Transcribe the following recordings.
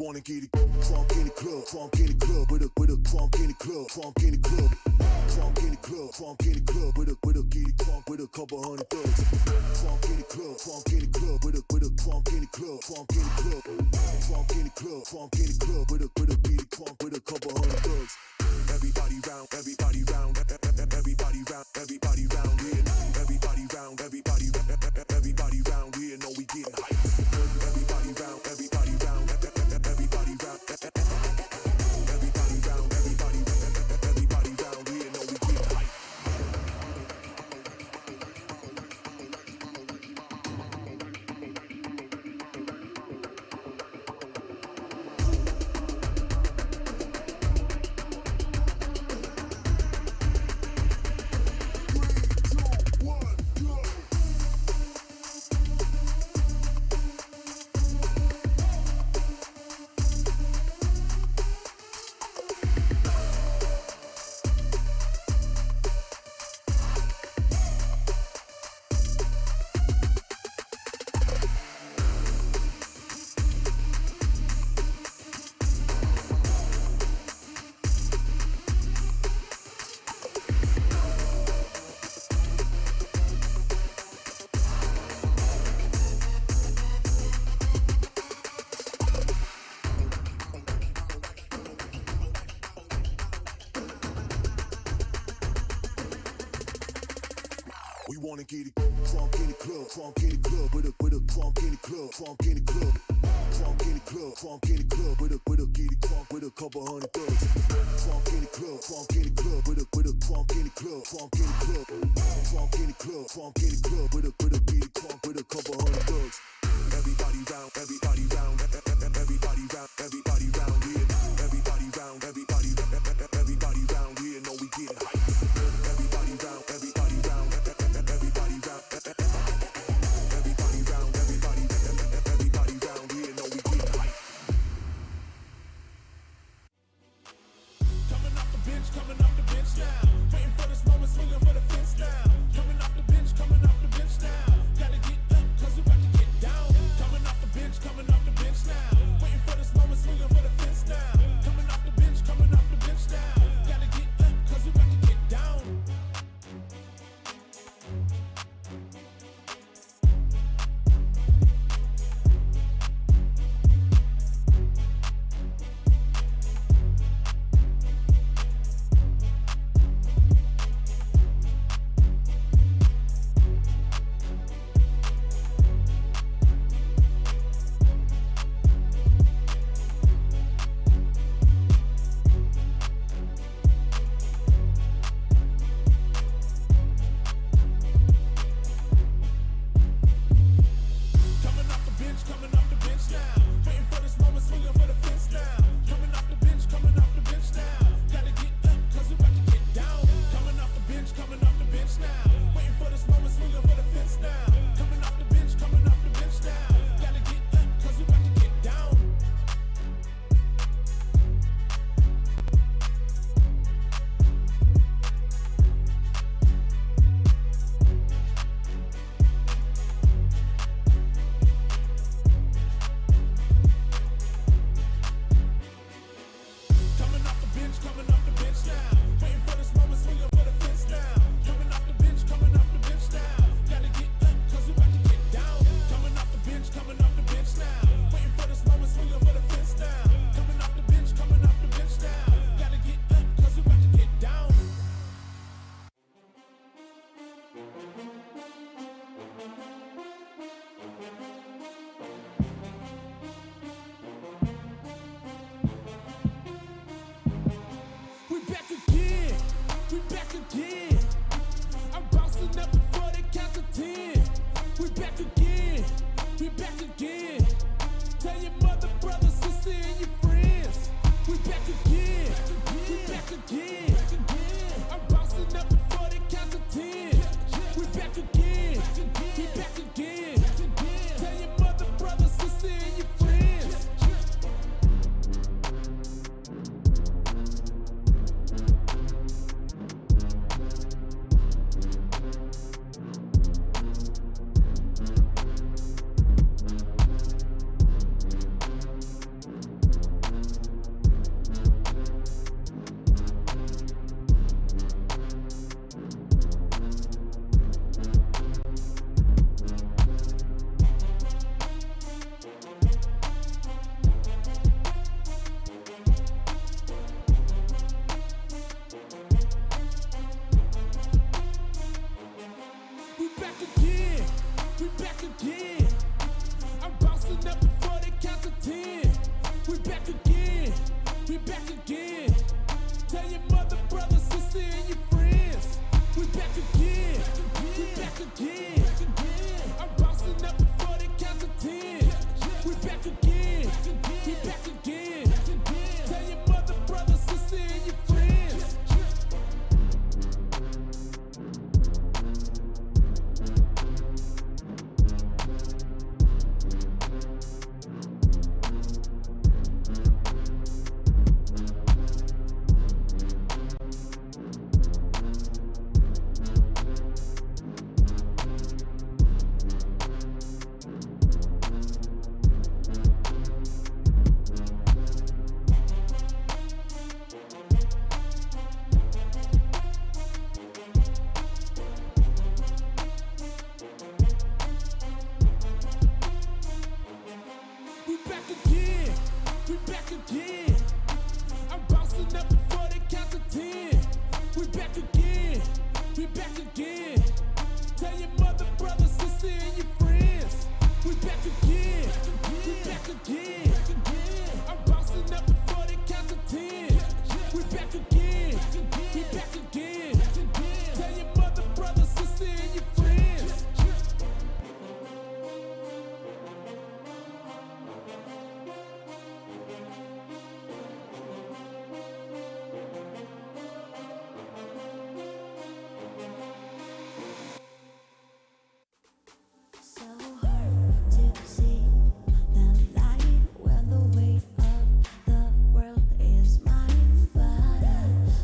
wanna get it crunk in the club, with a crunk in the club, crunk in the club, crunk in the club, crunk in the club, with a get it crunk with a couple hundred thugs. Crunk in the club, crunk in the club, with a crunk in the club, crunk in the club, crunk in the club, crunk in the club, with a get it crunk with a couple hundred thugs. Everybody round, everybody round, everybody round, everybody round here. Everybody round, everybody round here. Know we getting hype. Everybody round, everybody round, everybody round, everybody round, everybody round here. Know we getting hype. We wanna get it crunk in the club, with a crunk in the club, crunk in the club, crunk in the club, crunk in the club, with a get it crunk with a couple hundred thugs. Crunk in the club, crunk in the club, with a crunk in the club, crunk in the club, crunk in the club, crunk in the club, with a get it crunk with a couple hundred thugs. Everybody round, everybody round, everybody round, everybody round here. Everybody round, everybody round here. Know we getting hype. Everybody round, everybody round, everybody round, everybody round, everybody round here. Know we getting hype. Coming off the bench now. Waiting for this moment, swinging for the fence now. Coming off the bench now. Gotta get up, cause we about to get down. again. We back again. I'm bouncing up before they count to 10. We back again. We back again. Tell your mother, brother, sister, and your friends. So hard to see the light when the weight of the world is mine. But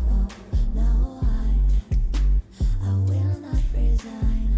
oh, no, I will not resign.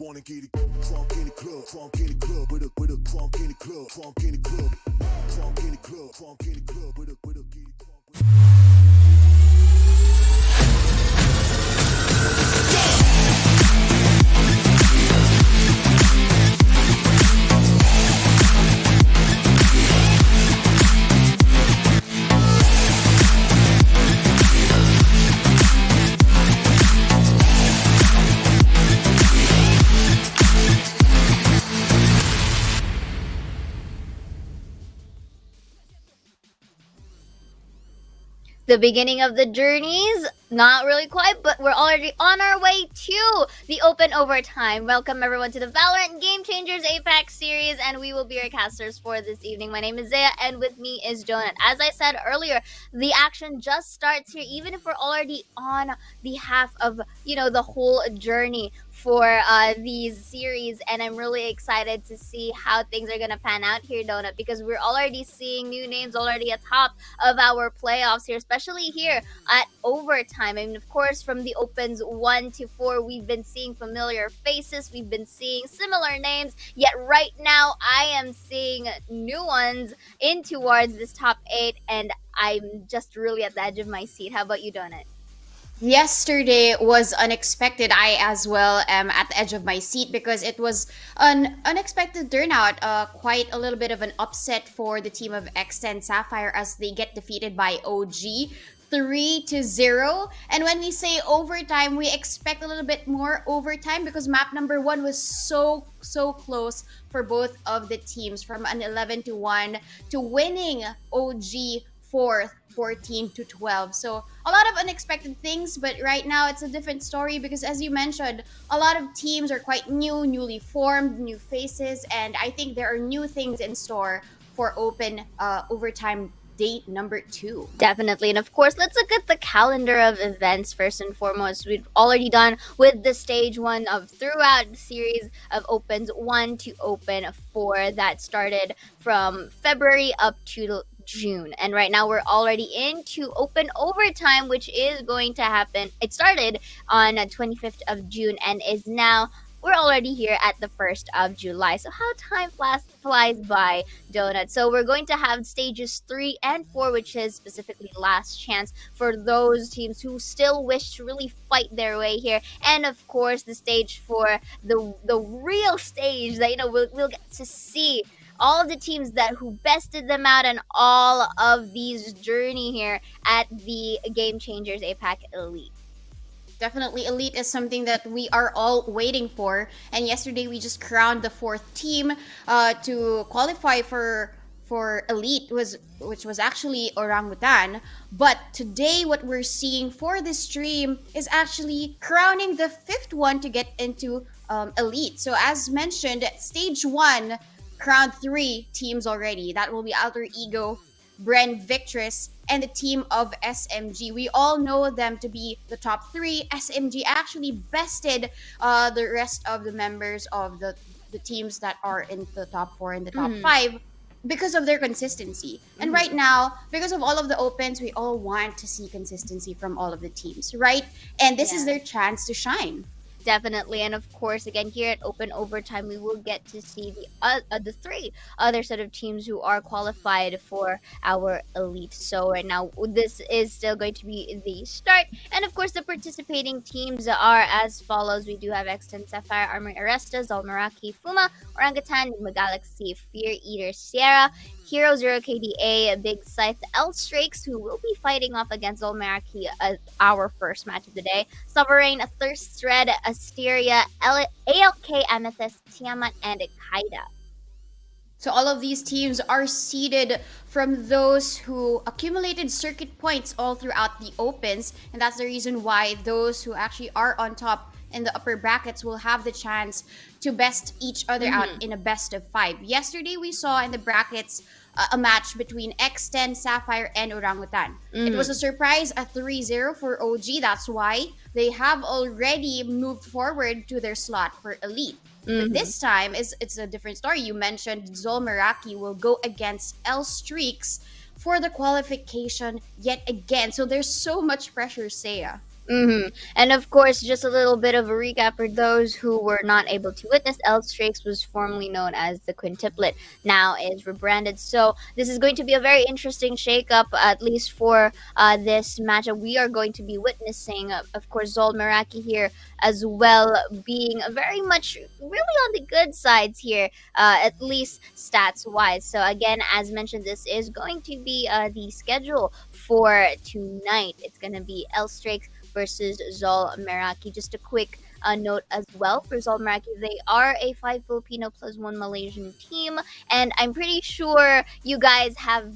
wanna get it crunk in the club, crunk in the club, with a crunk in the club, crunk in the club, crunk in the club, crunk in the club, with a get it crunk. The beginning of the journeys, not really quite, but we're already on our way to the open overtime. Welcome everyone to the Valorant Game Changers APAC series, and we will be your casters for this evening. My name is Zaya, and with me is Jonah. As I said earlier, the action just starts here, even if we're already on the half of the whole journey for these series, and I'm really excited to see how things are gonna pan out here, Donut, because we're already seeing new names already atop of our playoffs here, especially here at overtime. I mean, of course, from the opens 1 to 4, we've been seeing familiar faces, we've been seeing similar names, yet right now I am seeing new ones in towards this top 8, and I'm just really at the edge of my seat. How about you, Donut? Yesterday was unexpected. I as well am at the edge of my seat because it was an unexpected turnout. Quite a little bit of an upset for the team of X10 Sapphire as they get defeated by OG 3-0. And when we say overtime, we expect a little bit more overtime because map number 1 was so close for both of the teams, from an 11-1 to winning OG 4th 14-12. So a lot of unexpected things, but right now it's a different story because, as you mentioned, a lot of teams are quite newly formed, new faces, and I think there are new things in store for open overtime date number 2. Definitely. And of course, let's look at the calendar of events first and foremost. We've already done with the stage 1 of throughout the series of opens 1 to open 4 that started from February up to June, and right now we're already into open overtime, which is going to happen. It started on 25th of June and is now, we're already here at the 1st of July. So how time flies by, Donut. So we're going to have stages 3 and 4, which is specifically last chance for those teams who still wish to really fight their way here, and of course the stage 4, the real stage that we'll get to see all of the teams who bested them out and all of these journey here at the Game Changers APAC Elite. Definitely, Elite is something that we are all waiting for. And yesterday we just crowned the 4th team to qualify for Elite, which was actually Orangutan. But today what we're seeing for this stream is actually crowning the 5th one to get into Elite. So as mentioned, stage 1 crowned 3 teams already. That will be Alter Ego, Bren Victress, and the team of SMG. We all know them to be the top 3. SMG actually bested the rest of the members of the teams that are in the top 4 and the top 5 because of their consistency. And right now, because of all of the opens, we all want to see consistency from all of the teams, right? And this is their chance to shine. Definitely. And of course, again, here at open overtime, we will get to see the 3 other set of teams who are qualified for our elite. So right now, this is still going to be the start. And of course, the participating teams are as follows. We do have X10 Sapphire, Armory Arresta, ZOL Meraki, Fuma, Orangutan, Nima Galaxy, Fear Eater, Sierra, Hero 0 KDA, Big Scythe, L Strakes, who will be fighting off against ZOL Meraki, our first match of the day, Sovereign, Thirst Thread, Asteria, ALK, Amethyst, Tiamat, and Kaida. So all of these teams are seeded from those who accumulated circuit points all throughout the opens, and that's the reason why those who actually are on top in the upper brackets will have the chance to best each other out in a best of 5. Yesterday we saw in the brackets a match between X10 Sapphire and Orangutan. It was a surprise, a 3-0 for OG. That's why they have already moved forward to their slot for Elite. But this time it's a different story. You mentioned ZOL Meraki will go against L Streaks for the qualification yet again. So there's so much pressure, Saya. And of course, just a little bit of a recap for those who were not able to witness. El Strix was formerly known as the Quintuplet, now is rebranded. So this is going to be a very interesting shakeup, at least for this matchup we are going to be witnessing. Of course, ZOL Meraki here as well, being very much really on the good sides here, at least stats wise. So again, as mentioned, this is going to be the schedule for tonight. It's going to be El Strix versus ZOL Meraki. Just a quick note as well for ZOL Meraki. They are a 5 Filipino plus 1 Malaysian team, and I'm pretty sure you guys have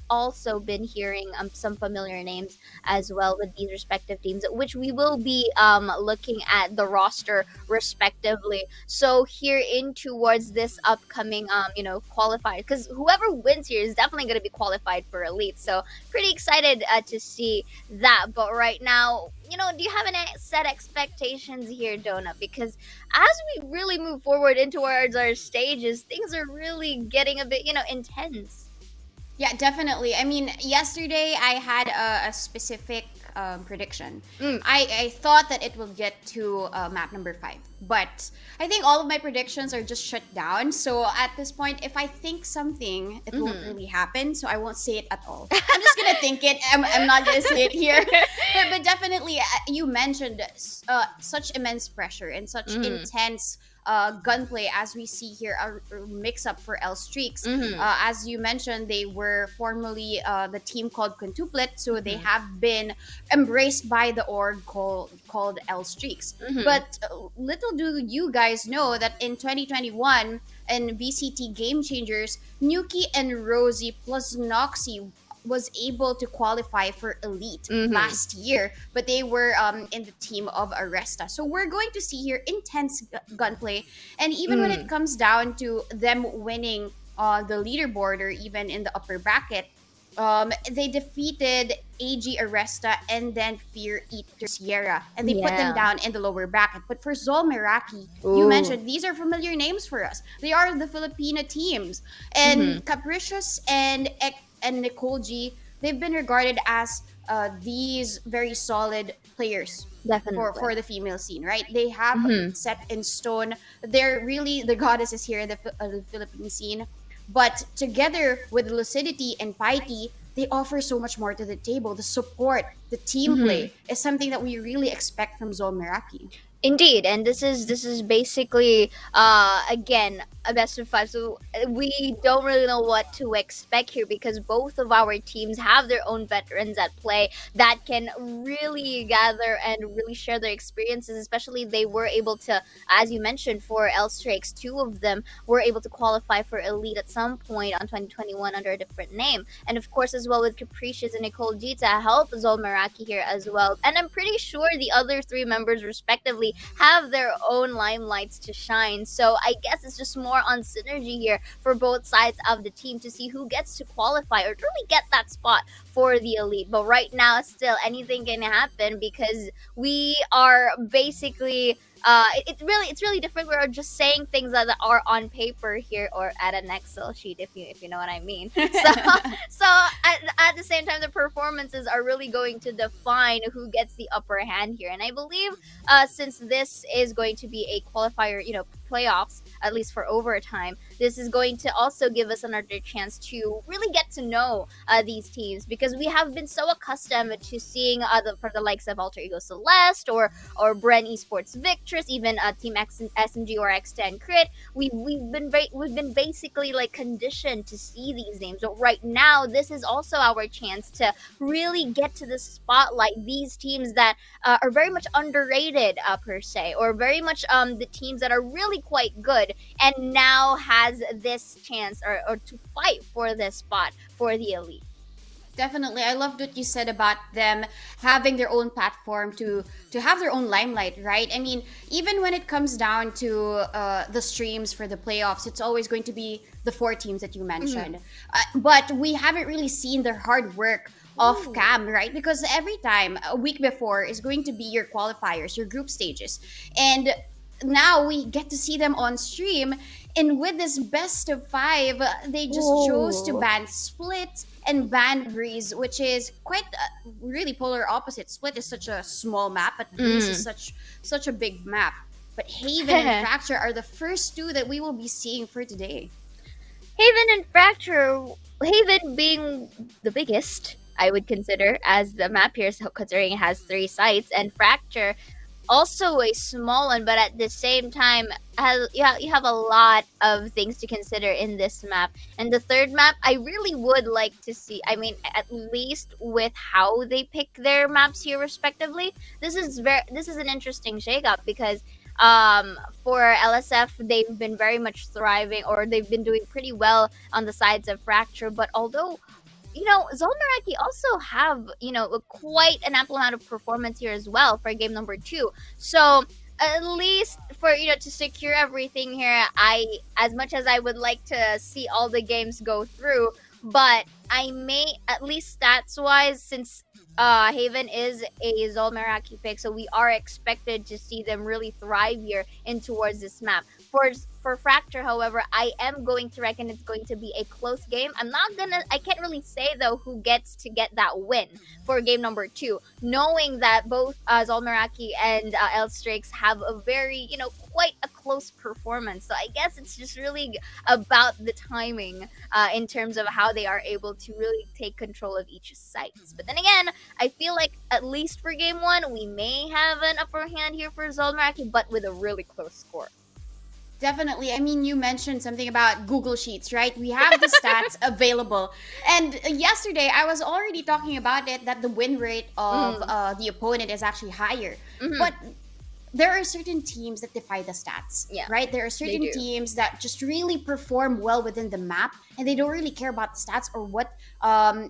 also been hearing some familiar names as well with these respective teams, which we will be looking at the roster respectively. So here in towards this upcoming qualified, because whoever wins here is definitely going to be qualified for elite. So pretty excited to see that. But right now, do you have any set expectations here, Donut? Because as we really move forward into towards our stages, things are really getting a bit, intense. Yeah, definitely. I mean, yesterday I had a specific prediction. I thought that it will get to map number 5, but I think all of my predictions are just shut down. So at this point, if I think something, it won't really happen. So I won't say it at all. I'm just gonna think it. I'm not gonna say it here. But definitely, you mentioned such immense pressure and such intense gunplay as we see here, a mix up for El Streaks. As you mentioned, they were formerly the team called Quintuplet, so they have been embraced by the org called El Streaks. But little do you guys know that in 2021 in VCT Game Changers, Nuki and Rosie plus Noxy was able to qualify for elite last year, but they were in the team of Aresta. So we're going to see here intense gunplay, and even when it comes down to them winning the leaderboard or even in the upper bracket, they defeated AG Aresta and then Fear Eater Sierra, and they put them down in the lower bracket. But for ZOL Meraki, you mentioned these are familiar names for us. They are the Filipino teams, and Capricious and Nicole G, they've been regarded as these very solid players for the female scene, right? They have set in stone. They're really the goddesses here in the Philippine scene. But together with Lucidity and Piety, they offer so much more to the table. The support, the team play is something that we really expect from ZOL Meraki. Indeed, and this is basically again a best of 5. So we don't really know what to expect here because both of our teams have their own veterans at play that can really gather and really share their experiences. Especially they were able to, as you mentioned, for El Strikes, 2 of them were able to qualify for elite at some point on 2021 under a different name, and of course as well with Capricious and Nicole G to help ZOL Meraki here as well. And I'm pretty sure the other 3 members respectively have their own limelights to shine. So I guess it's just more on synergy here for both sides of the team to see who gets to qualify or really get that spot for the elite. But right now, still anything can happen because we are basically it's really different. We're just saying things that are on paper here or at an Excel sheet, if you know what I mean. So at the same time, the performances are really going to define who gets the upper hand here. And I believe since this is going to be a qualifier, playoffs, at least for overtime, this is going to also give us another chance to really get to know these teams, because we have been so accustomed to seeing for the likes of Alter Ego Celeste or Bren Esports Victress, even Team X SMG or X10 Crit. We've been basically like conditioned to see these names. But right now, this is also our chance to really get to the spotlight these teams that are very much underrated per se, or very much the teams that are really quite good and now has this chance or to fight for this spot for the elite. Definitely. I loved what you said about them having their own platform to have their own limelight, right? I mean, even when it comes down to the streams for the playoffs, it's always going to be the 4 teams that you mentioned. But we haven't really seen their hard work off cam, right? Because every time, a week before, is going to be your qualifiers, your group stages. And now we get to see them on stream, And with this best of five, they just chose to Oh. ban Split and ban Breeze, which is quite really polar opposite. Split is such a small map, but Breeze is Mm. such a big map. But Haven and Fracture are the first two that we will be seeing for today. Haven and Fracture, Haven being the biggest, I would consider, as the map here, so considering it has 3 sites, and Fracture also a small one, but at the same time, you have a lot of things to consider in this map. And the third map, I really would like to see. I mean, at least with how they pick their maps here respectively, this is an interesting shakeup because for LSF they've been very much thriving, or they've been doing pretty well on the sides of Fracture. But although ZOL Meraki also have, quite an ample amount of performance here as well for game number 2. So at least for, to secure everything here, as much as I would like to see all the games go through, but I may, at least stats wise, since Haven is a ZOL Meraki pick, so we are expected to see them really thrive here in towards this map. For Fracture, however, I am going to reckon it's going to be a close game. I can't really say though who gets to get that win for game number 2, knowing that both ZOL Meraki and Elstrix have a very, quite a close performance. So I guess it's just really about the timing in terms of how they are able to really take control of each site. But then again, I feel like at least for game 1, we may have an upper hand here for ZOL Meraki, but with a really close score. Definitely. I mean, you mentioned something about Google Sheets, right? We have the stats available. And yesterday, I was already talking about it, that the win rate of the opponent is actually higher. Mhm. But there are certain teams that defy the stats, Yeah, right? There are certain do. teams that just really perform well within the map, and they don't really care about the stats or what,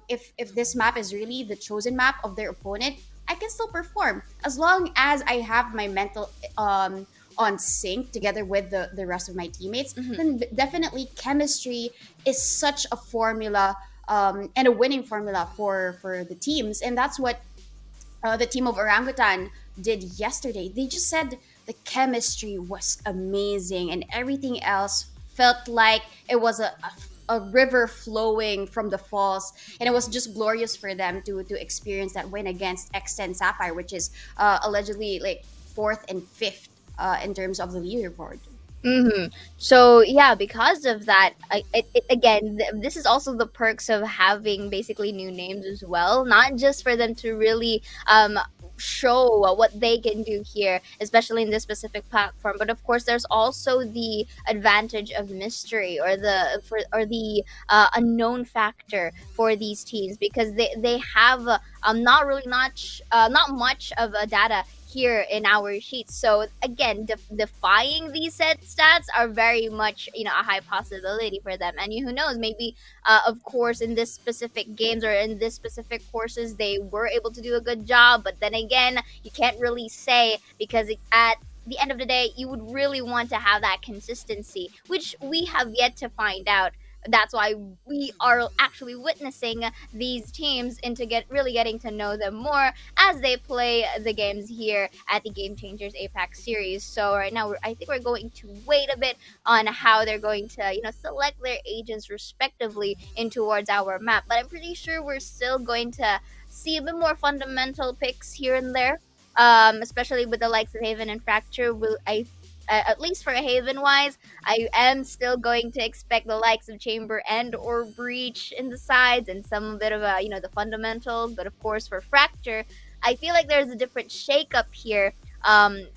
if this map is really the chosen map of their opponent. I can still perform as long as I have my mental on sync together with the rest of my teammates. Then definitely chemistry is such a formula, and a winning formula for the teams. And that's what the team of Orangutan did yesterday. They just said the chemistry was amazing, and everything else felt like it was a river flowing from the falls, and it was just glorious for them to experience that win against X10 Sapphire, which is allegedly like 4th and 5th in terms of the leaderboard. So yeah, because of that, this is also the perks of having basically new names as well, not just for them to really show what they can do here, especially in this specific platform, but of course there's also the advantage of mystery, or the unknown factor for these teams, because they have not much of a data here in our sheets. So again, defying these set stats are very much, a high possibility for them. And who knows, maybe of course in this specific games or in this specific courses they were able to do a good job, but then again, you can't really say, because at the end of the day, you would really want to have that consistency, which we have yet to find out. That's why we are actually witnessing these teams into really getting to know them more as they play the games here at the Game Changers APAC series. So right now, I think we're going to wait a bit on how they're going to, select their agents respectively in towards our map. But I'm pretty sure we're still going to see a bit more fundamental picks here and there, especially with the likes of Haven and Fracture. At least for Haven wise, I am still going to expect the likes of Chamber and or Breach in the sides, and some bit of the fundamentals. But of course for Fracture, I feel like there's a different shakeup here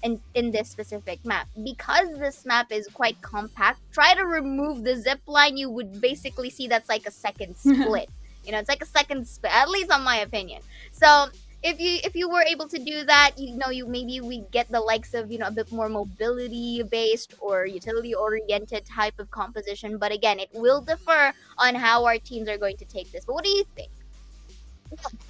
in this specific map, because this map is quite compact. Try to remove the zip line, you would basically see that's like a second split. It's like a second split, at least on my opinion. So if you were able to do that, maybe we get the likes of a bit more mobility based or utility oriented type of composition. But again, it will differ on how our teams are going to take this. But what do you think?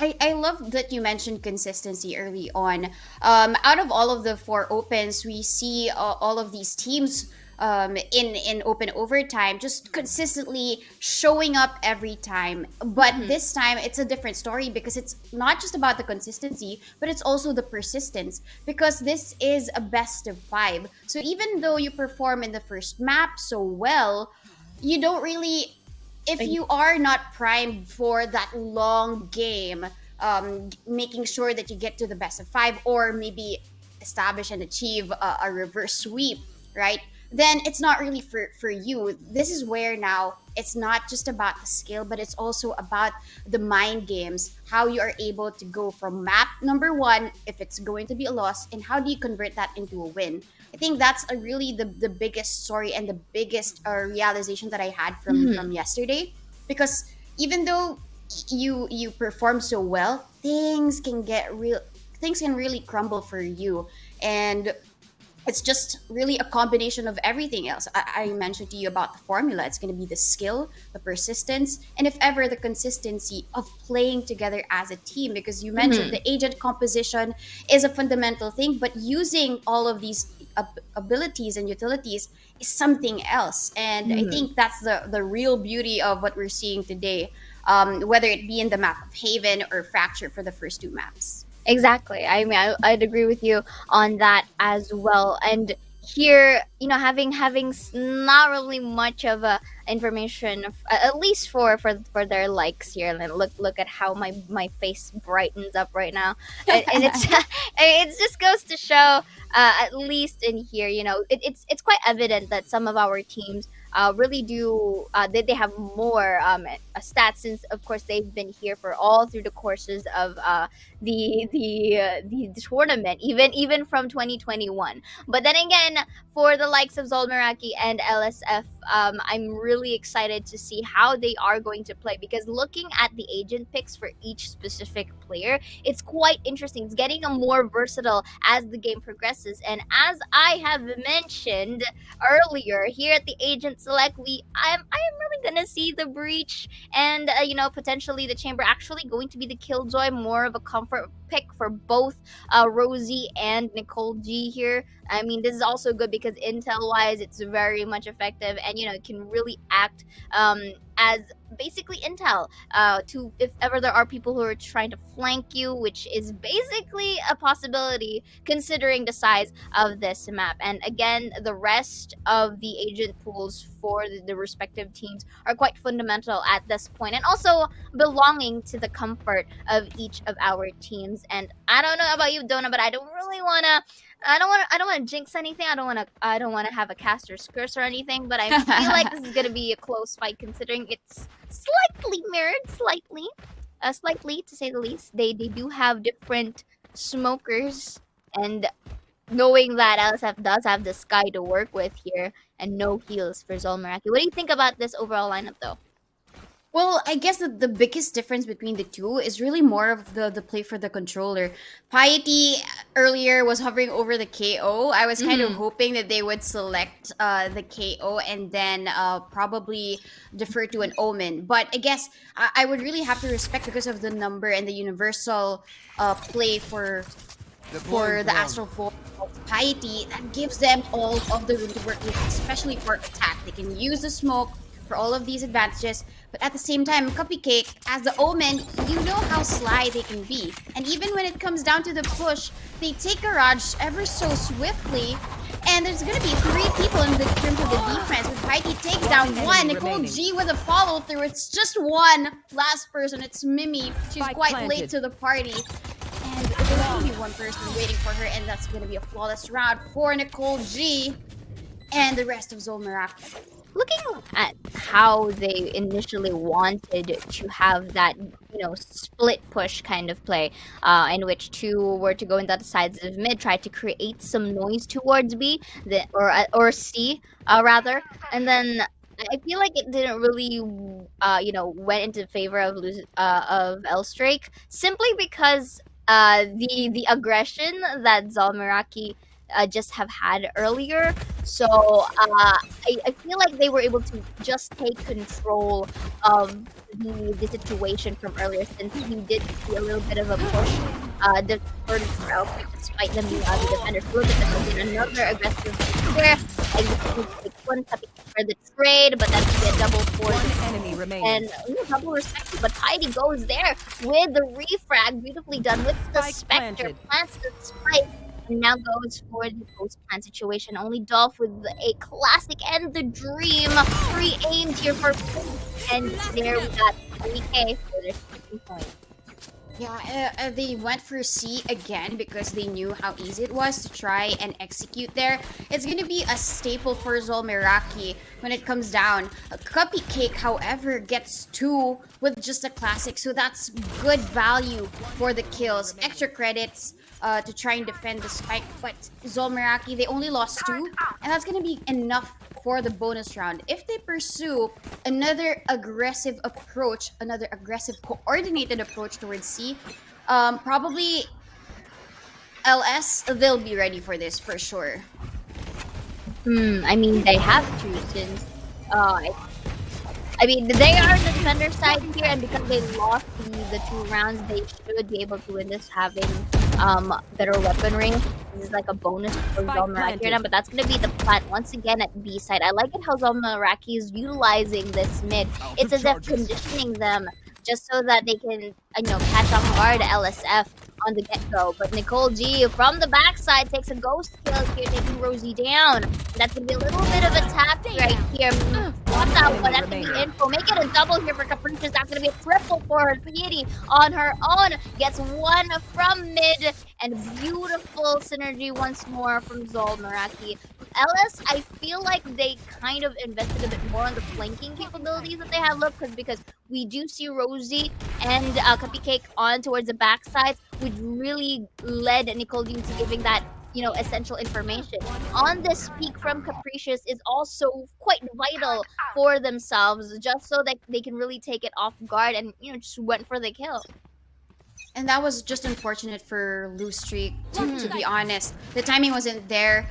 I love that you mentioned consistency early on. Out of all of the 4 opens, we see all of these teams in open overtime, just consistently showing up every time. But this time it's a different story because it's not just about the consistency, but it's also the persistence, because this is a best of 5. So even though you perform in the first map so well, you don't really, if you are not primed for that long game, making sure that you get to the best of 5, or maybe establish and achieve a reverse sweep, right? Then it's not really for you. This is where now it's not just about the skill, but it's also about the mind games, how you are able to go from map number 1, if it's going to be a loss, and how do you convert that into a win. I think that's a really the biggest story and the biggest realization that I had from yesterday, because even though you perform so well, things can really crumble for you. And it's just really a combination of everything else. I mentioned to you about the formula. It's going to be the skill, the persistence, and if ever, the consistency of playing together as a team. Because you mentioned the agent composition is a fundamental thing, but using all of these abilities and utilities is something else. And I think that's the real beauty of what we're seeing today, whether it be in the map of Haven or Fracture for the first 2 maps. Exactly. I mean, I'd agree with you on that as well. And here, having not really much of a information, at least for their likes here. And look at how my face brightens up right now, and it's it just goes to show, at least in here, it's quite evident that some of our teams really do they have more stats, since of course they've been here for all through the courses of the tournament, even from 2021. But then again, for the likes of ZOL, Meraki, and LSF, I'm really excited to see how they are going to play, because looking at the agent picks for each specific player, it's quite interesting. It's getting more versatile as the game progresses. And as I have mentioned earlier, here at the agent select, I am really gonna see the breach and potentially the chamber actually going to be the killjoy, more of a comfort pick for both Rosie and Nicole G here. I mean, this is also good because intel wise it's very much effective, and it can really act as basically intel to if ever there are people who are trying to flank you, which is basically a possibility considering the size of this map. And again, the rest of the agent pools for the respective teams are quite fundamental at this point, and also belonging to the comfort of each of our teams. And I don't know about you, Donna, but I don't want to jinx anything. I don't want to have a caster's curse or anything, but I feel like this is going to be a close fight considering it's slightly mirrored, slightly to say the least. They do have different smokers, and knowing that LSF does have the sky to work with here and no heals for ZOL, Meraki. What do you think about this overall lineup though? Well, I guess the biggest difference between the two is really more of the play for the controller. Piety earlier was hovering over the KO. I was kind of hoping that they would select the KO and then probably defer to an Omen. But I guess I would really have to respect, because of the number and the universal play for the Astral Force of Piety, that gives them all of the room to work with, especially for attack. They can use the smoke for all of these advantages, but at the same time, Cupcake, as the Omen, you know how sly they can be. And even when it comes down to the push, they take Garage ever so swiftly, and there's gonna be 3 people in the terms of the defense, with Piety takes down 1, Nicole G with a follow-through. It's just one last person, it's Mimi. She's quite late to the party. And there's only one person waiting for her, and that's gonna be a flawless round for Nicole G and the rest of ZOL, Meraki. Looking at how they initially wanted to have that, split push kind of play, in which 2 were to go into the sides of mid, try to create some noise towards B, or C, rather, and then I feel like it didn't really, went into favor of Elstrake, simply because the aggression that ZOL, Meraki just have had earlier. So I feel like they were able to just take control of the situation from earlier, since he did see a little bit of a push for Elstrake, despite them being out of the defender. So look at this again, another aggressive there. executed the one for the trade, but that's gonna be a double for One enemy remaining. and double respect, but Heidi goes there with the refrag, beautifully done with the Spike Spectre, planted. plants the spike, and now goes for the post plant situation. Only Dolph with a classic and the dream, pre-aimed here for, and there we got 3K for their second point. Yeah, they went for C again because they knew how easy it was to try and execute there. It's gonna be a staple for ZOL Meraki when it comes down. A Cupcake, however, gets 2 with just a classic, so that's good value for the kills. Extra credits to try and defend the spike, but ZOL Meraki, they only lost 2, and that's gonna be enough for the bonus round. If they pursue another aggressive approach, another aggressive coordinated approach towards C, probably LS, they'll be ready for this for sure. I mean, they have to since, I mean, they are the defender side here, and because they lost the 2 rounds, they should be able to win this having better weaponry. This is like a bonus for Spike Zolmeraki planted. right now, but that's going to be the plant once again at B side. I like it how Zolmeraki is utilizing this mid. It's as if conditioning them just so that they can, you know, catch off guard LSF on the get-go. But Nicole G from the backside takes a ghost kill here, taking Rosie down. That's going to be a little bit of a tap right here. Watch out, but that's going to be info. Make it a double here for Capricious. That's going to be a triple for her. Petey on her own gets 1 from mid, and beautiful synergy once more from ZOL Meraki. LS, I feel like they kind of invested a bit more on the flanking capabilities that they have. Look, because we do see Rosie and Cupcake on towards the backside, which really led Nicole G to giving that, you know, essential information. On this peak from Capricious is also quite vital for themselves, just so that they can really take it off guard and, you know, just went for the kill. And that was just unfortunate for Lose Streak, to be honest. The timing wasn't there.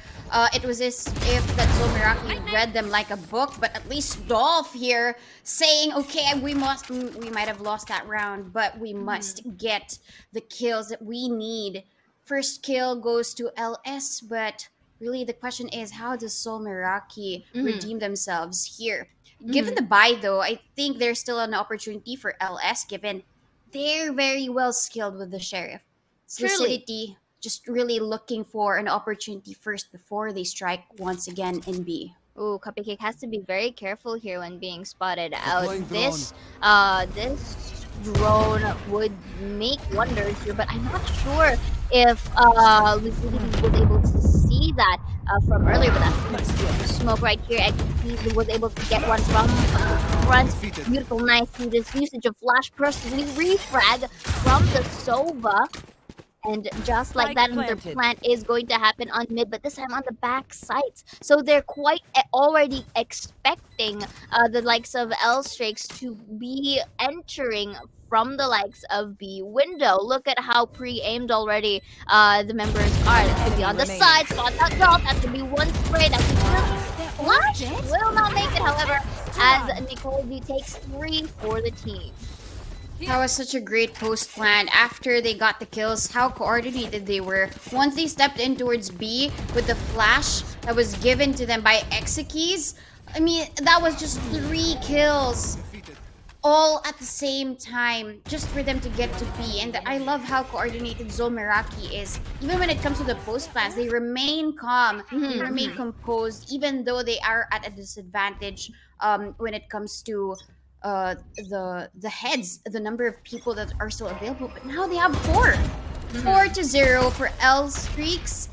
It was as if that ZOL Meraki read them like a book, but at least Dolph here saying, okay, we might have lost that round, but we must get the kills that we need. First kill goes to LS, but really the question is, how does ZOL Meraki redeem themselves here? Given the buy though, I think there's still an opportunity for LS, given they're very well skilled with the sheriff. Truly. Lucidity just really looking for an opportunity first before they strike once again in B. Ooh, Cupcake has to be very careful here when being spotted out. Deploying This drone would make wonders here, but I'm not sure if Lucidity was able to see that from earlier, but that's smoke right here. XP was able to get one from front. Beautiful, nice usage of flash burst. We refrag from the Sova. And just like Spike that, another planted. plant is going to happen on mid, but this time on the back sites. So they're quite already expecting the likes of L-Strakes to be entering from the likes of B window. Look at how pre-aimed already the members are. That's going to be on the Remaining. side. Spot that drop. That's going to be one spray. That's Flash will not make it, however, as Nicole D takes 3 for the team. That was such a great post plan. After they got the kills, how coordinated they were. Once they stepped in towards B with the flash that was given to them by Exekis, I mean, that was just 3 kills. All at the same time, just for them to get to B. And I love how coordinated ZOL Meraki is. Even when it comes to the post plans, they remain calm, they remain composed, even though they are at a disadvantage when it comes to the heads, the number of people that are still available. But now they have 4. 4-0 for L-Streaks.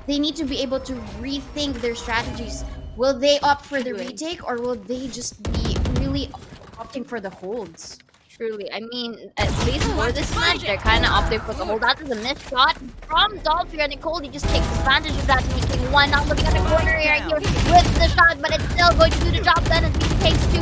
They need to be able to rethink their strategies. Will they opt for the retake, or will they just be really opting for the holds? Truly, I mean, at least for this match, they're kind of opting for the hold. That is a missed shot from Dolph here, and Nicole, he just takes advantage of that, making 1. Not looking at the corner right here with the shot, but it's still going to do the job then, as he takes 2.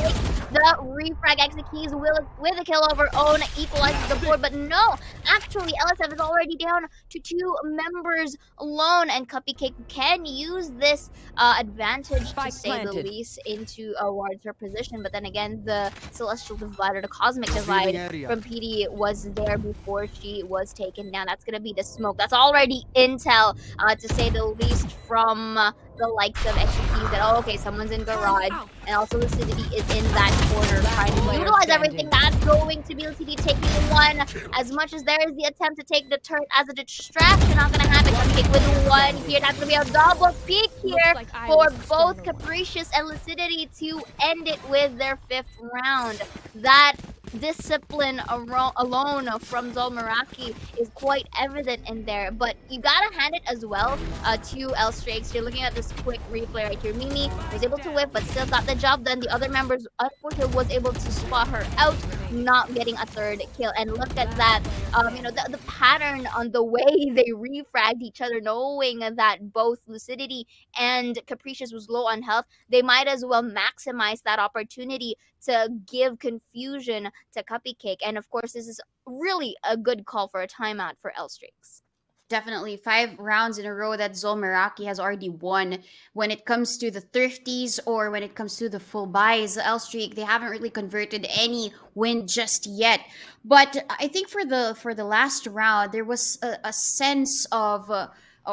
Takes the refrag. Exekis with a kill over own, equalizes the board, but no, actually, LSF is already down to 2 members alone, and Cupcake can use this advantage Spike to say the planted. least into towards her position, but then again, the Celestial Divide or the Cosmic Divide Revealing area. from PD was there before she was taken down. That's gonna be the smoke. That's already intel, to say the least, from the likes of XPs that, oh, okay, someone's in garage, and also Lucidity is in that corner trying to utilize everything. That's going to be Lucidity taking one. As much as there is the attempt to take the turret as a distraction, not gonna have it. Cupcake with one here. That's gonna be a double peak here for both Capricious and Lucidity to end it with their 5th round. That discipline alone from ZOL Meraki is quite evident in there, but you gotta hand it as well to L Strakes. You're looking at this quick replay right here. Mimi was able to whip, but still got the job done. The other members, unfortunately, was able to spot her out, not getting a 3rd kill. And look at that, the pattern on the way they refragged each other, knowing that both Lucidity and Capricious was low on health. They might as well maximize that opportunity to give confusion to Cupcake. And of course, this is really a good call for a timeout for L Strakes. Definitely 5 rounds in a row that ZOL Meraki has already won. When it comes to the thrifties or when it comes to the full buys, L Streak, they haven't really converted any win just yet. But I think for the last round, there was a sense of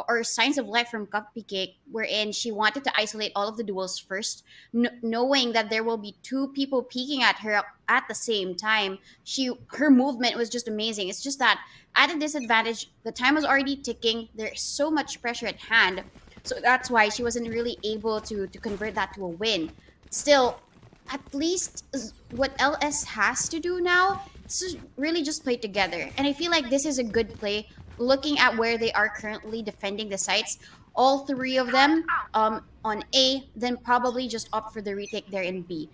or signs of life from Cupcake, wherein she wanted to isolate all of the duels first, knowing that there will be 2 people peeking at her at the same time. Her movement was just amazing. It's just that at a disadvantage, the time was already ticking. There's so much pressure at hand, so that's why she wasn't really able to convert that to a win. Still, at least what LS has to do now is to really just play together, and I feel like this is a good play. Looking at where they are currently defending the sites, all 3 of them on A, then probably just opt for the retake there in B.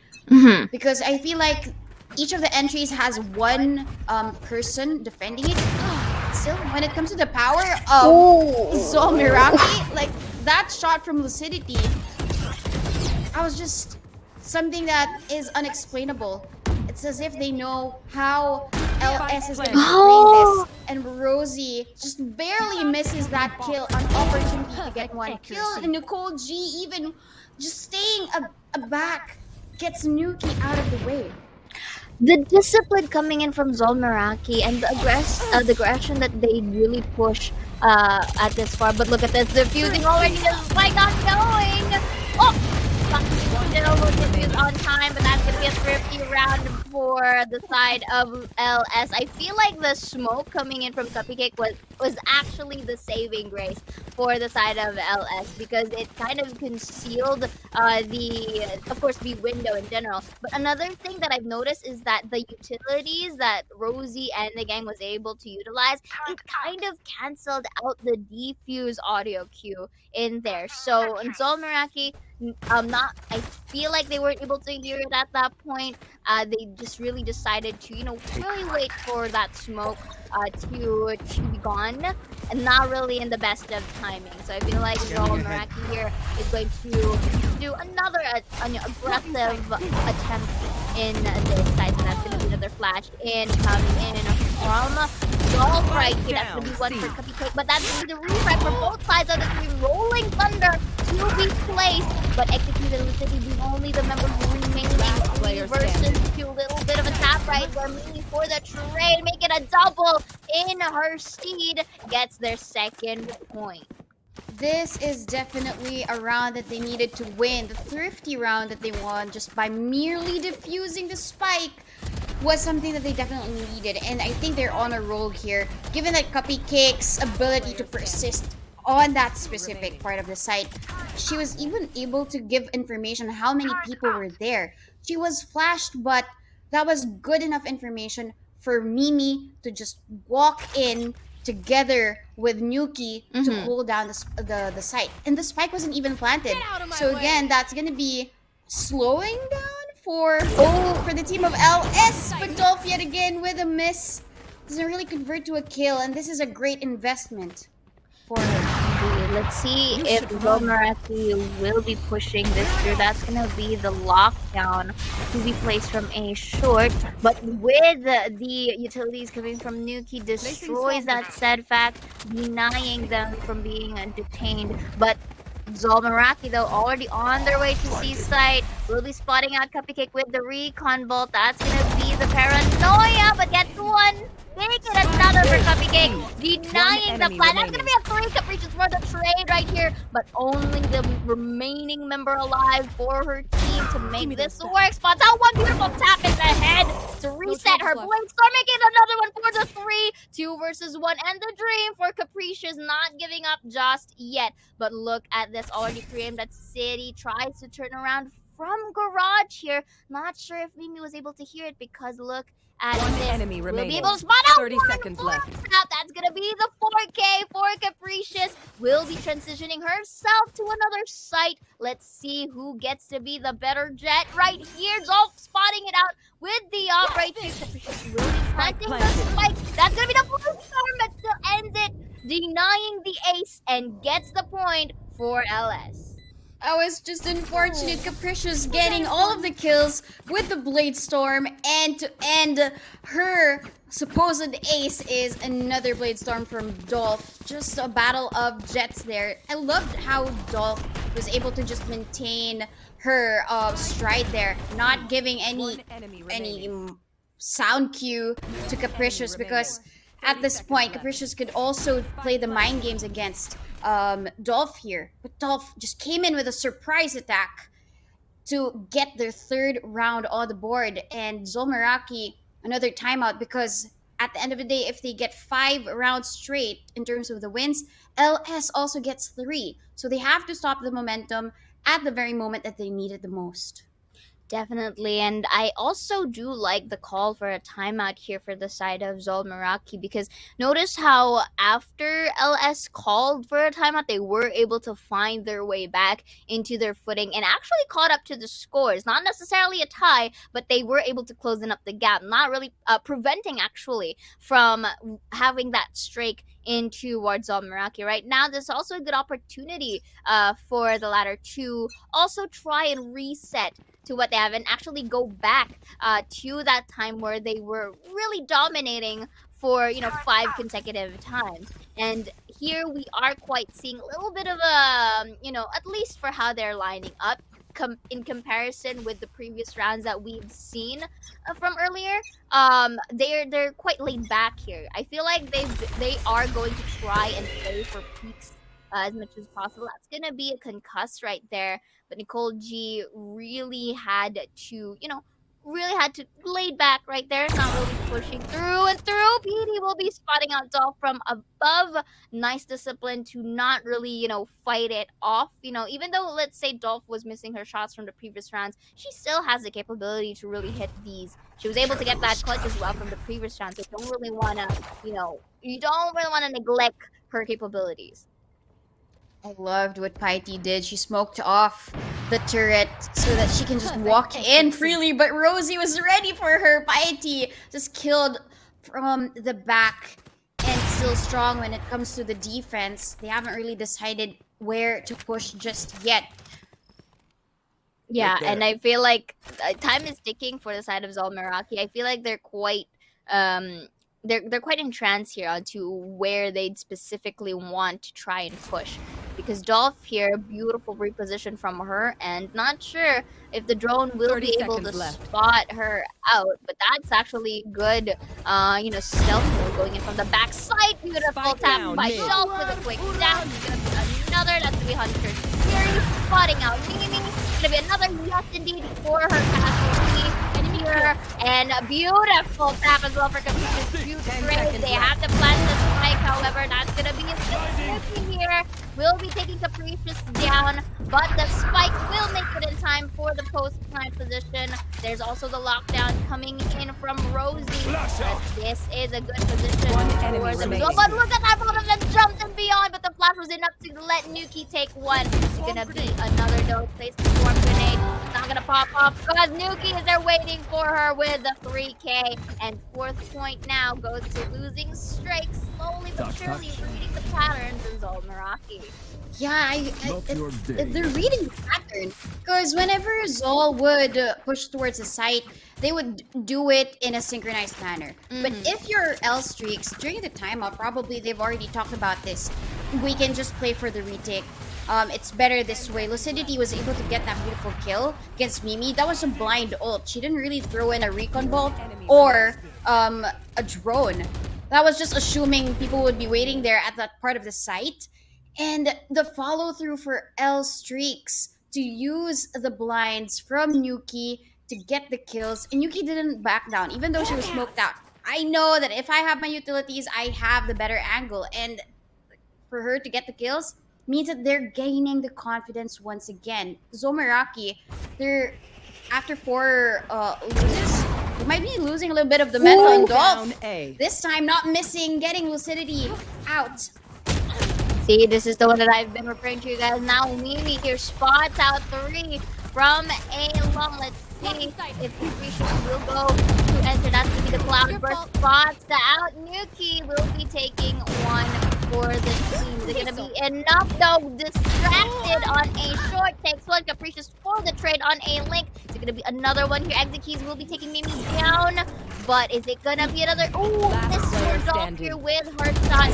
Because I feel like each of the entries has 1 person defending it. Still, when it comes to the power of ZOL Meraki, like that shot from Lucidity, I was just something that is unexplainable. It's as if they know how LS is going to play this, and Rosie just barely misses that kill, an opportunity to get 1 kill, and Nicole G even just staying aback gets Nuki out of the way. The discipline coming in from ZOL Meraki and the aggression that they really push at this far. But look at this, they're fusing already, just like not going. Still will defuse on time, but that's gonna be a thrifty round for the side of LS. I feel like the smoke coming in from Cupcake was actually the saving grace for the side of LS, because it kind of concealed the window in general. But another thing that I've noticed is that the utilities that Rosie and the gang was able to utilize, it kind of canceled out the defuse audio cue in there. So ZOL Meraki, I feel like they weren't able to hear it at that point. They just really decided to, really wait for that smoke to be gone, and not really in the best of timing. So I feel like ZOL Meraki here is going to do another aggressive attempt in this side. So that's going to be another flash in coming in from ZOL right here. That's going to be one for Cupcake, but that's going to be the refrag for both sides of the 3. Rolling Thunder to be placed, but executed Lucidity being only the members remaining. Versus 2, little bit of a tap right where Mimi for the trade, make it a double in her steed, gets their 2nd point. This is definitely a round that they needed to win. The thrifty round that they won just by merely defusing the spike was something that they definitely needed, and I think they're on a roll here, given that Cupcake's ability to persist on that specific part of the site. She was even able to give information on how many people were there. She was flashed, but that was good enough information for Mimi to just walk in together with Nuki to hold down the site. And the spike wasn't even planted. So again, that's gonna be slowing down for the team of LS, but Dolph yet again with a miss. Doesn't really convert to a kill, and this is a great investment for her. Let's see if ZOL Meraki will be pushing this through. That's going to be the lockdown to be placed from A short. But with the utilities coming from Nuki, destroys that said fact, denying them from being detained. But ZOL Meraki, though, already on their way to C site, will be spotting out Cupcake with the recon bolt. That's going to be the paranoia, but gets 1. Make it another for Cupcake kick, denying the plan. That's gonna be a 3 capricious for the trade right here, but only the remaining member alive for her team to make this work. Spots out one beautiful tap in the head to reset her blade star, making another one for the 3. 2 versus 1, and the dream for Capricious not giving up just yet. But look at this, already pre-aimed at City, tries to turn around from Garage here. Not sure if Mimi was able to hear it because look at this. Enemy We'll remaining. be able to spot out 30 one seconds more left. tap. That's gonna be the 4K for Capricious. Will be transitioning herself to another site. Let's see who gets to be the better jet right here. Zolf spotting it out with the op right here. Capricious will be stunting the spike. That's gonna be the blue storm that still ends it, denying the ace and gets the point for LS. I was just unfortunate. Capricious getting all of the kills with the Blade Storm, and to end her supposed ace is another Blade Storm from Dolph. Just a battle of jets there. I loved how Dolph was able to just maintain her stride there, not giving any sound cue to Capricious, because at this point Capricious could also play the mind games against Dolph here. But Dolph just came in with a surprise attack to get their 3rd round on the board, and ZOL Meraki another timeout, because at the end of the day, if they get 5 rounds straight in terms of the wins, LS also gets 3. So they have to stop the momentum at the very moment that they need it the most. Definitely, and I also do like the call for a timeout here for the side of ZOL Meraki, because notice how after LS called for a timeout, they were able to find their way back into their footing and actually caught up to the scores. Not necessarily a tie, but they were able to close in up the gap, not really preventing actually from having that streak in towards ZOL Meraki. Right now, there's also a good opportunity for the latter to also try and reset to what they have and actually go back to that time where they were really dominating for 5 consecutive times. And here we are quite seeing a little bit of a at least for how they're lining up in comparison with the previous rounds that we've seen from earlier. They're quite laid back here. I feel like they are going to try and play for peaks as much as possible. That's gonna be a concuss right there. But Nicole G really had to, laid back right there, not really pushing through and through. PD will be spotting out Dolph from above. Nice discipline to not really, fight it off. Even though, let's say Dolph was missing her shots from the previous rounds, she still has the capability to really hit these. She was able to get that clutch as well from the previous rounds. So you don't really want to, neglect her capabilities. I loved what Piety did. She smoked off the turret so that she can just walk in freely, but Rosie was ready for her. Piety just killed from the back and still strong when it comes to the defense. They haven't really decided where to push just yet. Yeah, and I feel like time is ticking for the side of ZOL Meraki. I feel like they're quite they're quite entranced here onto where they'd specifically want to try and push. Because Dolph here, beautiful reposition from her, and not sure if the drone will be able to spot her out, but that's actually good, stealth mode going in from the backside. Beautiful tap by Shelf with a quick down. He's gonna be another, that's gonna be Hunter Fury, spotting out Mimi. Gonna be another yes indeed for her casualty. And a beautiful tap as well for Capricious. They have to plant the spike, however, that's gonna be a snippy here. Will be taking Capricious down, but the spike will make it in time for the post-plant position. There's also the lockdown coming in from Rosie. This is a good position for them. But look at that, both of them jumped and beyond, but the flash was enough to let Nuki take one. It's gonna be another no place to storm grenade. It's not gonna pop off because Nuki is there waiting for her with the 3K. And 4th point now goes to losing streak, slowly but surely reading the patterns in ZOL Meraki. Yeah, they're reading the pattern. Because whenever Zol would push towards a site, they would do it in a synchronized manner. But if your L streaks, during the timeout, probably they've already talked about this. We can just play for the retake. It's better this way. Lucidity was able to get that beautiful kill against Mimi. That was a blind ult. She didn't really throw in a recon bolt or a drone. That was just assuming people would be waiting there at that part of the site. And the follow through for L Streaks to use the blinds from Nuki to get the kills. And Nuki didn't back down, even though she was smoked out. I know that if I have my utilities, I have the better angle. And for her to get the kills means that they're gaining the confidence once again. Meraki, they're after 4 loses, they might be losing a little bit of the mental and Down Dolph. A. This time, not missing, getting lucidity out. See, this is the one that I've been referring to, you guys. Now Mimi here spots out 3 from A long. Let's see if Capricious will go to enter. That's going to be the Cloudburst. Spots out. Nuki will be taking 1 for the team. Is it going to be enough, though? Distracted on A short. Takes 1. Capricious for the trade on A link. Is it going to be another one here? Exekeys will be taking Mimi down. But is it gonna be another? Ooh, this is Dolph here with her shot.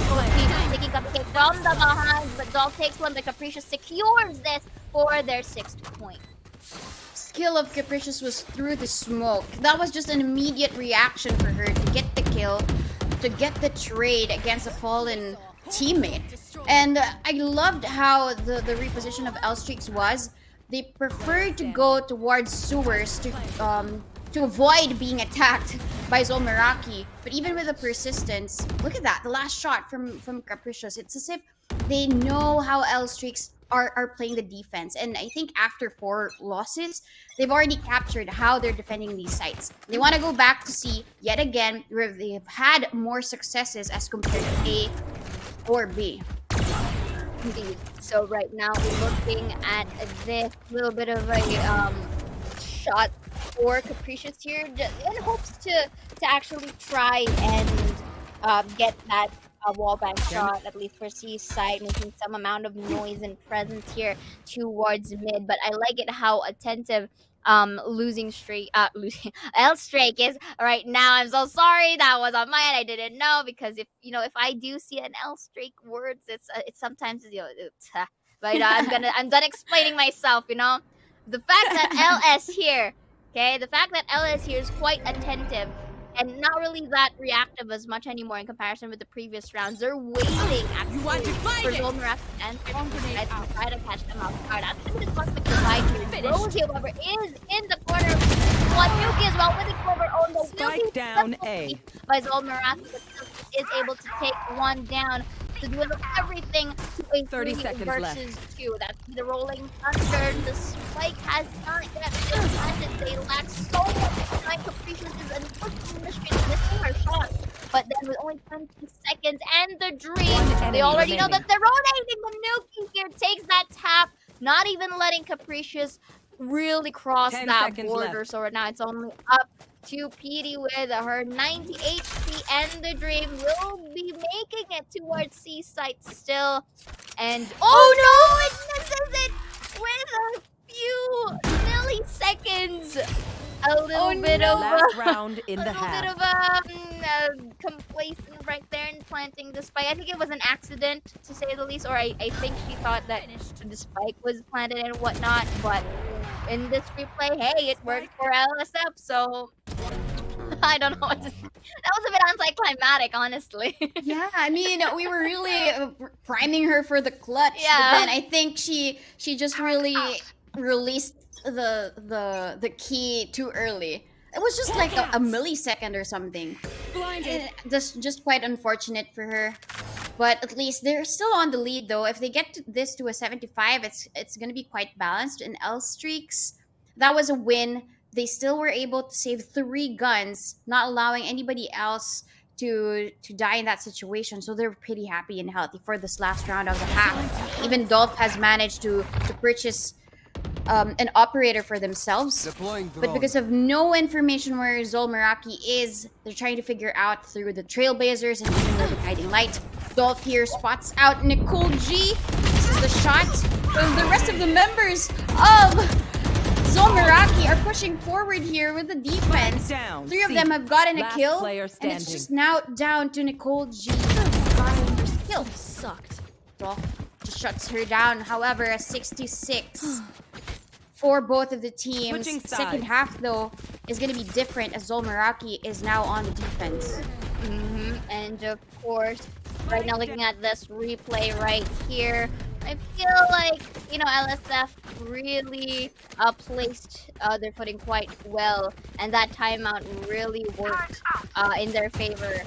Taking Cupcake from the behind, but Dolph takes 1. But Capricious secures this for their 6th point. Skill of Capricious was through the smoke. That was just an immediate reaction for her to get the kill, to get the trade against a fallen teammate. And I loved how the reposition of L Streaks was. They preferred to go towards sewers to avoid being attacked by ZOL Meraki. But even with the persistence, look at that, the last shot from Capricious. It's as if they know how L Streaks are playing the defense. And I think after 4 losses, they've already captured how they're defending these sites. They want to go back to see, yet again, where they've had more successes as compared to A or B. Indeed. So right now we're looking at this little bit of a shot for Capricious here in hopes to actually try and get that wallbang shot, at least for C side, making some amount of noise and presence here towards mid. But I like it how attentive losing L Strake is right now. I'm so sorry, that was on my end. I didn't know, because if I do see an L Strake words, it's sometimes but I'm done explaining myself. The fact that LS here, okay, the fact that LS here is quite attentive and not really that reactive as much anymore in comparison with the previous rounds. They're waiting actually for ZOL Meraki and to try to catch them off guard. That's going to be the cosmic divide here. Rosie, however, is in the corner. Nuki as well with the cover. Oh no, Spike down A. By ZOL Meraki, but is able to take 1 down to do everything to a 30 3 seconds versus left. 2. That's the rolling thunder. The spike has not yet been planted. They lack so much time. Capricious is unfortunately missing her shot. But then with only 20 seconds and the dream, they already know that they're rotating. The Nuki here takes that tap, not even letting Capricious really cross 10 that seconds border. left. So right now it's only up to PD with her 90 HP, and the dream will be making it towards C site still. And oh no, it misses it with a few milliseconds. A little bit of Last round in a the little bit half. of complacent right there in planting the spike. I think it was an accident, to say the least, or I think she thought that the spike was planted and whatnot. But in this replay, hey, it worked for LSF, so I don't know what to say. That was a bit anticlimactic, honestly. Yeah, I mean, we were really priming her for the clutch. Yeah. But then I think she just really released the key too early. It was just like a millisecond or something. That's just quite unfortunate for her. But at least they're still on the lead, though. If they get this to a 75, it's going to be quite balanced. And L Streaks, that was a win. They still were able to save 3 guns, not allowing anybody else to die in that situation. So they're pretty happy and healthy for this last round of the half. Even Dolph has managed to purchase an operator for themselves. But because of no information where ZOL Meraki is, they're trying to figure out through the Trailblazers and even with the Guiding Light. Dolph here spots out Nicole G. This is the shot. The rest of the members of ZOL Meraki are pushing forward here with the defense. Down. 3 of them have gotten a Last kill. player And it's standing. just now down to Nicole G. Gotten her kill. Sucked. Dolph just shuts her down. However, a 66 for both of the teams. Switching Second sides. half, though, is going to be different as ZOL Meraki is now on the defense. And of course, right now looking at this replay right here, I feel like, LSF really placed their footing quite well, and that timeout really worked in their favor,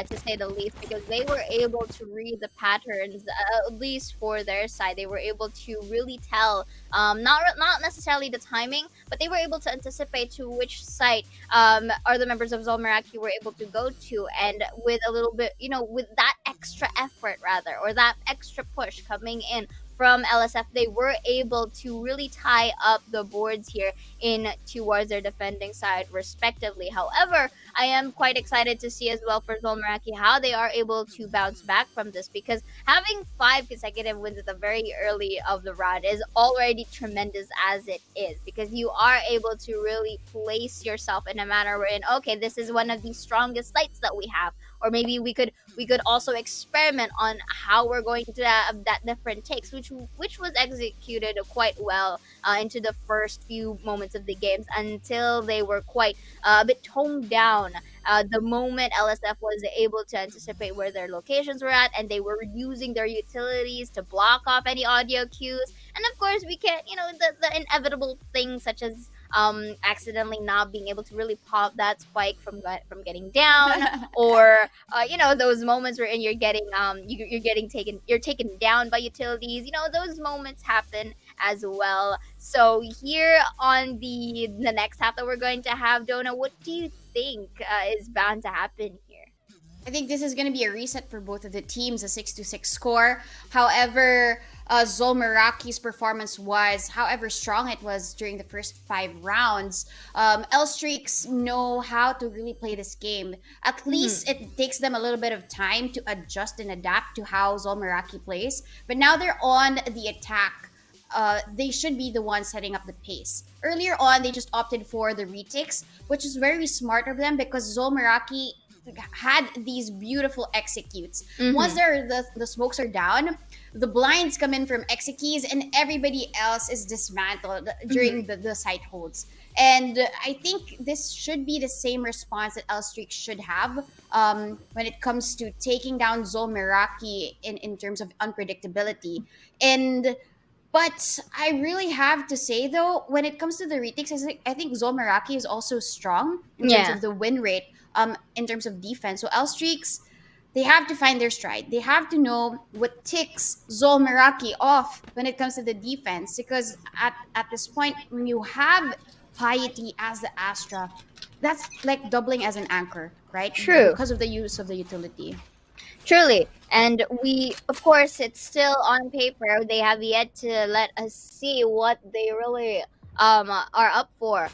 to say the least, because they were able to read the patterns, at least for their side. They were able to really tell, not necessarily the timing, but they were able to anticipate to which site are the members of ZOL Meraki were able to go to, and with a little bit, with that extra effort rather, or that extra push coming in from LSF, they were able to really tie up the boards here in towards their defending side respectively. However, I am quite excited to see as well for ZOL Meraki how they are able to bounce back from this, because having 5 consecutive wins at the very early of the round is already tremendous as it is, because you are able to really place yourself in a manner wherein, okay, this is one of the strongest sites that we have, or maybe we could also experiment on how we're going to have that different takes, which was executed quite well into the first few moments of the games, until they were quite a bit toned down the moment LSF was able to anticipate where their locations were at, and they were using their utilities to block off any audio cues. And of course, we can't, the inevitable things such as accidentally not being able to really pop that spike from getting down, or those moments wherein you're getting you're taken down by utilities. Those moments happen as well. So here on the next half that we're going to have, Dona, what do you think is bound to happen here? I think this is going to be a reset for both of the teams, a 6-6 score. However, ZOL Meraki's performance was, however strong it was during the first 5 rounds, L Streaks know how to really play this game. At least it takes them a little bit of time to adjust and adapt to how ZOL Meraki plays. But now they're on the attack. They should be the ones setting up the pace. Earlier on, they just opted for the retakes, which is very smart of them, because ZOL Meraki had these beautiful executes. Once the smokes are down, the blinds come in from executes, and everybody else is dismantled during the site holds. And I think this should be the same response that L Streak should have when it comes to taking down ZOL Meraki in terms of unpredictability. But I really have to say, though, when it comes to the retakes, I think ZOL Meraki is also strong in terms of the win rate, in terms of defense. So L Streaks, they have to find their stride. They have to know what ticks ZOL Meraki off when it comes to the defense. Because at this point, when you have Piety as the Astra, that's like doubling as an anchor, right? True. Because of the use of the utility. Truly. And of course, it's still on paper. They have yet to let us see what they really are up for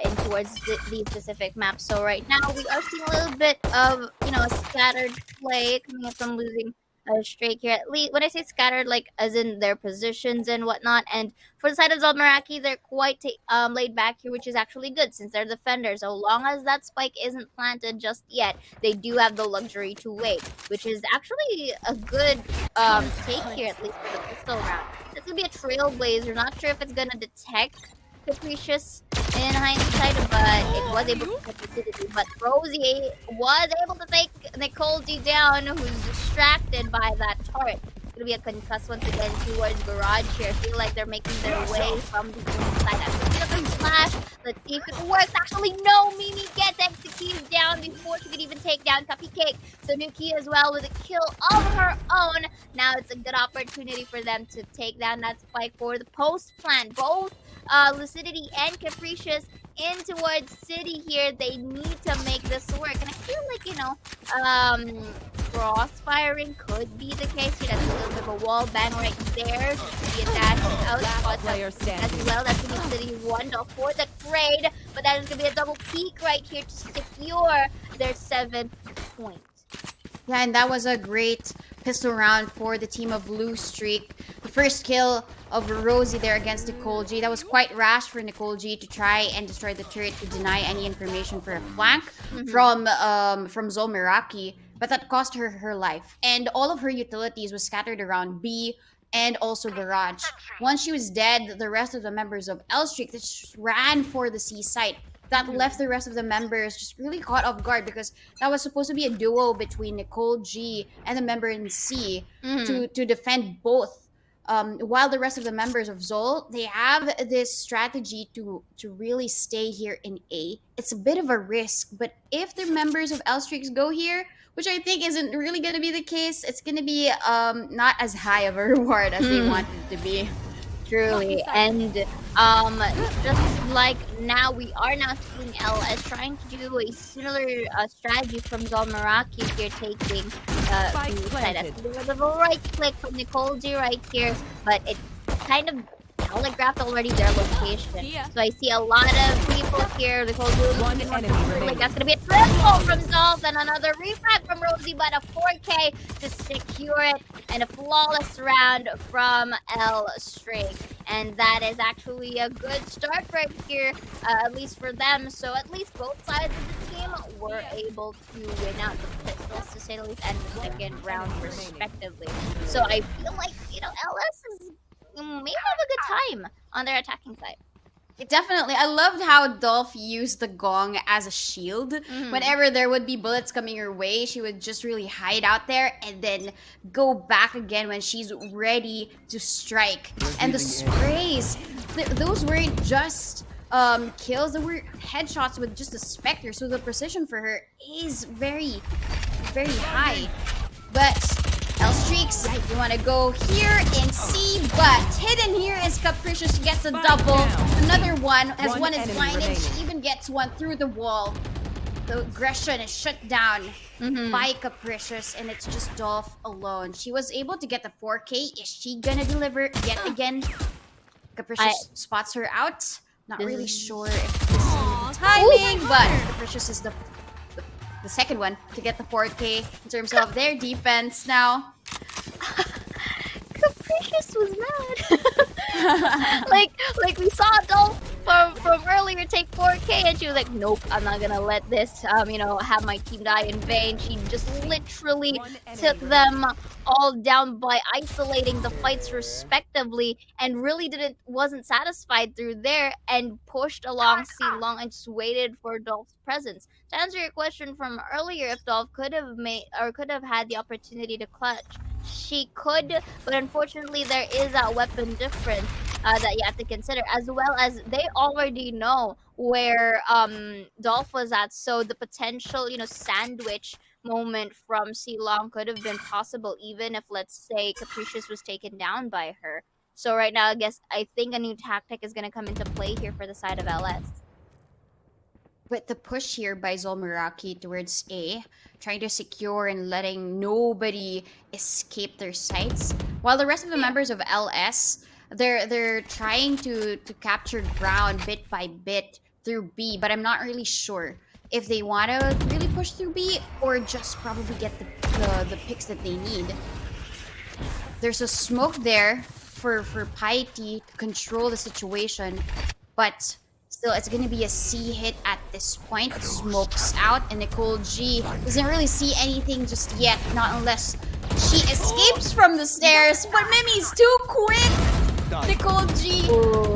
in towards these specific maps. So right now, we are seeing a little bit of, a scattered play coming up from losing a streak here. At least when I say scattered, like as in their positions and whatnot. And for the side of ZOL Meraki, they're quite laid back here, which is actually good since they're defenders. So long as that spike isn't planted just yet, they do have the luxury to wait, which is actually a good take here, at least for the pistol round. This could be a trailblazer. Not sure if it's gonna detect Capricious in hindsight, but it was able to catch Lucidity. But Rosie was able to take Nicole D down, who's distracted by that turret. It's gonna be a concuss once again towards Garage here. I feel like they're making their way from the inside. That's a flash. Let's see if it works. Actually, no. Mimi gets Executed down before she could even take down Cupcake. So Nuki as well with a kill of her own. Now it's a good opportunity for them to take down that spike for the post plan. Both Lucidity and Capricious in towards City here. They need to make this work. And I feel like, crossfiring could be the case here. That's a little bit of a wall bang right there. The attack out Player standing. as well. That's going to be City 1 for the trade. But that is going to be a double peak right here to secure their 7th point. Yeah, and that was a great pistol round for the team of Blue Streak. The first kill of Rosie there against Nicole G. That was quite rash for Nicole G to try and destroy the turret to deny any information for a flank from ZOL Meraki, but that cost her her life. And all of her utilities was scattered around B and also Garage. Once she was dead, the rest of the members of L Streak just ran for the C site. that left the rest of the members just really caught off guard because that was supposed to be a duo between Nicole G and the member in C to defend both. While the rest of the members of ZOL, they have this strategy to really stay here in A. It's a bit of a risk, but if the members of L Streaks go here, which I think isn't really going to be the case, it's going to be not as high of a reward as they want it to be. Truly, and just like now, we are now seeing LS trying to do a similar strategy from ZOL Meraki here, taking Spike the planted. side. There's a right click from Nicole G right here, but it kind of telegraphed already their location. So I see a lot of people here. Nicole G One looking enemy like remaining. that's gonna be a triple from Dolph and another refrag from Rosie, but a 4K to secure it, and a flawless round from L String. And that is actually a good start right here, at least for them. So at least both sides of the team were able to win out the pistols, to say the least, and the second round respectively. So I feel like, LS is maybe have a good time on their attacking side. Definitely. I loved how Dolph used the gong as a shield. Whenever there would be bullets coming her way, she would just really hide out there and then go back again when she's ready to strike. And the sprays, those weren't just kills, they were headshots with just a Spectre, so the precision for her is very, very high. But L Streaks, you want to go here and see, but hidden here is Capricious. She gets a double. Another one, as one is enemy blinded, remaining. she even gets one through the wall. The aggression is shut down by Capricious, and it's just Dolph alone. She was able to get the 4K. Is she gonna deliver yet again? Capricious spots her out. Not really sure if this is the timing, but Capricious is the second one to get the 4K in terms of their defense now. Capricious was mad. like we saw Dolph from earlier take 4K, and she was like, nope, I'm not gonna let this have my team die in vain. She just literally took them all down by isolating the fights respectively, and really wasn't satisfied through there, and pushed along C Long and just waited for Dolph's presence. To answer your question from earlier, if Dolph could have had the opportunity to clutch, she could, but unfortunately there is a weapon difference that you have to consider, as well as they already know where Dolph was at, so the potential sandwich moment from C Long could have been possible, even if, let's say, Capricious was taken down by her. So right now, I think a new tactic is going to come into play here for the side of LS. But the push here by ZOL Meraki towards A, trying to secure and letting nobody escape their sights, while the rest of the members of LS, they're trying to capture ground bit by bit through B, but I'm not really sure if they want to really push through B or just probably get the picks that they need. There's a smoke there for Piety to control the situation, but still, it's going to be a C hit at this point. Smokes out, and Nicole G doesn't really see anything just yet, not unless she escapes from the stairs. But Mimi's too quick! Nicole G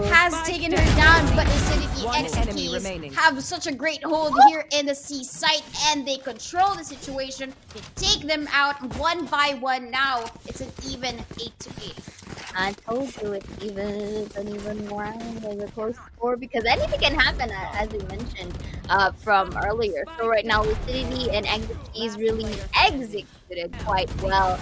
has taken her down, but Lucidity One enemy Exekeys remaining. have such a great hold here in the C site, and they control the situation. They take them out one by one now. It's an even 8-8. I told you it's an even round as opposed to 4, because anything can happen, as we mentioned from earlier. So right now, Lucidity and Exekeys really executed quite well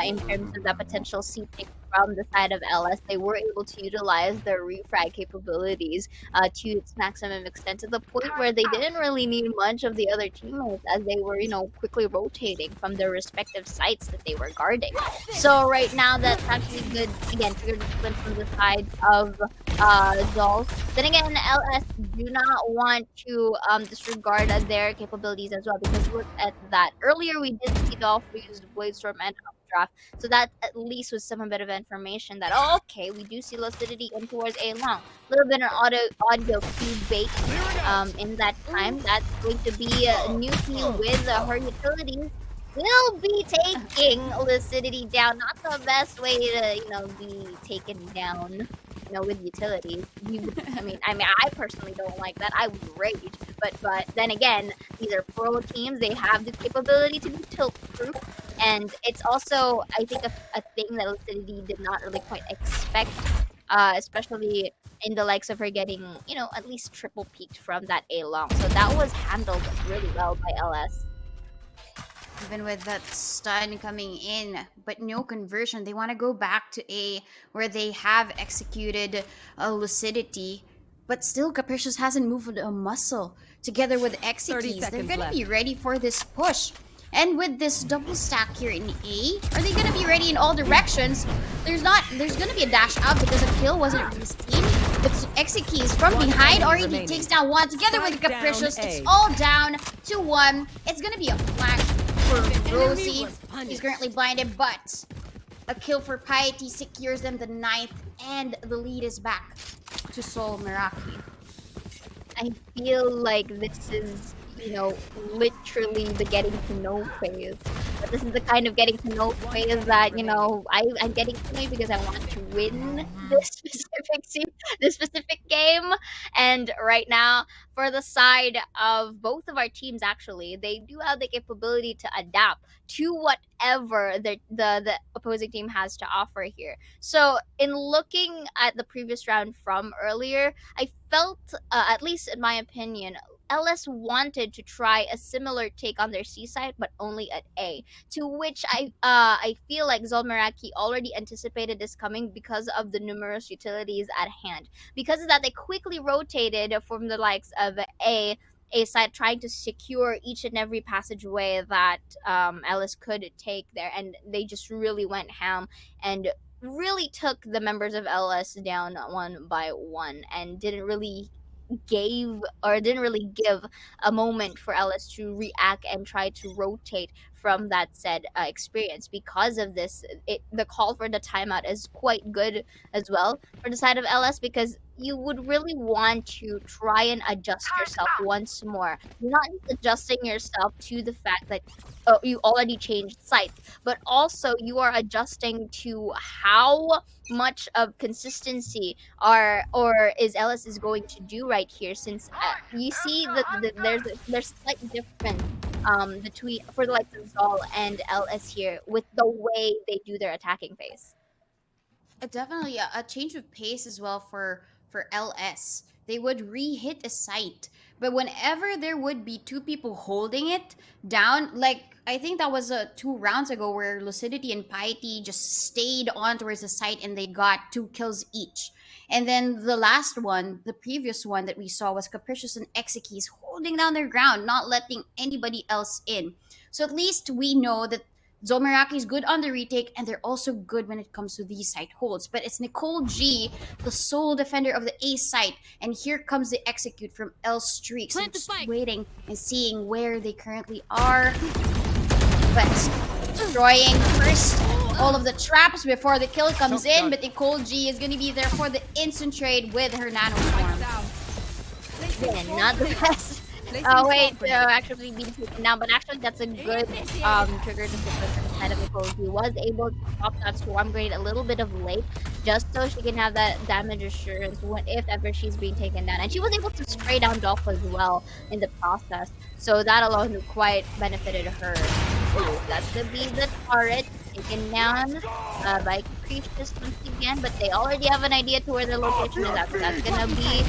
in terms of that potential seeping from the side of LS. They were able to utilize their refrag capabilities to its maximum extent, to the point where they didn't really need much of the other teammates, as they were, quickly rotating from their respective sites that they were guarding. So right now, that's actually good. Again, trigger discipline from the side of ZOL. Then again, LS do not want to disregard their capabilities as well, because look at that. Earlier, we did see Dolph use Blade Storm and Updraft, so that at least was some bit of information that, okay, we do see Lucidity in towards A long. A little bit of audio cue bait in that time. That's going to be a new team with her utilities. Will be taking Lucidity down. Not the best way to, be taken down. with utilities. I personally don't like that. I would rage. But then again, these are pro teams. They have the capability to be tilt-proof. And it's also, I think, a thing that Lucidity did not really quite expect, especially in the likes of her getting, at least triple peaked from that A long. So that was handled really well by LS. Even with that stun coming in, but no conversion. They want to go back to A, where they have executed Lucidity, but still Capricious hasn't moved a muscle. Together with 30 Exekeys, they're seconds going to left. be ready for this push. And with this double stack here in A, are they going to be ready in all directions? There's going to be a dash out because a kill wasn't really seen. But Exekeys from One behind enemy already remaining. takes down one together with Spike down Capricious. A. It's all down to 1. It's going to be a flash for Rosie. He's currently blinded, but a kill for Piety secures them the 9th, and the lead is back to ZOL Meraki. I feel like this is, literally the getting to know phase. But this is the kind of getting to know phase that, I'm getting to know because I want to win this specific game. And right now, for the side of both of our teams, actually, they do have the capability to adapt to whatever the opposing team has to offer here. So in looking at the previous round from earlier, I felt, at least in my opinion, LS wanted to try a similar take on their C side, but only at A. To which I feel like ZOL Meraki already anticipated this coming because of the numerous utilities at hand. Because of that, they quickly rotated from the likes of A side, trying to secure each and every passageway that LS could take there, and they just really went ham and really took the members of LS down one by one, and didn't really give a moment for LS to react and try to rotate from that said experience. Because of this, the call for the timeout is quite good as well for the side of LS, because you would really want to try and adjust yourself once more. You're not just adjusting yourself to the fact that you already changed sites, but also you are adjusting to how much of consistency is LS is going to do right here, since you see that there's slight difference between for the likes of ZOL and LS here with the way they do their attacking phase. Definitely a change of pace as well for LS. They would re-hit a site, but whenever there would be two people holding it down, like I think that was 2 rounds ago where Lucidity and Piety just stayed on towards the site and they got 2 kills each. And then the last one, the previous one that we saw, was Capricious and Exekeys holding down their ground, not letting anybody else in. So at least we know that ZOL Meraki is good on the retake, and they're also good when it comes to these site holds. But it's Nicole G, the sole defender of the A site, and here comes the execute from L Streaks. Plant I'm the just spike. waiting and seeing where they currently are. But destroying first all of the traps before the kill comes in, but Nicole G is going to be there for the instant trade with her nano swarm. Yeah, not the best. Actually being taken down, but actually that's a good trigger to put from the side of Nicole. He was able to pop that swarm grade a little bit of late, just so she can have that damage assurance if ever she's being taken down. And she was able to spray down Dolph as well in the process, so that alone quite benefited her. Ooh, that's gonna be the turret taken down by Capricious once again, but they already have an idea to where their location is at. So that's gonna be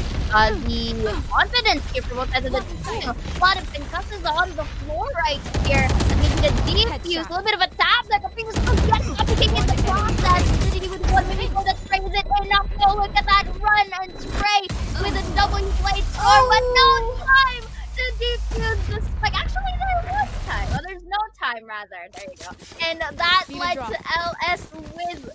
the confidence here for both sides of the team. A lot of concussions on the floor right here. Maybe the defuse, a little bit of a tap that Capricious will get suffocating in the process. City with 1 minute go that sprays it enough. Oh, look at that run and spray with a double blade storm, but no time to defuse the spike. Actually, there was time. Well, there's no time, rather. There you go. And that led to LS with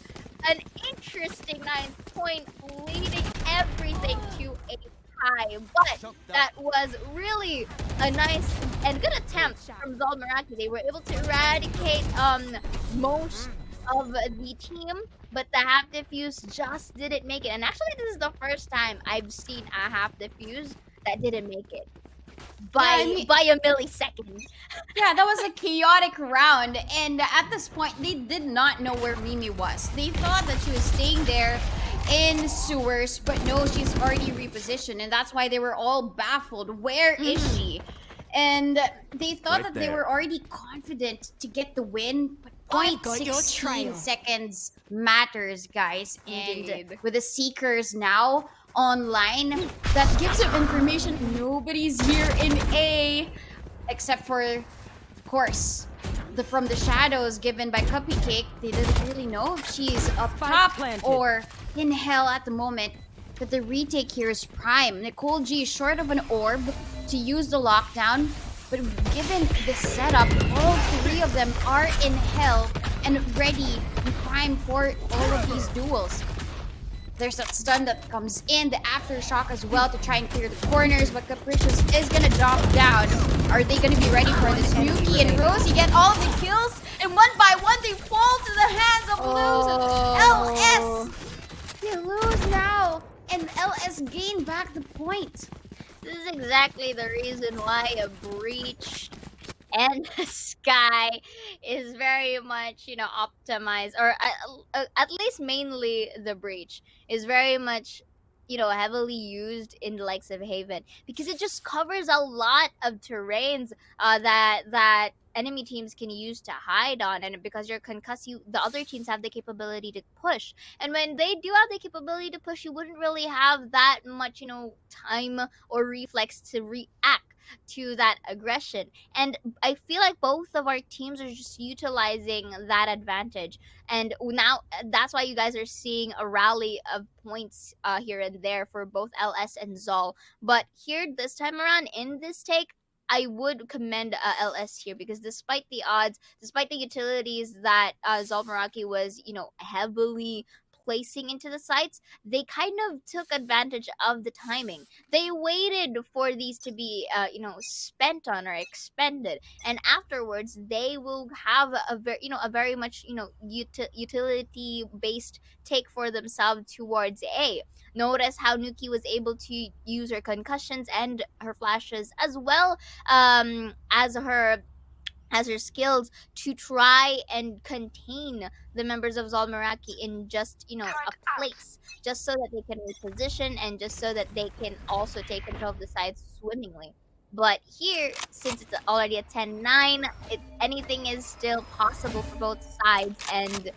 an interesting 9 point, leading everything to a tie. But that was really a nice and good attempt from ZOL Meraki. They were able to eradicate most of the team, but the half diffuse just didn't make it. And actually, this is the first time I've seen a half diffuse that didn't make it by a millisecond. Yeah, that was a chaotic round, and at this point, they did not know where Mimi was. They thought that she was staying there in sewers, but no, she's already repositioned, and that's why they were all baffled. Where is she? And they thought Right that they there. were already confident to get the win, but I've got your 0.16 trail. seconds matters, guys. Indeed. And with the Seekers now online, that gives them information. Nobody's here in A, except for, of course, from the shadows given by Cupcake. They didn't really know if she's up Spike top planted. or in hell at the moment. But the retake here is prime. Nicole G is short of an orb to use the lockdown, but given the setup, all three of them are in hell and ready and prime for all of these duels. There's that stun that comes in, the aftershock as well to try and clear the corners, but Capricious is gonna drop down. Are they gonna be ready for this? Nuki and Rosie get all of the kills, and one by one they fall to the hands of LS. They lose now, and LS gain back the point. This is exactly the reason why a breach and a sky is very much, optimized, or at least mainly the breach is very much, heavily used in the likes of Haven, because it just covers a lot of terrains that enemy teams can use to hide on, and because you're concussed, the other teams have the capability to push, and when they do have the capability to push, you wouldn't really have that much, time or reflex to react to that aggression. And I feel like both of our teams are just utilizing that advantage, and now that's why you guys are seeing a rally of points here and there for both LS and ZOL. But here this time around in this take, I would commend LS here, because despite the odds, despite the utilities that ZOL Meraki was, heavily placing into the sites, they kind of took advantage of the timing. They waited for these to be, spent on or expended, and afterwards they will have a very much, utility-based take for themselves towards A. Notice how Nuki was able to use her concussions and her flashes, as well as her skills, to try and contain the members of ZOL Meraki in just, a place, just so that they can reposition and just so that they can also take control of the sides swimmingly. But here, since it's already a 10-9, anything is still possible for both sides, and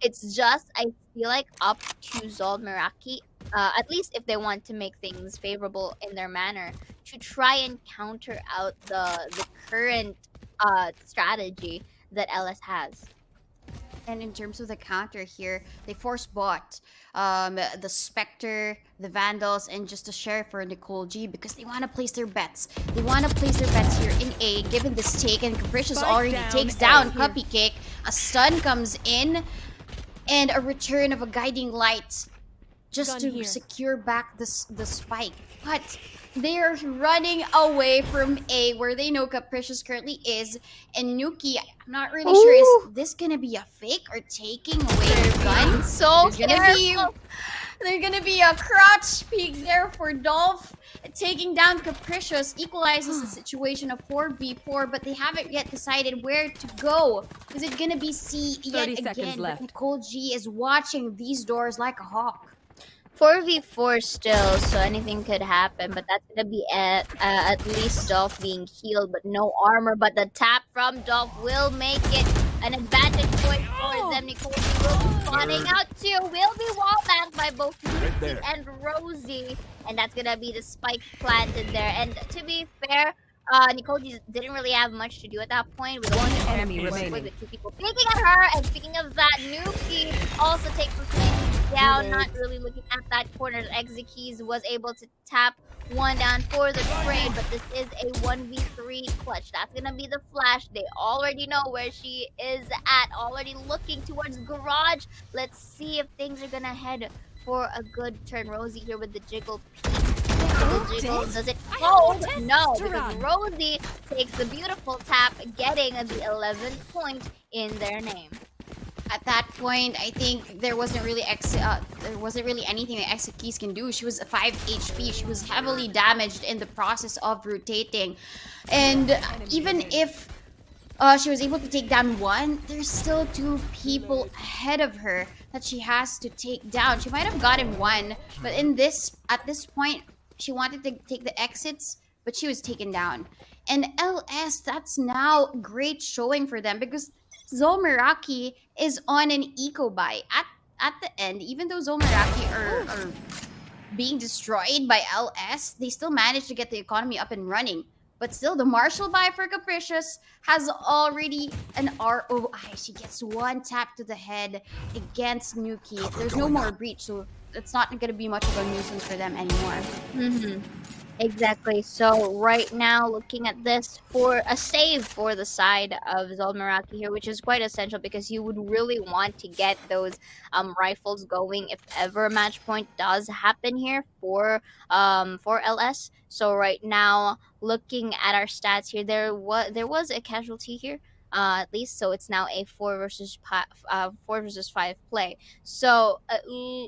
it's just, I feel like, up to ZOL Meraki, at least if they want to make things favorable in their manner, to try and counter out the current strategy that LS has. And in terms of the counter here, they force bot the Spectre, the Vandals, and just the Sheriff for Nicole G, because they want to place their bets. They want to place their bets here in A, given this take, and Capricious Spike already down takes A down here. Cupcake. A stun comes in, and a return of a Guiding Light just Gun to here. secure back the spike. But they're running away from A, where they know Capricious currently is. And Nuki, I'm not really sure, is this gonna be a fake or taking away their gun? So There's gonna be a crotch peek there for Dolph. Taking down Capricious equalizes the situation of 4v4, but they haven't yet decided where to go. Is it gonna be C yet 30 seconds again? left. But Nicole G is watching these doors like a hawk. 4v4 still, so anything could happen, but that's gonna be at least Dolph being healed, but no armor. But the tap from Dolph will make it an advantage point for them. Nicole will be spawning out too, will be wallbanked by both Nuki there. and Rosie, and that's gonna be the spike planted there. And to be fair, Nicole didn't really have much to do at that point, with One only enemy with remaining. two people peeking at her. And speaking of that, Nuki also takes the thing down, not really looking at that corner. Exekeys was able to tap one down for the trade, but this is a 1v3 clutch. That's gonna be the flash. They already know where she is at, already looking towards garage. Let's see if things are gonna head for a good turn. Rosie here with the jiggle peek. The jiggle, does it hold? No, because Rosie takes the beautiful tap, getting the 11th point in their name. At that point, I think there wasn't really anything that Exekeys can do. She was 5 HP. She was heavily damaged in the process of rotating. And even if She was able to take down one. There's still two people ahead of her that she has to take down. She might have gotten one, but at this point, she wanted to take the exits, but she was taken down. And LS, that's now great showing for them because ZOL Meraki is on an eco buy. At the end, even though ZOL Meraki are being destroyed by LS, they still managed to get the economy up and running. But still, the Marshall buy for Capricious has already an ROI. She gets one tap to the head against Nuki. There's no more breach, so it's not going to be much of a nuisance for them anymore. Mm-hmm. Exactly. So right now, looking at this for a save for the side of ZOL Meraki here, which is quite essential because you would really want to get those rifles going if ever match point does happen here for LS. So right now, looking at our stats here, there was a casualty here. At least, so it's now a 4 versus 5 play. So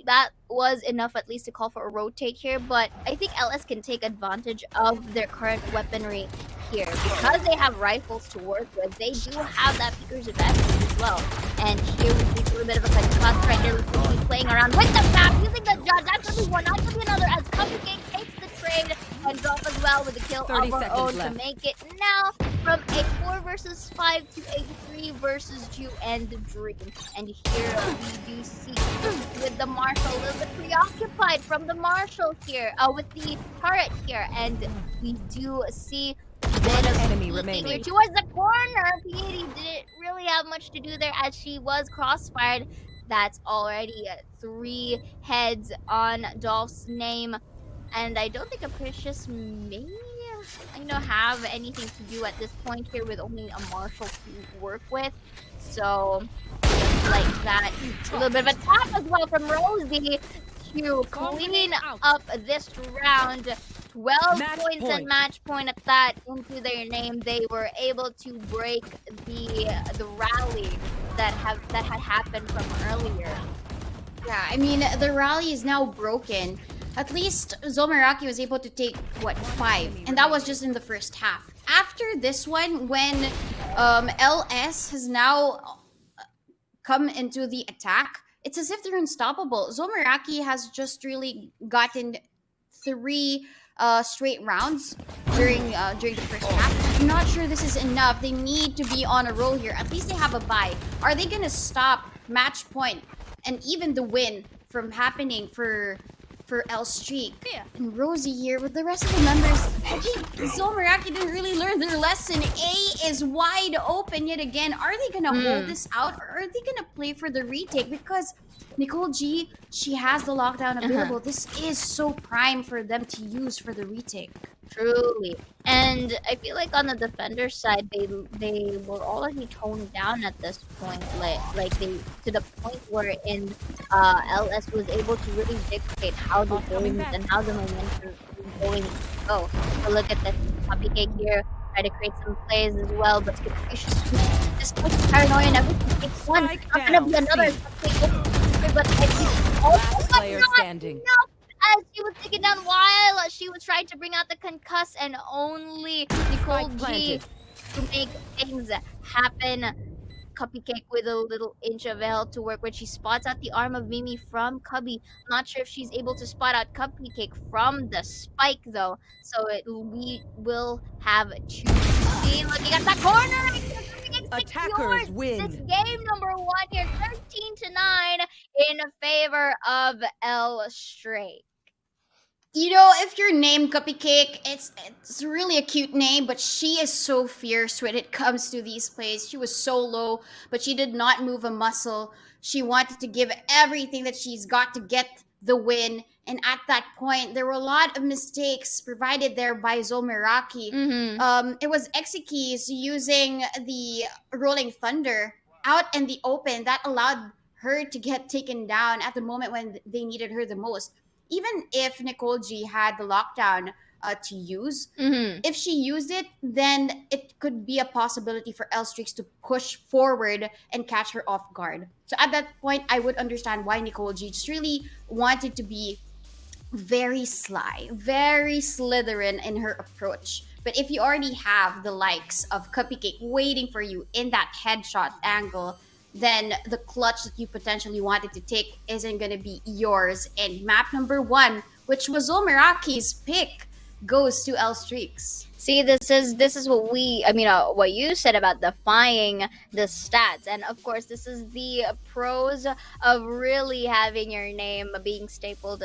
that was enough at least to call for a rotate here. But I think LS can take advantage of their current weaponry here because they have rifles to work with. They do have that Peeker's advantage as well. And here we see a little bit of a concuss right here. He's playing around with the map, using the judge. That could be one, that could be another. As Cupcake takes the trade and drop as well with the kill 30 of her seconds own to left. make it now from a 4 versus 5 to a 3 versus 2 and Dream. And here we do see with the Marshall a little bit preoccupied from the Marshall here, with the turret here, and we do see a bit of enemy peeking remaining. towards the corner. P80 didn't really have much to do there as she was crossfired. That's already 3 heads on Dolph's name. And I don't think Capricious may, have anything to do at this point here with only a Marshall to work with. So, just like that, a little bit of a tap as well from Rosie to clean up this round. 12 Match points point. and match point at that into their name. They were able to break the rally that had happened from earlier. Yeah, I mean, the rally is now broken. At least ZOL Meraki was able to take, 5? And that was just in the first half. After this one, when LS has now come into the attack, it's as if they're unstoppable. ZOL Meraki has just really gotten 3 straight rounds during the first half. I'm not sure this is enough. They need to be on a roll here. At least they have a bye. Are they gonna stop match point and even the win from happening for L Streak? And Rosie here with the rest of the members. I think ZOL Meraki didn't really learn their lesson. A is wide open yet again. Are they gonna hold this out, or are they gonna play for the retake? Because Nicole G, she has the lockdown available. This is so prime for them to use for the retake. Truly. And I feel like on the defender side, they were already toned down at this point. Like they, to the point where LS was able to really dictate how the games and how the momentum is going to go. So look at this Cupcake here, try to create some plays as well, but Capricious, despite the paranoia and everything, it's one. Spike Not gonna be down, another C. Cupcake, but I think also Last player standing. as she was taken down while she was trying to bring out the concuss, and only Nicole G planted. to make things happen. Cupcake with a little inch of health to work with. She spots out the arm of Mimi from Cubby. Not sure if she's able to spot out Cupcake from the spike though. So we will have to see. Looking at that corner. Attackers win. This game number 1 here, 13-9 in favor of L Straight. You know, if you're named Cupcake, it's really a cute name, but she is so fierce when it comes to these plays. She was so low, but she did not move a muscle. She wanted to give everything that she's got to get the win. And at that point, there were a lot of mistakes provided there by ZOL Meraki. It was Exekis using the Rolling Thunder out in the open that allowed her to get taken down at the moment when they needed her the most. Even if Nicole G had the lockdown to use, if she used it, then it could be a possibility for L Streaks to push forward and catch her off guard. So at that point, I would understand why Nicole G just really wanted to be very sly, very Slytherin in her approach. But if you already have the likes of Cupcake waiting for you in that headshot angle, then the clutch that you potentially wanted to take isn't going to be yours. And map number 1, which was Meraki's pick, goes to L Streaks. See, this is what you said about defying the stats, and of course, this is the pros of really having your name being stapled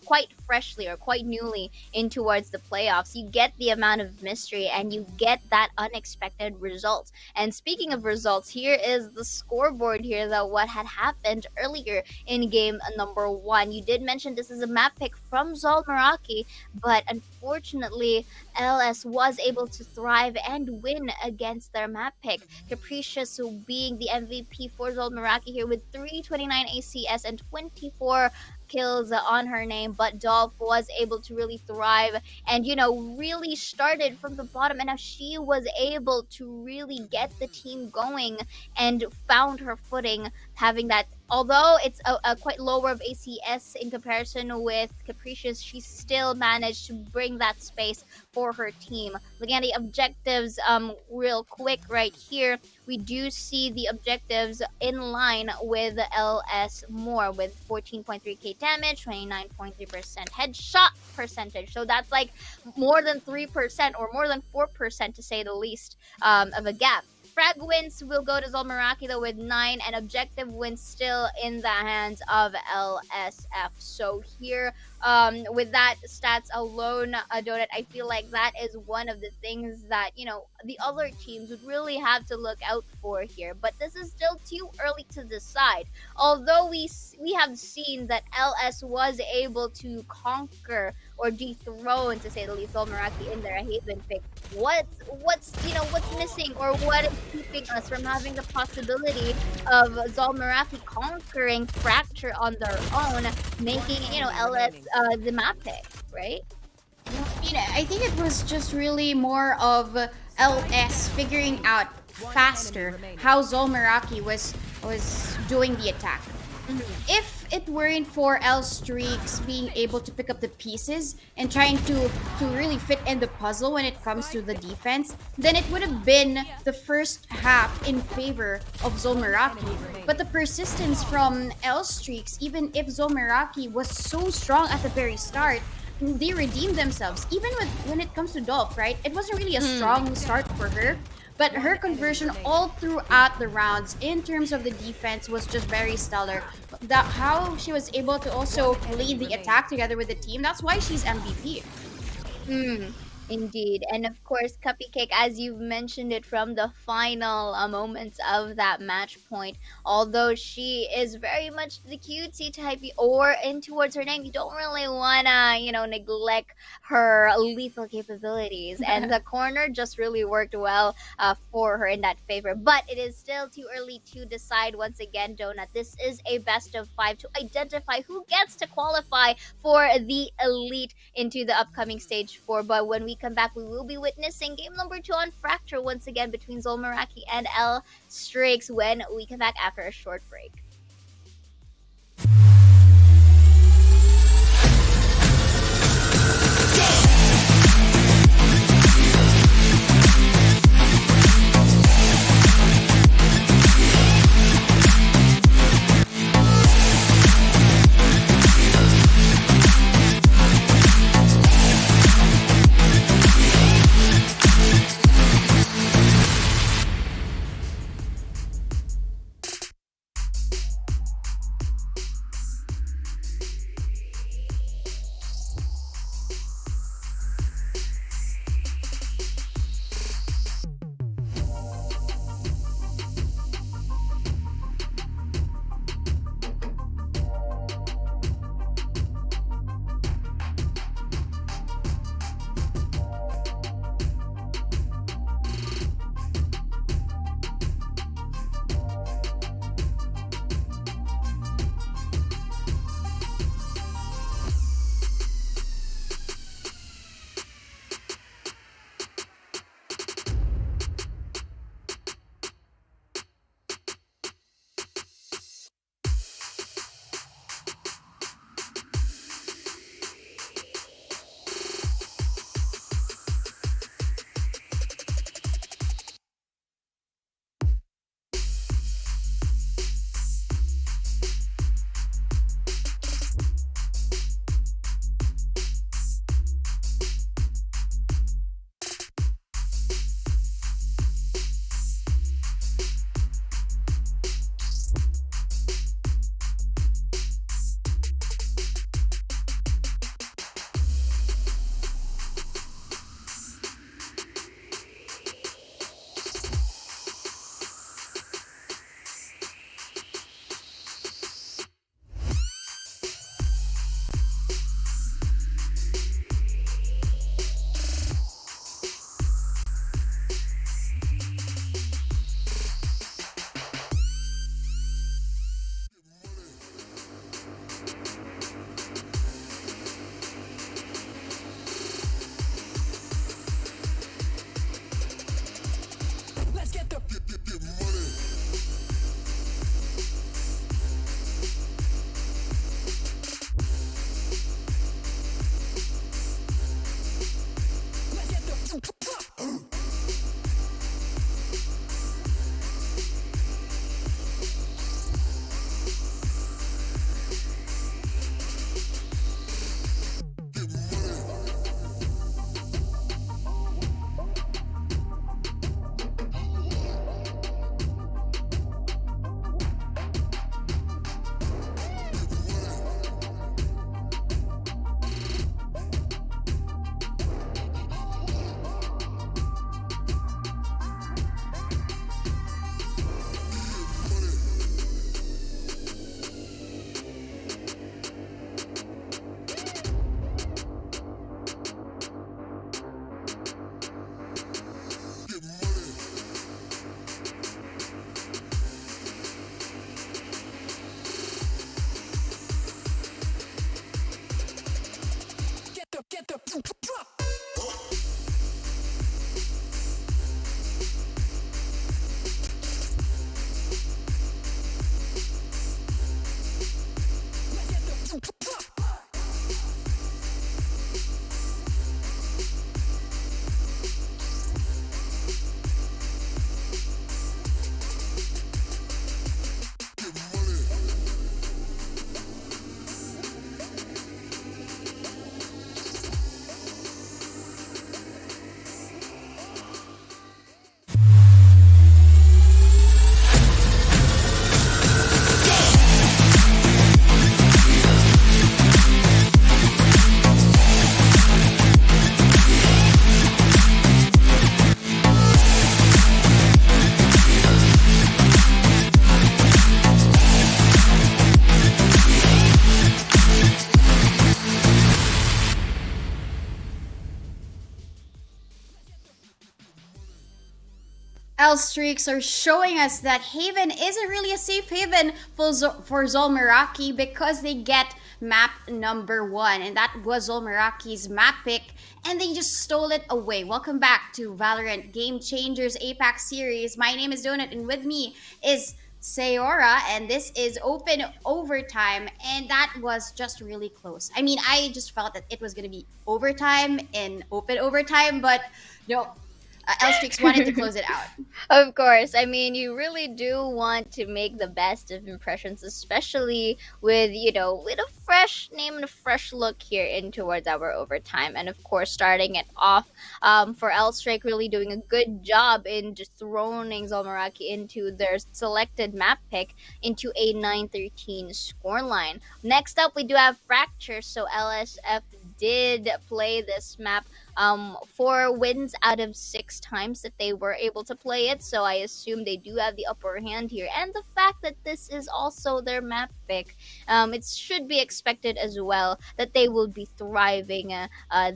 quite freshly or quite newly in towards the playoffs. You get the amount of mystery, and you get that unexpected result. And speaking of results, here is the scoreboard here. That what had happened earlier in game number 1. You did mention this is a map pick from ZOL Meraki, but unfortunately, LS was able to thrive and win against their map pick. Capricious being the MVP for ZOL Meraki here with 329 ACS and 24 kills on her name, but Dolph was able to really thrive and really started from the bottom, and now she was able to really get the team going and found her footing, having that. Although it's a quite lower of ACS in comparison with Capricious, she still managed to bring that space for her team. Looking at the objectives real quick right here, we do see the objectives in line with LS more, with 14.3k damage, 29.3% headshot percentage. So that's like more than 3% or more than 4% to say the least of a gap. Frag wins will go to ZOL Meraki though with 9, and objective wins still in the hands of LSF. So here, with that stats alone, Donut, I feel like that is one of the things that the other teams would really have to look out for here. But this is still too early to decide. Although we have seen that LS was able to conquer or dethrone, to say the least, ZOL Meraki in their Haven pick. What's missing, or what is keeping us from having the possibility of ZOL Meraki conquering Fracture on their own, making LS the map pick, right? I think it was just really more of LS figuring out faster how ZOL Meraki was doing the attack. If it weren't for L Streaks being able to pick up the pieces and trying to really fit in the puzzle when it comes to the defense, then it would have been the first half in favor of ZOL Meraki. But the persistence from L Streaks, even if ZOL Meraki was so strong at the very start, they redeemed themselves. Even when it comes to Dolph, right? It wasn't really a strong start for her. But her conversion all throughout the rounds in terms of the defense was just very stellar. How she was able to also lead the attack together with the team, that's why she's MVP. Indeed. And of course, Cupcake, as you've mentioned it from the final moments of that match point, although she is very much the cutesy type, or in towards her name, you don't really want to, neglect her lethal capabilities. And the corner just really worked well for her in that favor. But it is still too early to decide once again, Donut. This is a best of 5 to identify who gets to qualify for the elite into the upcoming stage 4. But when we come back, we will be witnessing game number 2 on Fracture once again between ZOL Meraki and L Streaks when we come back after a short break. Streaks are showing us that Haven isn't really a safe haven for ZOL Meraki because they get map number 1, and that was ZOL Meraki's map pick, and they just stole it away. Welcome back to Valorant Game Changers APAC series. My name is Donut, and with me is Sayora, and this is open overtime, and that was just really close. I mean, I just felt that it was gonna be overtime in open overtime, but no, Elstrix wanted to close it out. Of course. I mean, you really do want to make the best of impressions, especially with, with a fresh name and a fresh look here in towards our overtime. And of course, starting it off for Elstrike really doing a good job in just throwing Zolmaraki into their selected map pick into a 9-13 scoreline. Next up, we do have Fracture. So LSF did play this map 4 wins out of 6 times that they were able to play it, so I assume they do have the upper hand here. And the fact that this is also their map pick, it should be expected as well that they will be thriving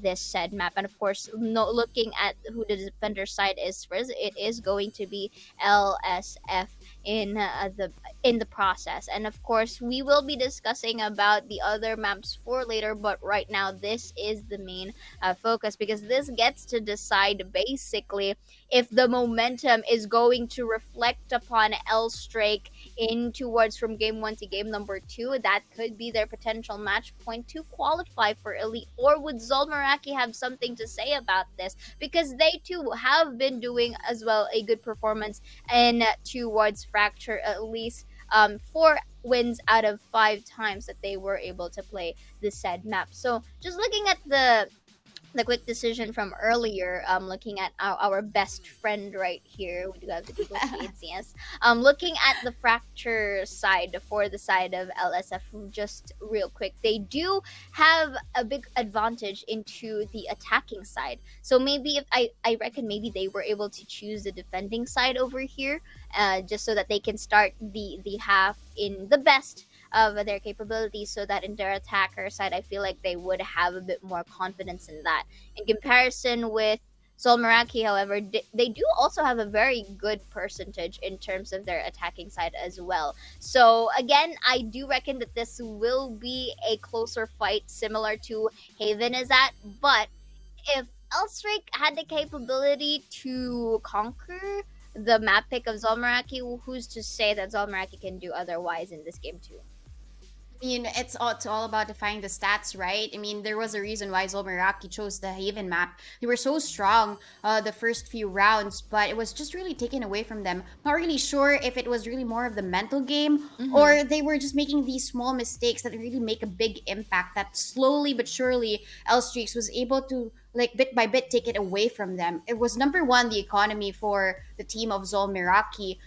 this said map. And of course, looking at who the defender side is first, it is going to be LSF in the process. And of course, we will be discussing about the other maps for later, but right now this is the main focus, because this gets to decide basically if the momentum is going to reflect upon Elstrake in towards from game 1 to game number 2. That could be their potential match point to qualify for Elite. Or would ZOL Meraki have something to say about this, because they too have been doing as well a good performance in towards Fracture, at least 4 wins out of 5 times that they were able to play the said map. So just looking at the quick decision from earlier, looking at our best friend right here, we do have the Google Shades, yes. Looking at the Fracture side, for the side of LSF, just real quick, they do have a big advantage into the attacking side. So maybe if I reckon maybe they were able to choose the defending side over here, just so that they can start the half in the best of their capabilities, so that in their attacker side, I feel like they would have a bit more confidence in that. In comparison with ZOL Meraki, however, they do also have a very good percentage in terms of their attacking side as well. So again, I do reckon that this will be a closer fight, similar to Haven is at. But if Elstrake had the capability to conquer the map pick of ZOL Meraki, who's to say that ZOL Meraki can do otherwise in this game too? I mean, it's all about defining the stats, right? I mean, there was a reason why ZOL Meraki chose the Haven map. They were so strong the first few rounds, but it was just really taken away from them. Not really sure if it was really more of the mental game, or they were just making these small mistakes that really make a big impact, that slowly but surely Elstrix was able to, like, bit by bit take it away from them. It was number 1, the economy for the team of ZOL Meraki.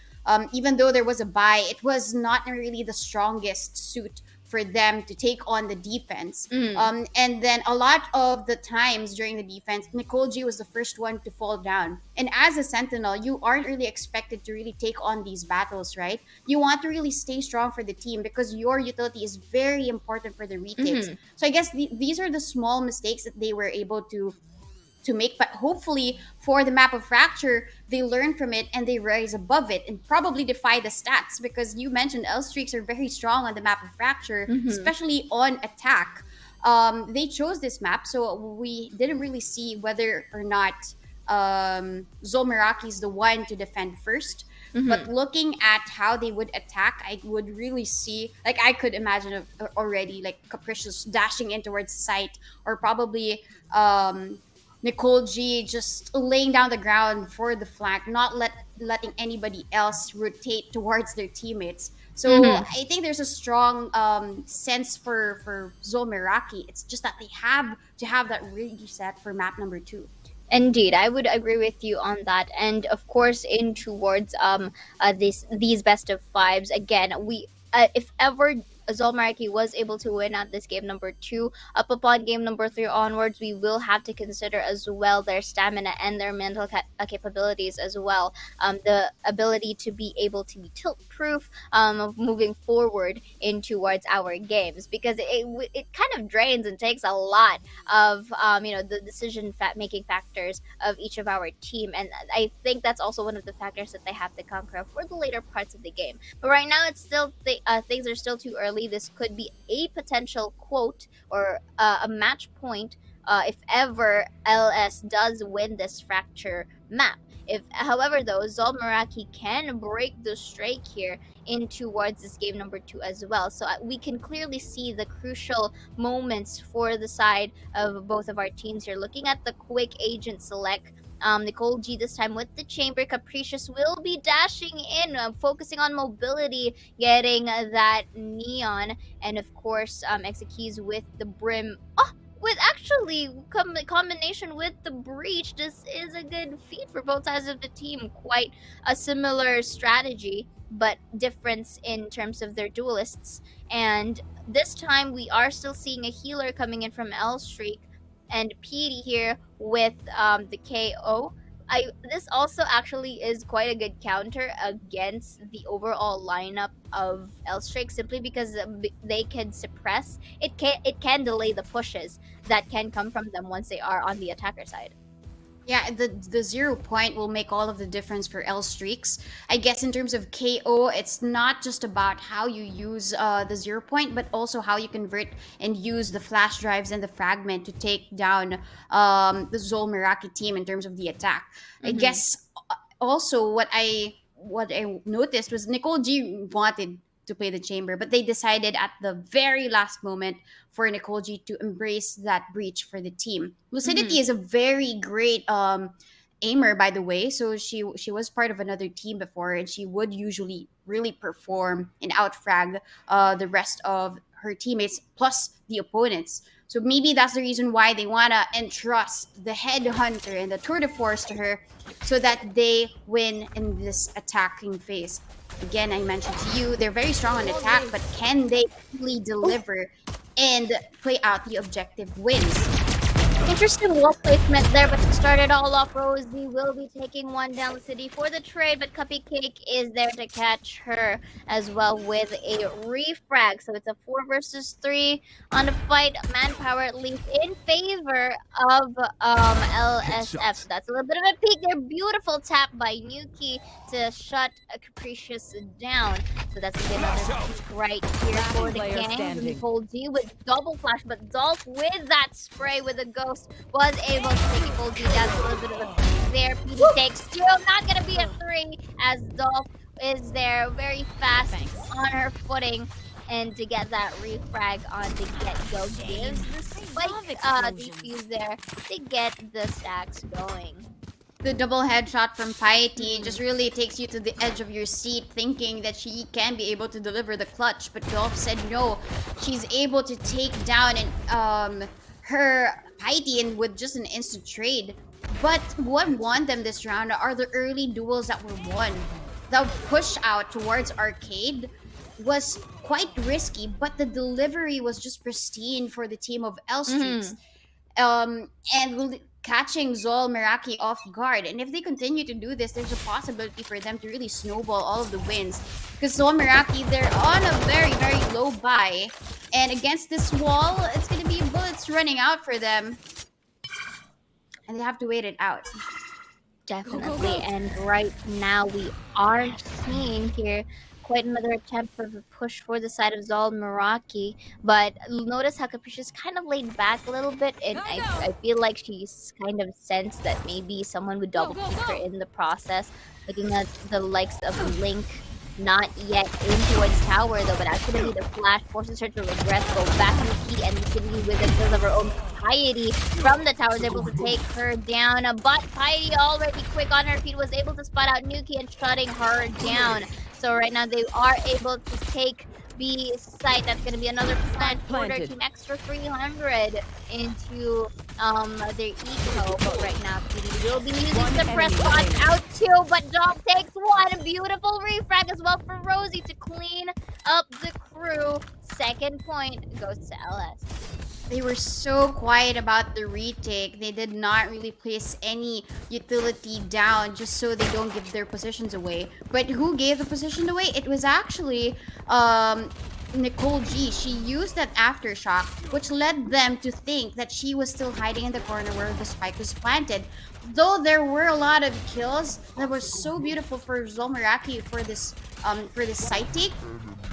Even though there was a buy, it was not really the strongest suit for them to take on the defense. And then a lot of the times during the defense, Nicole G was the first one to fall down. And as a Sentinel, you aren't really expected to really take on these battles, right? You want to really stay strong for the team, because your utility is very important for the retakes. So I guess these are the small mistakes that they were able to make, but hopefully for the map of Fracture, they learn from it and they rise above it and probably defy the stats, because you mentioned Elstrix are very strong on the map of Fracture, especially on attack. They chose this map, so we didn't really see whether or not ZOL Meraki is the one to defend first. But looking at how they would attack, I would really see, like, I could imagine already, like, Capricious dashing in towards site, or probably Nicole G just laying down the ground for the flank, not letting anybody else rotate towards their teammates. So I think there's a strong sense for ZOL Meraki. It's just that they have to have that reset for map number 2. Indeed, I would agree with you on that. And of course, in towards these best of 5s, again, we if ever ZOL Meraki was able to win at this game number 2. Up upon game number 3 onwards, we will have to consider as well their stamina and their mental capabilities as well. The ability to be able to be tilt-proof moving forward in towards our games, because it kind of drains and takes a lot of the decision making factors of each of our team, and I think that's also one of the factors that they have to conquer for the later parts of the game. But right now, it's still things are still too early. This could be a potential quote or a match point if ever LS does win this fracture map. If, however, though, ZOL Meraki can break the streak here in towards this game number 2 as well. So we can clearly see the crucial moments for the side of both of our teams here. Looking at the quick agent select, Nicole G this time with the chamber. Capricious will be dashing in, focusing on mobility, getting that neon, and of course, Exekeys with the brim. Oh, with actually combination with the breach, this is a good feat for both sides of the team. Quite a similar strategy, but difference in terms of their duelists. And this time we are still seeing a healer coming in from L Streak, and Petey here with the KO. This also actually is quite a good counter against the overall lineup of Elstrake, simply because they can suppress it. It can delay the pushes that can come from them once they are on the attacker side. Yeah, the 0 point will make all of the difference for L streaks. I guess in terms of KO, it's not just about how you use the 0 point, but also how you convert and use the flash drives and the fragment to take down the ZOL Meraki team in terms of the attack. I guess also what I noticed was Nicole G wanted to play the chamber, but they decided at the very last moment for Nicole G to embrace that breach for the team. Lucidity is a very great aimer, by the way. So she was part of another team before, and she would usually really perform and outfrag the rest of her teammates plus the opponents. So maybe that's the reason why they want to entrust the headhunter and the tour de force to her, so that they win in this attacking phase. Again, I mentioned to you, they're very strong on attack, but can they really deliver and play out the objective wins? Interesting wall placement there, but to start it all off, Rosie will be taking one down the city for the trade, but Cupcake is there to catch her as well with a refrag. So it's a 4 versus 3 on the fight. Manpower at least in favor of LSF. So that's a little bit of a peek there. Beautiful tap by Nuki to shut Capricious down. So that's another piece right here for the gang. Nicole G with double flash, but Dolph with that spray with a ghost was able to take Nicole G down. A little bit of a peek there. PD takes 2. Not going to be a 3 as Dolph is there very fast on her footing. And to get that refrag on the get-go gives the spike defuse there to get the stacks going. The double headshot from Piety just really takes you to the edge of your seat, thinking that she can be able to deliver the clutch, but Dolph said no. She's able to take down her Piety and with just an instant trade. But what won them this round are the early duels that were won. The push out towards Arcade was quite risky, but the delivery was just pristine for the team of L Streaks. And catching ZOL Meraki off guard. And if they continue to do this, there's a possibility for them to really snowball all of the wins. Because ZOL Meraki, they're on a very, very low buy. And against this wall, it's going to be bullets running out for them. And they have to wait it out. Definitely. And right now we are seeing here quite another attempt of a push for the side of ZOL Meraki, but notice how Capricious kind of laid back a little bit, and I feel like she's kind of sensed that maybe someone would double peek her in the process. Looking at the likes of Link, not yet in towards tower though, but actually the flash forces her to regress, go back on the key, and Lucidity with a kill of her own. Piety from the tower is able to take her down, but Piety already quick on her feet was able to spot out Nuki and shutting her down. So right now they are able to take B site. That's going to be another plant for their team. Extra 300 into their eco. But right now PD will be using the press watch out too. But Dog takes one. Beautiful refrag as well for Rosie to clean up the crew. second point goes to LS. They were so quiet about the retake. They did not really place any utility down just so they don't give their positions away. But who gave the position away? It was actually Nicole G. She used that aftershock, which led them to think that she was still hiding in the corner where the spike was planted. Though there were a lot of kills, that was so beautiful for ZOL Meraki for this side take.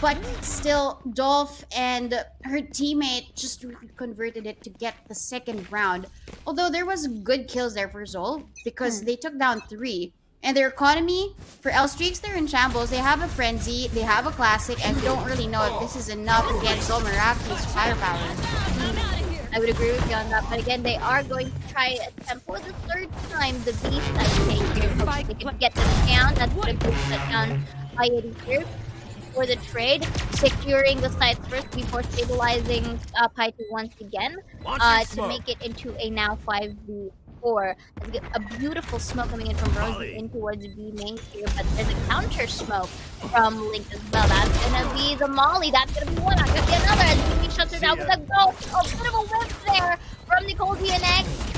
But still, Dolph and her teammate just really converted it to get the second round. Although there was good kills there for ZOL because they took down 3. And their economy, for L Streaks, they're in shambles. They have a Frenzy, they have a Classic, and we don't really know if this is enough against ZOL Meraki's firepower. I would agree with you on that, but again, they are going to try attempt for the third time the B side take here. Hopefully they can get them down. That's going to push that down Piety here for the trade, securing the sides first before stabilizing Piety once again to make it into a now 5v4. Let's get a beautiful smoke coming in from Rosie in towards B main here, but there's a counter smoke from Link as well. That's gonna be the Molly. That's gonna be one. That's gonna be another. And Jimmy shuts her down with a go. A bit of a whip there from Nicole D and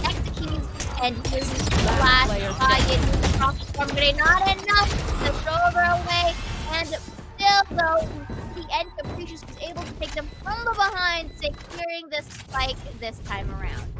Executes. And here's the flash. It drops from grenade. Not enough to throw her away. And still, though, the end Capricious was able to take them from the behind, securing the spike this time around.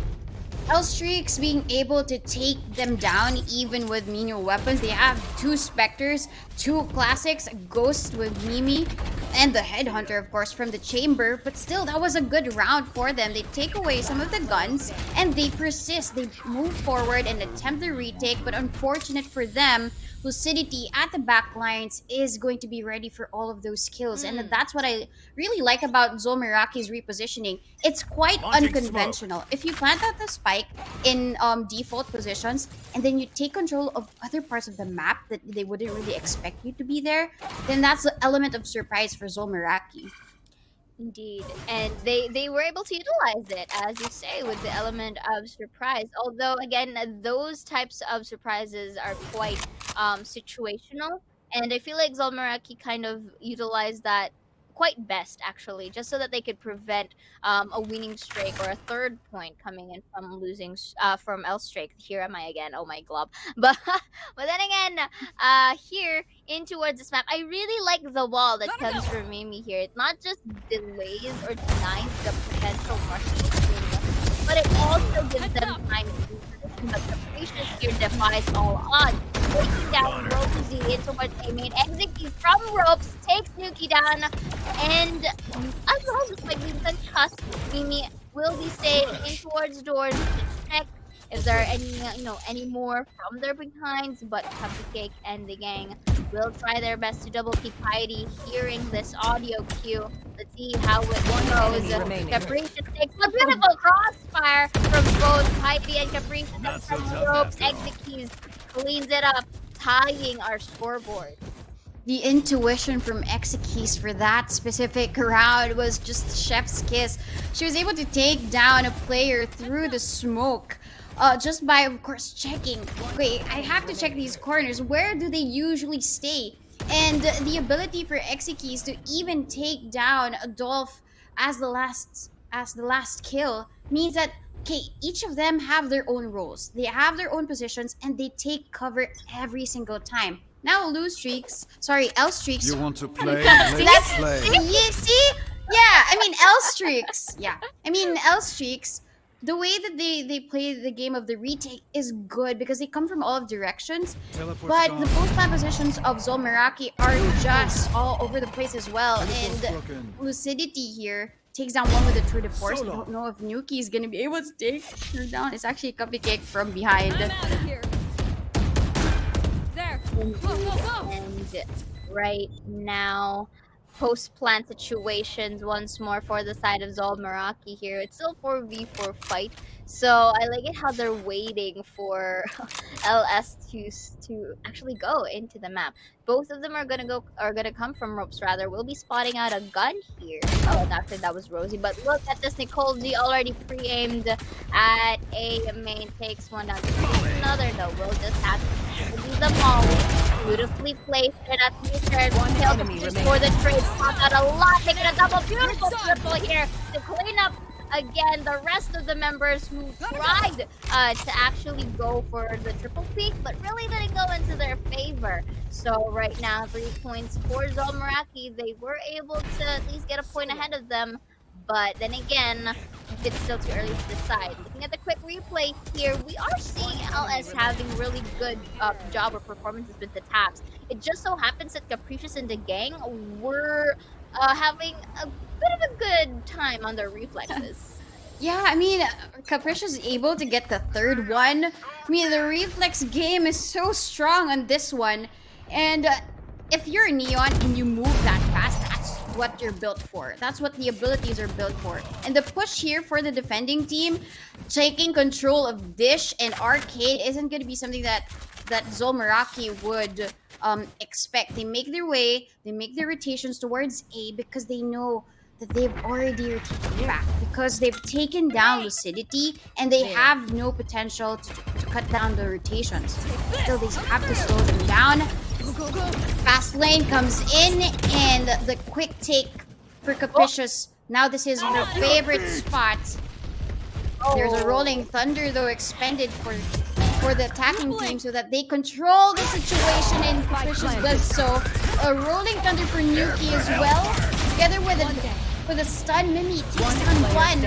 L Streaks being able to take them down even with menial weapons. They have 2 Spectres, 2 Classics, a Ghost with Mimi, and the Headhunter, of course, from the Chamber. But still, that was a good round for them. They take away some of the guns, and they persist. They move forward and attempt the retake, but unfortunate for them, Lucidity at the back lines is going to be ready for all of those kills. And that's what I really like about ZOL Meraki's repositioning. It's quite unconventional. If you plant out the spike in default positions, and then you take control of other parts of the map that they wouldn't really expect you to be there, then that's the element of surprise for ZOL Meraki. Indeed, and they were able to utilize it, as you say, with the element of surprise. Although, again, those types of surprises are quite situational, and I feel like ZOL Meraki kind of utilized that quite best, actually, just so that they could prevent a winning streak or a third point coming in from losing from L streak. Here am I again. Oh my glob. But then again, here in towards this map, I really like the wall that comes from Mimi here. It not just delays or denies the potential rush, but it also gives them time to do position. But Capricious here defies all odds, taking down Rosie in towards a main execute from ropes, takes Nuki down, and as well, despite being concussed, Mimi will be staying in towards doors to check if there are any more from their behinds. But Cupcake and the gang will try their best to double keep Piety hearing this audio cue. Let's see how it goes. Capricious takes a beautiful crossfire from both Piety and Capricious from ropes. Executes, cleans it up, tying our scoreboard. The intuition from Exekeys for that specific round was just chef's kiss. She was able to take down a player through the smoke. Just by, of course, checking. Okay, I have to check these corners. Where do they usually stay? And the ability for Exekeys to even take down Adolf as the last kill means that, okay, each of them have their own roles. They have their own positions, and they take cover every single time. Now L Streaks. You want to play? Let's play. You see? Yeah, I mean L Streaks. Yeah, I mean L Streaks. The way that they play the game of the retake is good because they come from all directions. But the post-plant positions of ZOL Meraki are just all over the place as well. And Lucidity here takes down one with a tour de force. I don't know if Nuki is gonna be able to take her down. It's actually a cupcake from behind. I'm out of here. There. Go, go, go. And right now, post-plant situations once more for the side of ZOL Meraki here. It's still 4v4 fight, so I like it how they're waiting for LS to actually go into the map. Both of them are gonna come from ropes rather. We'll be spotting out a gun here. Oh, actually that was Rosie, but look at this. Nicole Z already pre-aimed at a main, takes one down. Another though. We'll just have to do the Molly. beautifully placed and at least there's One tail enemy to remaining. for the trade. Pop out a lot, making a double beautiful triple here to clean up again the rest of the members who tried to actually go for the triple peak, but really didn't go into their favor. So right now, 3 points for ZOL Meraki. They were able to at least get a point ahead of them, but then again, it's still too early to decide. Looking at the quick replay here, we are seeing LS having really good job or performances with the taps. It just so happens that Capricious and the gang were having a bit of a good time on their reflexes. Yeah, I mean, Capricious is able to get the third one. I mean, the reflex game is so strong on this one. And if you're a Neon and you move that fast, that's what you're built for. That's what the abilities are built for. And the push here for the defending team, taking control of Dish and Arcade isn't going to be something that ZOL Meraki would expect. They make their way, they make their rotations towards A because they know that they've already rotated back because they've taken down Lucidity and they have no potential to cut down the rotations. Still, they have to slow them down. Fast lane comes in and the quick take for Capricious. Now this is her favorite spot. There's a Rolling Thunder though expended for the attacking team so that they control the situation, and Capricious does so. A Rolling Thunder for Nuki as well, together with a stun. Mimi takes down one.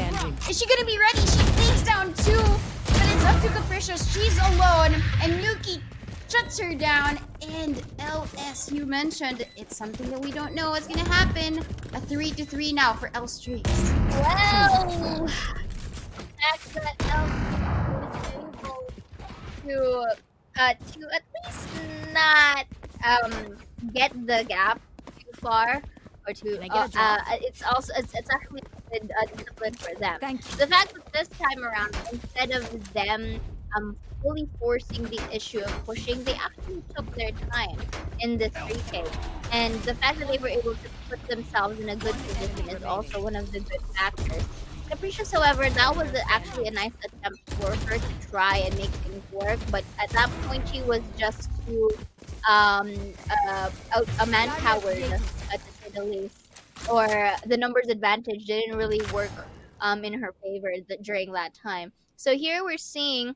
Is she gonna be ready? She takes down two, but it's up to Capricious. She's alone, and Nuki shuts her down. And LS, you mentioned it's something that we don't know what's gonna happen. A 3-3 now for L Streaks. Well, that's that LC was able to at least not get the gap too far, or to it's actually a discipline for them. The fact that this time around, instead of them fully forcing the issue of pushing, they actually took their time in this retake. And the fact that they were able to put themselves in a good position is also one of the good factors. Capricious, however, that was actually a nice attempt for her to try and make things work, but at that point she was just too a manpower, to say the least, or the numbers advantage didn't really work in her favor during that time. So here we're seeing,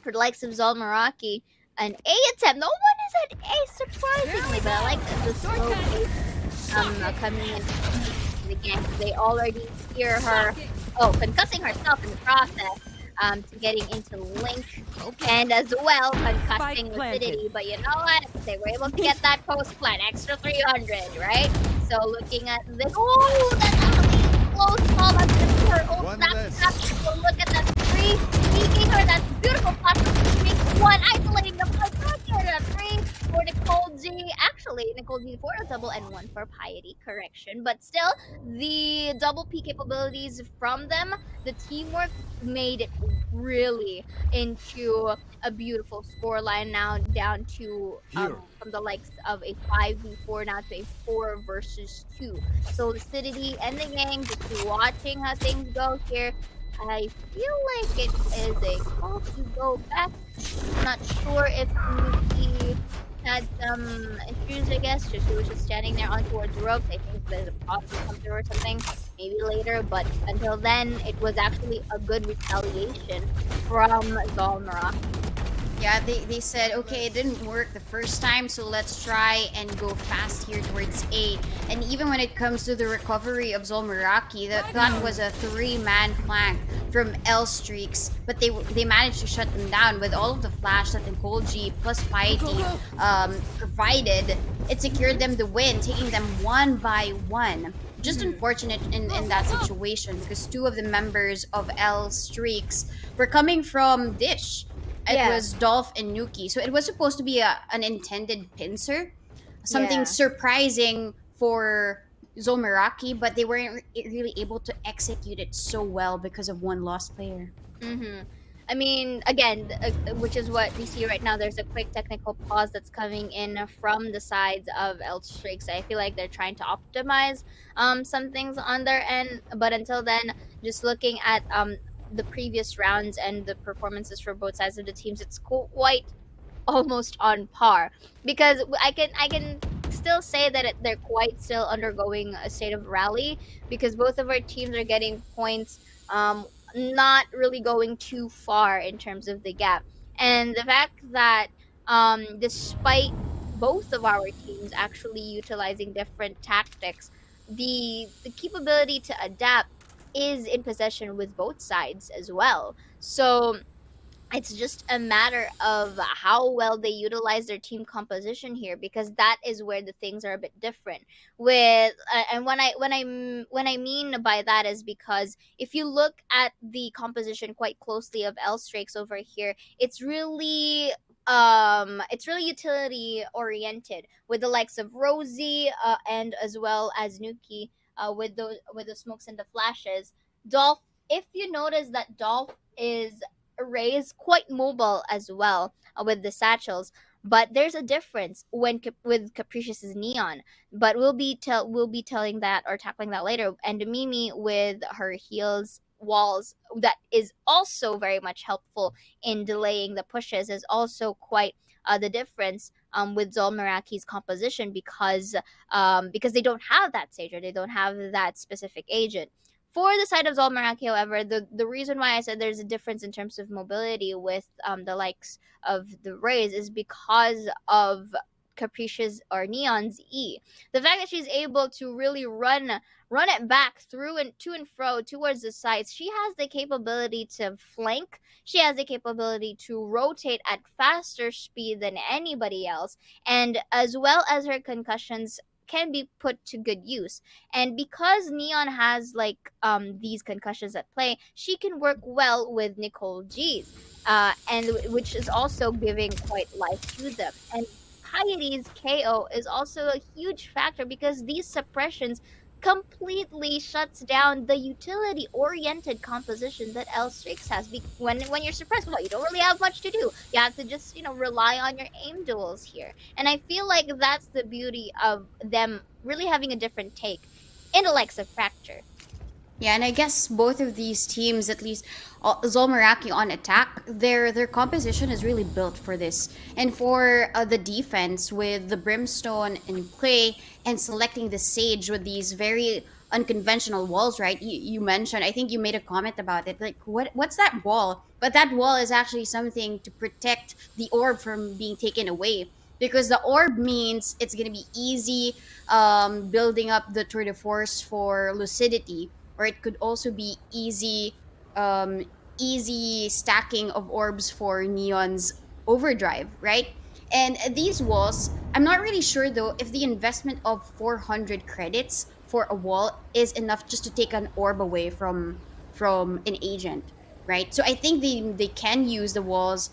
for the likes of ZOL Meraki, an A attempt. No one is at A, surprisingly, but I like the slow pace coming in the gang. They already hear her, concussing herself in the process, to getting into Link, and as well concussing Lucidity. But you know what? They were able to get that post plant, extra 300, right? So looking at this, that's actually a close call. That's her snap. So look at that 3, peeking her. That's beautiful platform. She makes 1, isolating the fight. That 3 for Nicole G. Actually, Nicole G for a double and 1 for Piety. Correction, but still, the double P capabilities from them, the teamwork made it really into a beautiful scoreline. Now down to from the likes of a 5v4 now to a 4 versus 2. So Lucidity and the gang just watching how things go here. I feel like it is a call to go back. I'm not sure if Nuki had some issues, I guess. She was just standing there on towards the ropes. I think there's a possible come through or something, maybe later. But until then, it was actually a good retaliation from ZOL Meraki. Yeah, they said, okay, it didn't work the first time, so let's try and go fast here towards A. And even when it comes to the recovery of ZOL Meraki, that was a 3-man flank from L Streaks, but they managed to shut them down with all of the flash that Nicole G plus Piety provided. It secured them the win, taking them 1 by 1. Just unfortunate in that situation because 2 of the members of L Streaks were coming from Dish. It was Dolph and Nuki. So it was supposed to be an intended pincer. Something surprising for ZOL Meraki, but they weren't really able to execute it so well because of 1 lost player. I mean, again, which is what we see right now. There's a quick technical pause that's coming in from the sides of El Streaks. I feel like they're trying to optimize some things on their end. But until then, just looking at the previous rounds and the performances for both sides of the teams, it's quite almost on par, because I can still say that they're quite still undergoing a state of rally, because both of our teams are getting points, not really going too far in terms of the gap. And the fact that, despite both of our teams actually utilizing different tactics, the capability to adapt is in possession with both sides as well. So it's just a matter of how well they utilize their team composition here, because that is where the things are a bit different with, and when I mean by that is because if you look at the composition quite closely of L Strakes over here, it's really utility oriented, with the likes of Rosie, and as well as Nuki, with the smokes and the flashes. Dolph, if you notice that Dolph is Ray's quite mobile as well, with the satchels, but there's a difference with Capricious' Neon. But we'll be telling that or tackling that later. And Mimi with her heals walls, that is also very much helpful in delaying the pushes, is also quite the difference, with ZOL Meraki's composition, because they don't have that sage, or they don't have that specific agent. For the side of ZOL Meraki, however, the reason why I said there's a difference in terms of mobility with, the likes of the Rays, is because of Capricious or Neon's E. The fact that she's able to really run it back through and to and fro towards the sides. She has the capability to flank. She has the capability to rotate at faster speed than anybody else, and as well as her concussions can be put to good use. And because Neon has like, these concussions at play, she can work well with Nicole G's, which is also giving quite life to them. And Coyote's KO is also a huge factor, because these suppressions completely shuts down the utility oriented composition that L Strix has. When you're suppressed, well, you don't really have much to do. You have to just, rely on your aim duels here. And I feel like that's the beauty of them really having a different take in the likes of Fracture. Yeah, and I guess both of these teams, at least ZOL Meraki on attack, their composition is really built for this. And for the defense, with the Brimstone in play and selecting the Sage with these very unconventional walls, right? You mentioned, I think you made a comment about it. Like, what's that wall? But that wall is actually something to protect the orb from being taken away. Because the orb means it's going to be easy, building up the Tour de Force for Lucidity, or it could also be um, easy stacking of orbs for Neon's overdrive, right? And these walls, I'm not really sure though if the investment of 400 credits for a wall is enough just to take an orb away from an agent, right? So I think they can use the walls,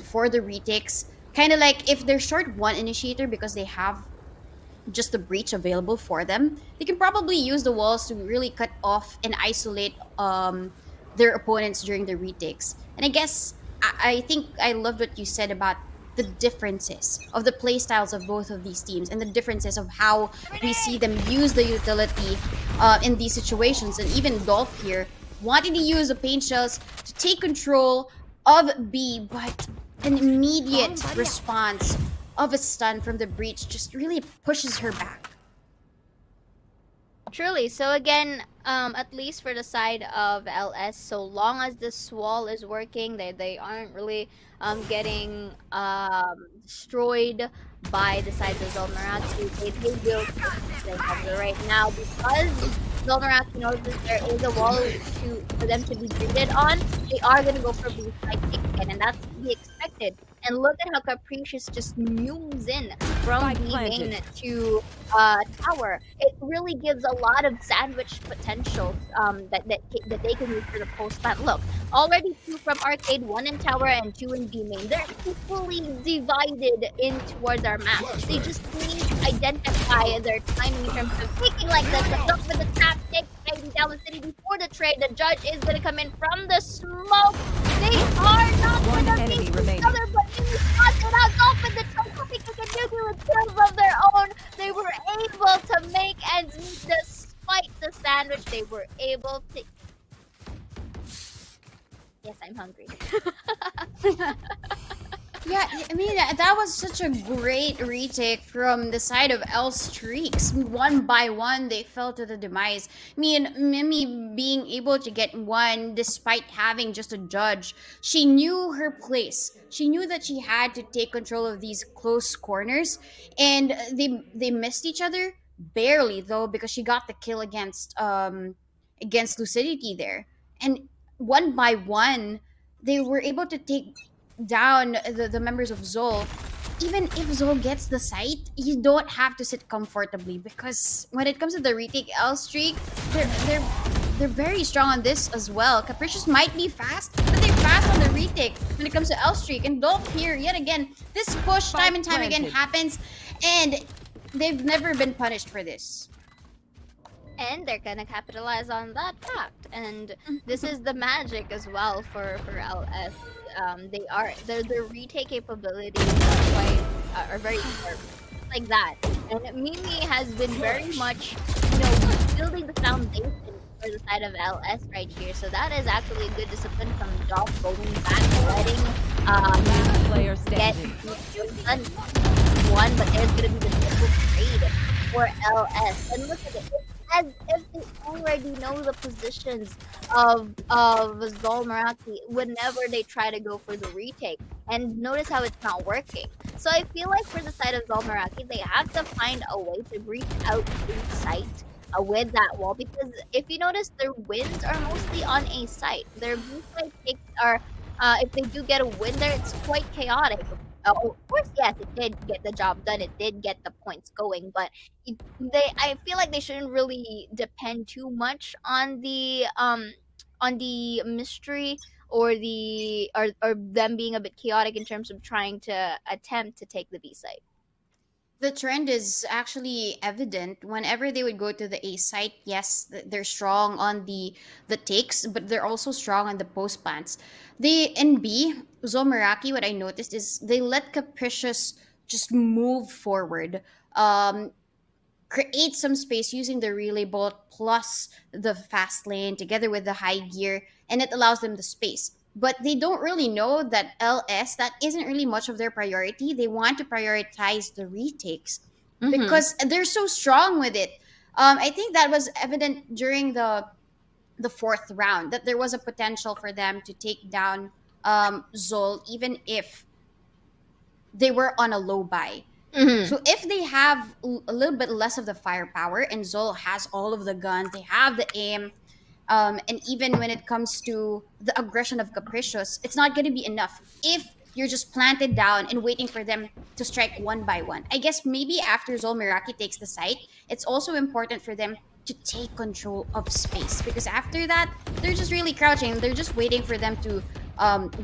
for the retakes, kind of like if they're short one initiator because they have just the breach available for them, they can probably use the walls to really cut off and isolate their opponents during the retakes. And I guess I think I loved what you said about the differences of the play styles of both of these teams, and the differences of how we see them use the utility in these situations. And even Dolph here wanting to use the paint shells to take control of B, but an immediate response of a stun from the breach just really pushes her back. Truly. So again, at least for the side of LS, so long as this wall is working, they aren't really getting destroyed by the sides of Zolmaraki. They will push themselves right now, because Zolmaraki knows that there is a wall for them to be greeted on. They are gonna go for blue side again, and that's to be expected. And look at how Capricious just moves in from Spike B main planted. to tower. It really gives a lot of sandwich potential, that they can use for the post plant. Look, already two from arcade, one in tower and two in B main. They're equally divided in towards our map. They just need to identify their timing in terms of taking like the jump with the tap, take down the city before the trade. The judge is gonna come in from the smoke. They are not One gonna enemy beat each remaining. other, but Mimi spots it out. Off with the choke, because they can do with kills of their own. They were able to make ends meet despite the sandwich. They were able to. Yes, I'm hungry. Yeah, I mean that was such a great retake from the side of L Streaks. One by one, they fell to the demise. I mean, Mimi being able to get one despite having just a judge, she knew her place. She knew that she had to take control of these close corners, and they missed each other barely though because she got the kill against Lucidity there, and one by one, they were able to take down the members of ZOL. Even if ZOL gets the site, you don't have to sit comfortably because when it comes to the retake L streak, they're very strong on this as well. Capricious might be fast, but they're fast on the retake when it comes to L streak. And Dolph here, yet again, this push time and time again happens, and they've never been punished for this. And they're gonna capitalize on that fact. And this is the magic as well for LS. Their retake capabilities are very sharp, like that. And Mimi has been very much, building the foundation for the side of LS right here. So that is actually a good discipline from Dolph, going back, letting Player get standing. one, but there's gonna be the triple trade for LS. And look at it. As if they already know the positions of ZOL Meraki whenever they try to go for the retake. And notice how it's not working. So I feel like for the side of ZOL Meraki, they have to find a way to reach out to sight with that wall, because if you notice, their wins are mostly on a site. Their B side takes are if they do get a win there, it's quite chaotic. Of course, yes, it did get the job done. It did get the points going, but I feel like they shouldn't really depend too much on the mystery or or them being a bit chaotic in terms of trying to attempt to take the B site. The trend is actually evident whenever they would go to the A site. Yes, they're strong on the takes, but they're also strong on the post plants. They in B, Zomeraki, what I noticed is they let Capricious just move forward. Create some space using the relay bolt plus the fast lane together with the high gear, and it allows them the space. But they don't really know that LS, that isn't really much of their priority. They want to prioritize the retakes because they're so strong with it. I think that was evident during the fourth round that there was a potential for them to take down ZOL even if they were on a low buy. So if they have a little bit less of the firepower and ZOL has all of the guns, they have the aim, and even when it comes to the aggression of Capricious, it's not going to be enough if you're just planted down and waiting for them to strike one by one. I guess maybe after ZOL Meraki takes the site, it's also important for them to take control of space, because after that, they're just really crouching. They're just waiting for them to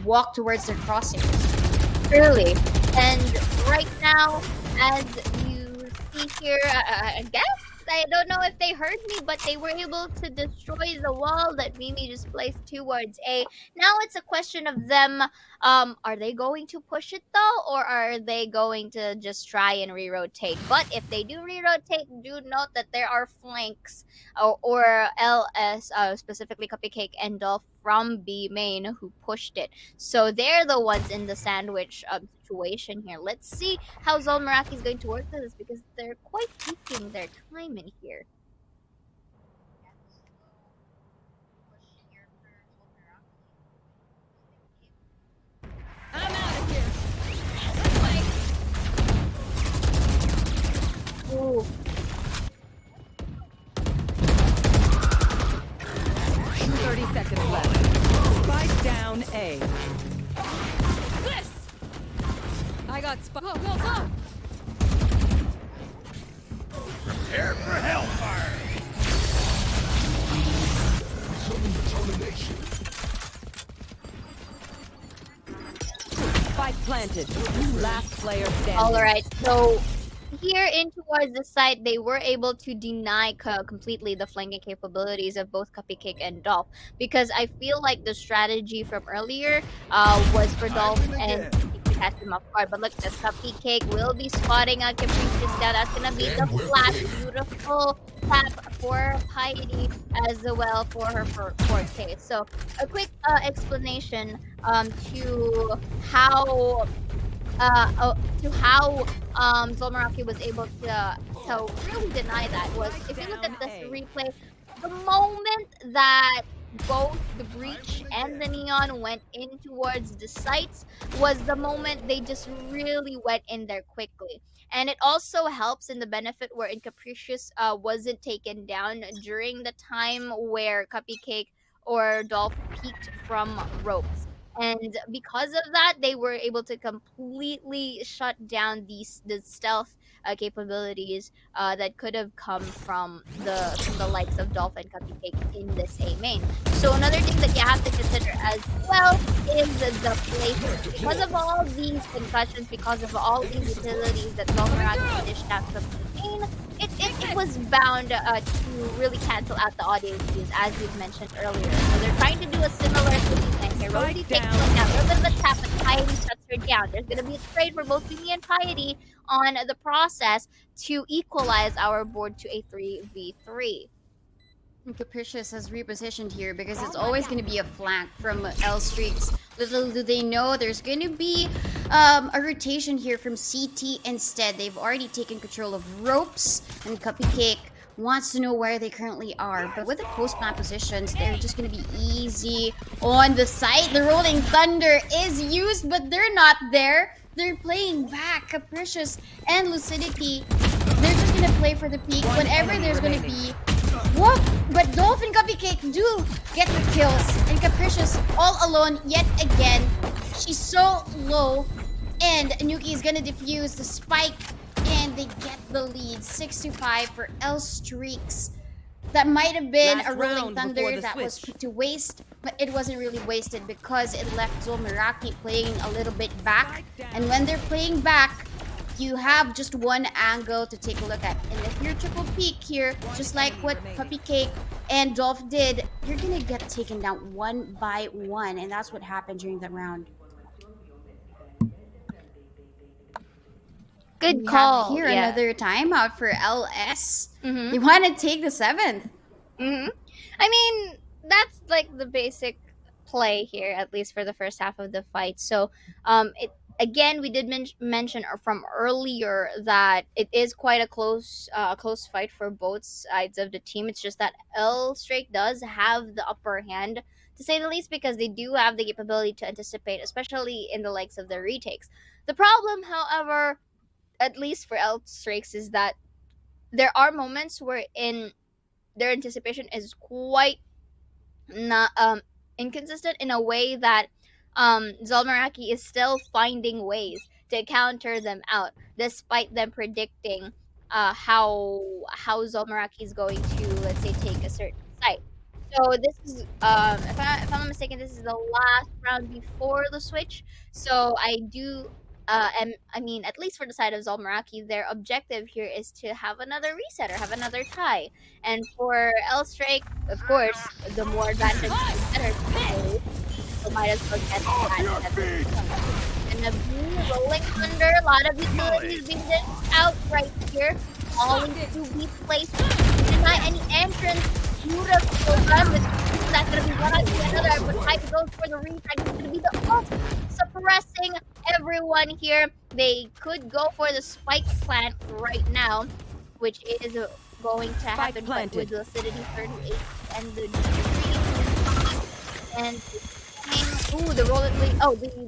walk towards their crosshairs. Early. And right now, as you see here, I guess, I don't know if they heard me, but they were able to destroy the wall that Mimi just placed towards A. Now it's a question of them, are they going to push it though, or are they going to just try and re-rotate? But if they do re-rotate, do note that there are flanks or LS, specifically Cupcake and Dolph from B main who pushed it. So they're the ones in the sandwich situation here. Let's see how ZOL Meraki is going to work with this, because they're quite taking their time in here. I'm out of here. Ooh. 30 seconds left. Spike down A. This! I got spike. Go, go, go! Prepare for hellfire. Spike planted. Last player standing. All right, so here in towards the side, they were able to deny completely the flanking capabilities of both Cupcake and Dolph, because I feel like the strategy from earlier was for Dolph and to catch him off guard. But look, this Cupcake will be spotting out Capricious down. That's gonna be the flash, beautiful tap for Heidi as well for her forte. So a quick explanation to how to how ZOL Meraki was able to really deny that was if you look at this replay, the moment that both the breach and the neon went in towards the sites was the moment they just really went in there quickly. And it also helps in the benefit wherein Capricious wasn't taken down during the time where Cupcake or Dolph peeked from ropes. And because of that, they were able to completely shut down the stealth capabilities that could have come from the likes of Dolph and Cupcake in this A main. So another thing that you have to consider as well is the placement. Because of all these concussions, because of all these utilities that Meraki dished out from the main, it was bound to really cancel out the audio cues, as you've mentioned earlier. So they're trying to do a similar thing here. Rosy takes one down, a little bit of a tap, and Piety shuts her down. There's going to be a trade for both Yumi and Piety on the process to equalize our board to a 3v3. Capricious has repositioned here because it's always going to be a flank from L Streaks. Little do they know there's going to be a rotation here from CT instead. They've already taken control of ropes, and Cupcake wants to know where they currently are. But with the post-plant positions, they're just going to be easy on the site. The Rolling Thunder is used, but they're not there. They're playing back. Capricious and Lucidity, they're just going to play for the peak whenever there's going to be... Whoop! But Dolph and Cupcake do get the kills, and Capricious all alone yet again. She's so low, and Nuki is gonna defuse the spike, and they get the lead. 6-5 for L Streaks. That might have been Last a Rolling round Thunder before the that was switch. put to waste, but it wasn't really wasted because it left ZOL Meraki playing a little bit back. And when they're playing back, you have just one angle to take a look at. And if you're triple peak here, just like what Cupcake and Dolph did, you're gonna get taken down one by one. And that's what happened during the round. Good We call. have here yeah. another timeout for LS. Mhm. They want to take the 7th. I mean, that's like the basic play here, at least for the first half of the fight. So, it again, we did mention from earlier that it is quite a close fight for both sides of the team. It's just that L Strake does have the upper hand, to say the least, because they do have the capability to anticipate, especially in the likes of the retakes. The problem, however, at least for L Strakes, is that there are moments wherein their anticipation is quite not inconsistent in a way that ZOL Meraki is still finding ways to counter them out, despite them predicting how ZOL Meraki is going to, let's say, take a certain site. So this is, if I'm not mistaken, this is the last round before the switch. So I do, and I mean, at least for the side of ZOL Meraki, their objective here is to have another reset or have another tie. And for L Strike, of course, the more advantage, the better. So might as well get that. And the blue Rolling Thunder, a lot of utilities being dished out right here. All into weak place. Deny any entrance. Beautiful run with that's gonna be one on another, but Pipe goes for the retake. It's gonna be the ult suppressing everyone here. They could go for the spike plant right now, which is going to happen with the Lucidity 38 and the and the rolling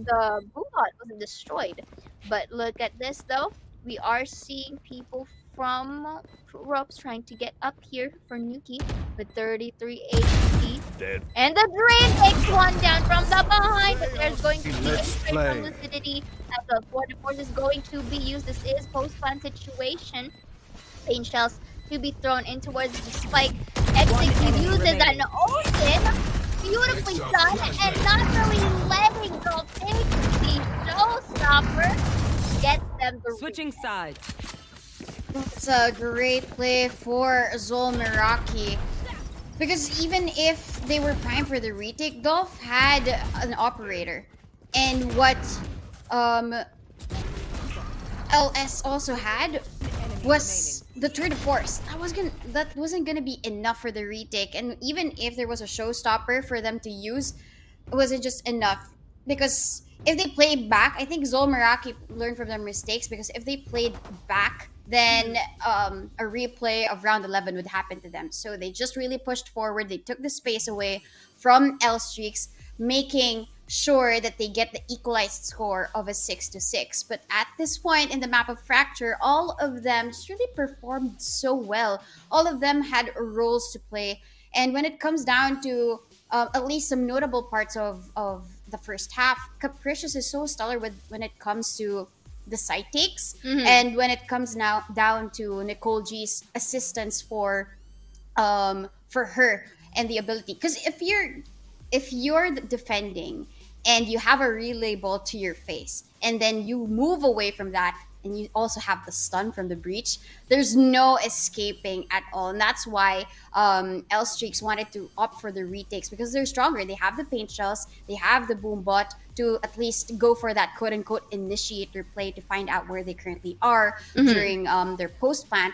the Boobot wasn't destroyed. But look at this though. We are seeing people from ropes trying to get up here for Nuki with 33 HP. Dead. And the Drain takes one down from the behind, but there's going to be a Let's straight play. from Lucidity as the force is going to be used. This is post-plant situation. Pain shells to be thrown in towards the spike. Execute uses an open. Beautifully done, and not really letting go take the showstopper. Get them the Switching sides. That's a great play for ZOL Meraki. Because even if they were primed for the retake, Dolph had an operator. And what LS also had was the tour de force. That wasn't gonna be enough for the retake. And even if there was a showstopper for them to use, it wasn't just enough. Because if they play back, I think ZOL Meraki learned from their mistakes, because if they played back, then a replay of round 11 would happen to them. So they just really pushed forward. They took the space away from L Streaks, making sure that they get the equalized score of a 6-6. But at this point in the map of Fracture, all of them just really performed so well. All of them had roles to play. And when it comes down to at least some notable parts of the first half, Capricious is so stellar when it comes to the side takes, and when it comes now down to Nicole G's assistance for her and the ability. Because if you're defending and you have a relay ball to your face, and then you move away from that, and you also have the stun from the breach, there's no escaping at all. And that's why L Streaks wanted to opt for the retakes, because they're stronger. They have the paint shells, they have the boom bot to at least go for that quote unquote initiator play to find out where they currently are during their post plant.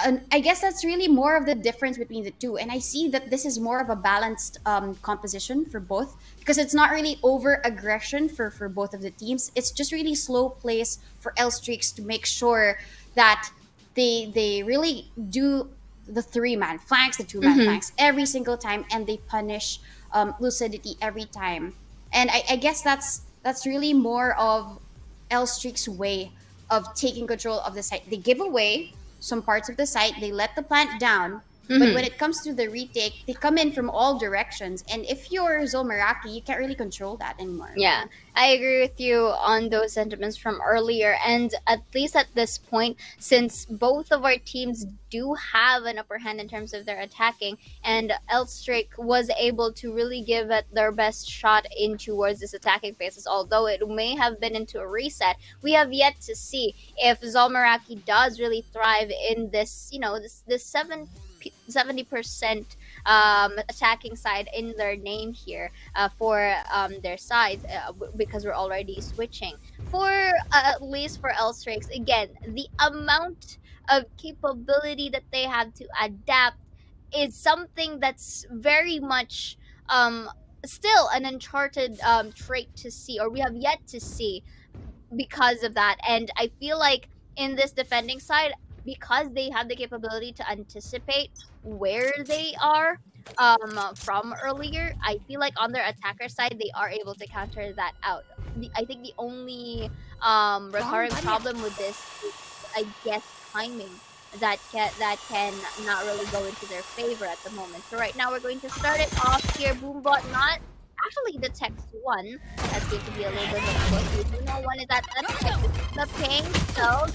And I guess that's really more of the difference between the two. And I see that this is more of a balanced composition for both, because it's not really over aggression for both of the teams. It's just really slow plays for L Streaks to make sure that they really do the 3-man flanks, the 2-man flanks every single time, and they punish Lucidity every time. And I guess that's really more of L Streak's way of taking control of the site. They give away some parts of the site, they let the plant down, but when it comes to the retake, they come in from all directions. And if you're ZOL Meraki, you can't really control that anymore. Yeah, I agree with you on those sentiments from earlier. And at least at this point, since both of our teams do have an upper hand in terms of their attacking, and Elstrake was able to really give it their best shot in towards this attacking phases, although it may have been into a reset, we have yet to see if ZOL Meraki does really thrive in this, this 70% attacking side in their name here for their side, because we're already switching. For at least for L-Strakes, again, the amount of capability that they have to adapt is something that's very much still an uncharted trait to see, or we have yet to see because of that. And I feel like in this defending side, because they have the capability to anticipate where they are from earlier, I feel like on their attacker side, they are able to counter that out. I think the only recurring problem with this is, I guess, timing that can not really go into their favor at the moment. So right now, we're going to start it off here. Boombot not actually detects one. That's going to be a little bit of a push. We do know one is at the ping, so.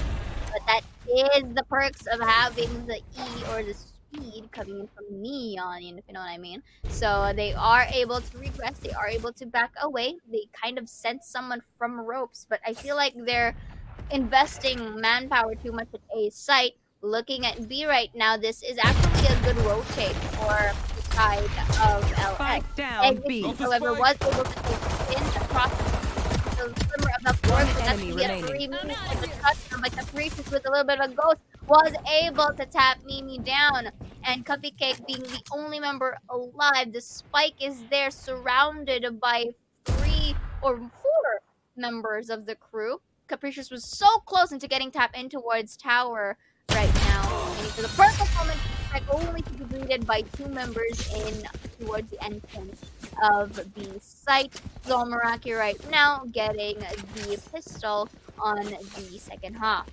But that is the perks of having the E or the speed coming in from Neon, if you know what I mean. So they are able to regress, they are able to back away. They kind of sense someone from ropes, but I feel like they're investing manpower too much at A site. Looking at B right now, this is actually a good rotate for the side of LX. Spike down B. However, was able to take in across the slimmer of the floor, so that's enemy to get remaining. 3 minutes of the touchdown, but Capricious with a little bit of a ghost was able to tap Mimi down, and Cupcake being the only member alive. The spike is there, surrounded by 3 or 4 members of the crew. Capricious was so close into getting tapped in towards tower right now, and for the perfect moment, only to be greeted by 2 members in towards the entrance of the site. ZOL Meraki right now getting the pistol on the second half.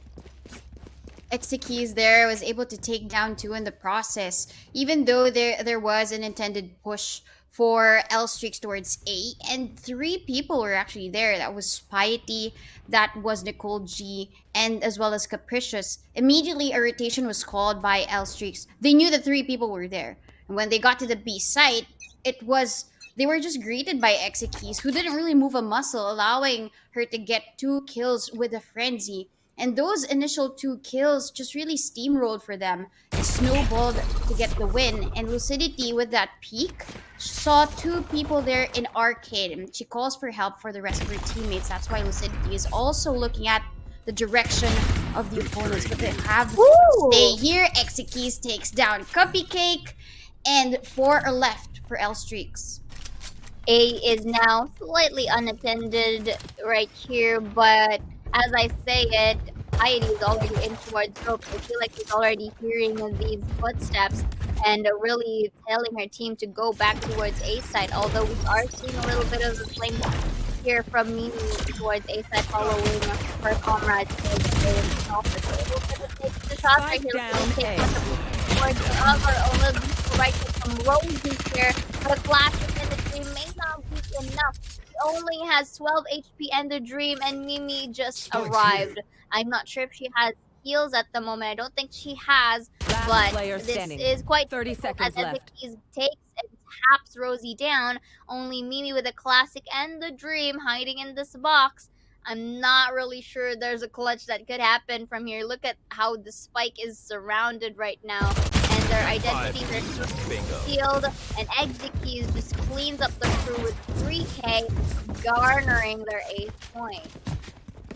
Exekeys there was able to take down 2 in the process, even though there was an intended push for L Streaks towards A, and 3 people were actually there. That was Piety, that was Nicole G, and as well as Capricious. Immediately a rotation was called by L Streaks. They knew the 3 people were there, and when they got to the B site, they were just greeted by Exekeys, who didn't really move a muscle, allowing her to get 2 kills with a frenzy. And those initial 2 kills just really steamrolled for them. It snowballed to get the win. And Lucidity, with that peak, saw 2 people there in Arcade. And she calls for help for the rest of her teammates. That's why Lucidity is also looking at the direction of the opponents. But they have to stay here. Exekeys takes down Cupcake. And 4 are left for L Streaks. A is now slightly unattended right here, but as I say it, Heidi is already in towards Rope. I feel like she's already hearing these footsteps and really telling her team to go back towards A side. Although we are seeing a little bit of the flame here from Mimi towards A side, following her comrades towards A and Alpha. So able to take the shot right here. Down Take A. towards the other, only right from Rosie here, but a flash within the dream may not be enough. She only has 12 HP and the dream, and Mimi just arrived. I'm not sure if she has heals at the moment. I don't think she has, Last but player this standing. is quite 30 difficult seconds as left. Ezekiel takes and taps Rosie down. Only Mimi with a classic and the dream hiding in this box. I'm not really sure there's a clutch that could happen from here. Look at how the spike is surrounded right now, and their identities are sealed, and Exekeys just cleans up the crew with 3K, garnering their 8th point.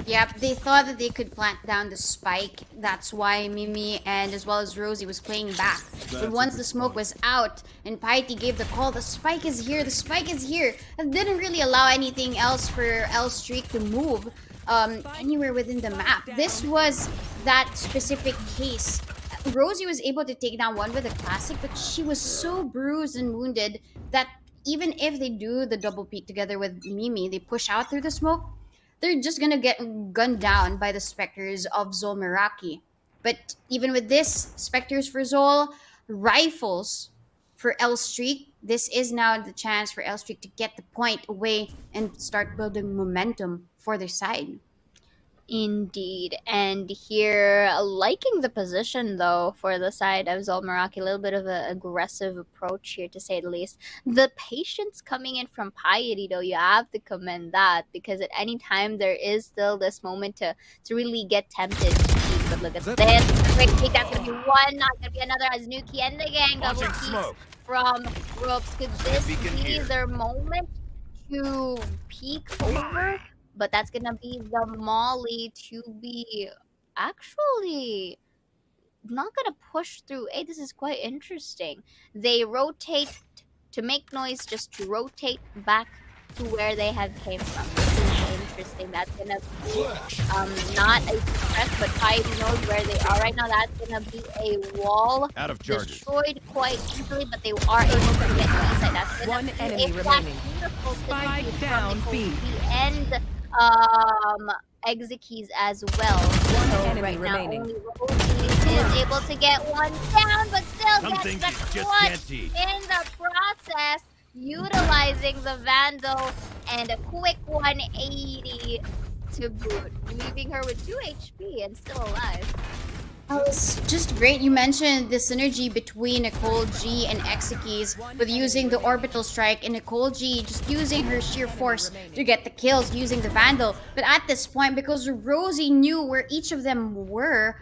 Yep, they thought that they could plant down the spike. That's why Mimi and as well as Rosie was playing back. But once the smoke was out and Piety gave the call, the spike is here, the spike is here. It didn't really allow anything else for L Streak to move anywhere within the map. This was that specific case. Rosie was able to take down one with a classic, but she was so bruised and wounded that even if they do the double peek together with Mimi, they push out through the smoke, they're just gonna get gunned down by the Spectres of ZOL Meraki. But even with this, Spectres for ZOL, rifles for L Streak, this is now the chance for L Streak to get the point away and start building momentum for their side. Indeed, and here liking the position though for the side of Zolmaraki, a little bit of an aggressive approach here to say the least. The patience coming in from Piety though, you have to commend that, because at any time there is still this moment to really get tempted to peek. But look at this, quick peek, that's gonna be one, not gonna be another, as Nuki and the gang double peeks from Ropes. Could this be their moment to peek over? But that's gonna be the Molly to be actually not gonna push through. Hey, this is quite interesting. They rotate to make noise, just to rotate back to where they have came from. This is interesting. That's gonna be not a stress, but Piety knows where they are right now. That's gonna be a wall Out of charges. destroyed quite easily, but they are able to get inside. That's gonna One be enemy a flash, remaining. beautiful Spike synergy down from B. the end Exekeys as well. One So enemy right now remaining. only Rosie is able to get one down, but still Some gets things the you just clutch can't teach. in the process, utilizing the Vandal and a quick 180 to boot, leaving her with 2 HP and still alive. That was just great. You mentioned the synergy between Nicole G and Exekeys with using the orbital strike, and Nicole G just using her sheer force to get the kills using the Vandal. But at this point, because Rosie knew where each of them were,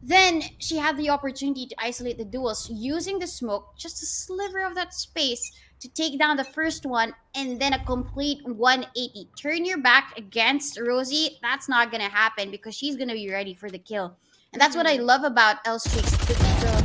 then she had the opportunity to isolate the duels using the smoke, just a sliver of that space to take down the first one, and then a complete 180. Turn your back against Rosie, that's not gonna happen because she's gonna be ready for the kill. And that's what I love about L Streaks, the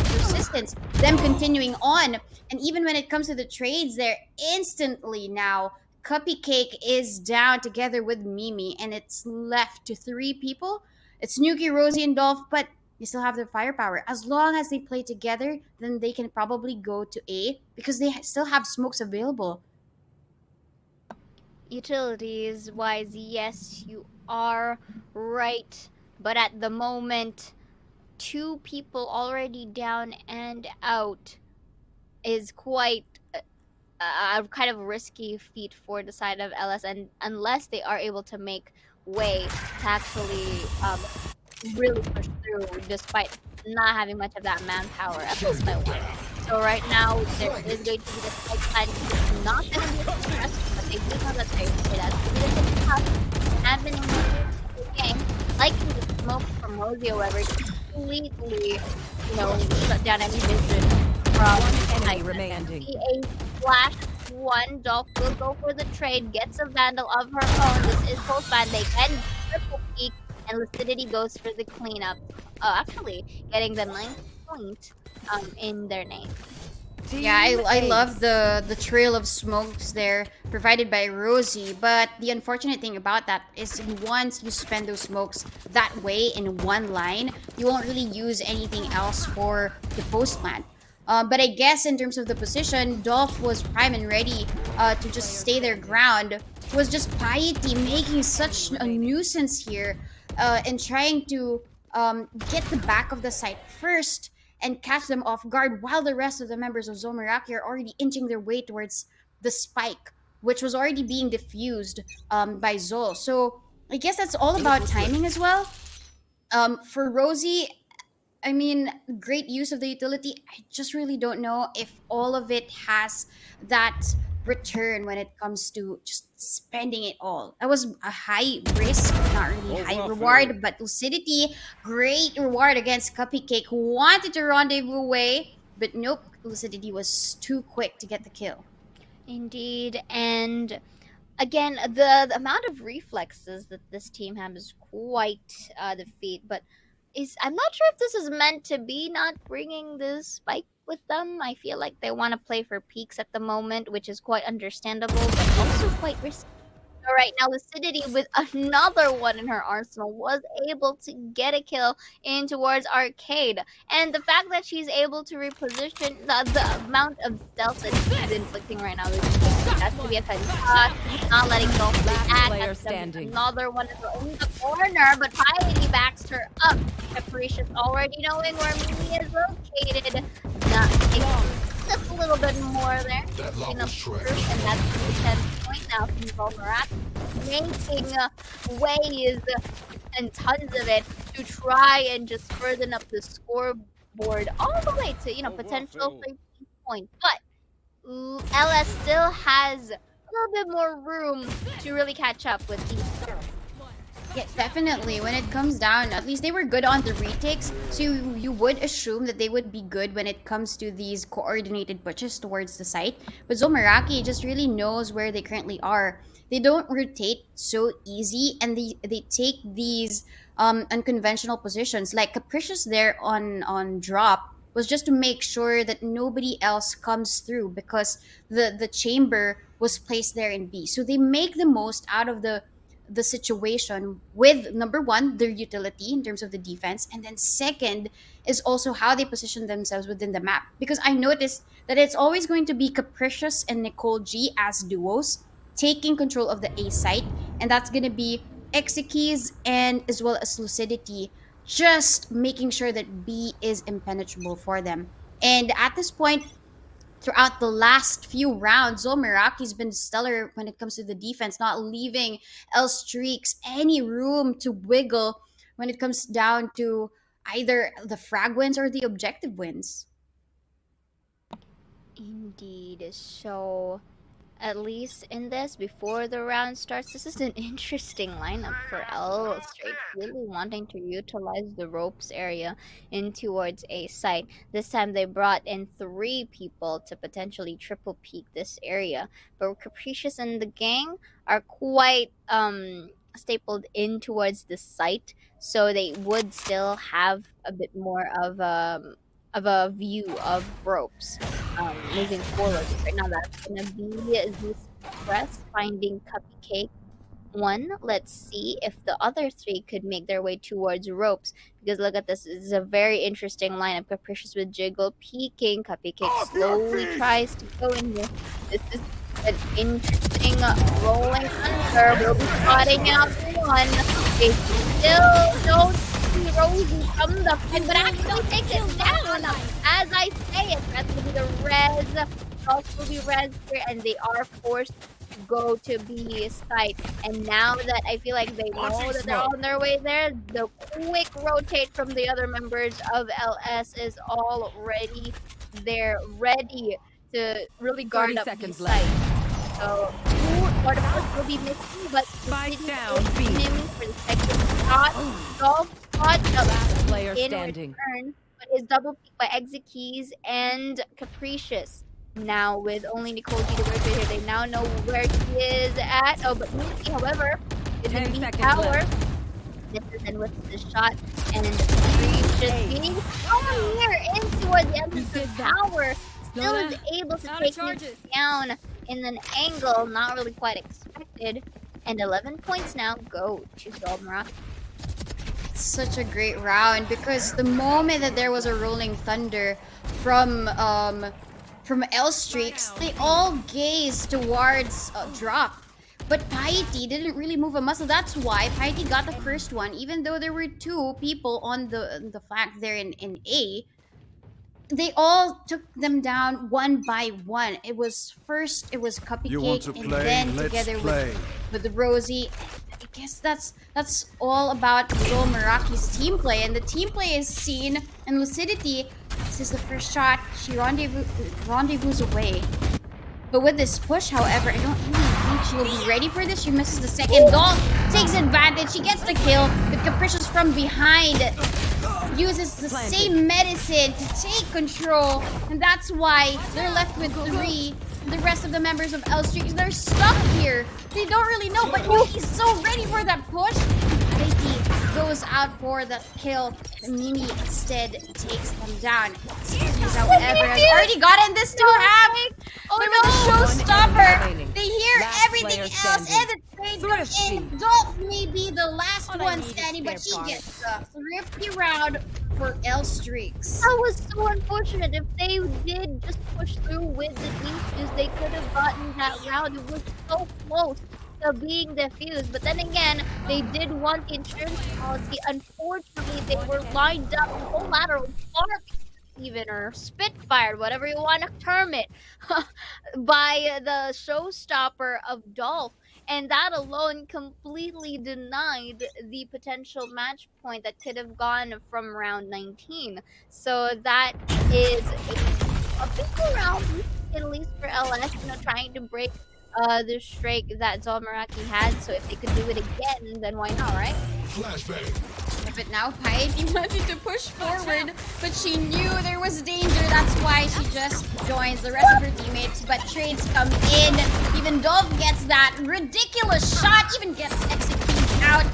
persistence, them continuing on. And even when it comes to the trades, they're instantly now. Cupcake is down together with Mimi, and it's left to 3 people. It's Nuki, Rosie, and Dolph, but they still have their firepower. As long as they play together, then they can probably go to A because they still have smokes available. Utilities wise, yes, you are right. But at the moment, 2 people already down and out is quite a kind of risky feat for the side of LS, and unless they are able to make way to actually really push through despite not having much of that manpower, at least by one. So right now there is going to be the spike plan. It's not going to be a success, but they do know that that's really tough happening in the game. Liking the smoke from Rosie, however, completely, shut down any vision from Enemy remaining. See a flash one. Dolph will go for the trade, gets a Vandal of her own. This is post ban. They can triple peek, and Lucidity goes for the cleanup. Actually, getting the 9th point in their name. Yeah, I Ace. love the trail of smokes there provided by Rosie, but the unfortunate thing about that is once you spend those smokes that way in one line, you won't really use anything else for the post plant. But I guess in terms of the position, Dolph was prime and ready to just stay their ground. It was just Piety making such a nuisance here and trying to get the back of the site first and catch them off guard while the rest of the members of Zomeraki are already inching their way towards the spike, which was already being diffused by ZOL. So I guess that's all about timing as well. For Rosie, I mean, great use of the utility. I just really don't know if all of it has that return when it comes to just spending it all. That was a high risk, not really high reward, but Lucidity, great reward against Cupcake, who wanted to rendezvous away, but nope, Lucidity was too quick to get the kill. Indeed, and again, the amount of reflexes that this team has is quite the feat. But I'm not sure if this is meant to be not bringing this spike with them. I feel like they want to play for peaks at the moment, which is quite understandable, but also quite risky. So right now, Lucidity with another one in her arsenal was able to get a kill in towards Arcade. And the fact that she's able to reposition the amount of stealth that she's inflicting right now is has to be a shot. Not letting go of the act. player That's standing. another one in the corner, but Piety backs her up. Capricious already knowing where Mimi is located. Not taking just a little bit more there. Picking up the group, and that's the 10 point now from Meraki, making ways and tons of it to try and just furthen up the scoreboard all the way to potential 13 points. But LS still has a little bit more room to really catch up with these. Yeah, definitely. When it comes down, at least they were good on the retakes. So you would assume that they would be good when it comes to these coordinated pushes towards the site. But Zomeraki just really knows where they currently are. They don't rotate so easy, and they take these unconventional positions. Like Capricious there on drop was just to make sure that nobody else comes through because the chamber was placed there in B. So they make the most out of the situation with number one, their utility in terms of the defense, and then second is also how they position themselves within the map. Because I noticed that it's always going to be Capricious and Nicole G as duos taking control of the A site, and that's gonna be Exekeys and as well as Lucidity just making sure that B is impenetrable for them. And at this point, throughout the last few rounds, Meraki's been stellar when it comes to the defense, not leaving El Streaks any room to wiggle when it comes down to either the frag wins or the objective wins. Indeed. So, at least in this, before the round starts, this is an interesting lineup for L Straight, really wanting to utilize the ropes area in towards A site. This time they brought in 3 people to potentially triple peak this area. But Capricious and the gang are quite stapled in towards the site, so they would still have a bit more of a view of ropes moving forward. Right now, that's gonna be this press finding Cupcake 1. Let's see if the other 3 could make their way towards ropes. Because look at this, this is a very interesting lineup. Capricious with Jiggle peeking. Cupcake slowly tries to go in here. This is an interesting rolling under. We'll be spotting out one. They still don't see Rosie from the pin, but actually takes it down. As I say it, that's going to be the res. Also will be res here, and they are forced to go to B site. And now that I feel like they know that they're on their way there, the quick rotate from the other members of LS is already there, ready to really guard 30 up seconds B left. site. So, 2 Waterfalls will be missing, but Spike City down, is B. aiming for the second shot. Golf shot Last player in standing. return, but is double peaked by Exekeys and Capricious. Now with only Nicole G to work with here, they now know where he is at. Oh, but Moosey, however, is 10 in the seconds tower. left. This is in with the shot, and Capricious being thrown here in towards the end of the tower. still is able to Out of take him charges. down in an angle not really quite expected. And 11 points now go to ZOL Meraki. Such a great round because the moment that there was a rolling thunder from L Streaks, they all gazed towards drop. But Piety didn't really move a muscle. That's why Piety got the first one, even though there were two people on the flank there in A. They all took them down one by one. It was You want to Cupcake and play? then Let's together play. with the Rosie. I guess that's all about ZOL Meraki's team play, and the team play is seen in Lucidity. This is the first shot. She rendezvous away. But with this push, however, I don't really think she'll be ready for this. She misses the second. Doll takes advantage. She gets the kill. But Capricious from behind uses the same medicine to take control. And that's why they're left with 3. The rest of the members of L Street, they're stuck here. They don't really know, but Yuki's so ready for that push. Reiki goes out for the kill. Mimi instead takes them down. He's, however, has already gotten this to half. Oh But with the showstopper, remaining. they hear Last everything player else, standing. and the trade comes in. Dolph may be the last All I one need is standing, but she spare gets the thrifty round for L Streaks. That was so unfortunate. If they did just push through with the defuse, they could have gotten that round. It was so close to being defused. But then again, they did want the insurance policy. Unfortunately, they were lined up collateral far even or spitfired, whatever you want to term it, by the showstopper of Dolph. And that alone completely denied the potential match point that could have gone from round 19. So that is a big round, at least for LS, trying to break the streak that ZOL Meraki had. So if they could do it again, then why not, right? But now Piety wanted to push forward, but she knew there was danger. That's why she just joins the rest of her teammates. But trades come in. Even Dolph gets that ridiculous shot, even gets executed out.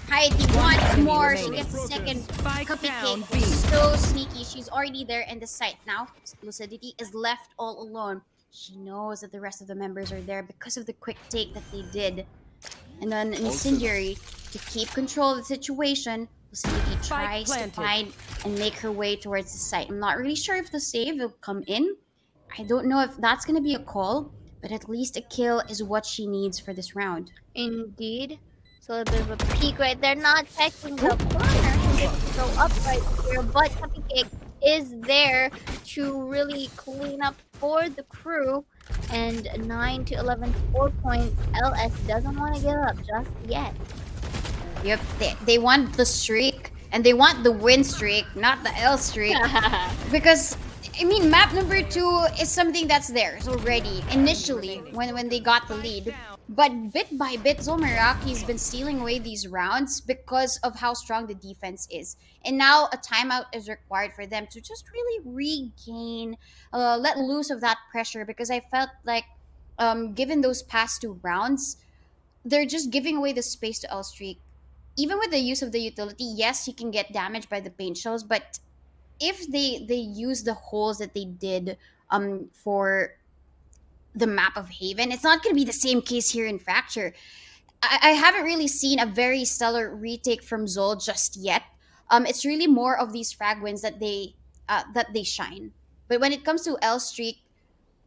Piety wants more. She gets the second down, cupcake. B. So sneaky. She's already there in the site now. Lucidity is left all alone. She knows that the rest of the members are there because of the quick take that they did. And then Incendiary, to keep control of the situation, Lucidity tries to find and make her way towards the site. I'm not really sure if the save will come in. I don't know if that's going to be a call, but at least a kill is what she needs for this round. Indeed. So a bit of a peek right there, not checking the corner. It's so up right here, but Cupcake is there to really clean up for the crew. And 9 to 11, 4 points. LS doesn't want to give up just yet. Yep, they want the streak, and they want the win streak, not the L streak. Because, I mean, map number 2 is something that's theirs already, initially, when they got the lead. But bit by bit, ZOL Meraki's been stealing away these rounds because of how strong the defense is. And now a timeout is required for them to just really regain, let loose of that pressure. Because I felt like, given those past 2 rounds, they're just giving away the space to L Streak. Even with the use of the utility, yes, he can get damaged by the paint shells, but if they use the holes that they did for the map of Haven, it's not going to be the same case here in Fracture. I haven't really seen a very stellar retake from ZOL just yet. It's really more of these frag wins that they shine. But when it comes to L Streak,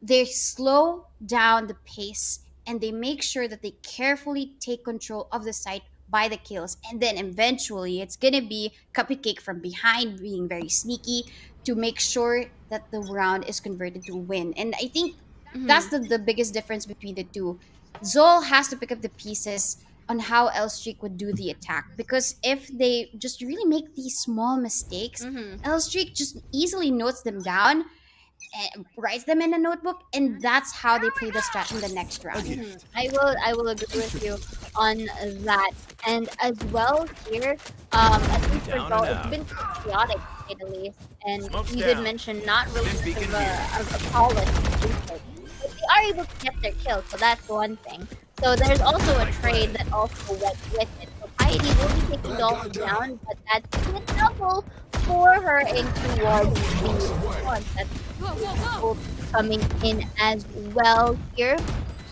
they slow down the pace and they make sure that they carefully take control of the site by the kills. And then eventually, it's going to be Cupcake from behind being very sneaky to make sure that the round is converted to a win. And I think that's the biggest difference between the two. ZOL has to pick up the pieces on how L Streak would do the attack. Because if they just really make these small mistakes, L Streak just easily notes them down and writes them in a notebook, and that's how they play the strat in the next round. I will agree with you on that. And as well here, at least for ZOL, it's been chaotic to say the least. And you did mention not really much of a polished intake. But they are able to get their kills, so that's one thing. So there's also a trade that also went with it. So Piety will be taking Dolphin down, but that's a double for her in towards the one. That's both coming in as well here.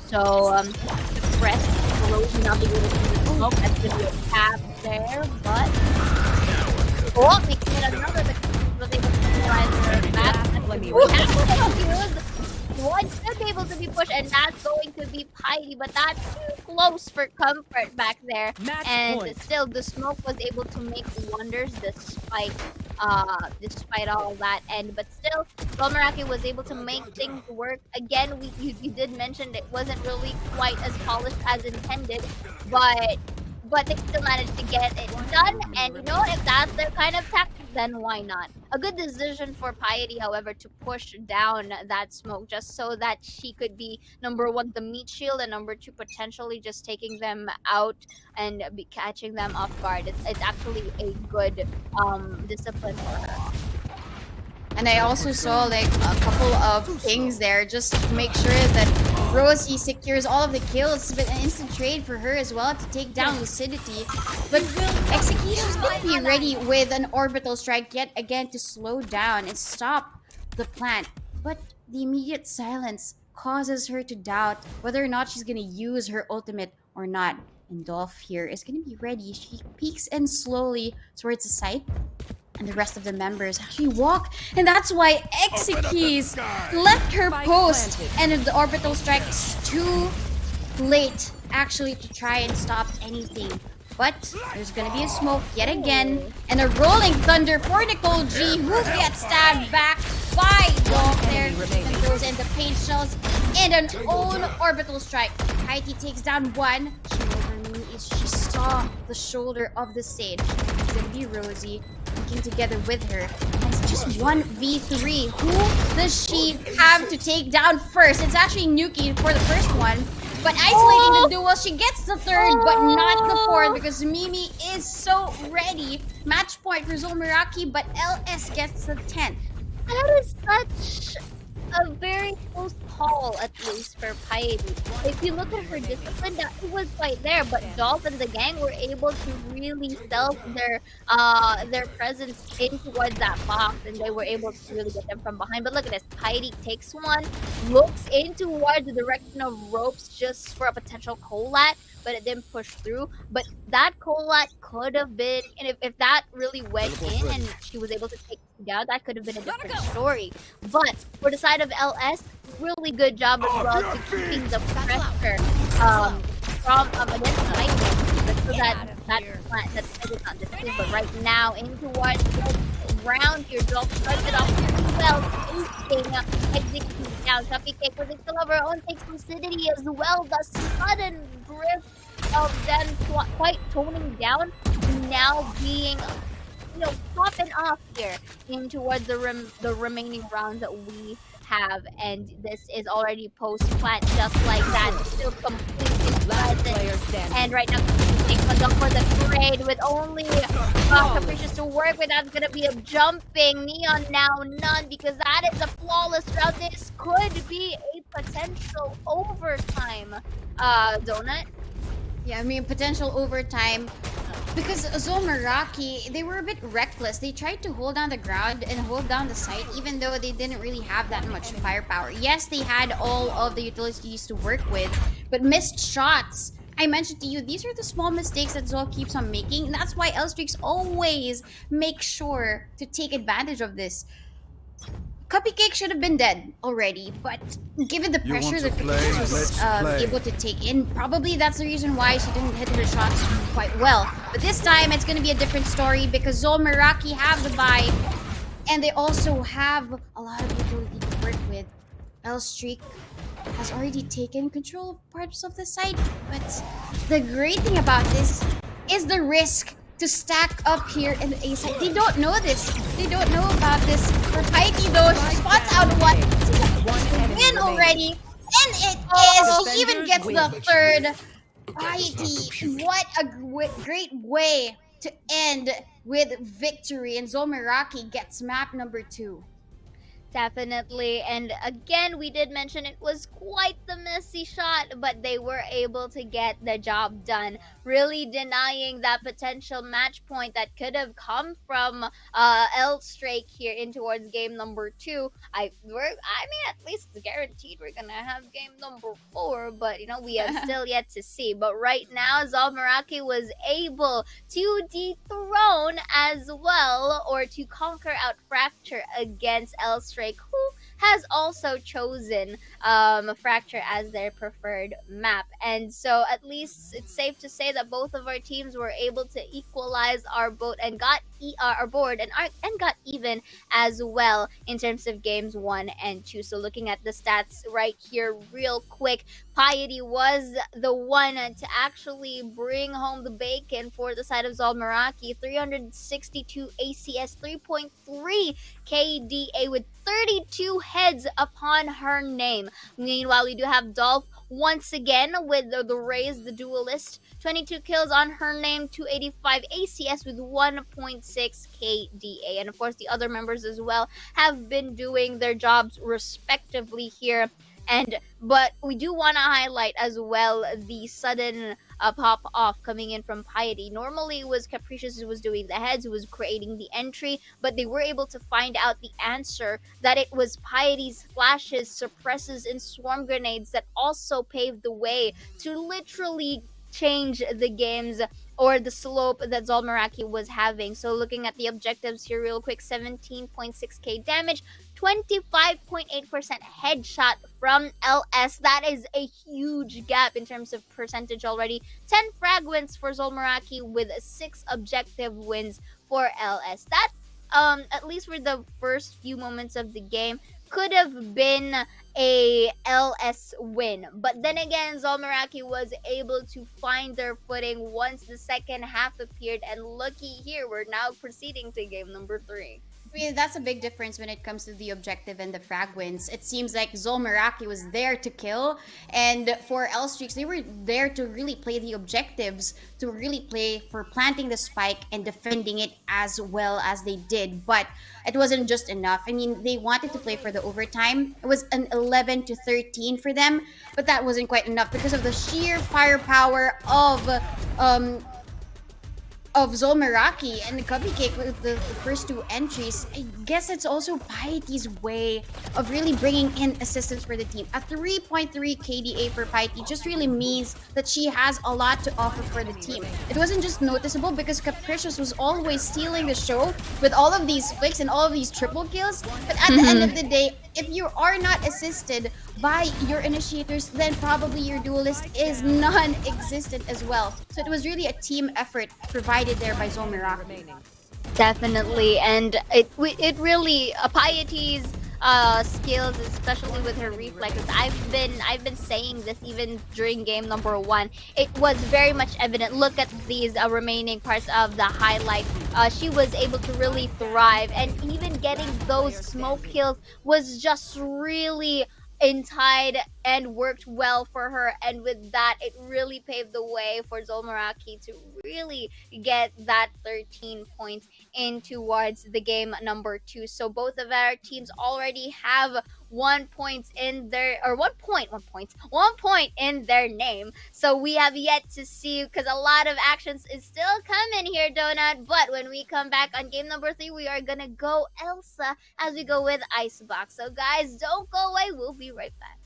So, the press will not be able to see the smoke. That's going to be a tap there, but making it another because he was able to utilize her back. Let me We have to confuse. One should be able to be pushed, and that's going to be Piety, but that's too close for comfort back there. Match And point. still, the smoke was able to make wonders despite all that. And but still, Meraki was able to make things work. Again, you did mention it wasn't really quite as polished as intended, but they still managed to get it done. And you know, if that's their kind of tactic, then why not? A good decision for Piety, however, to push down that smoke just so that she could be number one, the meat shield, and number two, potentially just taking them out and be catching them off guard. It's actually a good discipline for her. And I also saw like a couple of things there just to make sure that Rosie secures all of the kills. But an instant trade for her as well to take down Lucidity. But Execution's gonna be ready with an orbital strike yet again to slow down and stop the plant. But the immediate silence causes her to doubt whether or not she's gonna use her ultimate or not. And Dolph here is gonna be ready. She peeks in slowly towards the site. And the rest of the members actually walk, and that's why Exekeys left her post, and the orbital strike is too late actually to try and stop anything. But there's gonna be a smoke yet again, and a rolling thunder for Nicole G, who gets stabbed back by Dolph there, and throws in the paint shells and an own orbital strike. Heidi takes down one. She knows her name is. She saw the shoulder of the Sage. It's gonna be Rosie working together with her. And it's just 1v3. Who does she have to take down first? It's actually Nuki for the first one. But isolating the duel, she gets the third, but not the fourth because Mimi is so ready. Match point for ZOL Meraki, but LS gets the 10th. That is such a very close call, at least for Piety. If you look at her discipline, that it was quite there, but Dolph and the gang were able to really stealth their presence in towards that box, and they were able to really get them from behind. But look at this, Piety takes one, looks in towards the direction of ropes just for a potential collat, but it didn't push through. But that collat could have been, and if that really went in and she was able to take it down, that could have been a different story. But for the side of LS, really good job as well to keeping the pressure from against Lightning, so that plant is not defeated. But right now, in towards the round here, Dolph starts it off really well, executing down. Cupcake was still of her own, takes lucidity as well. The sudden drift of them quite toning down, now being, popping off here in towards the remaining rounds that we have, and this is already post plant just like that, still completely present. And right now, comes up for the trade with only Capricious to work with. That's gonna be a jumping Neon now, none, because that is a flawless round. This could be a potential overtime donut. Yeah, I mean, potential overtime. Because ZOL Meraki, they were a bit reckless. They tried to hold down the ground and hold down the site, even though they didn't really have that much firepower. Yes, they had all of the utilities to work with, but missed shots. I mentioned to you, these are the small mistakes that ZOL keeps on making, and that's why L-Streaks always make sure to take advantage of this. Cupcake should have been dead already, but given the pressure that Cupcake was able to take in, probably that's the reason why she didn't hit her shots quite well. But this time, it's going to be a different story because ZOL Meraki have the buy, and they also have a lot of utility to work with. L-Streak has already taken control of parts of the site, but the great thing about this is the risk to stack up here in the A side. They don't know this. They don't know about this. For Piety though, she spots out one. Win already. And it is. She even gets the third. Piety, what a great way to end with victory. And ZOL Meraki gets map number 2. Definitely. And again, we did mention it was quite the messy shot, but they were able to get the job done, really denying that potential match point that could have come from L Strake here in towards game number 2. I mean, at least it's guaranteed we're gonna have game number 4, but we have still yet to see. But right now, ZOL Meraki was able to dethrone as well, or to conquer out Fracture against L Strake, who has also chosen Fracture as their preferred map. And so at least it's safe to say that both of our teams were able to equalize our boat and got our board and got even as well in terms of games 1 and 2. So looking at the stats right here real quick, Piety was the one to actually bring home the bacon for the side of ZOL Meraki. 362 ACS, 3.3 KDA with 32 heads upon her name. Meanwhile, we do have Dolph once again with the Raze, the duelist. 22 kills on her name, 285 ACS with 1.6 KDA. And of course, the other members as well have been doing their jobs respectively here. But we do want to highlight as well the sudden pop off coming in from Piety. Normally it was Capricious who was doing the heads, who was creating the entry, but they were able to find out the answer that it was Piety's flashes, suppresses, and swarm grenades that also paved the way to literally change the games or the slope that ZOL Meraki was having. So looking at the objectives here real quick, 17.6k damage, 25.8% headshot from LS. That is a huge gap in terms of percentage already. 10 frag wins for ZOL Meraki with 6 objective wins for LS. That, at least for the first few moments of the game, could have been a LS win. But then again, ZOL Meraki was able to find their footing once the second half appeared. And looky here, we're now proceeding to game number 3. I mean, that's a big difference when it comes to the objective and the frag wins. It seems like ZOL Meraki was there to kill, and for L Streaks, they were there to really play the objectives, to really play for planting the spike and defending it as well as they did. But it wasn't just enough. I mean, they wanted to play for the overtime. It was an 11-13 for them, but that wasn't quite enough because of the sheer firepower of ZOL Meraki and the Cupcake with the first 2 entries. I guess it's also Piety's way of really bringing in assistance for the team. A 3.3 KDA for Piety just really means that she has a lot to offer for the team. It wasn't just noticeable because Capricious was always stealing the show with all of these flicks and all of these triple kills, but at the end of the day, if you are not assisted by your initiators, then probably your duelist is non-existent as well. So it was really a team effort provided there by ZOL Meraki. Definitely, and it really Piety's skills, especially with her reflexes. I've been saying this even during game number 1. It was very much evident. Look at these remaining parts of the highlight. She was able to really thrive, and even getting those smoke kills was just really tied and worked well for her. And with that, it really paved the way for ZOL Meraki to really get that 13 points in towards the game number 2. So both of our teams already have 1 point in their name. So we have yet to see, because a lot of actions is still coming here, Donut. But when we come back on game number 3, we are gonna go Elsa as we go with Icebox. So guys, don't go away. We'll be right back.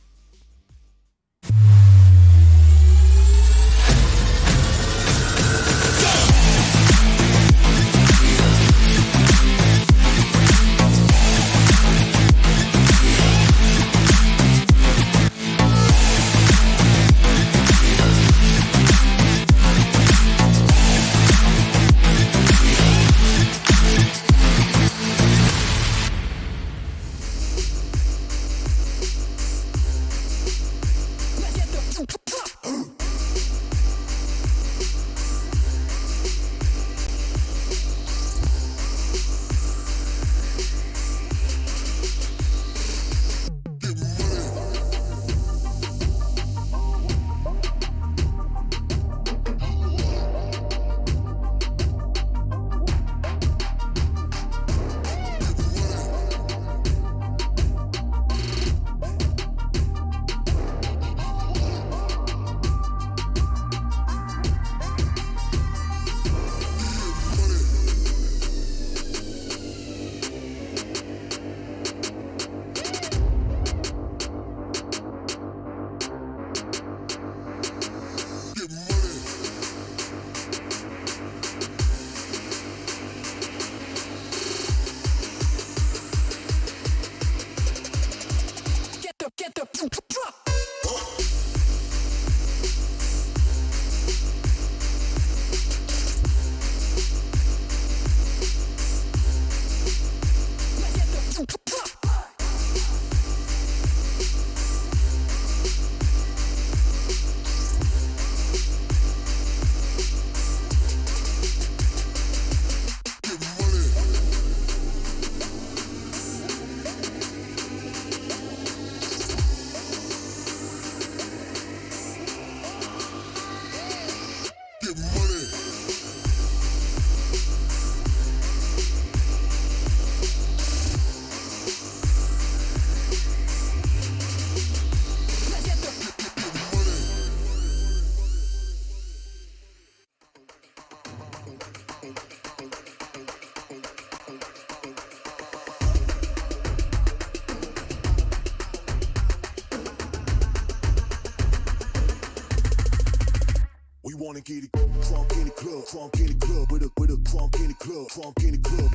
wanna get it crunk in the club, crunk in the club, with a crunk in the club, crunk in the club,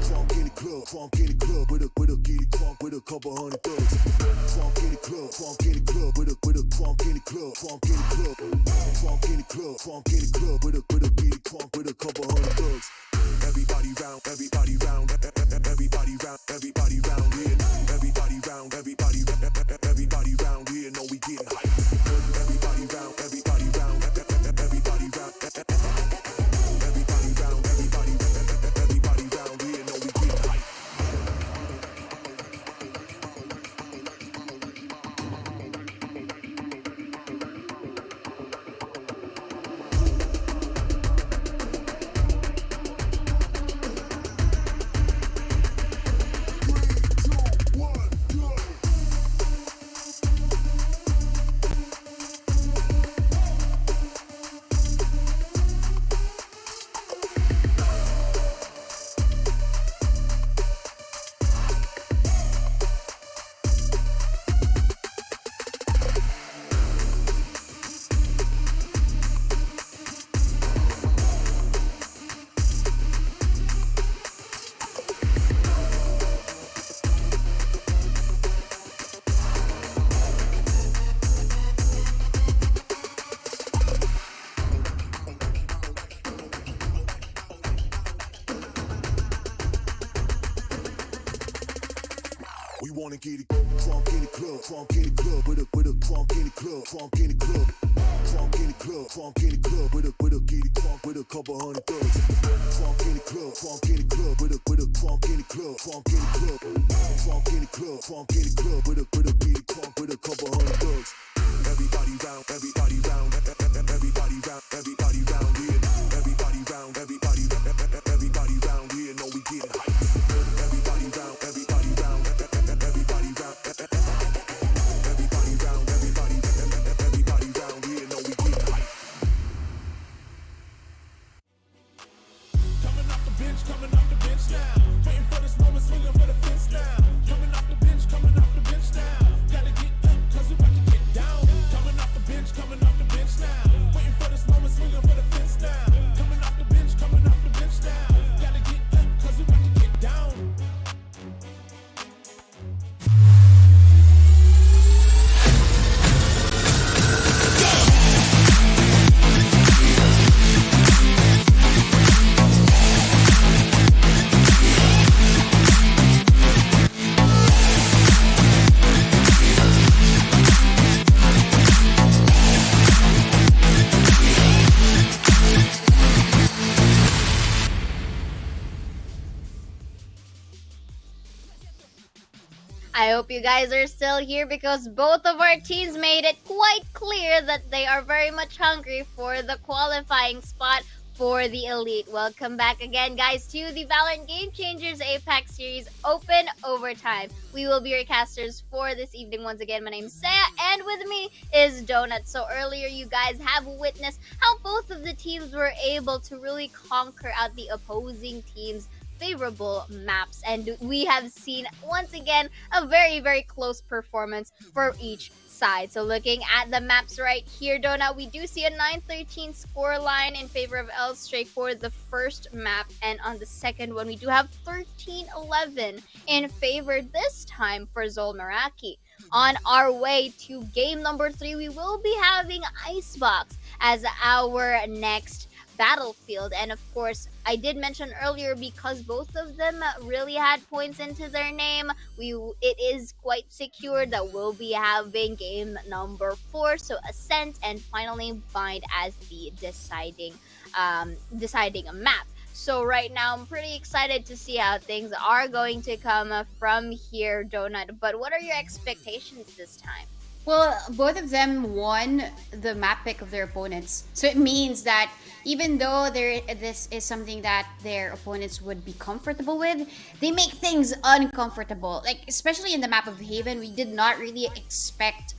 crunk in the club, crunk in the club, with a get it crunk with a couple hundred thugs. Crunk in the club, crunk in the club, with a crunk in the club, crunk in the club, crunk in the club, crunk in the club, with a get it crunk with a couple hundred thugs. Everybody round, everybody round, everybody round, everybody round here. Everybody round, everybody round here. Know we getting hype. Everybody round, everybody round, everybody round, everybody round, everybody round here. Know we getting hype. We wanna get it crunk in the club, crunk in the club, with a crunk in the club, crunk in the club, crunk in the club, crunk in the club, with a get it crunk with a couple hundred thugs. Crunk in the club, crunk in the club, with a crunk in the club, crunk in the club, crunk in the club, crunk in the club, with a get it crunk with a couple hundred thugs. Everybody round, everybody round, everybody round, everybody round here. Everybody round, everybody round here. Know we getting hype. Everybody round, everybody round, everybody round, everybody round, everybody round here. Know we getting hype. Coming off the bench now. Waiting for this moment, swinging for the fence now. Coming off the bench now. Gotta get up, cause we about to get down. Coming off the bench now. Waiting for this moment, swinging for the fence now. Coming off the bench now. Gotta get up, cause we about to get down. I hope you guys are still here because both of our teams made it quite clear that they are very much hungry for the qualifying spot for the Elite. Welcome back again, guys, to the Valorant Game Changers APAC Series Open Overtime. We will be your casters for this evening once again. My name's Saya, and with me is Donut. So earlier, you guys have witnessed how both of the teams were able to really conquer out the opposing teams' favorable maps, and we have seen once again a very close performance for each side. So looking at the maps right here, Donut, we do see a 9-13 score line in favor of Elstray for the first map, and on the second one we do have 13-11 in favor this time for ZOL Meraki. On our way to game number 3, we will be having Icebox as our next battlefield, and of course I did mention earlier, because both of them really had points into their name, it is quite secure that we'll be having game number 4, so Ascent and finally Bind as the deciding a map. So right now I'm pretty excited to see how things are going to come from here, Donut, but what are your expectations this time? Well, both of them won the map pick of their opponents. So it means that even though this is something that their opponents would be comfortable with, they make things uncomfortable. Like, especially in the map of Haven, we did not really expect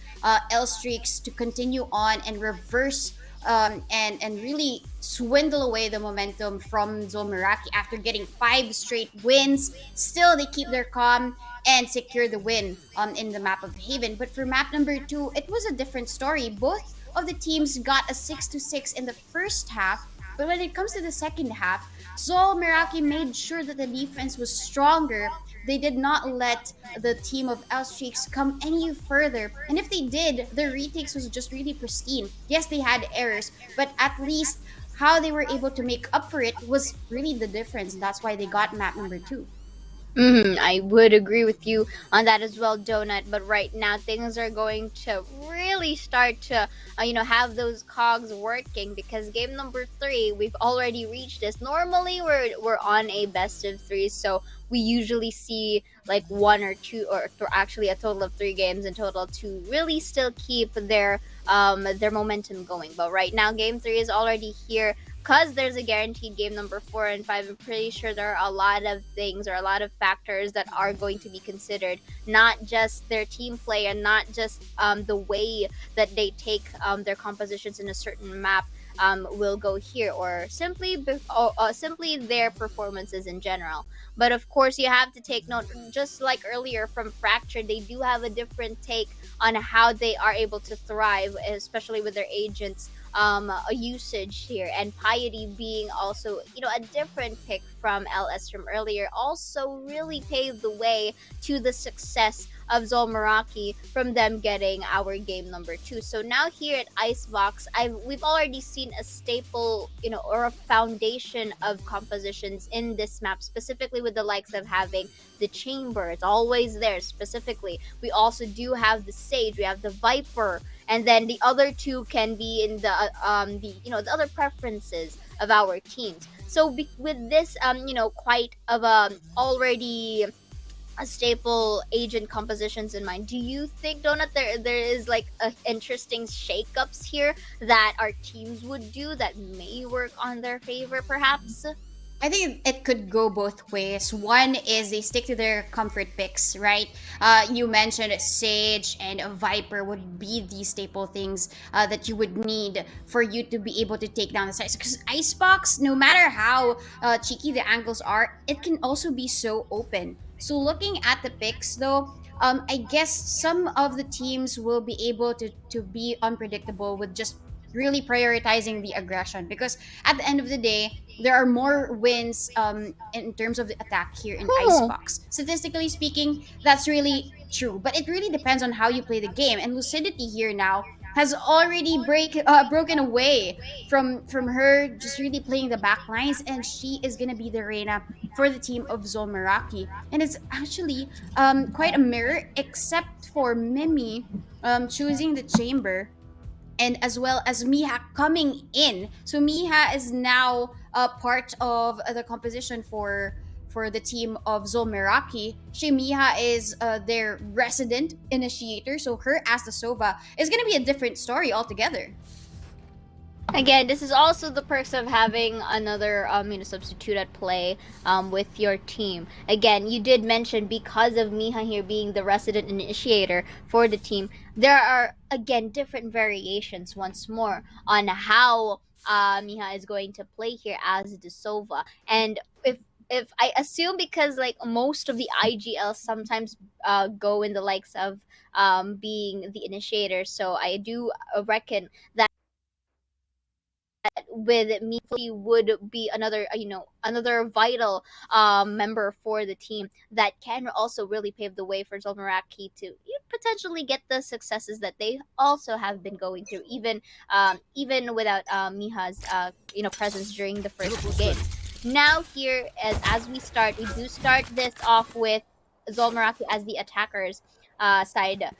L-Streaks to continue on and reverse and really swindle away the momentum from ZOL Meraki after getting 5 straight wins. Still, they keep their calm and secure the win in the map of Haven. But for map number 2, it was a different story. Both of the teams got a 6-6 in the first half, but when it comes to the second half, ZOL Meraki made sure that the defense was stronger. They did not let the team of L Streaks come any further. And if they did, their retakes was just really pristine. Yes, they had errors, but at least how they were able to make up for it was really the difference. That's why they got map number 2. I would agree with you on that as well, Donut. But right now, things are going to really start to, have those cogs working, because game number 3, we've already reached this. Normally, we're on a best of 3, so we usually see like 1 or 2, or actually a total of 3 games in total to really still keep their momentum going. But right now, game 3 is already here. Because there's a guaranteed game number 4 and 5, I'm pretty sure there are a lot of things or a lot of factors that are going to be considered. Not just their team play and not just the way that they take their compositions in a certain map will go here, or simply their performances in general. But of course, you have to take note, just like earlier from Fracture, they do have a different take on how they are able to thrive, especially with their agents a usage here, and Piety being also a different pick from LS from earlier also really paved the way to the success of ZOL Meraki from them getting our game number 2. So now here at Icebox, we've already seen a staple, or a foundation of compositions in this map, specifically with the likes of having the Chamber. It's always there. Specifically, we also do have the Sage, we have the Viper, and then the other 2 can be in the the other preferences of our teams. So with this quite of already a staple agent compositions in mind, do you think, Donut, there is like interesting shakeups here that our teams would do that may work on their favor, perhaps? I think it could go both ways. One is they stick to their comfort picks, right? You mentioned Sage and a Viper would be the staple things that you would need for you to be able to take down the sites. Because Icebox, no matter how cheeky the angles are, it can also be so open. So looking at the picks though, I guess some of the teams will be able to be unpredictable with just really prioritizing the aggression, because at the end of the day, there are more wins in terms of the attack here in Icebox. Statistically speaking, that's really true, but it really depends on how you play the game. And Lucidity here now has already broken away from her just really playing the back lines, and she is gonna be the Reina for the team of ZOL Meraki. And it's actually quite a mirror, except for Mimi choosing the Chamber, and as well as Miha coming in. So Miha is now a part of the composition for the team of ZOL Meraki. Miha is their resident initiator, so her as the Sova is going to be a different story altogether. Again, this is also the perks of having another substitute at play with your team. Again, you did mention, because of Miha here being the resident initiator for the team, there are again different variations once more on how Miha is going to play here as the Sova. And if I assume, because like most of the IGLs sometimes go in the likes of being the initiator, so I do reckon that with me would be another another vital member for the team that can also really pave the way for ZOL Meraki to potentially get the successes that they also have been going through, even without Miha's presence during the first 2 games. Now here, as we do start this off with ZOL Meraki as the attackers side,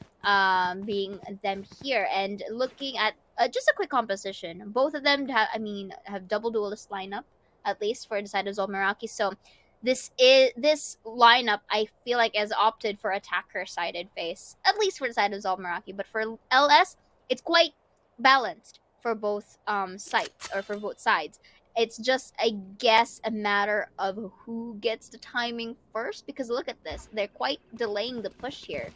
being them here, and looking at just a quick composition. Both of them have double duelist lineup, at least for the side of ZOL Meraki. So this lineup, I feel like, is opted for attacker sided face, at least for the side of ZOL Meraki. But for LS, it's quite balanced for both sides, or for both sides. It's just, I guess, a matter of who gets the timing first, because look at this, they're quite delaying the push here.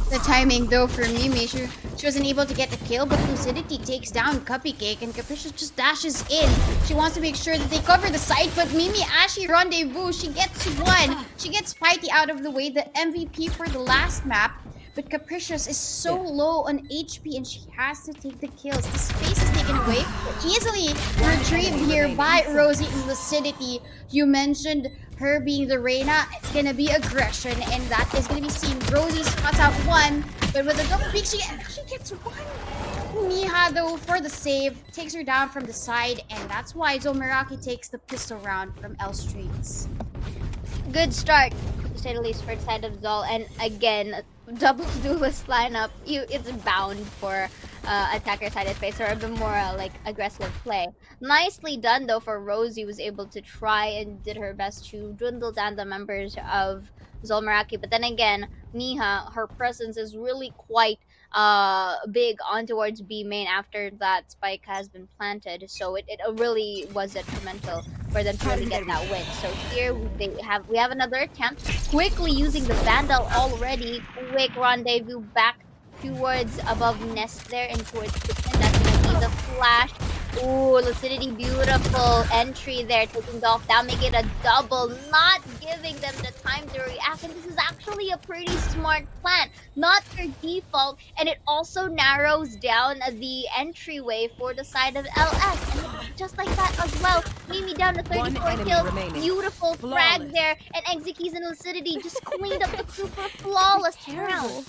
The timing though for Mimi, she wasn't able to get the kill, but Lucidity takes down Cupcake, and Capricious just dashes in. She wants to make sure that they cover the site, but Mimi Ashy rendezvous, she gets one. She gets Piety out of the way, the MVP for the last map. but Capricious is so low on HP and she has to take the kills. The space is taken away, easily retrieved here by Rosie in Lucidity. You mentioned her being the Reyna. It's gonna be aggression, and that is gonna be seen. Rosie spots out one, but with a double peek, she gets one. Miha, though, for the save, takes her down from the side, and that's why ZOL Meraki takes the pistol round from L Streets. Good start, to say the least, for the side of ZOL. And again, double duelist lineup. It's bound for attacker side of face or a bit more like aggressive play. Nicely done though for Rosie, was able to try and did her best to dwindle down the members of ZOL Meraki. But then again, Miha, her presence is really quite big on towards B main after that spike has been planted, so it really was detrimental for them to really get that win. So here we have another attempt, quickly using the Vandal already. Quick rendezvous back towards above nest there and towards kitchen. That's gonna be the flash. Ooh, Lucidity, beautiful entry there, taking Dolph down, making it a double, not giving them the time to react. And this is actually a pretty smart plan, not their default, and it also narrows down the entryway for the side of LS. And just like that as well, Mimi down to 34 kills, beautiful frag there, and Exekeys and Lucidity just cleaned up the crew for a flawless round.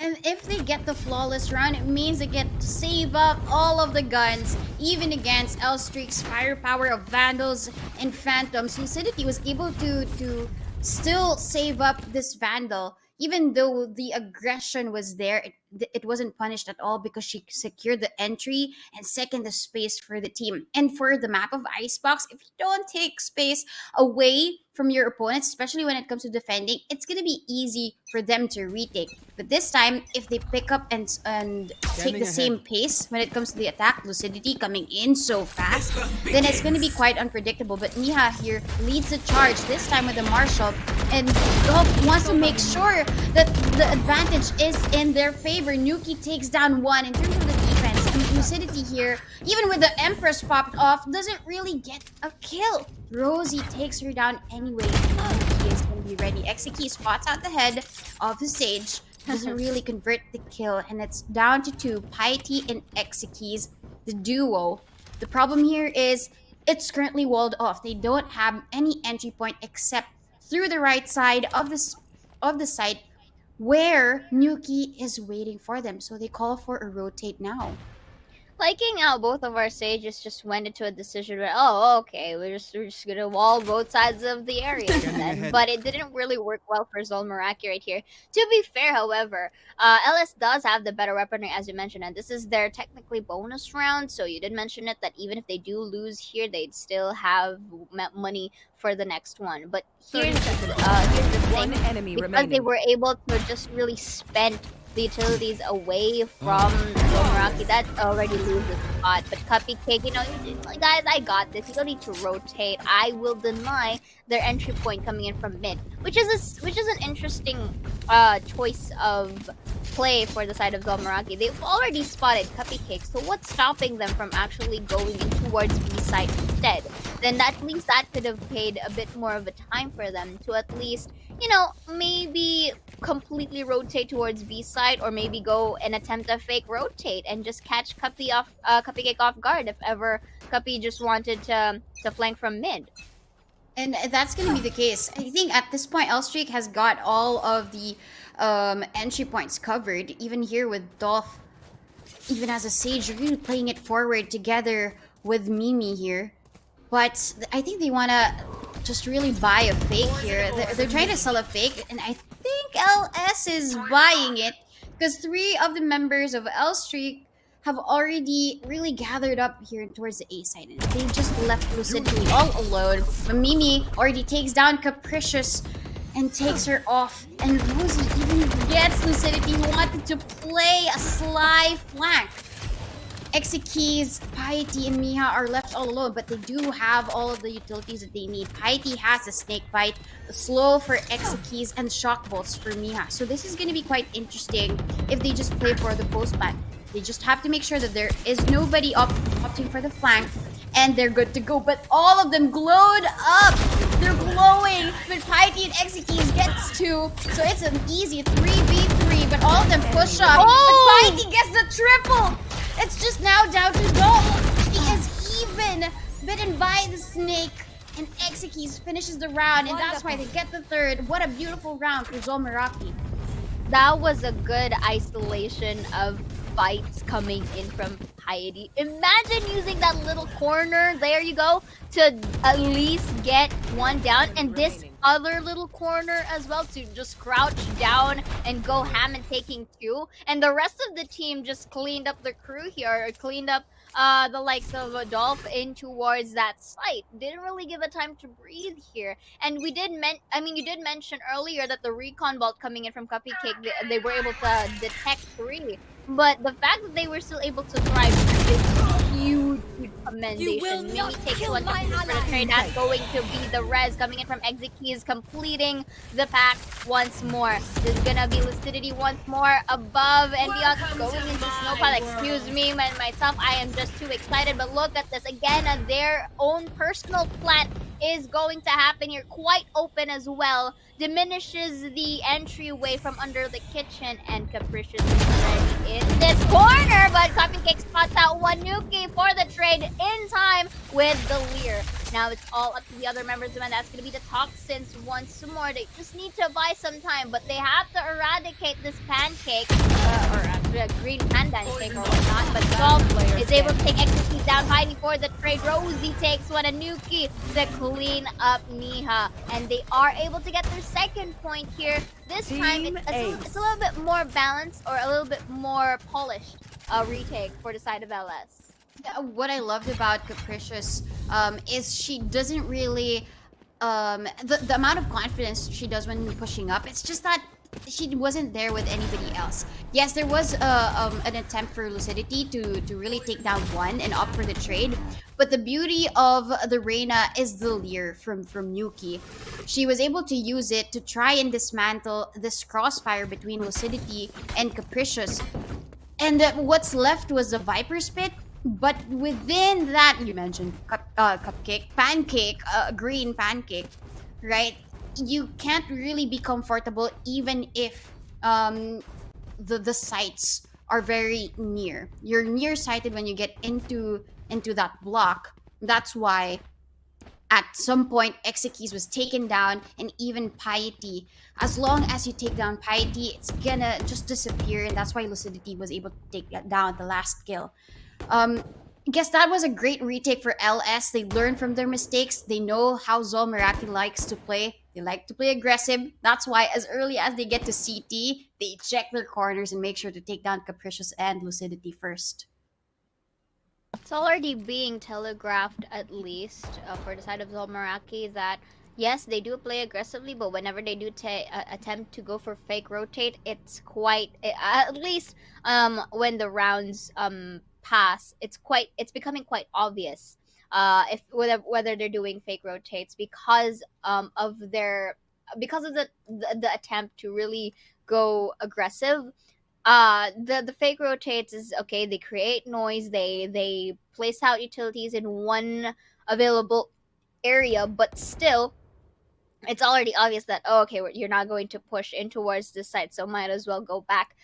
And if they get the flawless round, it means they get to save up all of the guns, even against L Streak's firepower of Vandals and Phantoms. Lucidity was able to still save up this Vandal, even though the aggression was there. It wasn't punished at all because she secured the entry and second the space for the team. And for the map of Icebox, if you don't take space away from your opponents, especially when it comes to defending, it's gonna be easy for them to retake. But this time, if they pick up and take the same pace when it comes to the attack, Lucidity coming in so fast, then it's gonna be quite unpredictable. But Miha here leads the charge, this time with the Marshal, and Dolph wants to make sure that the advantage is in their favor. Nuki takes down one. In terms of the defense, Lucidity here, even with the Empress popped off, doesn't really get a kill. Rosie takes her down anyway, and Nuki is going to be ready. Exekey spots out the head of the Sage, doesn't really convert the kill, and it's down to two, Piety and Exekeys, the duo. The problem here is it's currently walled off. They don't have any entry point except through the right side of the site, where Nuki is waiting for them. So they call for a rotate now. Liking how both of our sages just went into a decision where, oh, okay, we're just gonna wall both sides of the area then. But it didn't really work well for ZOL Meraki right here. To be fair, however, LS does have the better weaponry, as you mentioned, and this is their technically bonus round. So you did mention it, that even if they do lose here, they'd still have money for the next one. But here's the thing, because they were able to just really spend the utilities away from ZOL Meraki, that already loses the spot. But Cupcake, you know, guys, I got this. You don't need to rotate. I will deny their entry point coming in from mid, which is an interesting choice of play for the side of ZOL Meraki. They've already spotted Cupcake, so what's stopping them from actually going in towards B side instead? Then at least that could have paid a bit more of a time for them to at least, you know, maybe completely rotate towards B side, or maybe go and attempt a fake rotate and just catch Cupcake off guard if ever Cuppy just wanted to flank from mid. And that's going to be the case. I think at this point, Elstreak has got all of the entry points covered. Even here with Dolph, even as a Sage, really playing it forward together with Mimi here. But I think they want to just really buy a fake here. They're trying to sell a fake, and I think LS is buying it because 3 of the members of Elstreak have already really gathered up here towards the A side, and they just left Lucidity all alone. But Mimi already takes down Capricious and takes her off, and Rosie even gets Lucidity, who wanted to play a sly flank. Exekeys, Piety, and Miha are left all alone, but they do have all of the utilities that they need. Piety has a snake bite, the slow for Exekeys, and shock bolts for Miha. So this is going to be quite interesting if they just play for the postman. They just have to make sure that there is nobody opting for the flank, and they're good to go. But all of them glowed up. They're glowing. But Piety and Exekeys gets 2, so it's an easy 3v3 but all of them push up. Oh! But Spidey gets the triple. It's just now down to ZOL. He is even bitten by the snake. And Exekis finishes the round, and that's why they get the third. What a beautiful round for ZOL Meraki. That was a good isolation of fights coming in from Piety. Imagine using that little corner, there you go, to at least get one down. And this other little corner as well to just crouch down and go ham and taking two. And the rest of the team just cleaned up the crew here, or cleaned up the likes of Adolf in towards that site. Didn't really give it time to breathe here. And we did you did mention earlier that the recon bolt coming in from Cupcake, they were able to detect three. But the fact that they were still able to thrive is huge commendation. Mini takes one for the trade. That's going to be the res coming in from Exekis, completing the pack once more. There's gonna be Lucidity once more above and beyond, going into Snowpile. Excuse me, myself, I am just too excited. But look at this again. Their own personal plant is going to happen here, quite open as well. Diminishes the entryway from under the kitchen, and Capricious is ready in this corner, but Cupcake spots out one Nuki for the trade in time with the Leer. Now it's all up to the other members, and that's going to be the Toxins once more. They just need to buy some time, but they have to eradicate this pancake, or actually a green pancake or whatnot. But ZOL is able to take Exekis down, fighting for the trade. Rosie takes one, a Nuki to clean up Niha, and they are able to get their second point here. This time it's a little bit more balanced, or a little bit more polished retake for the side of LS. What I loved about Capricious is she doesn't really the amount of confidence she does when pushing up. It's just that she wasn't there with anybody else. Yes, there was an attempt for Lucidity to really take down one and opt for the trade, but the beauty of the Reyna is the Leer from Yuki. She was able to use it to try and dismantle this crossfire between Lucidity and Capricious. And what's left was the Viper Spit. But within that, you mentioned pancake, green pancake, right? You can't really be comfortable even if the sights are very near. You're nearsighted when you get into that block. That's why at some point Exekis was taken down, and even Piety. As long as you take down Piety, it's gonna just disappear, and that's why Lucidity was able to take down the last kill. I guess that was a great retake for LS. They learned from their mistakes. They know how ZOL Meraki likes to play. They like to play aggressive. That's why as early as they get to CT, they check their corners and make sure to take down Capricious and Lucidity first. It's already being telegraphed, at least for the side of ZOL Meraki, that yes, they do play aggressively, but whenever they do attempt to go for fake rotate, it's quite, at least when the rounds pass, it's becoming quite obvious if whether they're doing fake rotates because of the attempt to really go aggressive. The fake rotates is okay. They create noise. They place out utilities in one available area, but still, it's already obvious that you're not going to push in towards this site, so might as well go back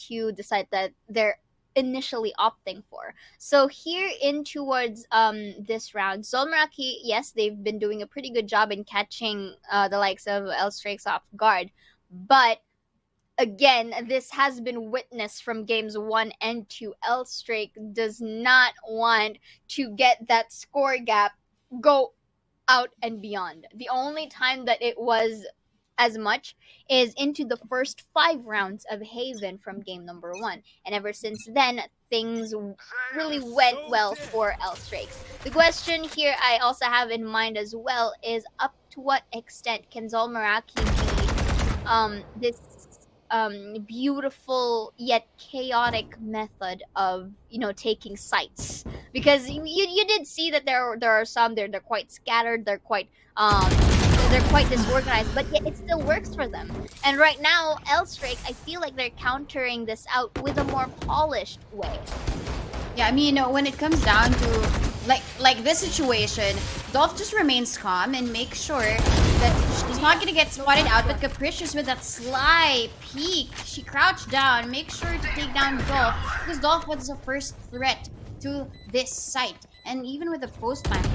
to the site that they're initially opting for. So here in towards this round, ZOL Meraki, yes, they've been doing a pretty good job in catching the likes of L-Strakes off guard, but again, this has been witnessed from games 1 and 2. L-Strake does not want to get that score gap go out and beyond. The only time that it was as much is into the first 5 rounds of Haven from game number 1. And ever since then, things really went well for L-Strakes. The question here I also have in mind as well is, up to what extent can ZOL Meraki be this beautiful yet chaotic method of taking sites? Because you did see that there are some they're quite scattered, they're quite disorganized, but yet it still works for them. And right now, L-Strake, I feel like they're countering this out with a more polished way. Yeah, I mean, when it comes down to like this situation, Dolph just remains calm and makes sure that she's not gonna get spotted out, but Capricious with that sly peek. She crouched down, make sure to take down Dolph, because Dolph was the first threat to this site. And even with the post plant,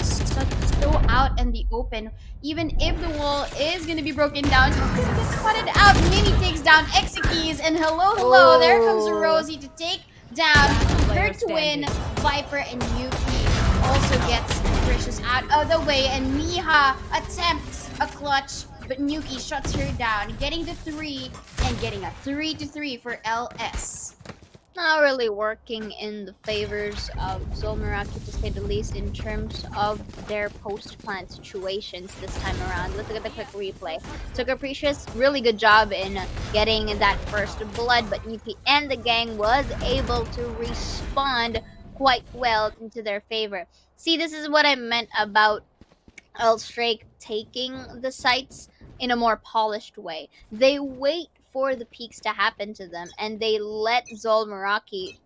so out in the open, even if the wall is gonna be broken down, she's gonna get spotted out. Mimi takes down Exekeys, and hello, there comes Rosie to take down her twin, Viper, and Yuki also gets Capricious out of the way, and Miha attempts a clutch, but Yuki shuts her down, getting the 3 and getting a 3-3 for LS. Not really working in the favors of ZOL Meraki, to say the least, in terms of their post-plant situations this time around. Let's look at the quick replay. So Capricious, really good job in getting that first blood, but Yuki and the gang was able to respond quite well into their favor. See, this is what I meant about Elstrake taking the sites in a more polished way. They wait for the peaks to happen to them, and they let ZOL Meraki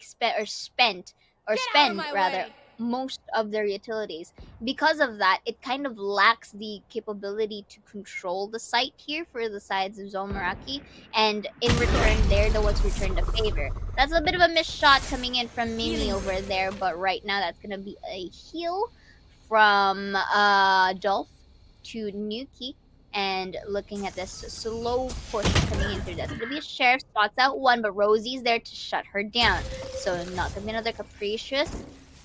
spend most of their utilities. Because of that, it kind of lacks the capability to control the site here for the sides of ZOL Meraki, and in return, they're the ones who return the favor. That's a bit of a missed shot coming in from Mimi over there, but right now that's gonna be a heal from Dolph to Nuki. And looking at this slow push coming in through, that's gonna be a sheriff, spots out one, but Rosie's there to shut her down. So not gonna be another Capricious,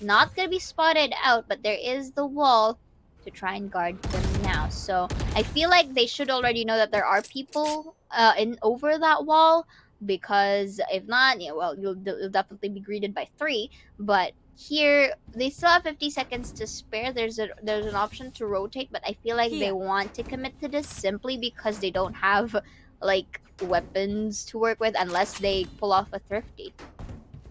not gonna be spotted out, but there is the wall to try and guard them now. So I feel like they should already know that there are people in over that wall, because if not, yeah, well, you'll definitely be greeted by 3. But here they still have 50 seconds to spare. There's an option to rotate, but I feel like they want to commit to this simply because they don't have like weapons to work with unless they pull off a thrifty.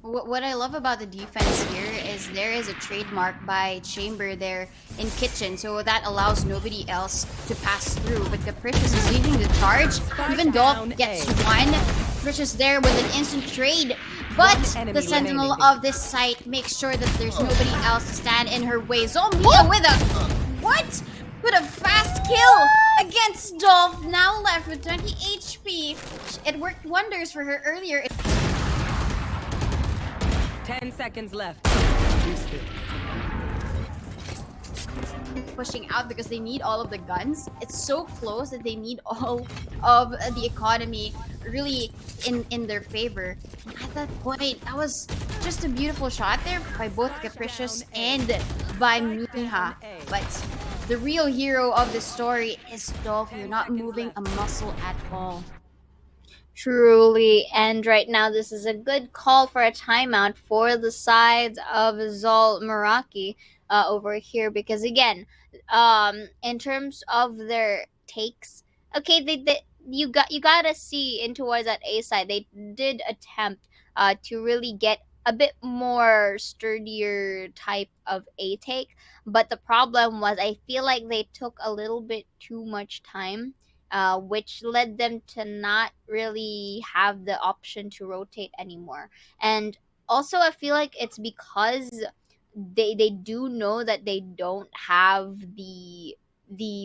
What I love about the defense here is there is a trademark by Chamber there in Kitchen, so that allows nobody else to pass through. But Capricious is leading the charge. Even Dolph gets one. Capricious there with an instant trade. But the Sentinel of this site makes sure that there's nobody else to stand in her way. Zombia with a... What? With a fast kill against Dolph, now left with 20 HP. It worked wonders for her earlier. 10 seconds left. Pushing out because they need all of the guns. It's so close that they need all of the economy really in their favor. At that point, that was just a beautiful shot there by both Capricious and by Miha. But the real hero of the story is Dolph. You're not moving a muscle at all. Truly, and right now this is a good call for a timeout for the sides of ZOL Meraki over here, because again, in terms of their takes, okay, you gotta see in towards that A side, they did attempt to really get a bit more sturdier type of A take, but the problem was I feel like they took a little bit too much time, which led them to not really have the option to rotate anymore. And also I feel like it's because they do know that they don't have the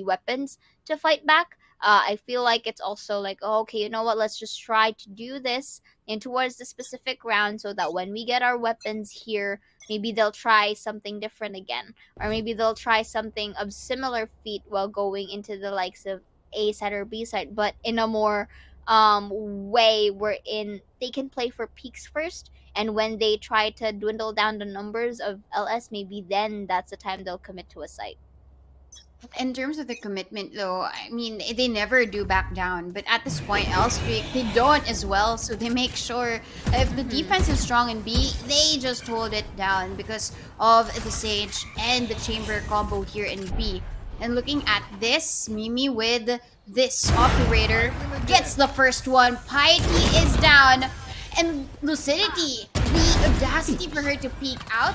weapons to fight back. I feel like it's also like, oh, okay, you know what, let's just try to do this in towards the specific round so that when we get our weapons here, maybe they'll try something different again, or maybe they'll try something of similar feat while going into the likes of A side or B side, but in a more way wherein they can play for peaks first, and when they try to dwindle down the numbers of LS, maybe then that's the time they'll commit to a site. In terms of the commitment, though, I mean, they never do back down. But at this point, Elstreak, they don't as well. So they make sure if the defense is strong in B, they just hold it down because of the Sage and the Chamber combo here in B. And looking at this, Mimi with this operator gets the first one. Piety is down. And Lucidity, the audacity for her to peek out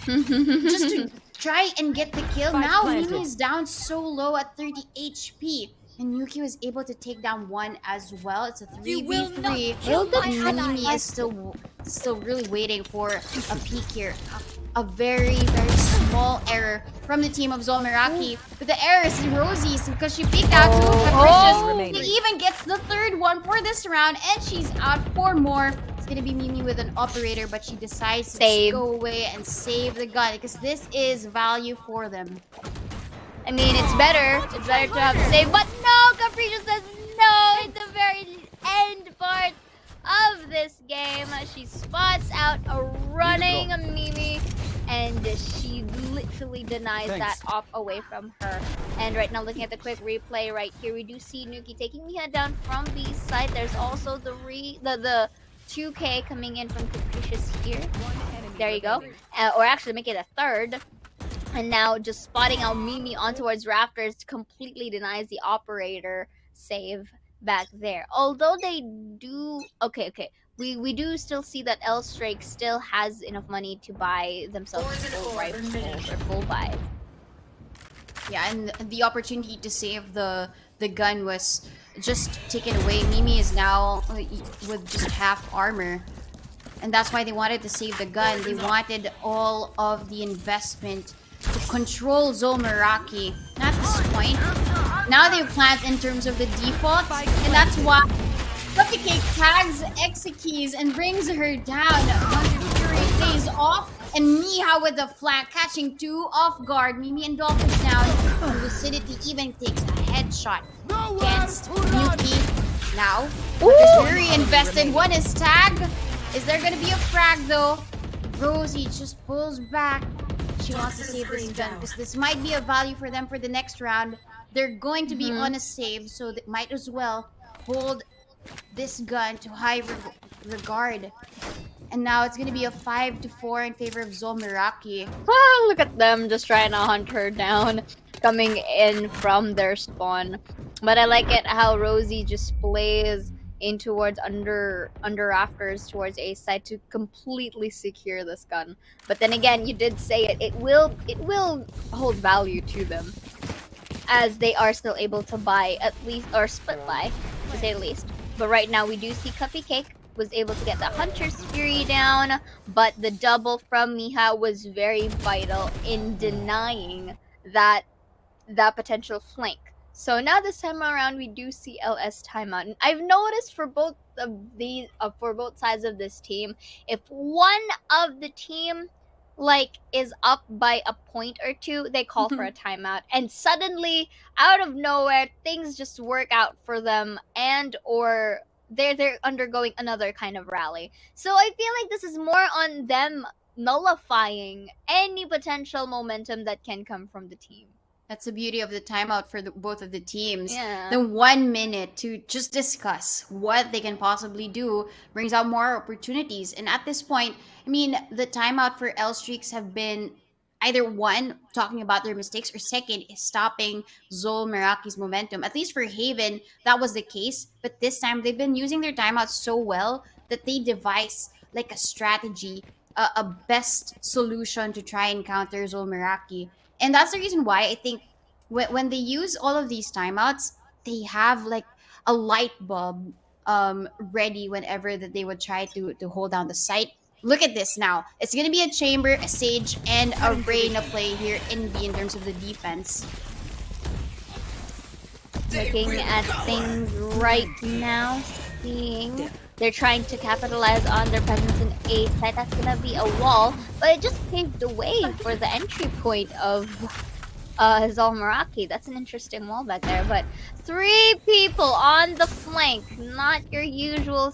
just to try and get the kill. Now Mimi is down so low at 30 HP. And Yuki was able to take down one as well. It's a 3v3. Mimi is still really waiting for a peek here. a very, very small error from the team of ZOL Meraki. But the error is Rosie's because she peeked out two Capricious. She even gets the third one for this round, and she's out for more. It's gonna be Mimi with an operator, but she decides to just go away and save the gun because this is value for them. I mean, it's better. It's better to have save, but no, Capricious says no at the very end part of this game. She spots out a running Mimi, and she literally denies that off away from her. And right now, looking at the quick replay right here, we do see Nuki taking Mia down from B side. There's also the 2K coming in from Capricious here. There you go. Or actually make it a third. And now just spotting out Mimi on towards Rafters completely denies the operator save back there. Although they do... Okay. We do still see that L-Strike still has enough money to buy themselves full rifles or full buy. Yeah, and the opportunity to save the gun was just taken away. Mimi is now with just half armor. And that's why they wanted to save the gun. They wanted all of the investment to control ZOL Meraki. At this point, now they plant in terms of the default, and that's why Cupcake tags Exekeys and brings her down. Wonder Fury plays off, and Miha with the flank catching two off guard. Mimi and Dolphins down. Lucidity even takes a headshot against Nuki. Now, there's Fury invested. One is tag. Is there gonna be a frag though? Rosie just pulls back. She wants to save this gun because this might be a value for them for the next round. They're going to be on a save, so they might as well hold this gun to high regard. And now it's going to be a 5-4 in favor of ZOL Meraki. Oh, look at them just trying to hunt her down, coming in from their spawn. But I like it how Rosie just plays in towards under rafters towards A side to completely secure this gun. But then again, you did say it will hold value to them, as they are still able to buy at least, or split buy to say the least. But right now we do see Cupcake was able to get the Hunter's Fury down, but the double from Miha was very vital in denying that potential flank. So now this time around, we do see LS timeout, and I've noticed for both of these, for both sides of this team, if one of the team is up by a point or two, they call for a timeout, and suddenly out of nowhere, things just work out for them, and or they're undergoing another kind of rally. So I feel like this is more on them nullifying any potential momentum that can come from the team. That's the beauty of the timeout for both of the teams. Yeah. The 1 minute to just discuss what they can possibly do brings out more opportunities. And at this point, I mean, the timeout for L Streaks have been either one, talking about their mistakes, or second, is stopping ZOL Meraki's momentum. At least for Haven, that was the case. But this time, they've been using their timeout so well that they devise like a strategy, a best solution to try and counter ZOL Meraki. And that's the reason why I think when they use all of these timeouts, they have like a light bulb ready whenever that they would try to hold down the site. Look at this now. It's going to be a Chamber, a Sage, and a Reyna play here in B in terms of the defense. Looking at things right now, seeing they're trying to capitalize on their presence in A side. That's gonna be a wall, but it just paved the way for the entry point of ZOL Meraki. That's an interesting wall back there. But 3 people on the flank, not your usual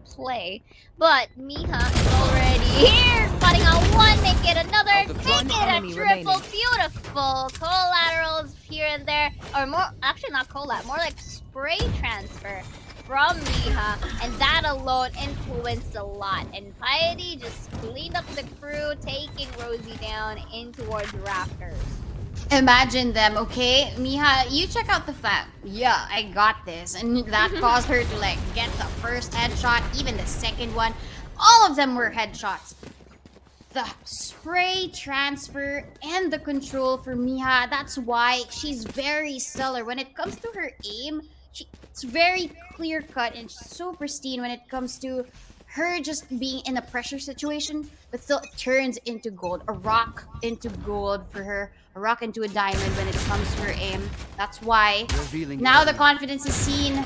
play. But Miha is already here, spotting out one, make it another, make it a triple. Beautiful collaterals here and there, or more, actually not collat, more like spray transfer from Miha, and that alone influenced a lot. And Piety just cleaned up the crew, taking Rosie down in towards Rafters. Imagine them, okay? Miha, you check out the fact. Yeah, I got this. And that caused her to get the first headshot, even the second one. All of them were headshots. The spray transfer and the control for Miha, that's why she's very stellar. When it comes to her aim, it's very clear-cut and so pristine when it comes to her just being in a pressure situation, but still it turns into gold. A rock into gold for her, a rock into a diamond when it comes to her aim. That's why now the confidence is seen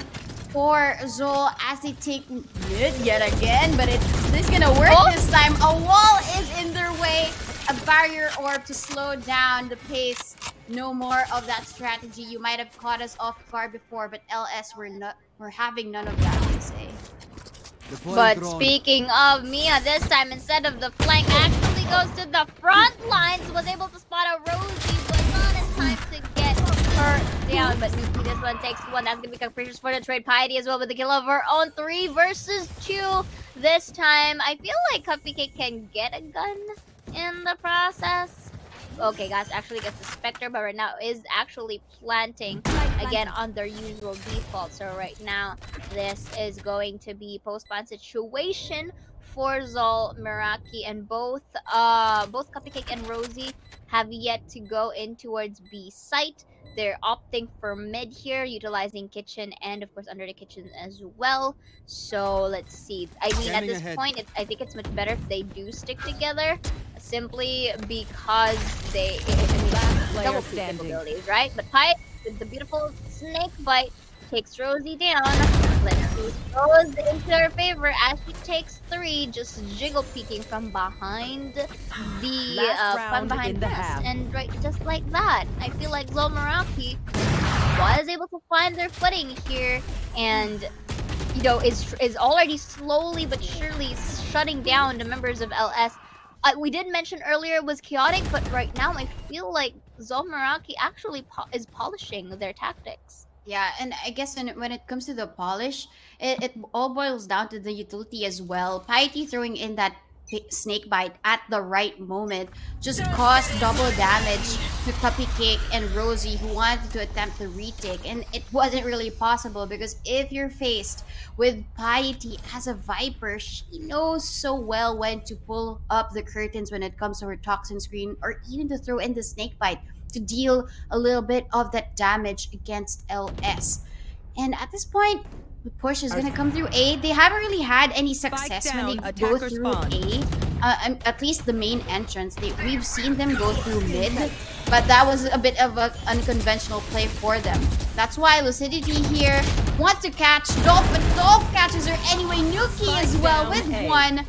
for ZOL as they take mid yet again, but it's gonna work this time. A wall is in their way, a barrier orb to slow down the pace. No more of that strategy. You might have caught us off guard before, but LS we're having none of that, they say. But speaking of Mia, this time instead of the flank, actually goes to the front lines. Was able to spot a Rosie, but not in time to get her down. But Nuki, this one takes one. That's gonna be capricious for the trade. Piety as well with the kill of her own. 3 versus 2. This time, I feel like Cupcake can get a gun in the process. Okay, guys, actually gets the Spectre, but right now is actually planting again on their usual default. So right now, this is going to be post-plant situation for ZOL, Meraki, and both Cupcake and Rosie have yet to go in towards B site. They're opting for mid here, utilizing kitchen and of course under the kitchen as well. So let's see. I mean, at this point, I think it's much better if they do stick together, simply because they double peak capabilities, right? But Pi, with the beautiful snake bite, takes Rosie down. Let's see, goes into her favor as she takes 3, just jiggle peeking from behind the nest, and right, just like that, I feel like ZOL Meraki was able to find their footing here, and you know is already slowly but surely shutting down the members of LS. We did mention earlier it was chaotic, but right now I feel like ZOL Meraki actually is polishing their tactics. Yeah, and I guess when it comes to the polish, it all boils down to the utility as well. Piety throwing in that snake bite at the right moment just caused double damage to Cupcake and Rosie, who wanted to attempt the retake, and it wasn't really possible because if you're faced with Piety as a Viper, she knows so well when to pull up the curtains when it comes to her toxin screen, or even to throw in the snake bite to deal a little bit of that damage against LS. And at this point, the push is going to come through A. They haven't really had any success when they go through A. At least the main entrance. We've seen them go through mid, but that was a bit of an unconventional play for them. That's why Lucidity here wants to catch Dolph, but Dolph catches her anyway. Nuki as well with 1.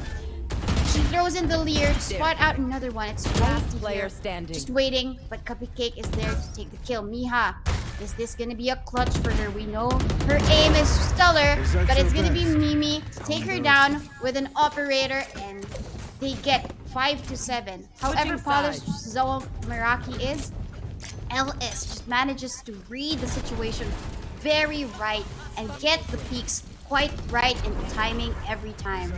She throws in the Leer to spot out another one. It's last player standing, just waiting, but Cupcake is there to take the kill. Miha, is this gonna be a clutch for her? We know her aim is stellar, but it's gonna be Mimi take her down with an operator, and they get 5 to 7. However polished ZOL Meraki is, LS just manages to read the situation very right and get the peaks quite right in timing every time.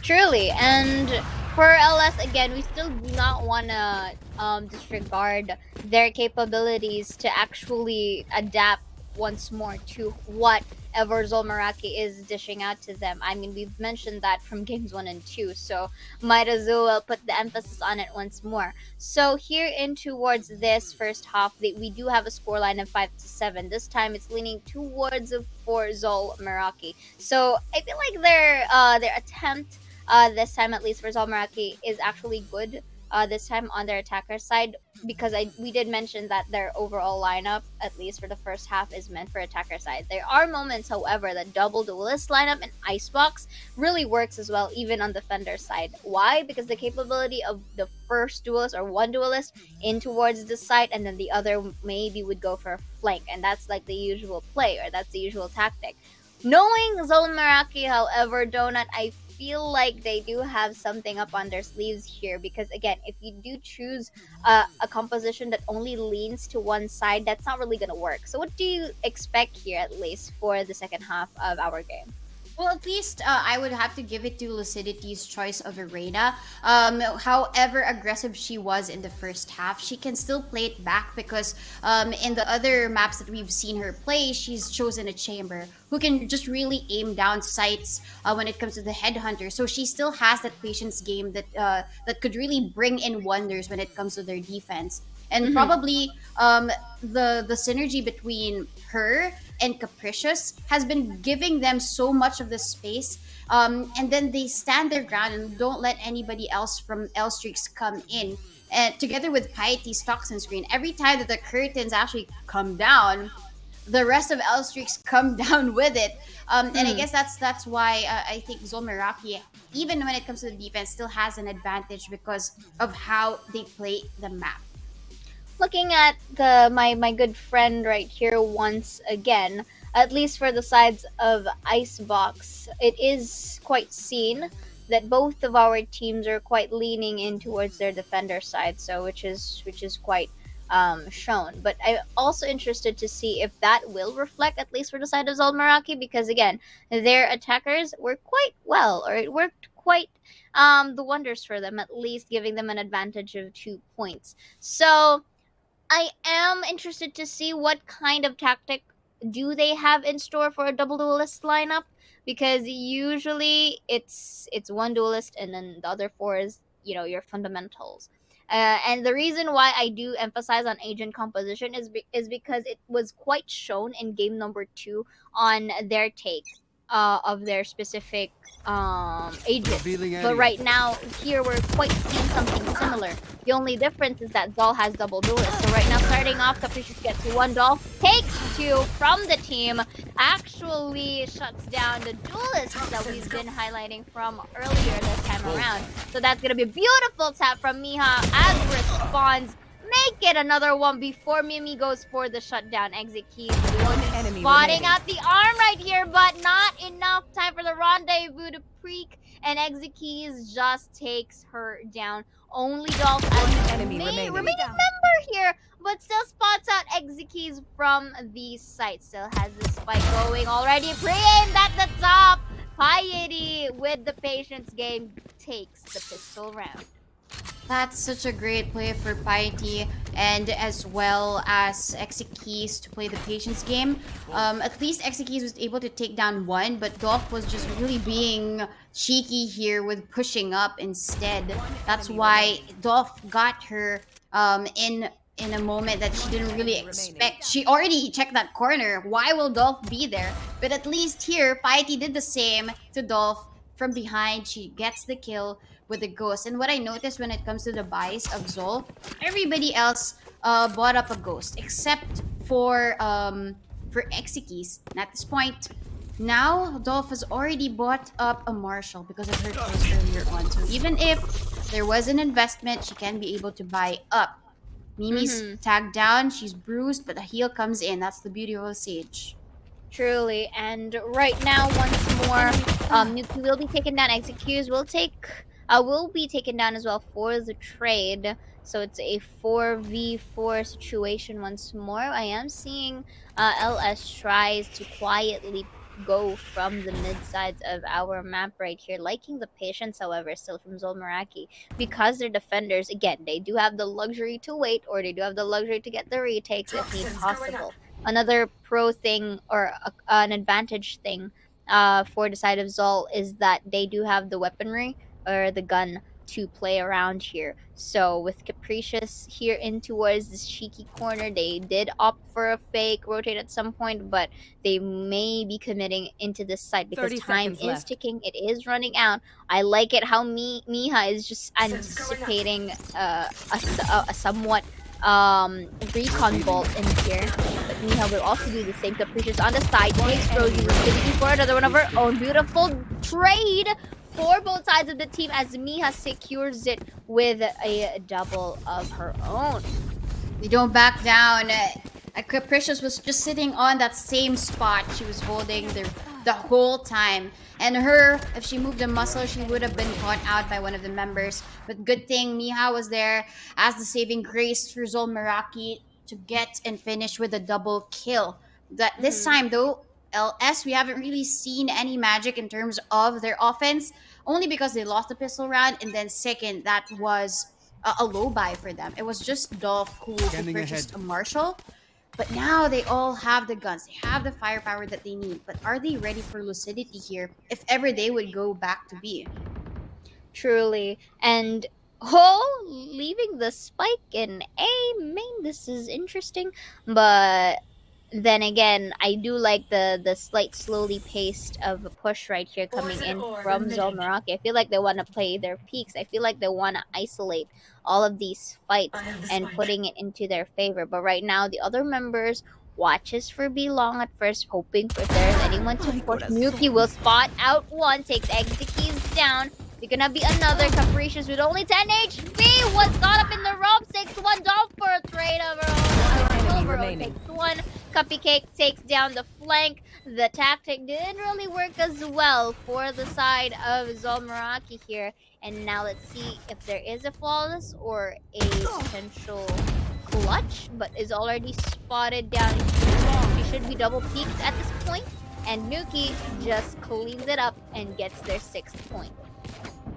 Truly, and for LS again, we still do not want to disregard their capabilities to actually adapt once more to whatever ZOL Meraki is dishing out to them. I mean, we've mentioned that from games 1 and 2, so might as well put the emphasis on it once more. So here in towards this first half, we do have a scoreline of 5 to 7. This time it's leaning towards for ZOL Meraki. So I feel like their attempt this time, at least for ZOL Meraki, is actually good. This time on their attacker side, because we did mention that their overall lineup, at least for the first half, is meant for attacker side. There are moments, however, that double duelist lineup and icebox really works as well, even on defender side. Why? Because the capability of the first duelist or one duelist in towards the side, and then the other maybe would go for a flank, and that's like the usual play, or that's the usual tactic. Knowing ZOL Meraki, however, Donut, I feel like they do have something up on their sleeves here, because again, if you do choose a composition that only leans to one side, that's not really going to work. So what do you expect here, at least for the second half of our game? Well, at least I would have to give it to Lucidity's choice of arena. However aggressive she was in the first half, she can still play it back because in the other maps that we've seen her play, she's chosen a chamber who can just really aim down sights when it comes to the headhunter. So she still has that patience game that that could really bring in wonders when it comes to their defense. And probably the synergy between her and Capricious has been giving them so much of the space And then they stand their ground and don't let anybody else from L Streaks come in. And together with Piety's toxin screen, every time that the curtains actually come down, the rest of L Streaks come down with it. And I guess that's why I think ZOL Meraki, even when it comes to the defense, still has an advantage because of how they play the map. Looking at my good friend right here once again, at least for the sides of Icebox, it is quite seen that both of our teams are quite leaning in towards their defender side, so which is quite shown. But I'm also interested to see if that will reflect at least for the side of Zolmaraki, because again, their attackers were quite well, or it worked quite the wonders for them, at least giving them an advantage of 2 points. So I am interested to see what kind of tactic do they have in store for a double duelist lineup, because usually it's one duelist and then the other four is your fundamentals. And the reason why I do emphasize on agent composition is because it was quite shown in game number 2 on their take of their specific agent. But right now here we're quite seeing something similar. The only difference is that ZOL has double duelists. So right now, starting off, Capricious gets to 1 doll, takes 2 from the team, actually shuts down the duelists that we've been highlighting from earlier this time around. So that's going to be a beautiful tap from Miha as responds. Make it another one before Mimi goes for the shutdown. Exit keys. One enemy Spotting remaining. out the arm right here, but not enough time for the rendezvous to preak. And Exit keys just takes her down. Only Dolph as enemy the remaining. remaining member here, but still spots out Exekeys from the site. Still has the spike going already. Pre-aimed at the top. Piety with the patience game takes the pistol round. That's such a great play for Piety and as well as Exekeys to play the patience game. At least Exekeys was able to take down one, but Dolph was just really being cheeky here with pushing up instead. That's why Dolph got her in a moment that she didn't really expect. She already checked that corner. Why will Dolph be there? But at least here, Piety did the same to Dolph from behind. She gets the kill with the ghost. And what I noticed when it comes to the buys of ZOL, everybody else bought up a ghost except for Exekeys. And at this point, now Dolph has already bought up a Marshall because of her choice earlier on. So even if there was an investment, she can be able to buy up. Mimi's tagged down, she's bruised, but the heal comes in. That's the beauty of a Sage. Truly, and right now, once more, Nuki will be taken down. Executors will be taken down as well for the trade. So it's a 4v4 situation once more. I am seeing LS tries to quietly go from the mid sides of our map right here, liking the patience, however, still from Zol Meraki, because they're defenders. Again, they do have the luxury to wait, or they do have the luxury to get the retakes if need possible. Another pro thing, or an advantage thing for the side of Zol, is that they do have the weaponry or the gun to play around here. So with Capricious here in towards this cheeky corner, they did opt for a fake rotate at some point, but they may be committing into this site because 30 time seconds is left. ticking. It is running out. I like it how Miha is just anticipating a somewhat recon bolt in here, but Miha will also do the same. Capricious on the side takes Rosie looking for another one of her own. Beautiful trade for both sides of the team as Miha secures it with a double of her own. They don't back down. Capricious was just sitting on that same spot she was holding the whole time. And her, if she moved a muscle, she would have been caught out by one of the members. But good thing Miha was there as the saving grace for Zol Meraki to get and finish with a double kill. That this time though, LS, we haven't really seen any magic in terms of their offense, only because they lost the pistol round, and then second, that was a low buy for them. It was just Dolph who purchased a Marshall. But now they all have the guns. They have the firepower that they need. But are they ready for lucidity here if ever they would go back to B? Truly. And leaving the spike in A main, this is interesting, but then again, I do like the slight slowly paced of a push right here coming in from ZOL Meraki. I feel like they want to play their peaks. I feel like they want to isolate all of these fights and putting it into their favor. But right now, the other members watches for B long at first, hoping for if there's anyone to push. Nuki will spot out one, takes exit keys down. There's gonna be another Capricious with only 10 HP. Was caught up in the ropes, takes one down for a trade of her own. remaining. Takes one. Cupcake takes down the flank. The tactic didn't really work as well for the side of ZOL Meraki here. And now let's see if there is a flawless or a potential clutch, but is already spotted down here. She should be double peaked at this point, and Nuki just cleans it up and gets their 6th point.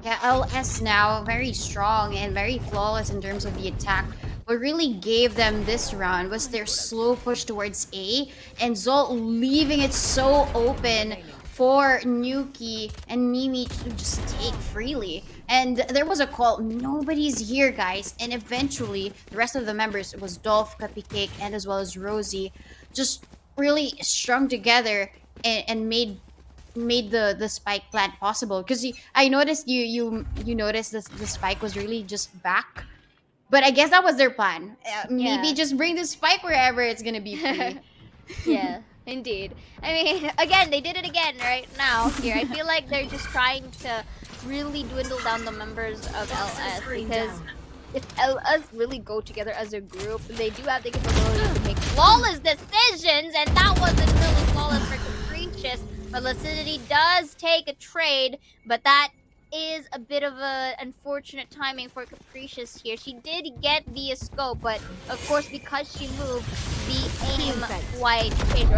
Yeah, LS now very strong and very flawless in terms of the attack. What really gave them this round was their slow push towards A, and ZOL leaving it so open for Nuki and Mimi to just take freely. And there was a call, nobody's here, guys. And eventually, the rest of the members, it was Dolph, Cupcake, and as well as Rosie, just really strung together and made the spike plant possible. Because I noticed you noticed the spike was really just back. But I guess that was their plan. Maybe Yeah. just bring the spike wherever it's gonna be free. Yeah, indeed. I mean, again, they did it again right now here. I feel like they're just trying to really dwindle down the members of LS, because if LS really go together as a group, they do have the capability to make flawless decisions, and that wasn't really flawless for Capricious. But Lucidity does take a trade, but that is a bit of a unfortunate timing for Capricious here. She did get the scope, but of course because she moved, the aim wide change,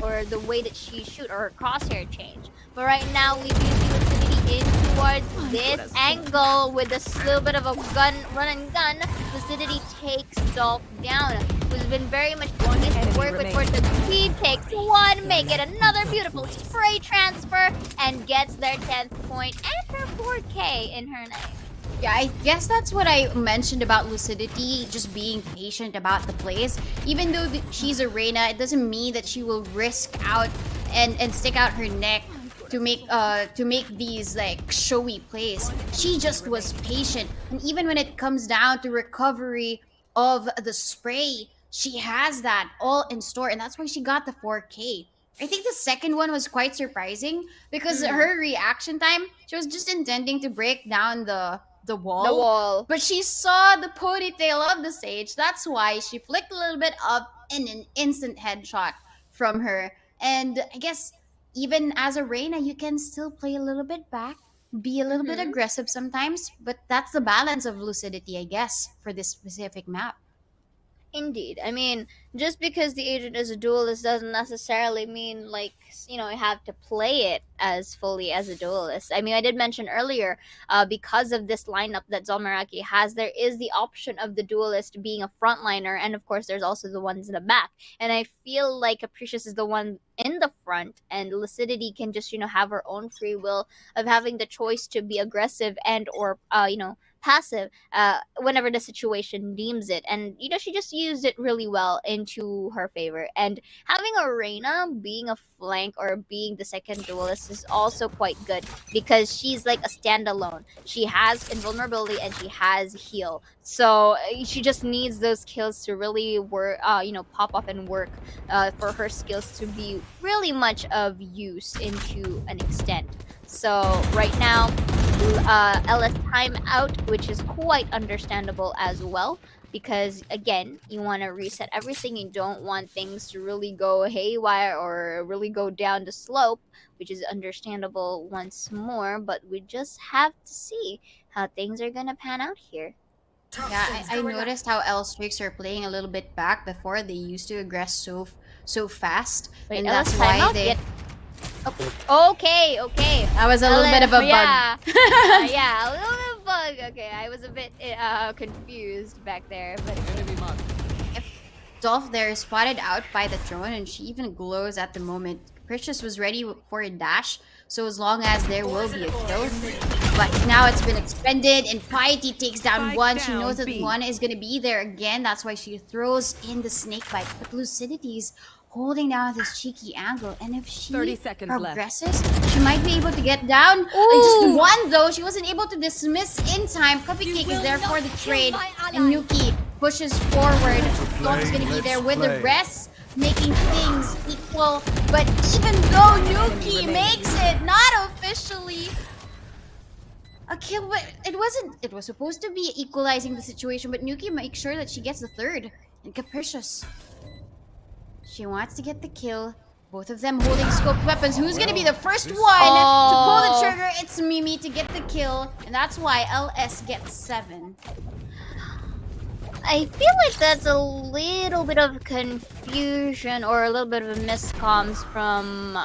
or the way that she shoot, or her crosshair change. But right now we do see Lucidity in towards this angle with a little bit of a run and gun. Lucidity takes Dolph down, who's been very much going to work with towards the speed. Takes one, make it another beautiful spray transfer, and gets their 10th point and her 4K in her name. Yeah, I guess that's what I mentioned about Lucidity, just being patient about the plays. Even though she's a Reyna, it doesn't mean that she will risk out and stick out her neck to make these like showy plays. She just was patient, and even when it comes down to recovery of the spray, she has that all in store, and that's why she got the 4K. I think the second one was quite surprising because her reaction time, she was just intending to break down the wall. The wall. But she saw the ponytail of the Sage. That's why she flicked a little bit up and an instant headshot from her. And I guess even as a Reyna, you can still play a little bit back, be a little bit aggressive sometimes. But that's the balance of Lucidity, I guess, for this specific map. Indeed. I mean, just because the agent is a duelist doesn't necessarily mean, like, you know, you have to play it as fully as a duelist. I mean, I did mention earlier, because of this lineup that ZOL Meraki has, there is the option of the duelist being a frontliner, and of course, there's also the ones in the back. And I feel like Capricious is the one in the front, and Lucidity can just, you know, have her own free will of having the choice to be aggressive and or, you know, passive whenever the situation deems it. And you know, she just used it really well into her favor. And having a Reyna being a flank or being the second duelist is also quite good, because she's like a standalone. She has invulnerability and she has heal, so she just needs those kills to really work, you know, pop off and work, for her skills to be really much of use into an extent. So right now, LS timeout, which is quite understandable as well, because again, you want to reset everything. You don't want things to really go haywire or really go down the slope, which is understandable once more. But we just have to see how things are gonna pan out here. Yeah, I noticed how L streaks are playing a little bit back. Before they used to aggress so fast, Wait, and LS that's why timeout? they. Okay. That was a little bit of a bug. Yeah, yeah, a little bit of bug. Okay, I was a bit confused back there, but Dolph there is spotted out by the drone, and she even glows at the moment. Precious was ready for a dash, So as long as there will be a kill. But now it's been expended and Piety takes down Spike one. She down knows that B. one is gonna be there again. That's why she throws in the snake bite. But Lucidity's holding down this cheeky angle. And if she 30 seconds left. progresses, she might be able to get down. Just one though. She wasn't able to dismiss in time. Cupcake is there for the trade. And Nuki pushes forward. Dawn's gonna be there with the rest, making things equal. But even though Nuki makes it, not officially a kill, but it wasn't. It was supposed to be equalizing the situation, but Nuki makes sure that she gets the third. And Capricious, she wants to get the kill. Both of them holding scoped weapons. Who's gonna be the first one to pull the trigger? It's Mimi to get the kill, and that's why LS gets 7. I feel like that's a little bit of confusion or a little bit of miscomms from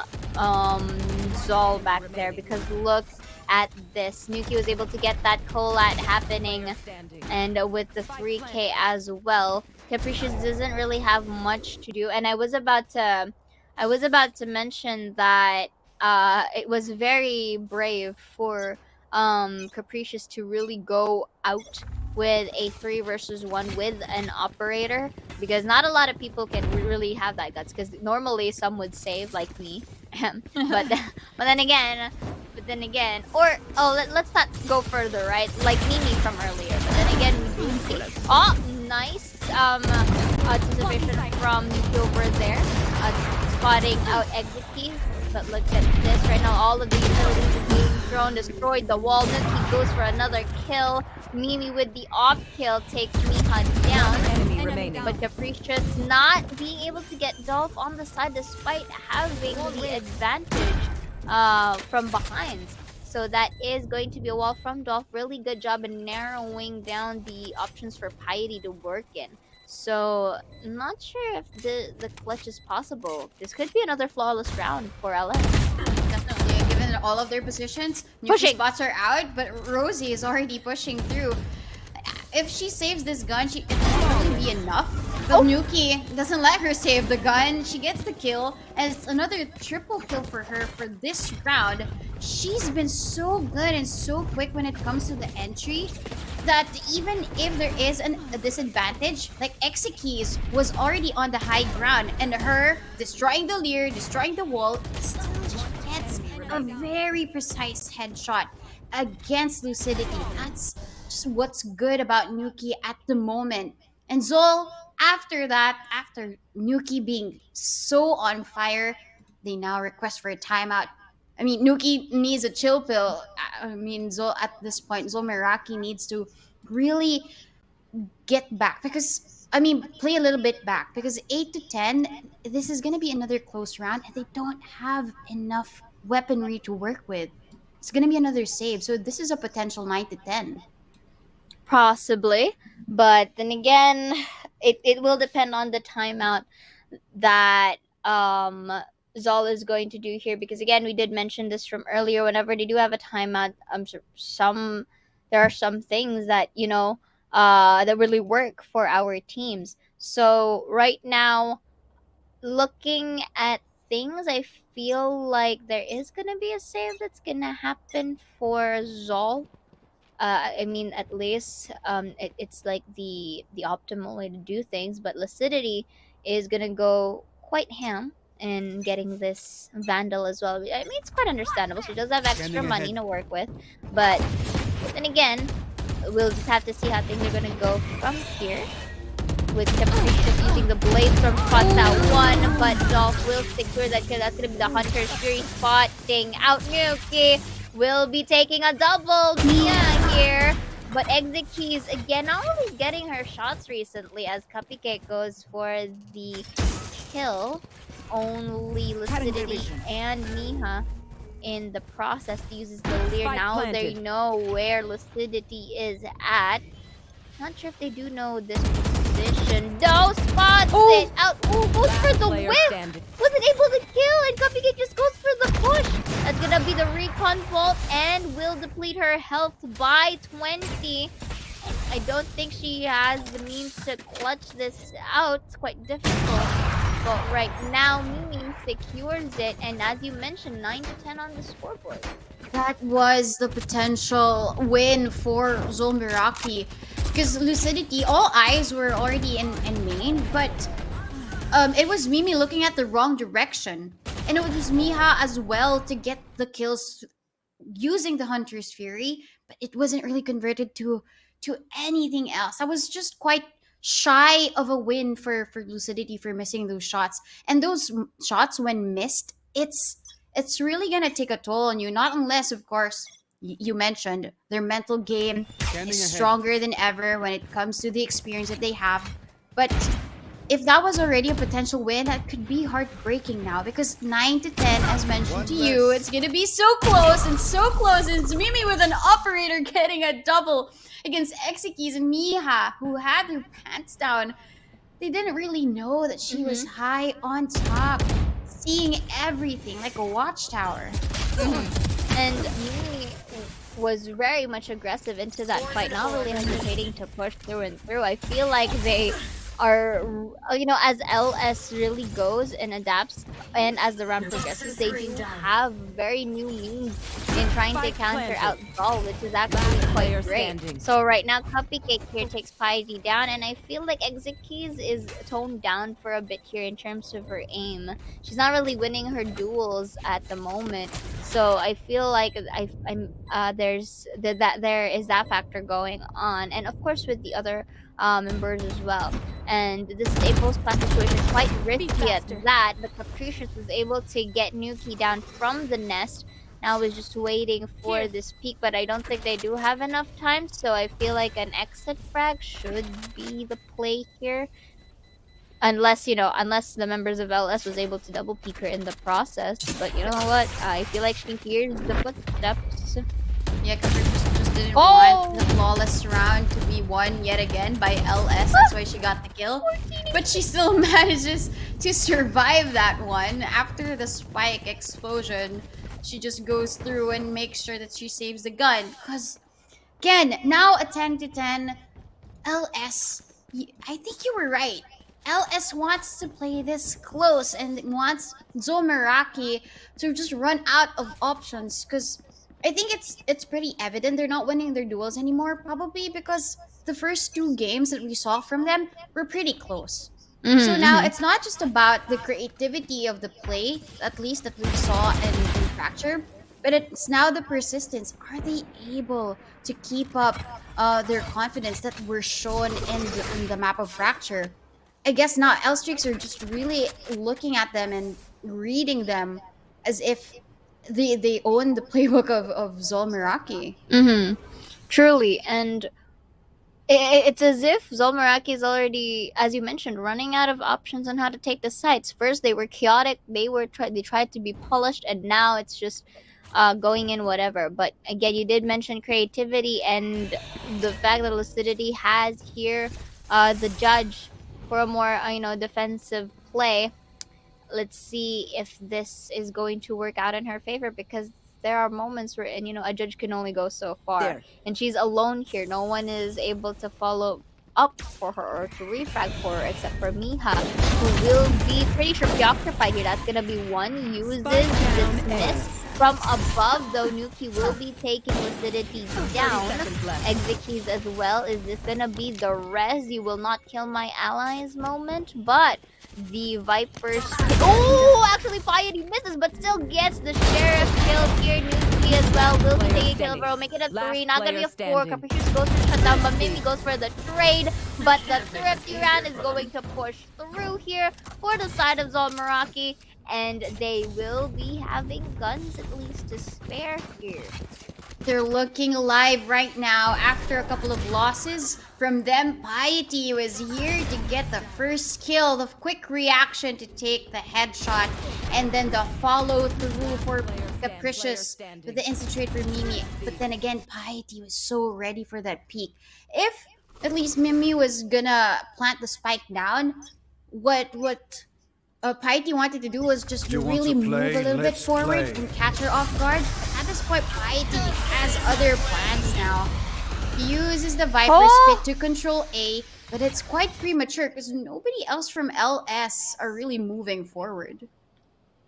ZOL back there, because look at this. Nuki was able to get that collat happening, and with the 3K as well. Capricious doesn't really have much to do, and I was about to mention that it was very brave for Capricious to really go out with a 3 versus 1 with an operator, because not a lot of people can really have that guts, because normally some would save like me. but then again, let's not go further, right? Like Mimi from earlier. But then again, we do see nice anticipation from Nuki over there, spotting out Execute. But look at this right now, all of the utilities are being thrown, destroyed the wall. Nuki goes for another kill. Mimi with the off kill takes Miha down. Enemy remaining. But Capricious not being able to get Dolph on the side despite having the advantage from behind. So that is going to be a wall from Dolph. Really good job in narrowing down the options for Piety to work in. So, not sure if the clutch is possible. This could be another flawless round for LS. Definitely, given all of their positions, Nuki spots are out, but Rosie is already pushing through. If she saves this gun, it will probably be enough. But Nuki doesn't let her save the gun. She gets the kill, and it's another triple kill for her for this round. She's been so good and so quick when it comes to the entry that even if there is a disadvantage, like Exekeys was already on the high ground, and her destroying the Lear, destroying the wall, still gets a very precise headshot against Lucidity. That's just what's good about Nuki at the moment. And ZOL, after that, after Nuki being so on fire, they now request for a timeout. I mean, Nuki needs a chill pill. I mean, ZOL at this point, ZOL Meraki needs to really get back, because, I mean, play a little bit back, because 8 to 10, this is going to be another close round, and they don't have enough weaponry to work with. It's going to be another save, so this is a potential 9 to 10. Possibly, but then again, it will depend on the timeout that ZOL is going to do here, because again, we did mention this from earlier. Whenever they do have a timeout, there are some things that that really work for our teams. So right now, looking at things, I feel like there is gonna be a save that's gonna happen for ZOL. I mean, at least it's like the optimal way to do things, but Lucidity is gonna go quite ham in getting this Vandal as well. I mean, it's quite understandable. She does have extra money to work with, but then again, we'll just have to see how things are gonna go from here. With Capricious using the blades from spot that one, but Dolph will secure that kill. That's gonna be the Hunter's Fury spotting out Nuki. Will be taking a double Mia here, but Exekeys again not only getting her shots recently as Cupcake goes for the kill. Only Lucidity and Miha in the process uses the Lear. Now they know where Lucidity is at. Not sure if they do know this position. No, spots it out. Oh, goes for the whip. Wasn't able to kill, and Cupcake just goes for the push. That's gonna be the recon vault and will deplete her health by 20. I don't think she has the means to clutch this out. It's quite difficult. but right now Mimi secures it, and as you mentioned, 9 to 10 on the scoreboard. That was the potential win for ZOL Meraki. Because Lucidity, all eyes were already in main, but it was Mimi looking at the wrong direction. And it was Miha as well to get the kills using the Hunter's Fury, but it wasn't really converted to anything else. I was just quite shy of a win for Lucidity for missing those shots. And those shots, when missed, it's really gonna take a toll on you. Not unless, of course, you mentioned their mental game is stronger than ever when it comes to the experience that they have. But if that was already a potential win, that could be heartbreaking now, because 9 to 10, as mentioned to you, it's gonna be so close and so close. And it's Mimi with an operator getting a double against Exekis and Miha, who had their pants down. They didn't really know that she was high on top, seeing everything like a watchtower. And Mimi was very much aggressive into that fight, not really hesitating to push through and through. I feel like they are, as LS really goes and adapts, and as the round progresses, they do have very new means in trying to counter out ZOL, which is actually quite great. So right now, Cupcake here takes Piety down, and I feel like Exekis is toned down for a bit here in terms of her aim. She's not really winning her duels at the moment, so I feel like there is that factor going on, and of course with the other members as well. And this is a post-plant situation, quite risky at that, but Capricious was able to get Nuki down from the nest. Now is just waiting for this peak, but I don't think they do have enough time, so I feel like an exit frag should be the play here. Unless the members of LS was able to double peek her in the process. But you know what? I feel like she hears the footsteps. Yeah, Capricious just didn't want the flawless round to be won yet again by LS. That's why she got the kill. But she still manages to survive that one. After the spike explosion, she just goes through and makes sure that she saves the gun. Because, again, now a 10 to 10, LS, I think you were right. LS wants to play this close and wants ZOL Meraki to just run out of options, because I think it's pretty evident they're not winning their duels anymore, probably because the first 2 games that we saw from them were pretty close. So now it's not just about the creativity of the play, at least that we saw in Fracture, but it's now the persistence. Are they able to keep up their confidence that were shown in the map of Fracture? I guess not. L-Streaks are just really looking at them and reading them as if they own the playbook of ZOL Meraki. Truly, and it's as if ZOL Meraki is already, as you mentioned, running out of options on how to take the sites. First, they were chaotic. They tried to be polished, and now it's just going in whatever. But again, you did mention creativity and the fact that Lucidity has here the judge for a more defensive play. Let's see if this is going to work out in her favor, because there are moments where a judge can only go so far, and she's alone here. No one is able to follow up for her or to refrag for her except for Miha, who will be pretty sure preoccupied here. That's gonna be one uses dismiss from above, though. Nuki will be taking Lucidity down. Exekis as well. Is this gonna be the res you will not kill my allies moment? But the Vipers, actually Piety misses, but still gets the Sheriff kill here. Nuki as well will be taking kill, bro. Make it a 3, not gonna be a 4. Capricious goes for the shutdown, but Mimi goes for the trade. But the Thrifty round is going to push through here for the side of ZOL Meraki, and they will be having guns at least to spare here. They're looking alive right now after a couple of losses from them. Piety was here to get the first kill, the quick reaction to take the headshot, and then the follow through for Capricious with the instant trade for Mimi. But then again, Piety was so ready for that peak. If at least Mimi was gonna plant the spike down, what Piety wanted to do was just to really move a little bit forward and catch her off guard. At this point, Piety has other plans now. He uses the Viper Spit to control A, But it's quite premature because nobody else from LS are really moving forward.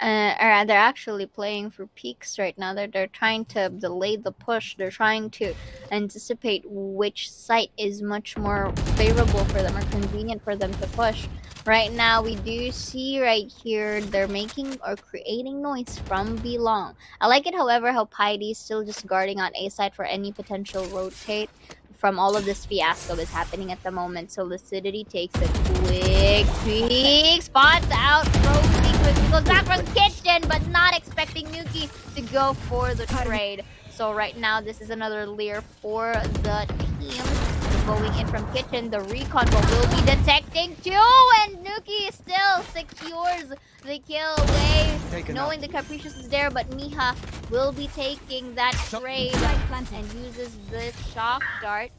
Or they're actually playing for peaks right now. They're trying to delay the push. They're trying to anticipate which site is much more favorable for them or convenient for them to push. Right now, we do see right here they're making or creating noise from B long. I like it, however, how Piety is still just guarding on A side for any potential rotate from all of this fiasco is happening at the moment. So Lucidity takes a quick peek, spots out Rosie quickly, goes back from Kitchen, but not expecting Nuki to go for the trade. So right now, this is another Lear for the team. Going in from Kitchen, the recon will be detecting too, and Nuki still secures the kill away, knowing the Capricious is there, but Miha will be taking that trade and uses the shock dart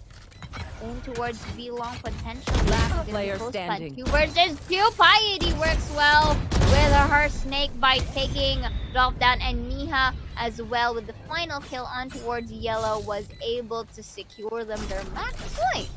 in towards B long potential. Last player standing. 2 versus 2. Piety works well with her snake by taking Dolph down, and Miha as well with the final kill on towards yellow was able to secure them their match point.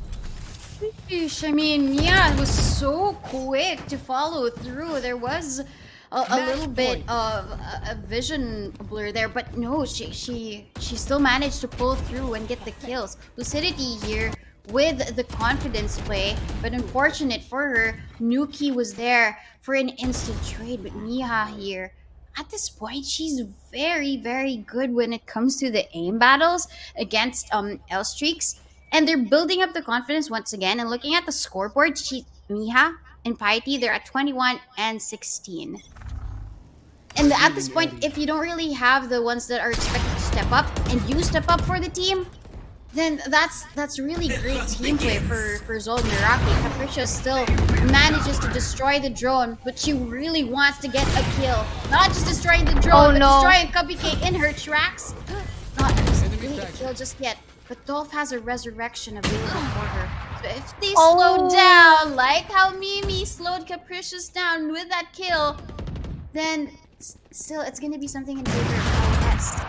Sheesh, I mean, Mia was so quick to follow through. There was a little bit of a vision blur there, but no, she still managed to pull through and get the kills. Lucidity here with the confidence play, but unfortunate for her, Nuki was there for an instant trade, but Mia here, at this point, she's very, very good when it comes to the aim battles against L streaks. And they're building up the confidence once again. And looking at the scoreboard, Miha and Piety, they're at 21 and 16. And at this point, if you don't really have the ones that are expected to step up, and you step up for the team, then that's really great team play for ZOL and Meraki. Capricious still manages to destroy the drone, but she really wants to get a kill. Not just destroying the drone, but destroying Cupcake in her tracks. Not really a kill just yet. But Dolph has a resurrection available for her. So if they slow down, like how Mimi slowed Capricious down with that kill, then still it's gonna be something in favor of LS.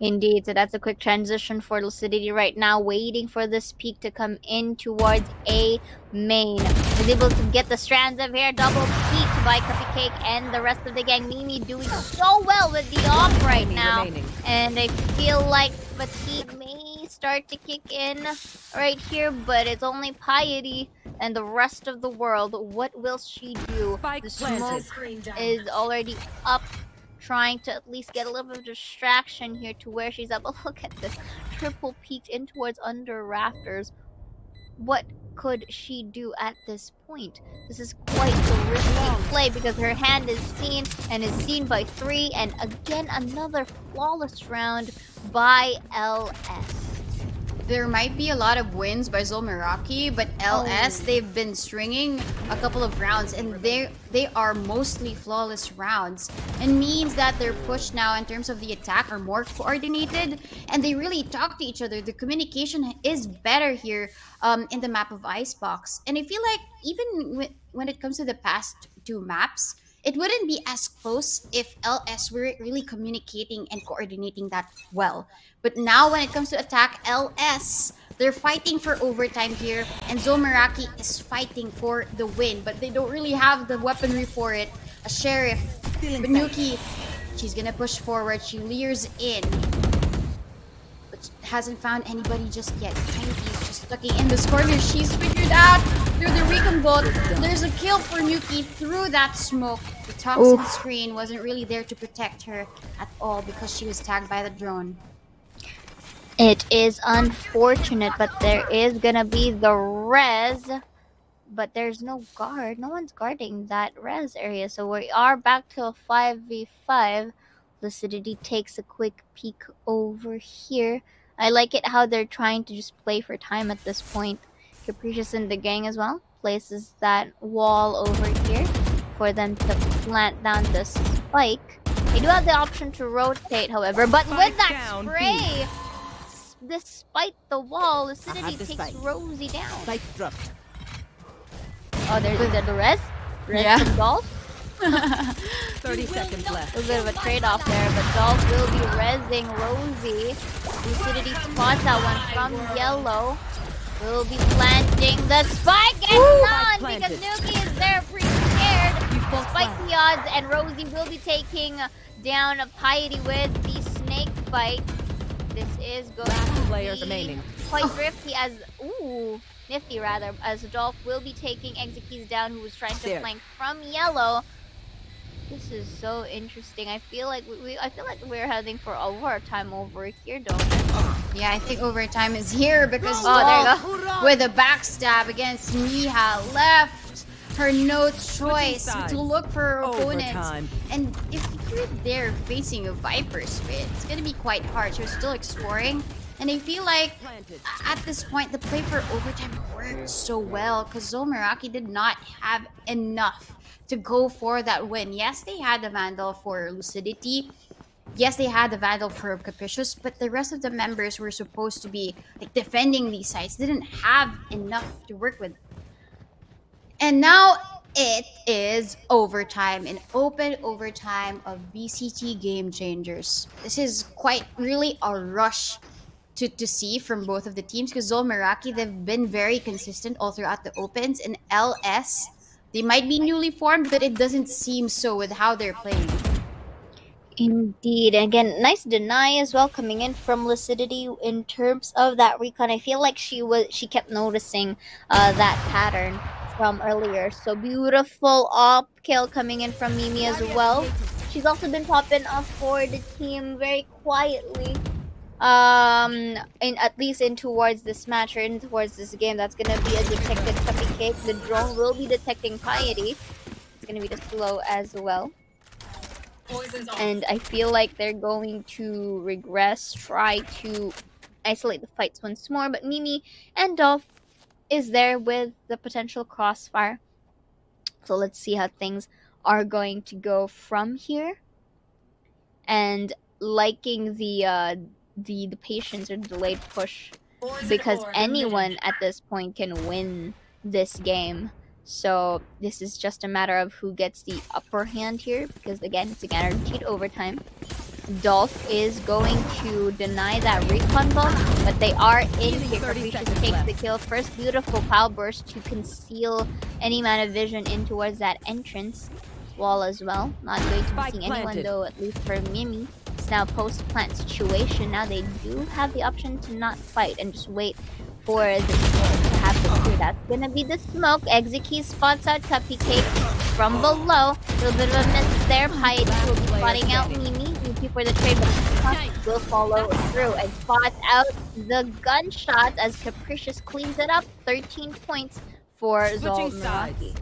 Indeed, so that's a quick transition for Lucidity right now, waiting for this peak to come in towards A main. Was able to get the strands of hair double peaked by Cupcake and the rest of the gang. Mimi doing so well with the off right now. And I feel like fatigue may start to kick in right here, but it's only Piety and the rest of the world. What will she do? The smoke is already up, trying to at least get a little bit of distraction here to where she's up. Oh, look at this. Triple peeked in towards under rafters. What could she do at this point? This is quite the risky play because her hand is seen and is seen by 3. And again, another flawless round by LS. There might be a lot of wins by ZOL Meraki, but LS, they've been stringing a couple of rounds, and they are mostly flawless rounds. And means that their push now in terms of the attack are more coordinated, and they really talk to each other. The communication is better here in the map of Icebox. And I feel like even when it comes to the past 2 maps, it wouldn't be as close if LS were really communicating and coordinating that well. But now when it comes to attack LS, they're fighting for overtime here, and ZOL Meraki is fighting for the win, but they don't really have the weaponry for it. A Sheriff, Nuki, she's gonna push forward, she leers in, but hasn't found anybody just yet. Tiny's just looking in this corner, she's figured out through the recon bolt. There's a kill for Nuki through that smoke. The toxin screen wasn't really there to protect her at all because she was tagged by the drone. It is unfortunate, but there is gonna be the res. But there's no guard. No one's guarding that res area. So we are back to a 5v5. Lucidity takes a quick peek over here. I like it how they're trying to just play for time at this point. Capricious and the gang as well places that wall over here for them to plant down the spike. They do have the option to rotate, however, but with that spray, despite the wall, Lucidity takes Rosie down. Oh, there's the res from Dolph. 30 seconds left. A bit of a trade-off there, but Dolph will be rezzing Rosie. Lucidity spots that one from yellow. will be planting the spike and none because planted. Nuki is there prepared. both Despite the odds, and Rosie will be taking down Piety with the snake bite. This is going to players be remaining. quite thrifty as nifty rather, as Dolph will be taking Exekeys down, who was trying to There. flank from yellow. This is so interesting. I feel like we're heading for overtime over here, don't we? Yeah, I think overtime is here because Oh, there you Wolf, with a backstab against Miha, left her no choice sides. to look for her opponents. Overtime. And if you're there facing a Viper Spit, it's gonna be quite hard. She was still exploring. And I feel like Planted. at this point, the play for overtime worked so well because ZOL Meraki did not have enough to go for that win. Yes, they had the Vandal for Lucidity. Yes, they had the Vandal for Capricious, but the rest of the members were supposed to be like defending these sites, didn't have enough to work with. And now it is overtime, an open overtime of VCT Game Changers. This is quite really a rush to see from both of the teams because ZOL Meraki, they've been very consistent all throughout the opens. And LS, they might be newly formed, but it doesn't seem so with how they're playing. Indeed. Again, nice deny as well coming in from Lucidity in terms of that recon. I feel like she kept noticing that pattern from earlier. So beautiful op kill coming in from Mimi as well. She's also been popping off for the team very quietly. At least in towards this match or in towards this game. That's gonna be a detected cupcake. The drone will be detecting Piety. It's gonna be the slow as well. And I feel like they're going to regress, try to isolate the fights once more. But Mimi and Dolph is there with the potential crossfire. So let's see how things are going to go from here. And liking the patience or delayed push because anyone at this point can win this game. So this is just a matter of who gets the upper hand here because again it's a guaranteed overtime. Dolph is going to deny that recon bump, but they are in here. Capricious takes the kill. First beautiful power burst to conceal any amount of vision in towards that entrance wall as well. Not going to be seeing anyone though, at least for Mimi. It's now post-plant situation. Now they do have the option to not fight and just wait for the smoke to happen here. That's gonna be the smoke. Exekeys spots out Cupcake from below. A little bit of a miss there. Piety will be spotting out Mimi. Mimi for the trade, but Puck will follow through and spots out the gunshot as Capricious cleans it up. 13 points for ZOL Meraki.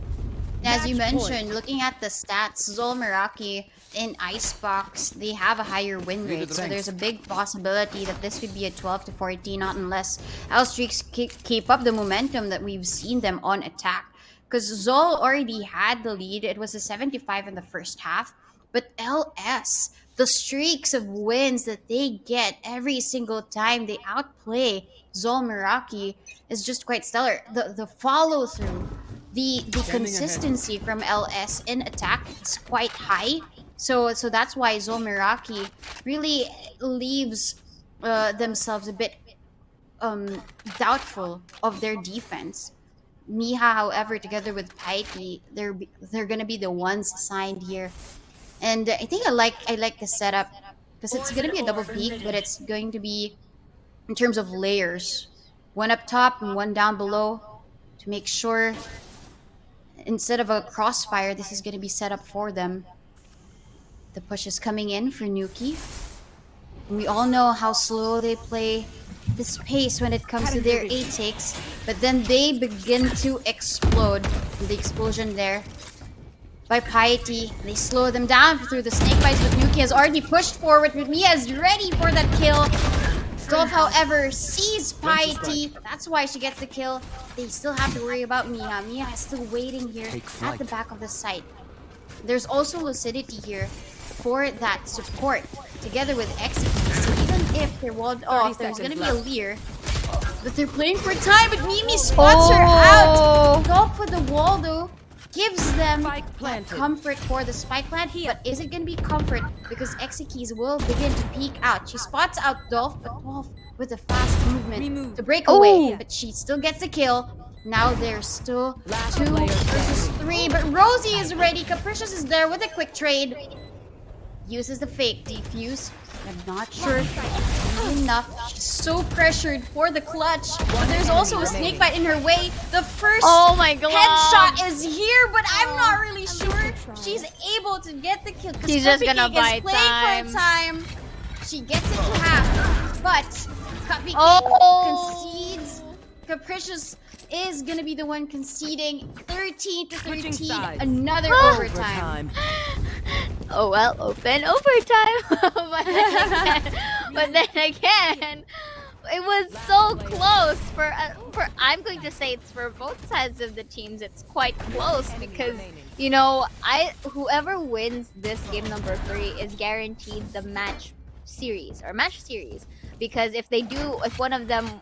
As you mentioned, looking at the stats, ZOL Meraki in Icebox, they have a higher win rate. So there's a big possibility that this could be a 12 to 14, not unless L-Streaks keep up the momentum that we've seen them on attack. Because ZOL already had the lead. It was a 75 in the first half. But LS, the streaks of wins that they get every single time they outplay ZOL Meraki is just quite stellar. The follow-through, the consistency from LS in attack is quite high. So that's why ZOL Meraki really leaves themselves a bit doubtful of their defense. Miha, however, together with Piety, they're gonna be the ones assigned here. And I think I like the setup because it's gonna be a double peak, but it's going to be in terms of layers, one up top and one down below, to make sure instead of a crossfire, this is gonna be set up for them. The push is coming in for Nuki. We all know how slow they play this pace when it comes to their A-takes, but then they begin to explode. The explosion there by Piety, they slow them down through the snake bites, but Nuki has already pushed forward, but Mia is ready for that kill. Dolph, however, sees Piety. That's why she gets the kill. They still have to worry about Mia. Mia is still waiting here at the back of the site. There's also Lucidity here for that support, together with Exekeys. So even if they're walled off, there's gonna be a Leer. But they're playing for time, but Mimi spots her out. Dolph with the wall though. gives them Spike that planted. comfort for the spike plant. But is it gonna be comfort? Because Exekeys will begin to peek out. She spots out Dolph, but Dolph with a fast movement Remove. to break away. Oh. But she still gets the kill. Now there's still Last 2 player versus standing. 3. But Rosie is ready. Capricious is there with a quick trade. Uses the fake defuse. I'm not sure if enough. She's so pressured for the clutch. But there's also a snake bite in her way. The first Oh my god. headshot is here, but I'm not really sure she's able to get the kill. 'Cause She's just gonna Cupcake buy is playing for time. She gets it to half, but Cupcake Oh. concedes. Capricious is gonna be the one conceding 13 to Switching 13. sides. Another overtime. Overtime. Oh well, open overtime. but then again, it was so close for I'm going to say it's for both sides of the teams. It's quite close because whoever wins this game number 3 is guaranteed the match series because if one of them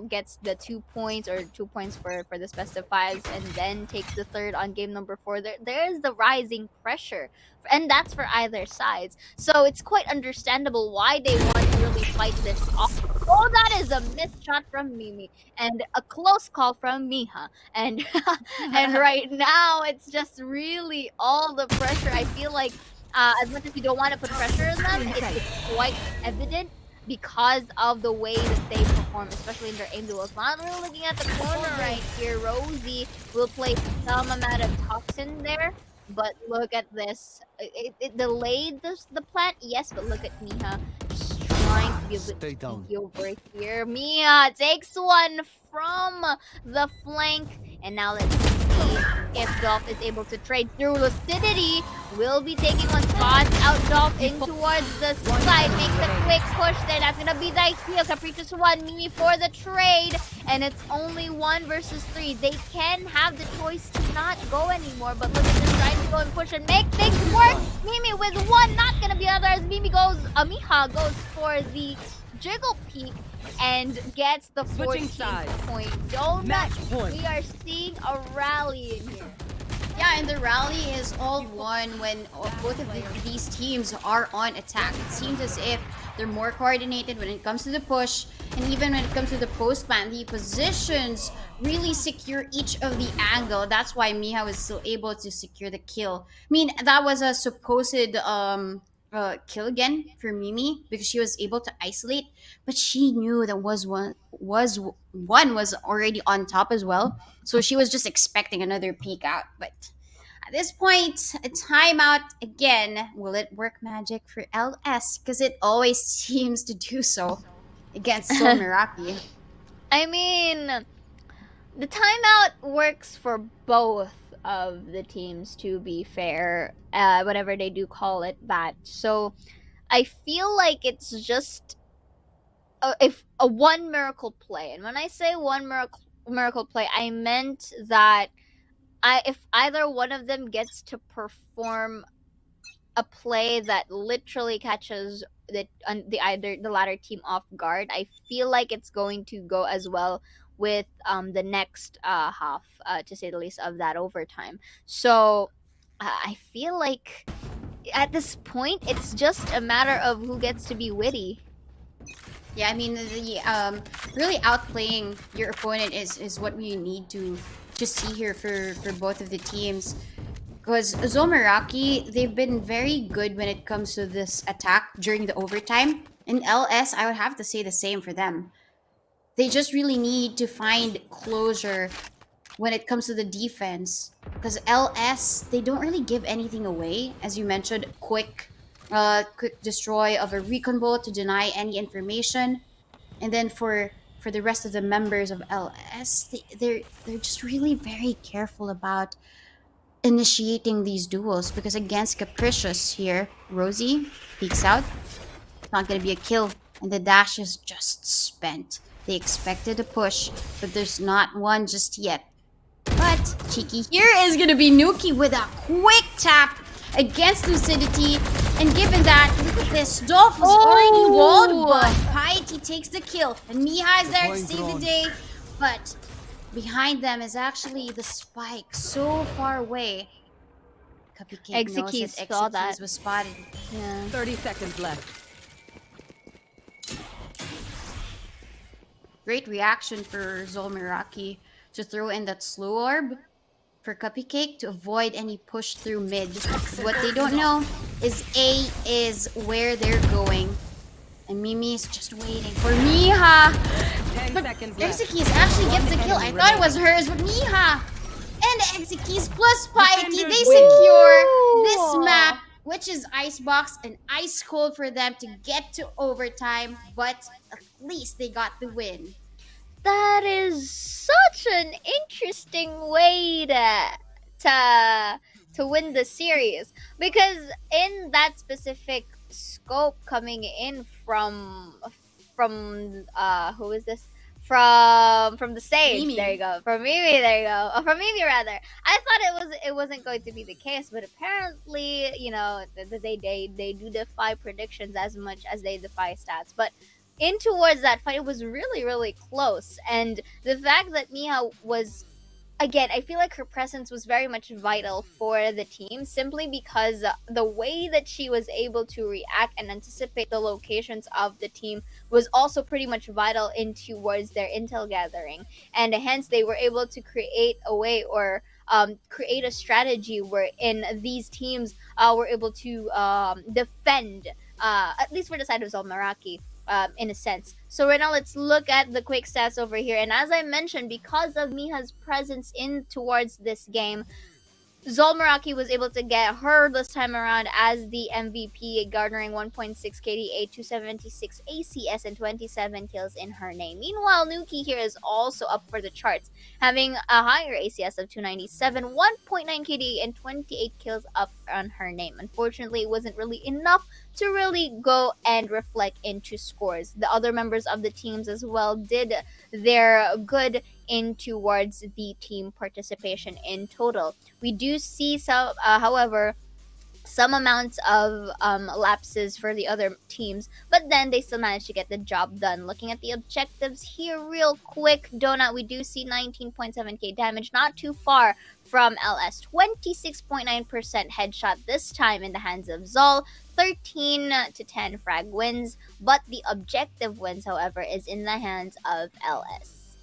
gets the 2 points or 2 points for this best of 5s and then takes the third on game number 4, there's the rising pressure, and that's for either sides. So it's quite understandable why they want to really fight this off. Oh, that is a missed shot from Mimi and a close call from Miha, and and right now it's just really all the pressure. I feel like as much as we don't want to put pressure on them, it's quite evident because of the way that they perform, especially in their aim duels. Not really looking at the corner right here. Rosie will play some amount of toxin there, but look at this. It delayed the plant, yes, but look at Miha just trying to be a bit Stay down. sneaky over here. Miha takes one from the flank, and now let's see if Dolph is able to trade through. Lucidity will be taking one spot out Dolph in towards the side, makes a quick push there. That's gonna be the heal. Capricious one, Mimi for the trade, and it's only 1 versus 3. They can have the choice to not go anymore, but look at this, trying to go and push and make things work. Mimi with one, not gonna be other as Miha goes for the jiggle peek and gets the Switching 14th sides. point. Donut, Match point. we are seeing a rally in here. Yeah, and the rally is all won when both of these teams are on attack. It seems as if they're more coordinated when it comes to the push, and even when it comes to the post plant, the positions really secure each of the angle. That's why Miha was still able to secure the kill. I mean, that was a supposed kill again for Mimi because she was able to isolate, but she knew that one was already on top as well, so she was just expecting another peek out. But at this point, a timeout again. Will it work magic for LS? Because it always seems to do so against ZOL Meraki. I mean, the timeout works for both of the teams, to be fair, whatever they do call it that. So I feel like it's just if a one miracle play, and when I say one miracle play, I meant that if either one of them gets to perform a play that literally catches the latter team off guard, I feel like it's going to go as well with the next half, to say the least, of that overtime. So I feel like at this point, it's just a matter of who gets to be witty. Yeah, I mean, the really outplaying your opponent is what we need to see here for both of the teams. Because ZOL Meraki, they've been very good when it comes to this attack during the overtime. And LS, I would have to say the same for them. They just really need to find closure when it comes to the defense. Because LS, they don't really give anything away. As you mentioned, quick destroy of a recon bolt to deny any information. And then for the rest of the members of LS, they're just really very careful about initiating these duels, because against Capricious here, Rosie peeks out. It's not gonna be a kill, and the dash is just spent. They expected a push, but there's not one just yet. But Cheeky here is gonna be Nuki with a quick tap against Lucidity, and given that, look at this, Dolph was already walled, but Piety takes the kill, and Miha is there to save the day. But behind them is actually the spike so far away. Cupcake knows that Exekeys saw that. Exekeys was spotted. Yeah. 30 seconds left. Great reaction for ZOL Meraki to throw in that slow orb for Cupcake to avoid any push through mid. What they don't know is A is where they're going. And Mimi is just waiting for Miha. 10 But seconds left. Exekeys actually gets the kill. I thought it was hers, but Miha and Exekeys plus Piety, they secure this map, which is Icebox and Ice Cold for them to get to overtime. But at least they got the win. That is such an interesting way to win the series, because in that specific scope coming in from who is this, from the stage, Mimi. there you go, from Mimi, there you go, from Mimi rather. I thought it wasn't going to be the case, but apparently, you know, they do defy predictions as much as they defy stats. But in towards that fight, it was really, really close. And the fact that Mia was, again, I feel like her presence was very much vital for the team, simply because the way that she was able to react and anticipate the locations of the team was also pretty much vital in towards their intel gathering. And hence, they were able to create a way, or create a strategy wherein these teams were able to defend, at least for the side of ZOL Meraki, in a sense. So right now, let's look at the quick stats over here. And as I mentioned, because of Miha's presence in towards this game, ZOL Meraki was able to get her this time around as the MVP, garnering 1.6 KDA, 276 ACS, and 27 kills in her name. Meanwhile, Nuki here is also up for the charts, having a higher ACS of 297, 1.9 KDA, and 28 kills up on her name. Unfortunately, it wasn't really enough to really go and reflect into scores. The other members of the teams as well did their good in towards the team participation in total. We do see some, however, some amounts of lapses for the other teams, but then they still managed to get the job done. Looking at the objectives here real quick, Donut, we do see 19.7k damage, not too far from LS. 26.9% headshot this time in the hands of ZOL. 13 to 10 frag wins, but the objective wins, however, is in the hands of LS.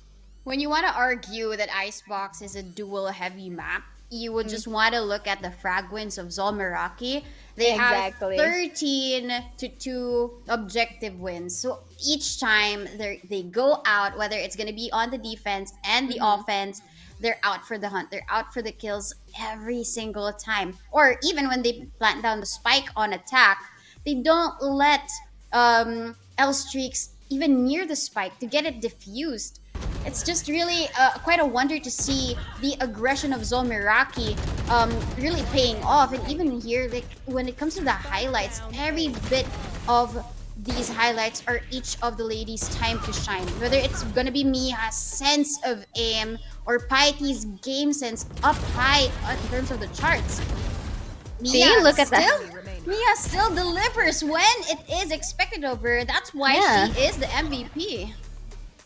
When you want to argue that Icebox is a dual heavy map, you would just want to look at the frag wins of ZOL Meraki. They Exactly. have 13 to 2 objective wins. So each time they go out, whether it's going to be on the defense and the offense, they're out for the hunt. They're out for the kills every single time. Or even when they plant down the spike on attack, they don't let L streaks even near the spike to get it diffused. It's just really quite a wonder to see the aggression of ZOL Meraki really paying off. And even here, like when it comes to the highlights, every bit of these highlights are each of the ladies' time to shine. Whether it's gonna be Mia's sense of aim or Piety's game sense up high in terms of the charts. See, look at that. Mia still delivers when it is expected of her. That's why she is the MVP.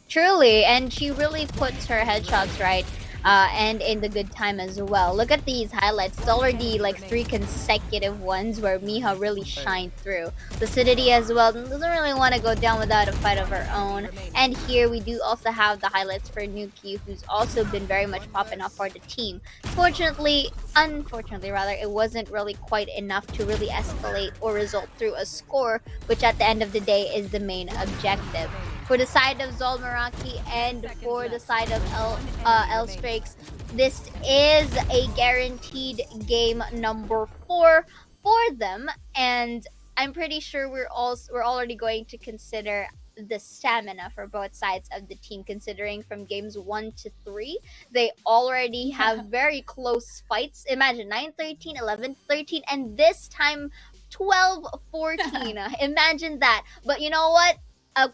Truly, and she really puts her headshots right, and in the good time as well. Look at these highlights. It's already like 3 consecutive ones where Miha really shined through. Lucidity as well doesn't really want to go down without a fight of her own. And here we do also have the highlights for Nuki, who's also been very much popping up for the team. Unfortunately, it wasn't really quite enough to really escalate or result through a score, which at the end of the day is the main objective. For the side of ZOL Meraki and for the side of L Strakes, this is a guaranteed game number 4 for them, and I'm pretty sure we're already going to consider the stamina for both sides of the team, considering from games 1 to 3 they already have very close fights. Imagine 9-13, 11-13, and this time 12-14. Imagine that. But you know what? A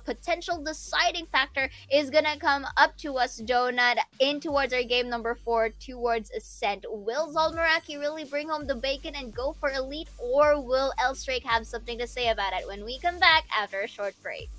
potential deciding factor is gonna come up to us, Donut, in towards our game number 4 towards Ascent. Will ZOL Meraki really bring home the bacon and go for Elite, or will L Strake have something to say about it when we come back after a short break?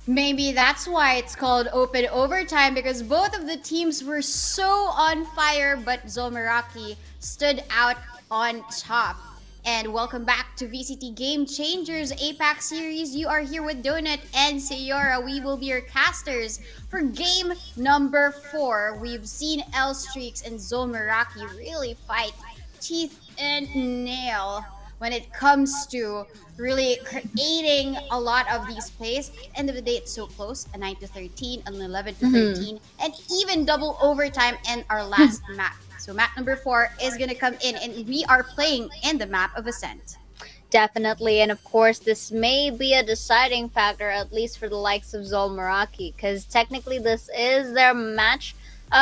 Maybe that's why it's called open overtime, because both of the teams were so on fire, but Zomeraki stood out on top. And welcome back to VCT Game Changers APAC series. You are here with Donut and Sayora. We will be your casters for game number 4. We've seen L Streaks and Zomeraki really fight teeth and nail when it comes to really creating a lot of these plays. At the end of the day, it's so close, a 9 to 13, an 11 to 13, and even double overtime in our last map. So map number 4 is going to come in, and we are playing in the map of Ascent. Definitely, and of course, this may be a deciding factor, at least for the likes of ZOL Meraki, because technically this is their match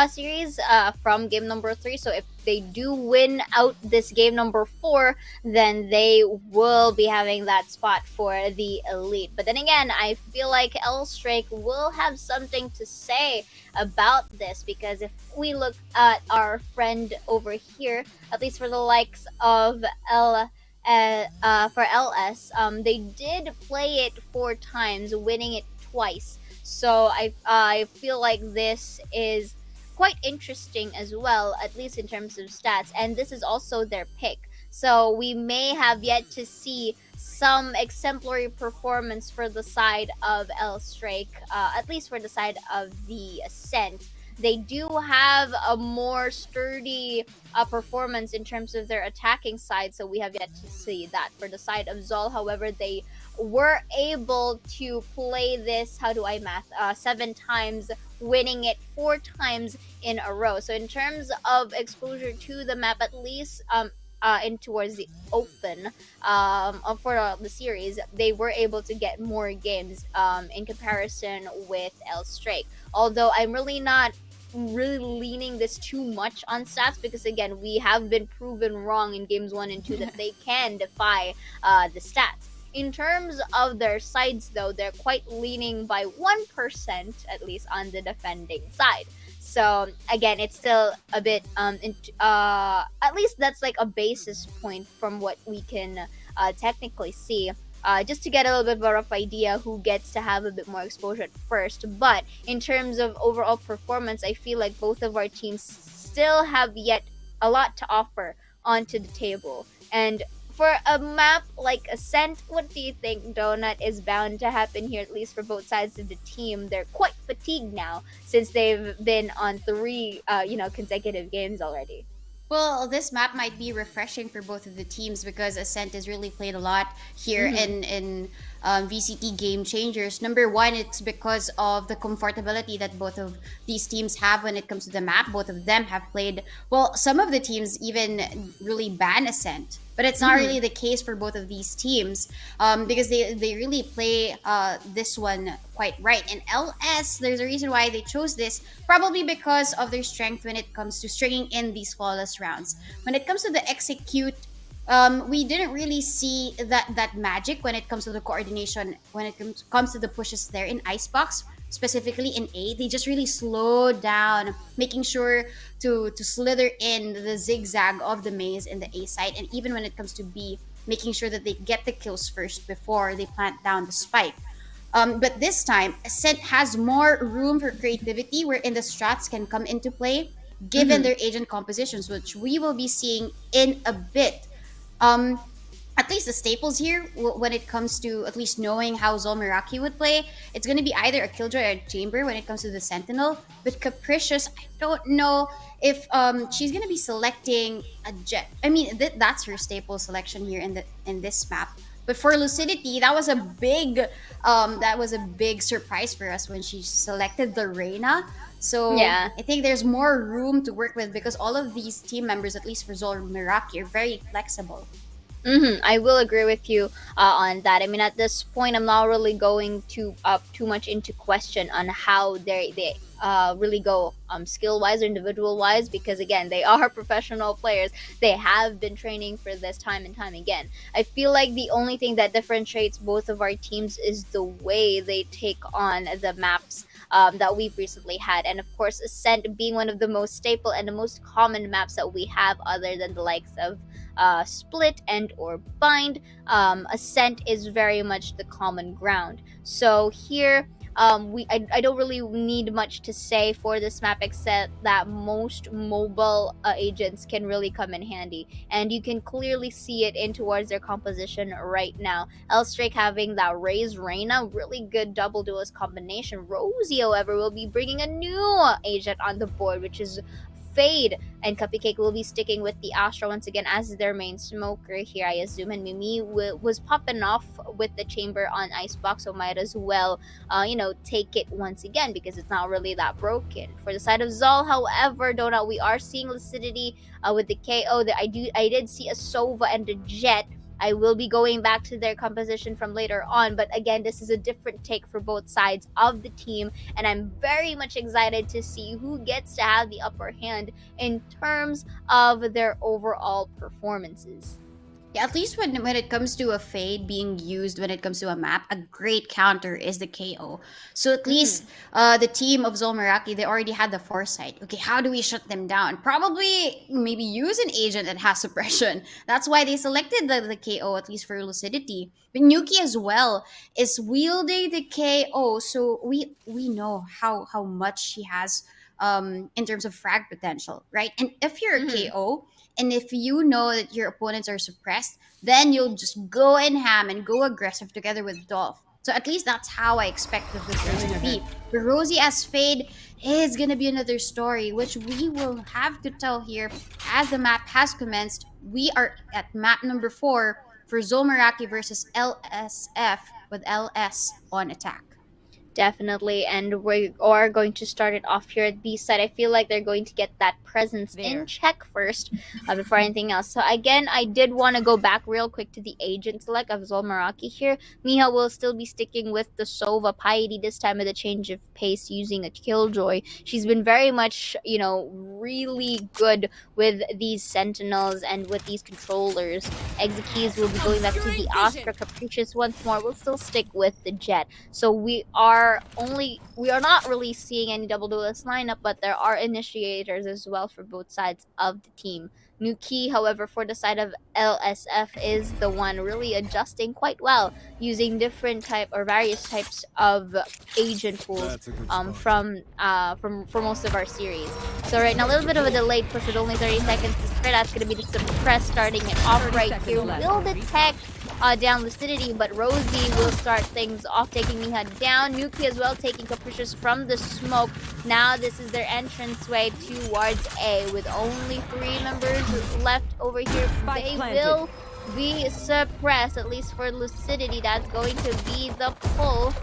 series from game number 3. So if they do win out this game number 4, then they will be having that spot for the elite. But then again, I feel like L Strike will have something to say about this, because if we look at our friend over here, at least for the likes of for LS, they did play it 4 times, winning it twice. So I feel like this is quite interesting as well, at least in terms of stats. And this is also their pick. So we may have yet to see some exemplary performance for the side of L Strike, at least for the side of the Ascent. They do have a more sturdy performance in terms of their attacking side, so we have yet to see that. For the side of ZOL, however, they were able to play this, how do I math, 7 times, winning it 4 times in a row. So in terms of exposure to the map, at least in towards the open for the series, they were able to get more games in comparison with L Strike. Although I'm really not really leaning this too much on stats, because again, we have been proven wrong in games 1 and 2 that they can defy the stats. In terms of their sides, though, they're quite leaning by 1% at least on the defending side. So again, it's still a bit at least that's like a basis point from what we can technically see. Just to get a little bit of a rough idea who gets to have a bit more exposure at first. But in terms of overall performance, I feel like both of our teams still have yet a lot to offer onto the table. And for a map like Ascent, what do you think, Donut, is bound to happen here, at least for both sides of the team? They're quite fatigued now since they've been on 3 consecutive games already. Well, this map might be refreshing for both of the teams, because Ascent has really played a lot here in VCT Game Changers. Number 1, it's because of the comfortability that both of these teams have when it comes to the map. Both of them have played, well, some of the teams even really ban Ascent, but it's not really the case for both of these teams, because they really play this one quite right. And LS, there's a reason why they chose this, probably because of their strength when it comes to stringing in these flawless rounds. When it comes to the execute, we didn't really see that magic when it comes to the coordination, when it comes to the pushes there in Icebox, specifically in A. They just really slowed down, making sure to slither in the zigzag of the maze in the A side. And even when it comes to B, making sure that they get the kills first before they plant down the spike. But this time, Ascent has more room for creativity, wherein the strats can come into play, given their agent compositions, which we will be seeing in a bit. At least the staples here, when it comes to at least knowing how ZOL Meraki would play, it's going to be either a Killjoy or a Chamber when it comes to the Sentinel. But Capricious, I don't know if she's going to be selecting a Jet. I mean, that's her staple selection here in this map. But for Lucidity, that was a big surprise for us when she selected the Reyna. So Yeah. I think there's more room to work with, because all of these team members, at least for ZOL Meraki, are very flexible. I will agree with you on that. I mean, at this point, I'm not really going too much into question on how they really go skill wise or individual wise, because again, they are professional players. They have been training for this time and time again. I feel like the only thing that differentiates both of our teams is the way they take on the maps that we've recently had. And of course, Ascent being one of the most staple and the most common maps that we have, other than the likes of Split and or Bind. Ascent is very much the common ground. So here I don't really need much to say for this map except that most mobile agents can really come in handy, and you can clearly see it in towards their composition right now. Elstrake having that Raze Reyna, really good double duelist combination. Rosie, however, will be bringing a new agent on the board, which is Fade, and Cupcake will be sticking with the Astra once again as their main smoker here, I assume. And Mimi was popping off with the chamber on Icebox, so might as well, take it once again because it's not really that broken. For the side of ZOL, however, Donut, we are seeing Lucidity with the KO. That I did see a Sova and a Jet. I will be going back to their composition from later on, but again, this is a different take for both sides of the team, and I'm very much excited to see who gets to have the upper hand in terms of their overall performances. Yeah, at least when it comes to a fade being used when it comes to a map, a great counter is the KO. So at least the team of ZOL Meraki, they already had the foresight. Okay, how do we shut them down? Probably maybe use an agent that has suppression. That's why they selected the KO, at least for Lucidity. But Nuki as well is wielding the KO, so we know how much she has in terms of frag potential, right? And if you're a KO, and if you know that your opponents are suppressed, then you'll just go in ham and go aggressive together with Dolph. So at least that's how I expect the victors to be. But Rosie as Fade is gonna be another story, which we will have to tell here as the map has commenced. We are at map number 4 for ZOL Meraki versus LSF with LS on attack. Definitely, and we are going to start it off here at B side. I feel like they're going to get that presence in check first before anything else. So again, I did want to go back real quick to the agent select of ZOL Meraki here. Miha will still be sticking with the Sova Piety this time with a change of pace using a Killjoy. She's been very much, really good with these Sentinels and with these controllers. Exekeys will be going back to the Astra. Capricious once more will still stick with the Jet. So we are not really seeing any double duelist lineup, but there are initiators as well for both sides of the team. Nuki, however, for the side of LSF is the one really adjusting quite well, using different various types of agent pools for most of our series. So right now, a little bit of a delayed push with only 30 seconds to spare. That's going to be the suppress starting it off right here. Will detect down Lucidity, but Rosie will start things off, taking Miha down. Nuki as well taking Capricious from the smoke. Now this is their entranceway towards A with only 3 members left over here. They will be suppressed, at least for Lucidity. That's going to be the pull.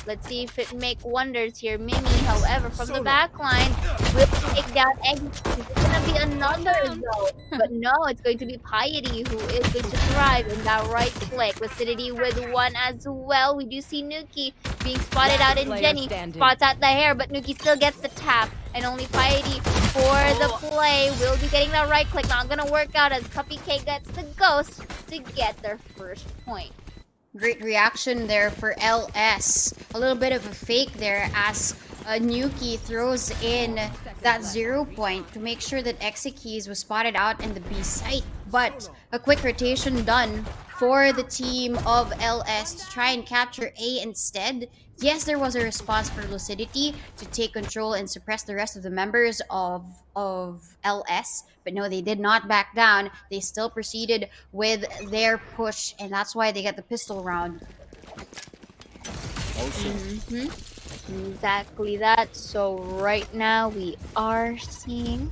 Let's see if it make wonders here. Mimi, however, from the back line, will take down Execute. It's going to be another though. But no, it's going to be Piety who is going to thrive in that right click. Lucidity with 1 as well. We do see Nuki being spotted out in Jenny. Spots out the hair, but Nuki still gets the tap. And only Piety for the play will be getting that right click. Not going to work out as Cupcake gets the ghost to get their first point. Great reaction there for LS. A little bit of a fake there as Nuki throws in that 0 point to make sure that Exekeys was spotted out in the B site. But a quick rotation done for the team of LS to try and capture A instead. Yes, there was a response for Lucidity to take control and suppress the rest of the members of LS, but no, they did not back down. They still proceeded with their push, and that's why they get the pistol round. Exactly that. So right now we are seeing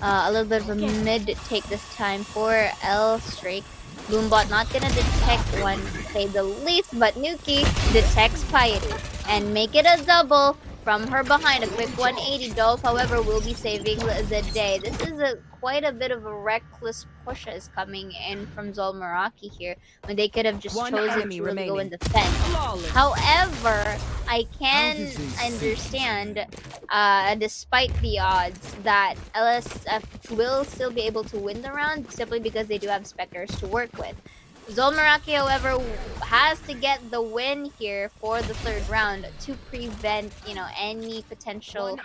a little bit of a mid take this time for Elstrake. Boombot not gonna detect one, to say the least, but Nuki detects Piety and make it a double from her behind. A quick 180. Dolph, however, will be saving the day. This is quite a bit of a reckless push is coming in from ZOL Meraki here, when they could have just chosen to really go in defense. However, I can understand, despite the odds, that LSF will still be able to win the round simply because they do have Spectres to work with. ZOL Meraki, however, has to get the win here for the 3rd round to prevent, any potential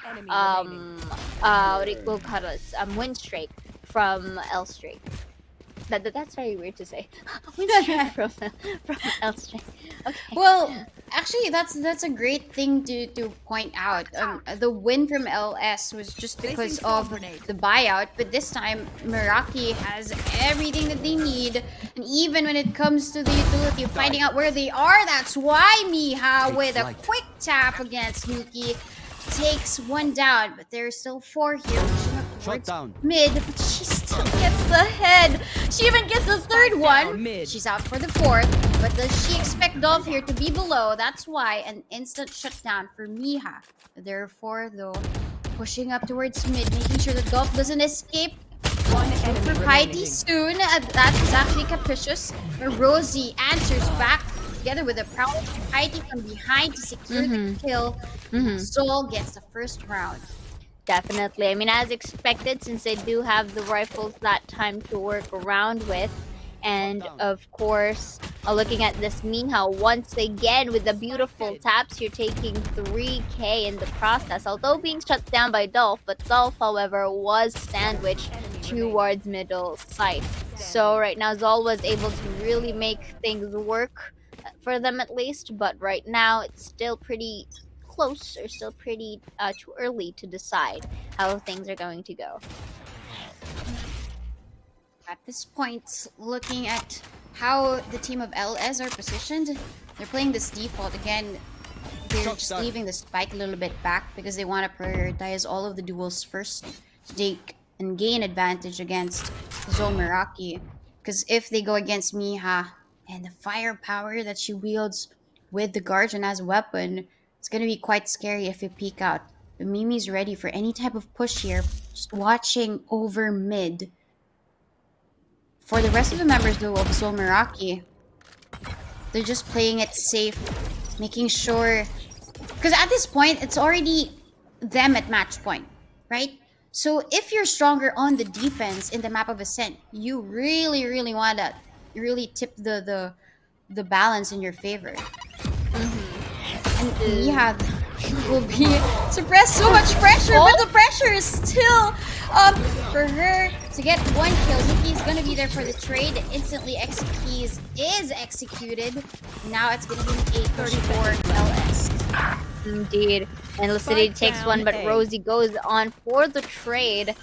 win streak from Elstrake. That's very weird to say. Win streak from Elstring. Okay. Well, actually, that's a great thing to point out. The win from LS was just because of the buyout, but this time Meraki has everything that they need, and even when it comes to the utility of finding out where they are, that's why Miha with a quick tap against Nuki takes one down, but there's still four here. Shut down. Mid, but she still gets the head. She even gets the third one. mid. She's out for the fourth, but does she expect Dolph here to be below? That's why an instant shutdown for Miha. Therefore, though, pushing up towards mid, making sure that Dolph doesn't escape. One enemy For remaining. Heidi soon. That is actually capricious. But Rosie answers back together with a proud Heidi from behind to secure the kill. ZOL gets the first round. Definitely. I mean, as expected, since they do have the rifles that time to work around with. And of course, looking at this Miha once again with the beautiful taps, you're taking 3k in the process. Although being shut down by Dolph, but Dolph, however, was sandwiched towards middle side. So right now, ZOL was able to really make things work for them at least. But right now, it's still pretty close or still pretty too early to decide how things are going to go. At this point, looking at how the team of LS are positioned, they're playing this default again. They're just leaving the spike a little bit back because they want to prioritize all of the duels first to take and gain advantage against ZOL Meraki. Because if they go against Miha and the firepower that she wields with the Guardian as a weapon, it's going to be quite scary if you peek out. But Mimi's ready for any type of push here, just watching over mid. For the rest of the members though of ZOL Meraki, they're just playing it safe, making sure, because at this point it's already them at match point, right? So if you're stronger on the defense in the map of Ascent, you really want to really tip the balance in your favor. And yeah, will be suppressed so much pressure, but the pressure is still for her to get one kill. Yuki's gonna be there for the trade. Instantly executes is executed. Now it's gonna be a 34 LS. Indeed. And Lucidity takes one, but Rosie goes on for the trade.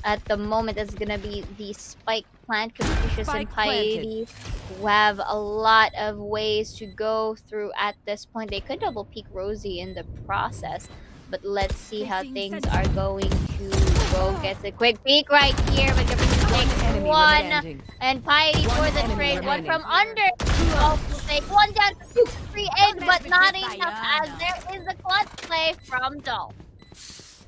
At the moment, it's gonna be the spike plant. Capricious and Piety who have a lot of ways to go through at this point. They could double peek Rosie in the process, but let's see how things are going to go. Gets a quick peek right here, but Capricious takes one. And Piety for the trade. One from under. Also take one down. 2-3 in, but not enough as there is a clutch play from Dolph.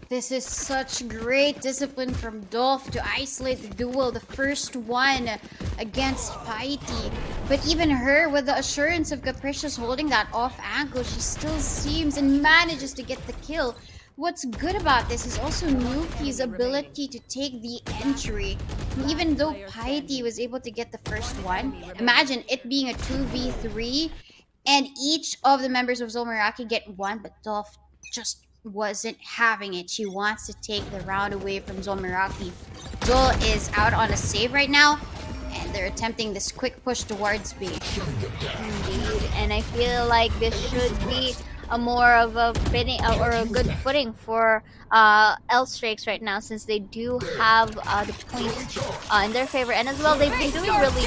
This is such great discipline from Dolph to isolate the duel, the first one against Piety. But even her, with the assurance of Capricious holding that off angle, she still seems and manages to get the kill. What's good about this is also Nuki's ability to take the entry. And even though Piety was able to get the first one, imagine it being a 2v3 and each of the members of ZOL Meraki get one, but Dolph just wasn't having it. She wants to take the round away from ZOL Meraki. ZOL is out on a save right now, and they're attempting this quick push towards B. Indeed, and I feel like this should be a more of a fitting or a good footing for L-Strakes right now, since they do have the points in their favor, and as well they've been doing really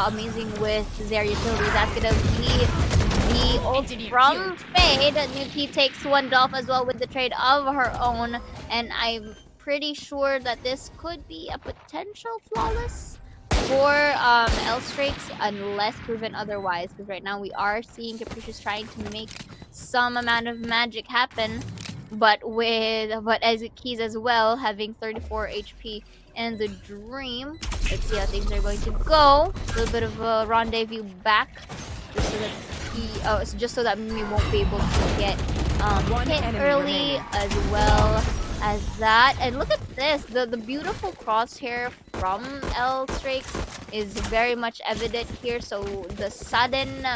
amazing with their utilities. That's gonna be the ult from Fade. Nuki takes one Dolph as well with the trade of her own, and I'm pretty sure that this could be a potential flawless for L-Strakes unless proven otherwise, because right now we are seeing Capricious trying to make some amount of magic happen, but as Keys as well having 34 HP in the Dream. Let's see how things are going to go. A little bit of a rendezvous back just so that Mimi won't be able to get hit early as well as that. And look at this, the beautiful crosshair from L-Strakes is very much evident here. So the sudden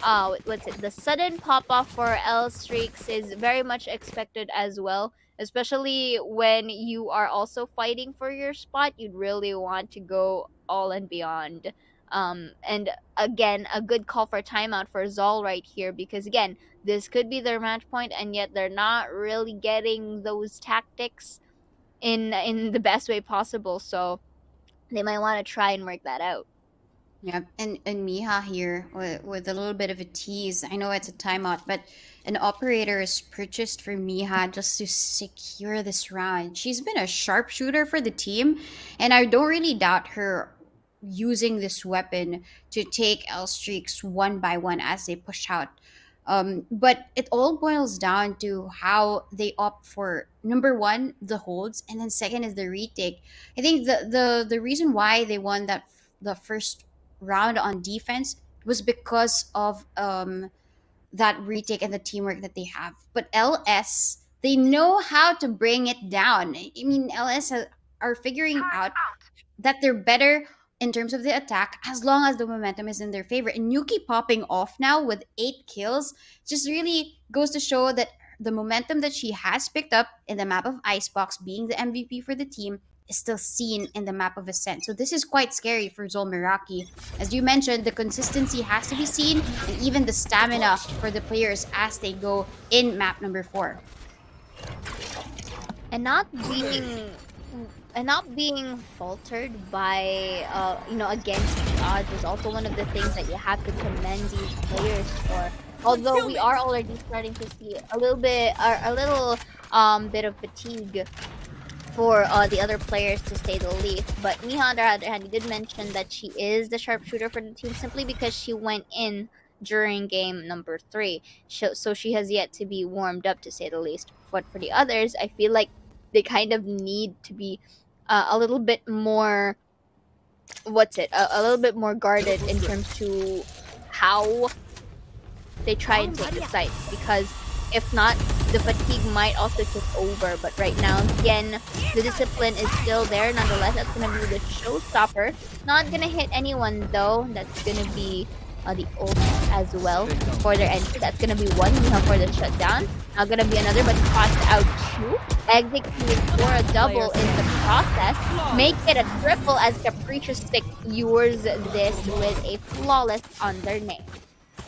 the sudden pop off for L-Strakes is very much expected as well, especially when you are also fighting for your spot. You'd really want to go all and beyond. And again, a good call for timeout for ZOL right here, because again, this could be their match point, and yet they're not really getting those tactics in the best way possible. So they might want to try and work that out. Yep, and Miha here with a little bit of a tease. I know it's a timeout, but an operator is purchased for Miha just to secure this round. She's been a sharpshooter for the team, and I don't really doubt her using this weapon to take L streaks one by one as they push out. But it all boils down to how they opt for number one, the holds, and then second is the retake. I think the reason why they won the first round on defense was because of that retake and the teamwork that they have. But LS, they know how to bring it down. I mean, are figuring out that they're better in terms of the attack as long as the momentum is in their favor. And Yuki popping off now with 8 kills just really goes to show that the momentum that she has picked up in the map of Icebox, being the MVP for the team, is still seen in the map of Ascent. So this is quite scary for ZOL Meraki. As you mentioned, the consistency has to be seen, and even the stamina for the players as they go in map number 4. And not being faltered by against odds is also one of the things that you have to commend these players for. Although we are already starting to see a little bit of fatigue for the other players, to say the least. But Miha, on the other hand, you did mention that she is the sharpshooter for the team simply because she went in during game number 3. So she has yet to be warmed up, to say the least. But for the others, I feel like they kind of need to be a little bit more, a little bit more guarded in terms to how they try and take the sites, because if not, the fatigue might also take over. But right now, again, the discipline is still there. Nonetheless, that's going to be the showstopper. Not going to hit anyone, though. That's going to be the ult as well for their entry. That's going to be one Miha for the shutdown. Now going to be another, but cost out 2. Executing for a double in the process. Make it a triple as Capricious secures this with a flawless on their name.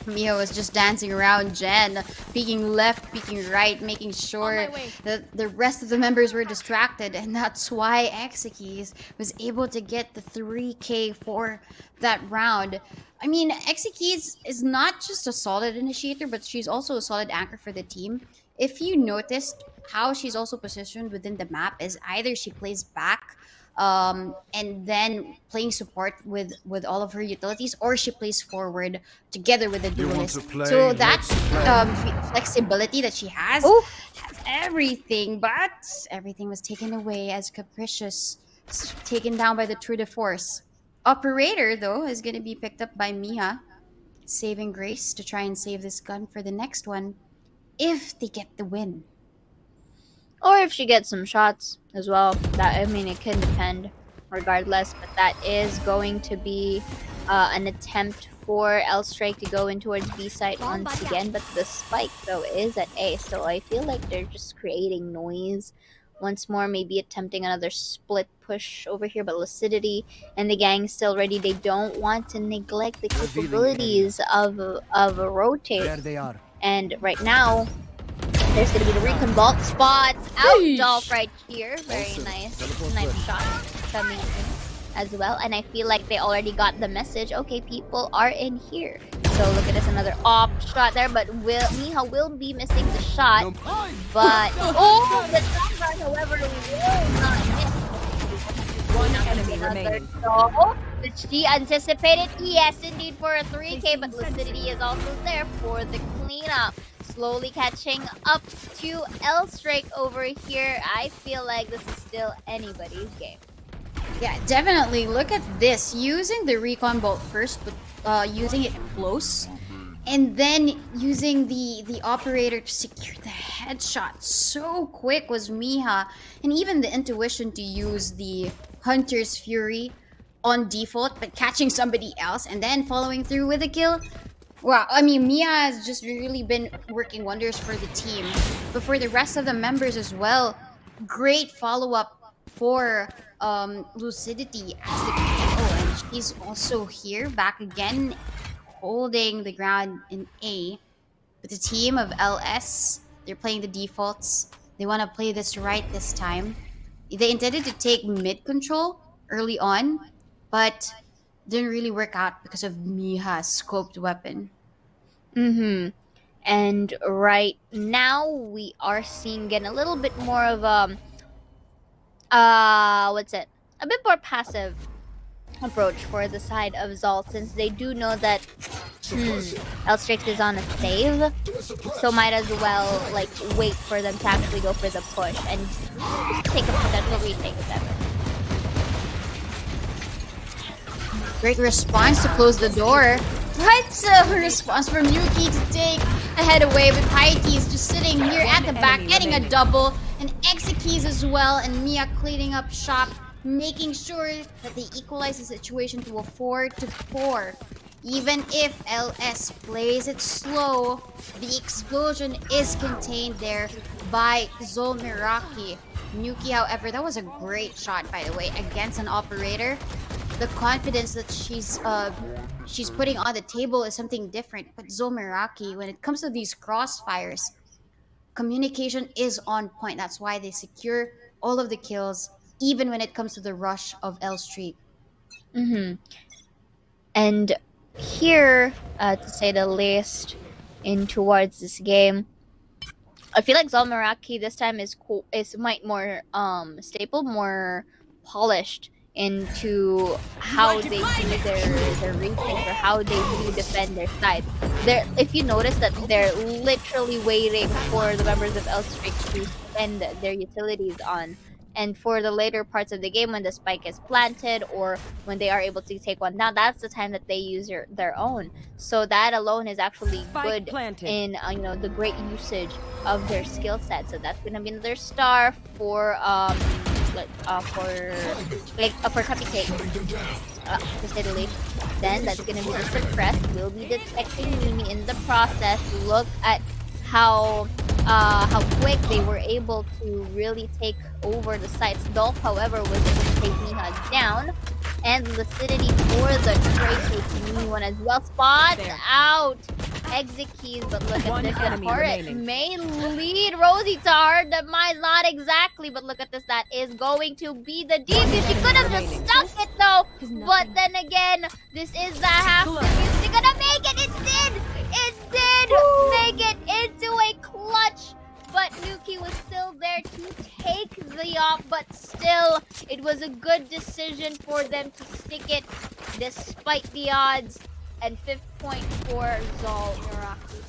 Mia was just dancing around Jen, peeking left, peeking right, making sure that the rest of the members were distracted, and that's why Exekis was able to get the 3K for that round. I mean, Exekis is not just a solid initiator, but she's also a solid anchor for the team. If you noticed how she's also positioned within the map is either she plays back and then playing support with all of her utilities, or she plays forward together with the duelist. So that flexibility that she has everything, but everything was taken away as Capricious taken down by the Tour de Force. Operator, though, is going to be picked up by Mia, saving Grace to try and save this gun for the next one if they get the win. Or if she gets some shots as well. It can depend regardless, but that is going to be an attempt for L Strike to go in towards B site once again, but the spike though is at A, so I feel like they're just creating noise once more, maybe attempting another split push over here, but Lucidity and the gang still ready. They don't want to neglect the capabilities of a rotate. There they are. And right now, there's going to be the recon vault spots out Dolph right here. Very nice shot coming in as well. And I feel like they already got the message. Okay, people are in here. So look at this, another off shot there. But Miha will be missing the shot. But the shot, however, will not hit. One enemy remaining. Did she anticipated? Yes, indeed, for a 3K. But Lucidity is also there for the cleanup. Slowly catching up to L Strike over here. I feel like this is still anybody's game. Yeah, definitely. Look at this. Using the recon bolt first, but using it close. And then using the operator to secure the headshot. So quick was Miha. And even the intuition to use the Hunter's Fury on default, but catching somebody else and then following through with a kill. Wow, I mean, Mia has just really been working wonders for the team. But for the rest of the members as well, great follow-up for Lucidity as the... Oh, and He's also here, back again, holding the ground in A. But the team of LS, they're playing the defaults. They want to play this right this time. They intended to take mid control early on, but didn't really work out because of Miha's scoped weapon. Mm-hmm. And right now we are seeing again a little bit more of what's it? A bit more passive approach for the side of ZOL, since they do know that Elstrix is on a save, so might as well like wait for them to actually go for the push and take a potential retake of them. Great response to close the door. What's a response from Yuki to take a head away, but Piety is just sitting here at the back, getting a double, and Exekeys as well, and Mia cleaning up shop, making sure that they equalize the situation to a 4-4. Even if LS plays it slow, the explosion is contained there by ZOL Meraki. Nuki, however, that was a great shot, by the way, against an operator. The confidence that she's putting on the table is something different. But ZOL Meraki, when it comes to these crossfires, communication is on point. That's why they secure all of the kills, even when it comes to the rush of L Street. Mm-hmm. And here, to say the least, in towards this game, I feel like ZOL Meraki this time is might more stable, more polished into how they do their retake or how they do defend their side. If you notice that they're literally waiting for the members of Elstrix to spend their utilities on. And for the later parts of the game, when the spike is planted or when they are able to take one down, that's the time that they use their own. So that alone is actually Spike good planted. in the great usage of their skill set. So that's gonna be another star for Cupcake, to say the least. Then that's gonna be the suppressed. We'll be detecting Mimi in the process. Look at how quick they were able to really take over the sites. Dolph, however, was able to take Miha down. And Lucidity for the tray taking Mimi one as well. Spot out Exekeys, but look at One this. enemy The turret remaining. may lead Rosie to hard demise, not exactly, but look at this. That is going to be the defuse. She could have just stuck it though, but then again, this is the half defuse. They're gonna make it. It did. It did make it into a clutch. But Nuki was still there to take the op, but still, it was a good decision for them to stick it despite the odds. And 5th point for ZOL Meraki.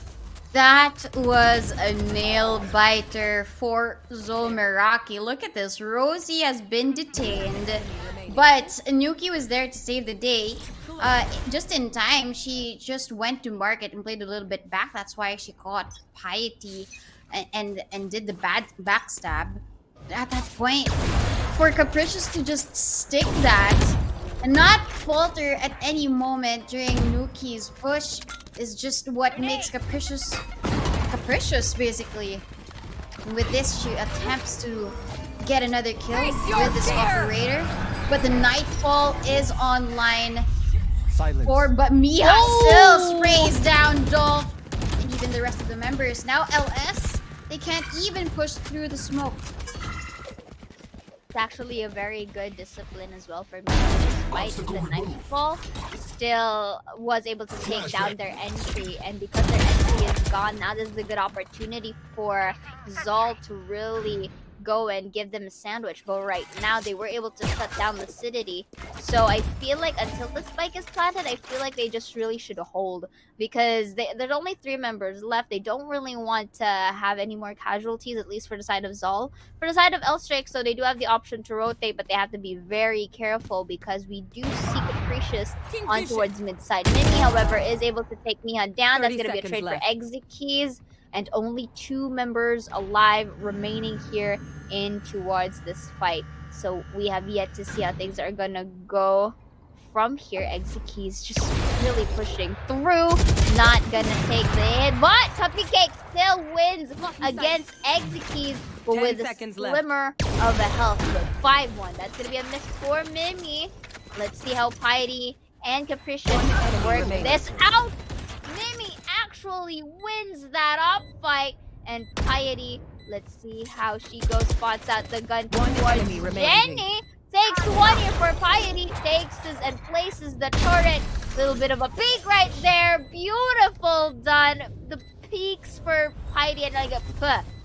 That was a nail biter for ZOL Meraki. Look at this. Rosie has been detained, but Nuki was there to save the day. Just in time, she just went to market and played a little bit back. That's why she caught Piety and did the bad backstab. At that point, for Capricious to just stick that and not falter at any moment during Nuki's push is just what makes Capricious basically. And with this, she attempts to get another kill with this operator, but the Nightfall is online. But Mia still sprays down Dolph and even the rest of the members. Now LS, they can't even push through the smoke. It's actually a very good discipline as well for me. Despite the Nightfall, still was able to take down their entry, and because their entry is gone, now this is a good opportunity for ZOL to really go and give them a sandwich. But right now, they were able to shut down Lucidity. So I feel like until the spike is planted, I feel like they just really should hold, because there's only 3 members left. They don't really want to have any more casualties, at least for the side of ZOL. For the side of Elstrix, so they do have the option to rotate, but they have to be very careful because we do see Capricious on towards mid-side. Mimi, however, is able to take Miha down. That's going to be a trade for Exekeys. And only 2 members alive remaining here in towards this fight. So we have yet to see how things are gonna go from here. Exekeys just really pushing through, not gonna take the hit, but Cupcake still wins against Exekeys, but with a slimmer of a health with 5-1. That's gonna be a miss for Mimi. Let's see how Piety and Capricious enemy work remaining. this out. Mimi actually wins that up fight, and Piety, let's see how she goes, spots out the gun One towards enemy remaining. Jenny. Takes one here for Piety, takes this and places the turret. Little bit of a peek right there. Beautiful done. The peaks for Piety and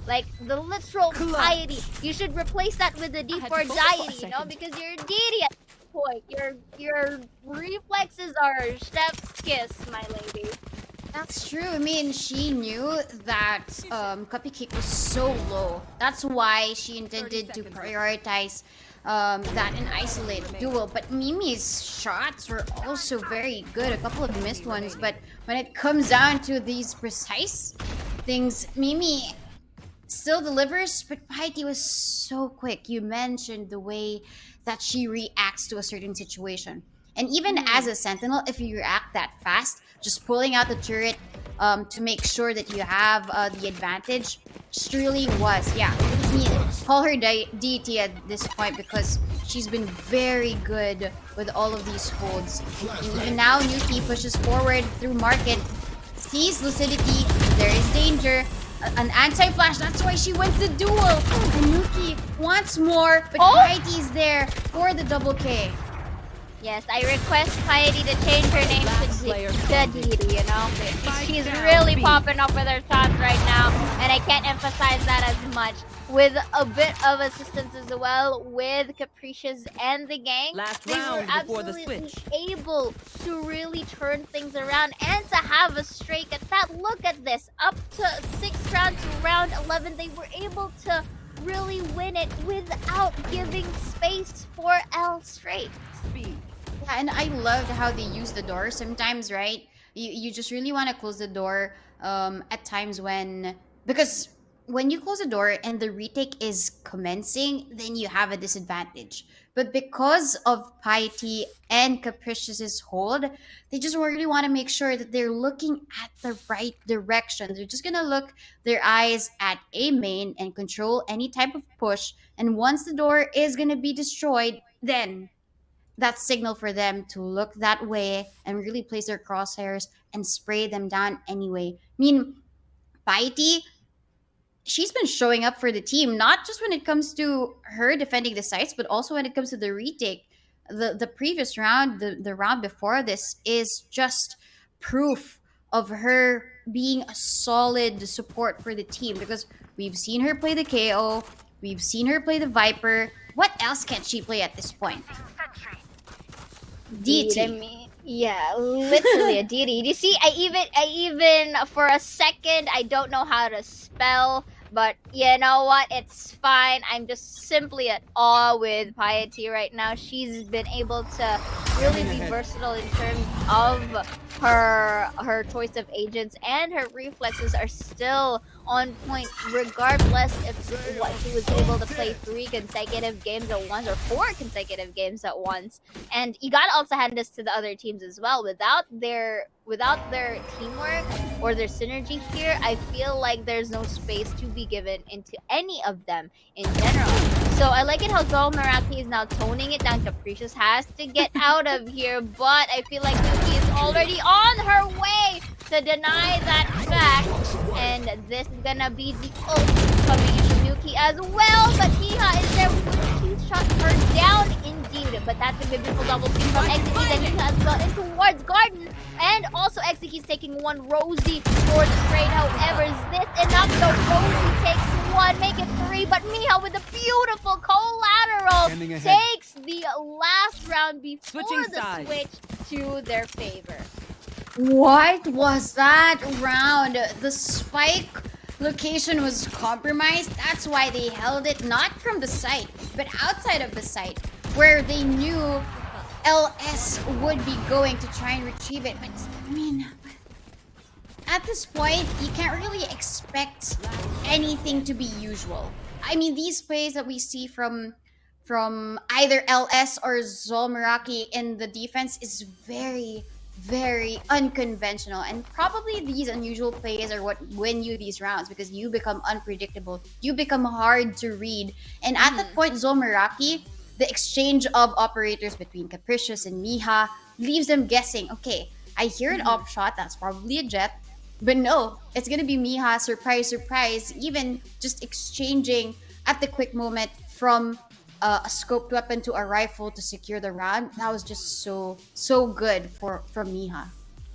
like the literal Piety. You should replace that with the D had for to focus for a Diety, you know, second. because you're a deity at this point. Your reflexes are chef's kiss, my lady. That's true. I mean, she knew that Cupcake was so low. That's why she intended to prioritize that in isolated duel. But Mimi's shots were also very good. A couple of missed ones. But when it comes down to these precise things, Mimi still delivers, but Piety was so quick. You mentioned the way that she reacts to a certain situation. And even as a sentinel, if you react that fast, just pulling out the turret to make sure that you have the advantage, just really was. Yeah, I mean, call her deity at this point because she's been very good with all of these holds. And even now, Nuki pushes forward through market, sees lucidity, there is danger, an anti-flash, that's why she wins the duel. And Nuki wants more, but Piety's there for the double K. Yes, I request Piety to change her name Last to player Deity, you know? She's really popping up with her shots right now, and I can't emphasize that as much. With a bit of assistance as well with Capricious and the gang, Last they were round before the absolutely switch. able to really turn things around and to have a streak at that. Look at this, up to 6th round to round 11, they were able to really win it without giving space for L straight. Speed. Yeah, and I loved how they use the door sometimes, right? You just really want to close the door at times because when you close the door and the retake is commencing, then you have a disadvantage. But because of Piety and Capricious's hold, they just really want to make sure that they're looking at the right direction. They're just gonna look their eyes at A main and control any type of push. And once the door is gonna be destroyed, then that signal for them to look that way and really place their crosshairs and spray them down anyway. I mean, Piety, she's been showing up for the team, not just when it comes to her defending the sites, but also when it comes to the retake. The previous round, the round before this, is just proof of her being a solid support for the team because we've seen her play the KO, we've seen her play the Viper. What else can she play at this point? Indeed, I DT. mean, yeah, literally a deity. You see, I even for a second, I don't know how to spell, but you know what? It's fine. I'm just simply at awe with Piety right now. She's been able to really be versatile in terms of her choice of agents, and her reflexes are still on point regardless if what she was able to play 3 consecutive games at once or 4 consecutive games at once. And you gotta also hand this to the other teams as well. Without their teamwork or their synergy here, I feel like there's no space to be given into any of them in general. So I like it how ZOL Meraki is now toning it down. Capricious has to get out of here, but I feel like Nuki is already on her way to deny that fact. And this is gonna be the ult coming into Nuki as well. But Miha is there with he shot her down indeed. But that's a beautiful double team from Exeki's and Miha as well in towards Garden. And also Exeki's taking one Rosie for the trade. However, is this enough? So Rosie takes one, make it 3. But Miha with a beautiful collateral takes the last round before Switching the sides. switch to their favor. What was that round? The spike location was compromised. That's why they held it not from the site, but outside of the site, where they knew LS would be going to try and retrieve it. But I mean, at this point, you can't really expect anything to be usual. I mean, these plays that we see from either LS or ZOL Meraki in the defense is very, very unconventional, and probably these unusual plays are what win you these rounds because you become unpredictable, you become hard to read. And at that point, ZOL Meraki, the exchange of operators between Capricious and Miha leaves them guessing, okay, I hear an op shot, that's probably a jet. But no, it's gonna be Miha, surprise, surprise, even just exchanging at the quick moment from a scoped weapon to a rifle to secure the round. That was just so good from Miha.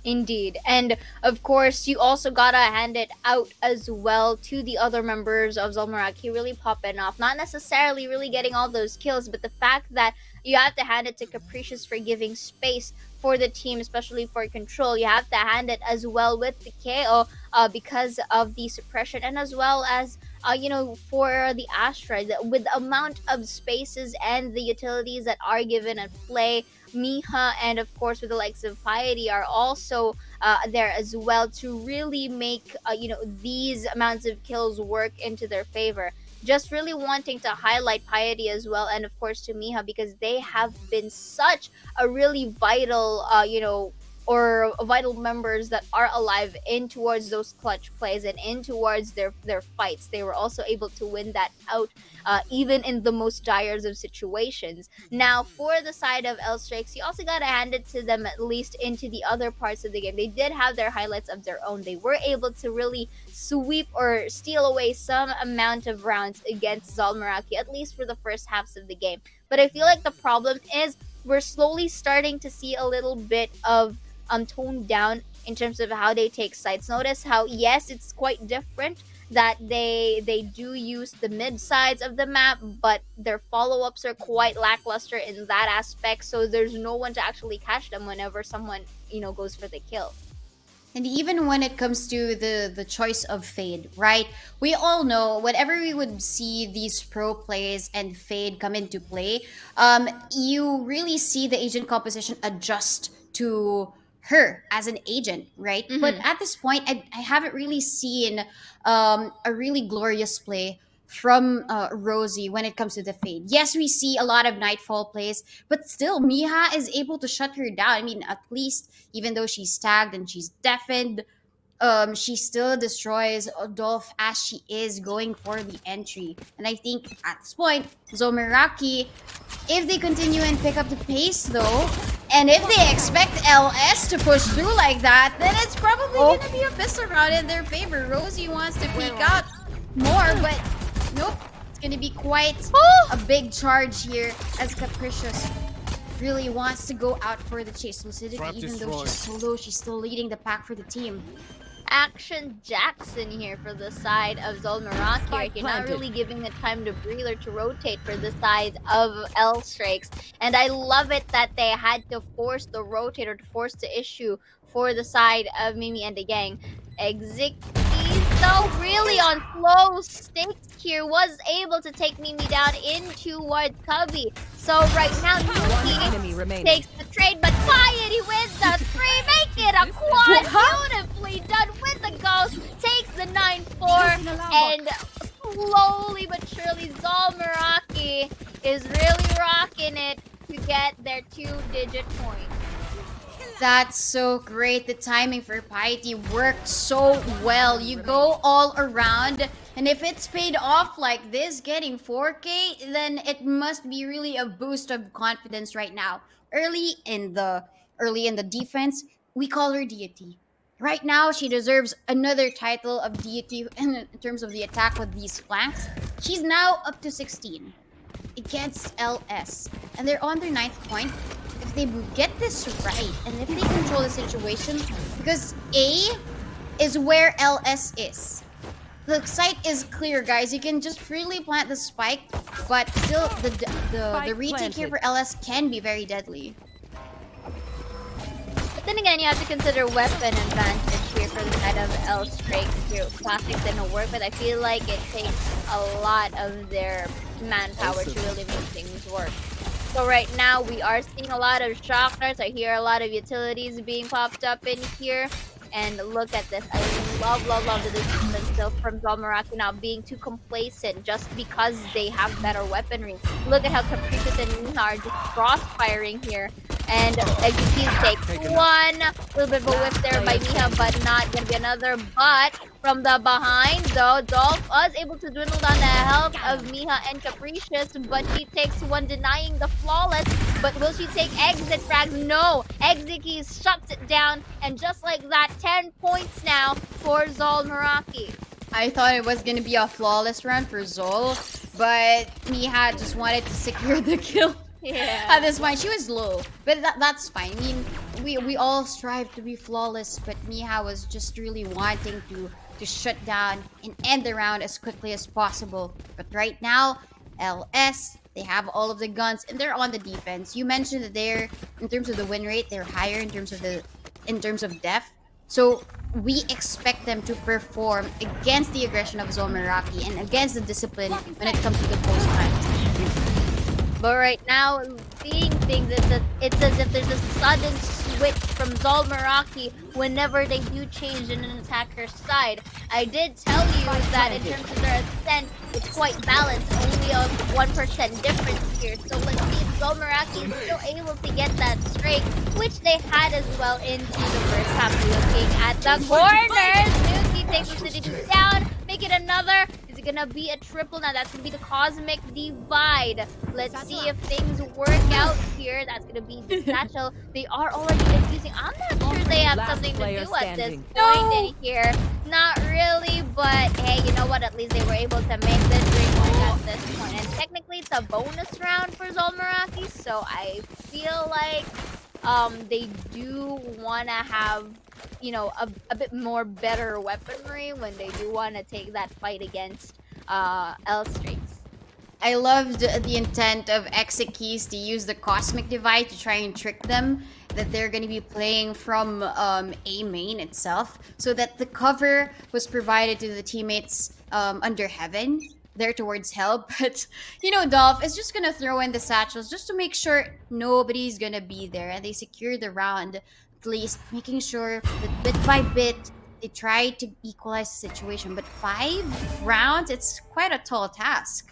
Indeed. And of course, you also gotta hand it out as well to the other members of Meraki really popping off. Not necessarily really getting all those kills, but the fact that you have to hand it to Capricious for giving space for the team, especially for control. You have to hand it as well with the KO because of the suppression, and as well as for the asteroid, with the amount of spaces and the utilities that are given at play. Miha and of course with the likes of Piety are also there as well to really make these amounts of kills work into their favor. Just really wanting to highlight Piety as well, and of course to Miha, because they have been such a really vital or vital members that are alive in towards those clutch plays and in towards their fights. They were also able to win that out even in the most dire of situations. Now for the side of L Strikes, you also gotta hand it to them, at least into the other parts of the game. They did have their highlights of their own. They were able to really sweep or steal away some amount of rounds against ZOL Meraki, at least for the first halves of the game. But I feel like the problem is we're slowly starting to see a little bit of toned down in terms of how they take sites. Notice how, yes, it's quite different that they do use the mid sides of the map, but their follow-ups are quite lackluster in that aspect, so there's no one to actually catch them whenever someone goes for the kill. And even when it comes to the choice of Fade, right? We all know whenever we would see these pro plays and Fade come into play, you really see the agent composition adjust to her as an agent, right? But at this point, I haven't really seen a really glorious play from Rosie when it comes to the Fade. Yes, we see a lot of Nightfall plays, but still, Miha is able to shut her down. I mean, at least, even though she's tagged and she's deafened, she still destroys Adolf as she is going for the entry. And I think at this point, Meraki, if they continue and pick up the pace though, and if they expect LS to push through like that, then it's probably gonna be a pistol round in their favor. Rosie wants to peek out more, but nope. It's gonna be quite a big charge here as Capricious really wants to go out for the chase. Lucidity, even though she's solo, she's still leading the pack for the team. Action Jackson here for the side of ZOL Meraki. You're not really giving it time to breathe or to rotate for the side of L Strikes. And I love it that they had to force the rotate or to force the issue for the side of Mimi and the gang. Exit though really on slow stakes here was able to take Mimi down in towards Cubby. So right now Yuki takes the trade, but Piety wins the 3, make it a quad. Beautifully done with the ghost, takes the 9-4, and slowly but surely ZOL Meraki is really rocking it to get their 2-digit point. That's so great. The timing for Piety worked so well. You go all around, and if it's paid off like this, getting 4K, then it must be really a boost of confidence right now. Early in the defense, we call her deity. Right now, she deserves another title of deity in terms of the attack with these flanks. She's now up to 16 against LS, and they're on their 9th point. If they get this right, and if they control the situation, because A is where LS is. The site is clear, guys. You can just freely plant the spike, but still the retake here for LS can be very deadly. But then again, you have to consider weapon advantage here for the side of L Strikes. Classics didn't work, but I feel like it takes a lot of their manpower to really make things work. So right now we are seeing a lot of shockers. I hear a lot of utilities being popped up in here. And look at this. I love the decision still from ZOL Meraki now being too complacent just because they have better weaponry. Look at how Capricious and Luna are just cross-firing here. And Execution takes one. A little bit of a whiff there by Miha, but not gonna be another. But from the behind, though, Dolph was able to dwindle down the health of Miha and Capricious, but she takes one, denying the flawless. But will she take exit frags? No! Execution shuts it down, and just like that, 10 points now for ZOL Meraki. I thought it was gonna be a flawless run for ZOL, but Miha just wanted to secure the kill. Yeah. At this point, she was low, but that's fine. I mean, we all strive to be flawless, but Miha was just really wanting to shut down and end the round as quickly as possible. But right now, LS, they have all of the guns and they're on the defense. You mentioned that they're, in terms of the win rate, they're higher in terms of def. So we expect them to perform against the aggression of ZOL Meraki and against the discipline when it comes to the post time. But right now, seeing things, it's as if there's a sudden switch from ZOL Meraki whenever they do change in an attacker's side. I did tell you that in terms of their ascent, it's quite balanced, only a 1% difference here. So let's see if ZOL Meraki is still able to get that streak, which they had as well into the first half. Looking at the corners, Nuki takes the City down, make it another. Is it gonna be a triple? Now that's gonna be the Cosmic Divide. Let's see if things work out here. That's gonna be the satchel. They are already defusing. I'm not sure they have something to do at this point in here. Not really, but hey, you know what? At least they were able to make this break at this point. And technically, it's a bonus round for ZOL Meraki, so I feel like they do want to have, you know, a bit more better weaponry when they do want to take that fight against L Streaks. I loved the intent of Exekeys to use the Cosmic Divide to try and trick them that they're going to be playing from A main itself, so that the cover was provided to the teammates under Heaven, there towards Hell. But, you know, Dolph is just going to throw in the satchels just to make sure nobody's going to be there, and they secure the round, at least making sure that bit by bit they try to equalize the situation. But 5 rounds, it's quite a tall task.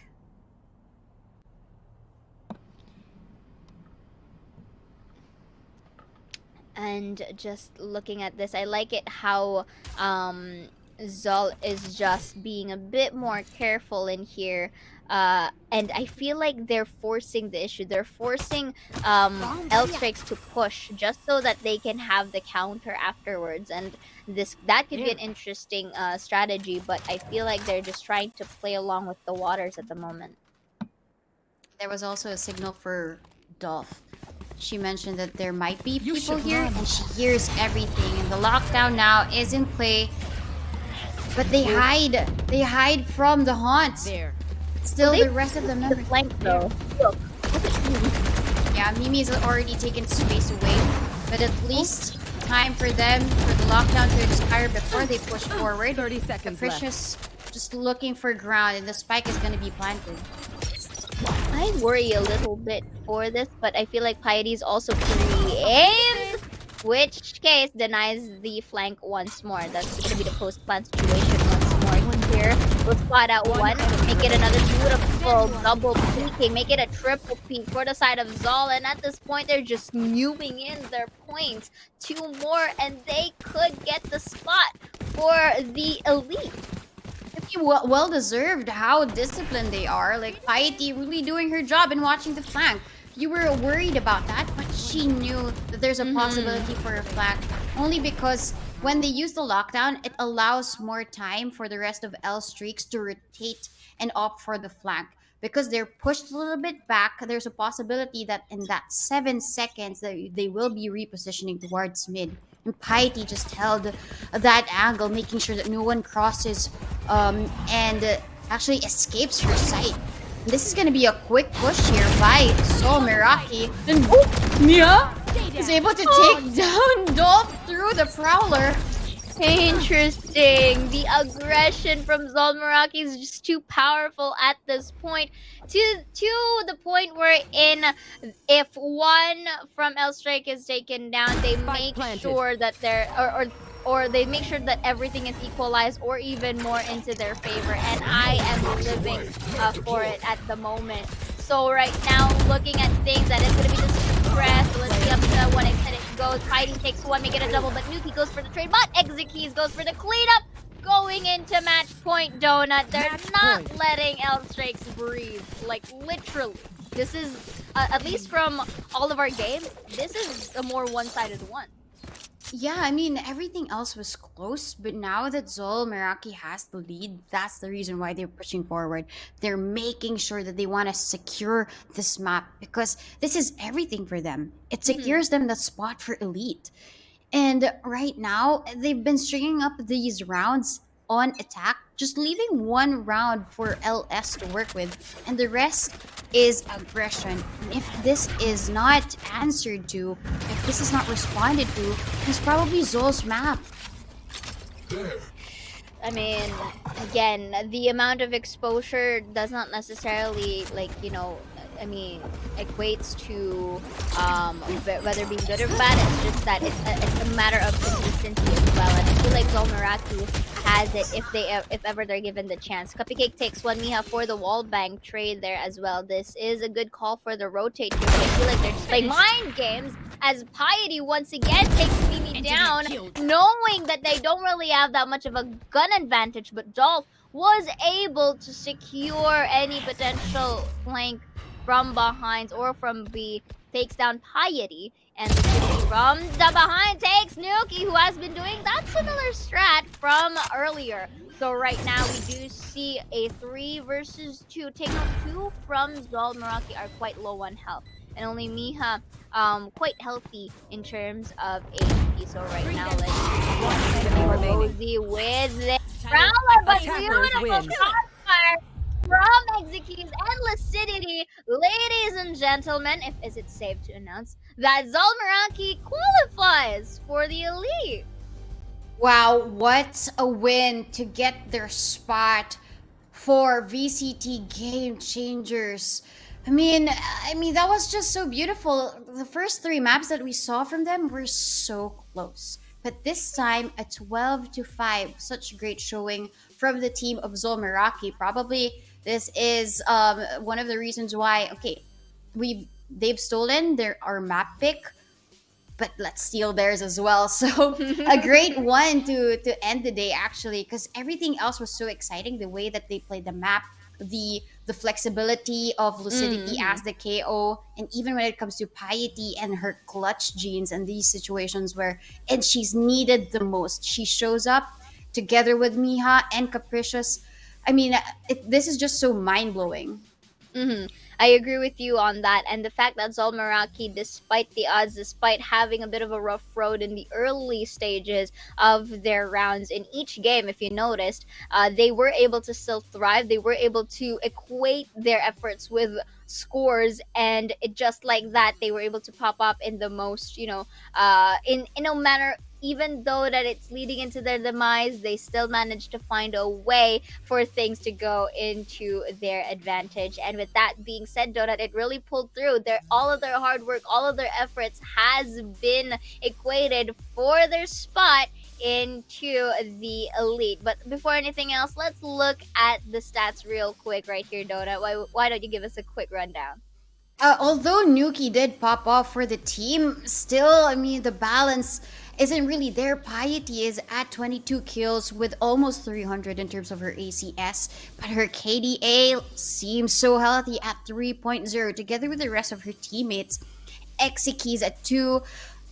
And just looking at this, I like it how ZOL is just being a bit more careful in here. And I feel like they're forcing the issue. They're forcing L Strikes to push just so that they can have the counter afterwards. And that could be an interesting strategy, but I feel like they're just trying to play along with the waters at the moment. There was also a signal for Dolph. She mentioned that there might be people here, and she hears everything. And the lockdown now is in play, but they hide. They hide from the haunts. Still, the rest of them never. Flank though. Yeah, Mimi's already taken space away, but at least time for them for the lockdown to expire before they push forward. 30 seconds Capricious just looking for ground, and the spike is going to be planted. I worry a little bit for this, but I feel like Piety's also pre-aimed, which case denies the flank once more. That's going to be the post-plant situation once more here. We'll spot out one, make it another beautiful double peeking, make it a triple peek for the side of ZOL, and at this point they're just moving in their points. 2 more, and they could get the spot for the elite. Well deserved. How disciplined they are. Like, Piety really doing her job and watching the flank. You were worried about that, but she knew that there's a possibility for a flank. Only because when they use the lockdown, it allows more time for the rest of L Streaks to rotate and opt for the flank. Because they're pushed a little bit back, there's a possibility that in that 7 seconds, they will be repositioning towards mid. And Piety just held that angle, making sure that no one crosses and actually escapes her sight. And this is going to be a quick push here by ZOL Meraki. And Mia is able to take down Dolph through the Prowler. Interesting. The aggression from ZOL Meraki is just too powerful at this point. To the point where if one from L Strike is taken down, they make sure that or they make sure that everything is equalized or even more into their favor. And I am living for it at the moment. So right now, looking at things, that is going to be the press. So let's see up to what extent it goes. Fighting takes one, make it a double, but Nuki goes for the trade, but Exekeys goes for the cleanup. Going into match point, Donut. They're Match not point. letting L-Strakes breathe. Like, literally. This is, at least from all of our games, this is a more one-sided one. Yeah, I mean, everything else was close, but now that ZOL Meraki has the lead, that's the reason why they're pushing forward. They're making sure that they want to secure this map because this is everything for them. It secures them the spot for Elite. And right now, they've been stringing up these rounds on attack, just leaving one round for LS to work with, and the rest is aggression. And if this is not answered to, if this is not responded to, it's probably Zol's map. I mean, again, the amount of exposure does not necessarily, like, I mean, equates to whether being good or bad. It's just that it's a matter of consistency as well. And I feel like Meraki has it if ever they're given the chance. Cupcake takes one Miha for the wall bang trade there as well. This is a good call for the rotate here. I feel like they're just playing mind games as Piety once again takes Mimi down, knowing that they don't really have that much of a gun advantage, but Dolph was able to secure any potential flank from behind or from B, takes down Piety, and the City from the behind takes Nuki, who has been doing that similar strat from earlier. So right now we do see a 3 versus 2. Take note, 2 from ZOL Meraki are quite low on health, and only Miha quite healthy in terms of HP. So right now let's see Rosie with the Prowler, but beautiful crossfire from Execute's Endless City. Ladies and gentlemen, is it safe to announce that ZOL Meraki qualifies for the Elite? Wow, what a win to get their spot for VCT Game Changers. I mean, that was just so beautiful. The first 3 maps that we saw from them were so close. But this time, a 12-5, such great showing from the team of ZOL Meraki. Probably this is one of the reasons why, okay, they've stolen our map pick, but let's steal theirs as well. So a great one to end the day, actually, because everything else was so exciting. The way that they played the map, the flexibility of Lucidity as the KO, and even when it comes to Piety and her clutch genes and these situations and she's needed the most, she shows up together with Miha and Capricious. I mean, this is just so mind-blowing. I agree with you on that, and the fact that ZOL Meraki, despite the odds, despite having a bit of a rough road in the early stages of their rounds in each game, if you noticed, they were able to still thrive. They were able to equate their efforts with scores, and just like that, they were able to pop up in the most, in a manner. Even though that it's leading into their demise, they still managed to find a way for things to go into their advantage. And with that being said, Donut, it really pulled through. All of their hard work, all of their efforts has been equated for their spot into the Elite. But before anything else, let's look at the stats real quick right here, Donut. Why don't you give us a quick rundown? Although Nuki did pop off for the team, still, I mean, the balance isn't really there. Piety is at 22 kills with almost 300 in terms of her ACS, but her KDA seems so healthy at 3.0 together with the rest of her teammates. Exekeys at 2,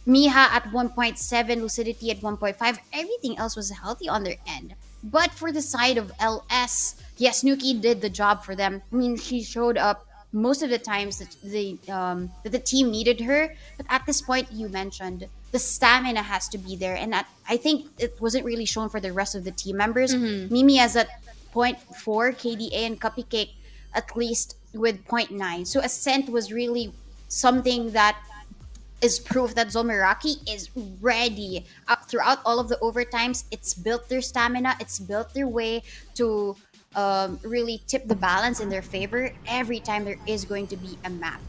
Miha at 1.7, Lucidity at 1.5. Everything else was healthy on their end. But for the side of LS, yes, Nuki did the job for them. I mean, she showed up most of the times that the team needed her. But at this point, you mentioned the stamina has to be there, and I think it wasn't really shown for the rest of the team members. Mimi has at 0.4 KDA and Cupcake at least with 0.9. So Ascent was really something that is proof that ZOL Meraki is ready. Throughout all of the overtimes, it's built their stamina, it's built their way to really tip the balance in their favor every time there is going to be a map.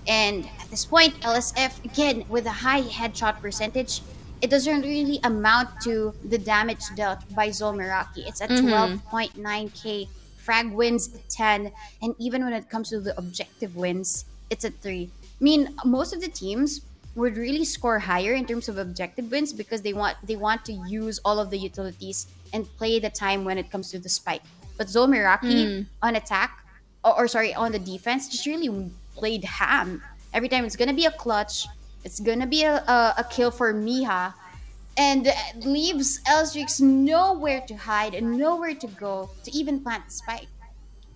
And at this point, LSF, again, with a high headshot percentage, it doesn't really amount to the damage dealt by ZOL Meraki. It's at 12.9k, frag wins 10, and even when it comes to the objective wins, it's at 3. mean, most of the teams would really score higher in terms of objective wins because they want to use all of the utilities and play the time when it comes to the spike. But Zol Miraki Mm. on attack, or sorry, on the defense, just really played ham. Every time it's gonna be a clutch, it's gonna be a kill for Miha, and leaves Elstrix nowhere to hide and nowhere to go to even plant the spike.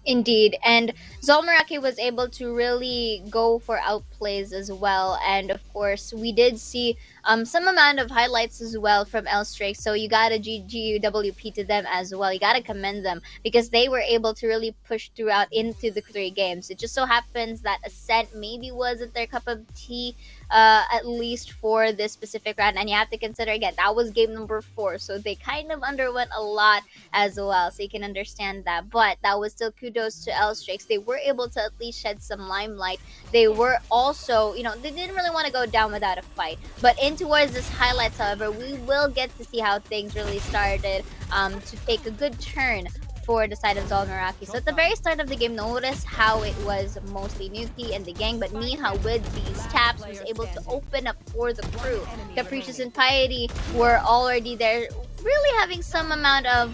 Indeed, and Zolmaraki was able to really go for outplays as well, and of course, we did see some amount of highlights as well from Elstrix. So you gotta GGWP to them as well. You gotta commend them because they were able to really push throughout into the 3 games. It just so happens that Ascent maybe wasn't their cup of tea, at least for this specific round, and you have to consider again that was game number 4, so they kind of underwent a lot as well. So you can understand that. But that was still kudos to Elstrix. They were able to at least shed some limelight. They were also, they didn't really want to go down without a fight. But in towards this highlights, however, we will get to see how things really started to take a good turn for the side of Zol Meraki. So at the very start of the game, notice how it was mostly Nuki and the gang, but Miha with these taps was able to open up for the crew. Capricious and Piety were already there, really having some amount of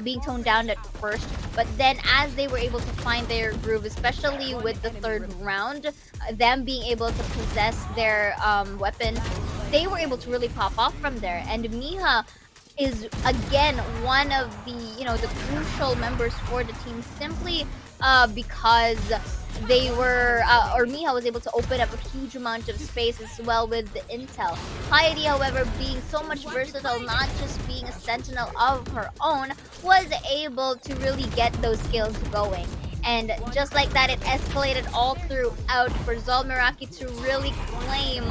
being toned down at first, but then as they were able to find their groove, especially with the 3rd round, them being able to possess their weapon, they were able to really pop off from there. And Miha is again one of the crucial members for the team, simply because they were or Miha was able to open up a huge amount of space as well with the intel. Piety, however, being so much versatile, not just being a sentinel of her own, was able to really get those skills going. And just like that, it escalated all throughout for Zol Meraki to really claim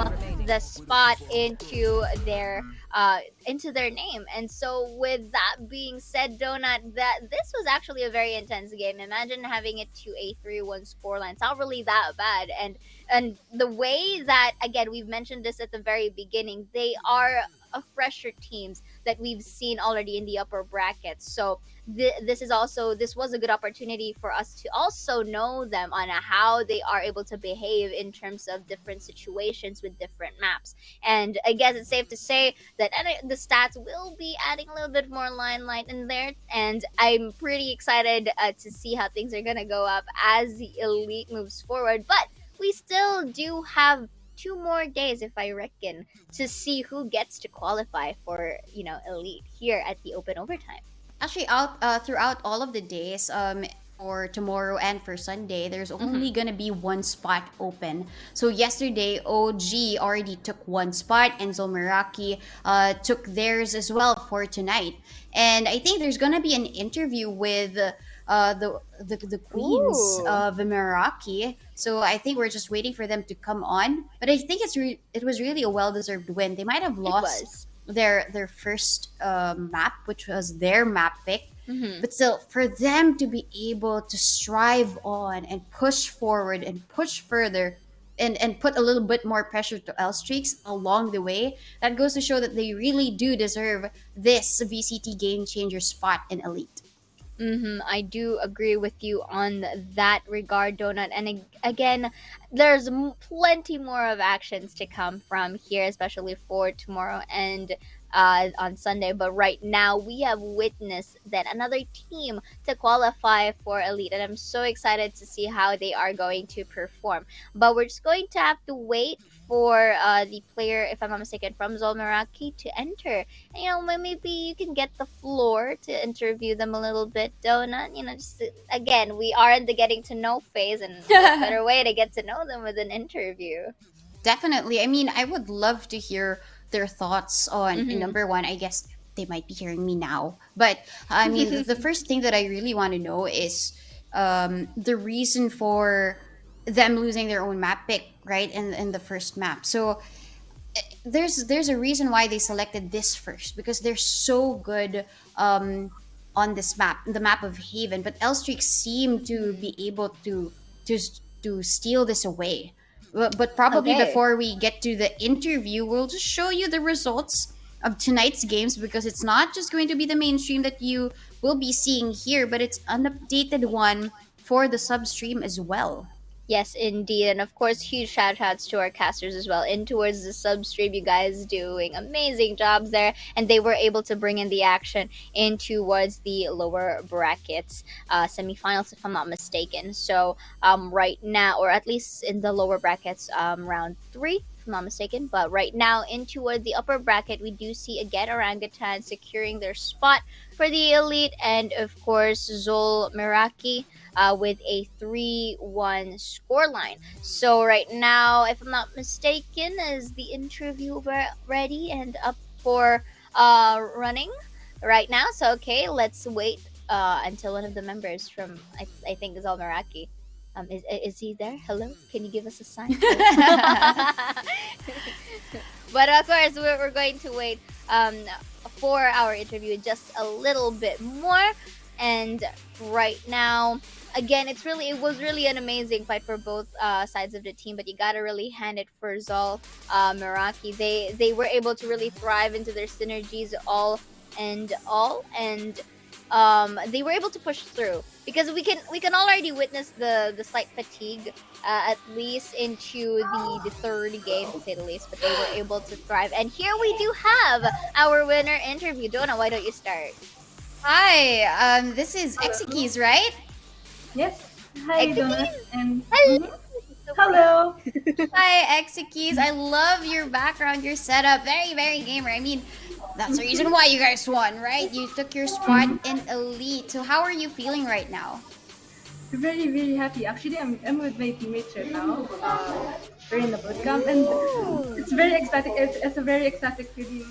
the spot into their name. And so with that being said, Donut, that this was actually a very intense game. Imagine having it to a 3-1 scoreline. It's not really that bad. And the way that, again, we've mentioned this at the very beginning, they are a fresher teams that we've seen already in the upper brackets. So this was a good opportunity for us to also know them on how they are able to behave in terms of different situations with different maps. And I guess it's safe to say that the stats will be adding a little bit more limelight in there, and I'm pretty excited to see how things are gonna go up as the elite moves forward. But we still do have 2 more days, if I reckon, to see who gets to qualify for elite here at the open overtime. Actually, out throughout all of the days, for tomorrow and for Sunday, there's only gonna be one spot open. So yesterday, OG already took one spot, and Zomeraki took theirs as well for tonight. And I think there's gonna be an interview with the queens Ooh. of Meraki. So I think we're just waiting for them to come on. But I think it was really a well deserved win. They might have It lost was. their first map, which was their map pick. Mhm. But still, for them to be able to strive on and push forward and push further and put a little bit more pressure to L streaks along the way, that goes to show that they really do deserve this VCT game changer spot in Elite. I do agree with you on that regard, Donut. And again, there's plenty more of actions to come from here, especially for tomorrow and on Sunday. But right now, we have witnessed that another team to qualify for Elite, and I'm so excited to see how they are going to perform. But we're just going to have to wait for the player, if I'm not mistaken, from Zolmeraki to enter. And, maybe you can get the floor to interview them a little bit, Donut. Just again, we are in the getting to know phase, and what better way to get to know them with an interview. Definitely. I mean, I would love to hear their thoughts on Mhm. number one. I guess they might be hearing me now, but I mean, the first thing that I really want to know is the reason for them losing their own map pick, right? In the first map. So there's a reason why they selected this first, because they're so good on this map, the map of Haven. But Elstreak seemed to be able to to steal this away. But probably Okay. before we get to the interview, we'll just show you the results of tonight's games, because it's not just going to be the mainstream that you will be seeing here, but it's an updated one for the sub stream as well. Yes, indeed. And of course, huge shout outs to our casters as well. In towards the sub stream, you guys doing amazing jobs there. And they were able to bring in the action in towards the lower brackets semifinals, if I'm not mistaken. So, right now, or at least in the lower brackets, round three. If I'm not mistaken, but right now in toward the upper bracket, we do see again Orangutan securing their spot for the elite, and of course ZOL Meraki with a 3-1 scoreline. So right now, if I'm not mistaken, is the interview ready and up for running right now? So okay, let's wait until one of the members from I think is Almaraki. Is he there? Hello? Can you give us a sign? But of course, we're going to wait for our interview just a little bit more. And right now, again, it was really an amazing fight for both sides of the team. But you gotta really hand it for ZOL, Meraki. They were able to really thrive into their synergies and they were able to push through because we can already witness the slight fatigue at least into the third game, to say the least, but they were able to thrive. And here we do have our winner interview. Donna, why don't you start? Hi, this is Exekis, right? Yes. Hi, Execute. Donna. And Hello. hello. Hi, Exekis. I love your background, your setup. Very, very gamer. I mean, that's the reason why you guys won, right? You took your spot in Elite. So how are you feeling right now? Very, very happy. Actually, I'm with my teammates right now. We're in the boot camp, and it's very ecstatic. It's a very ecstatic feeling,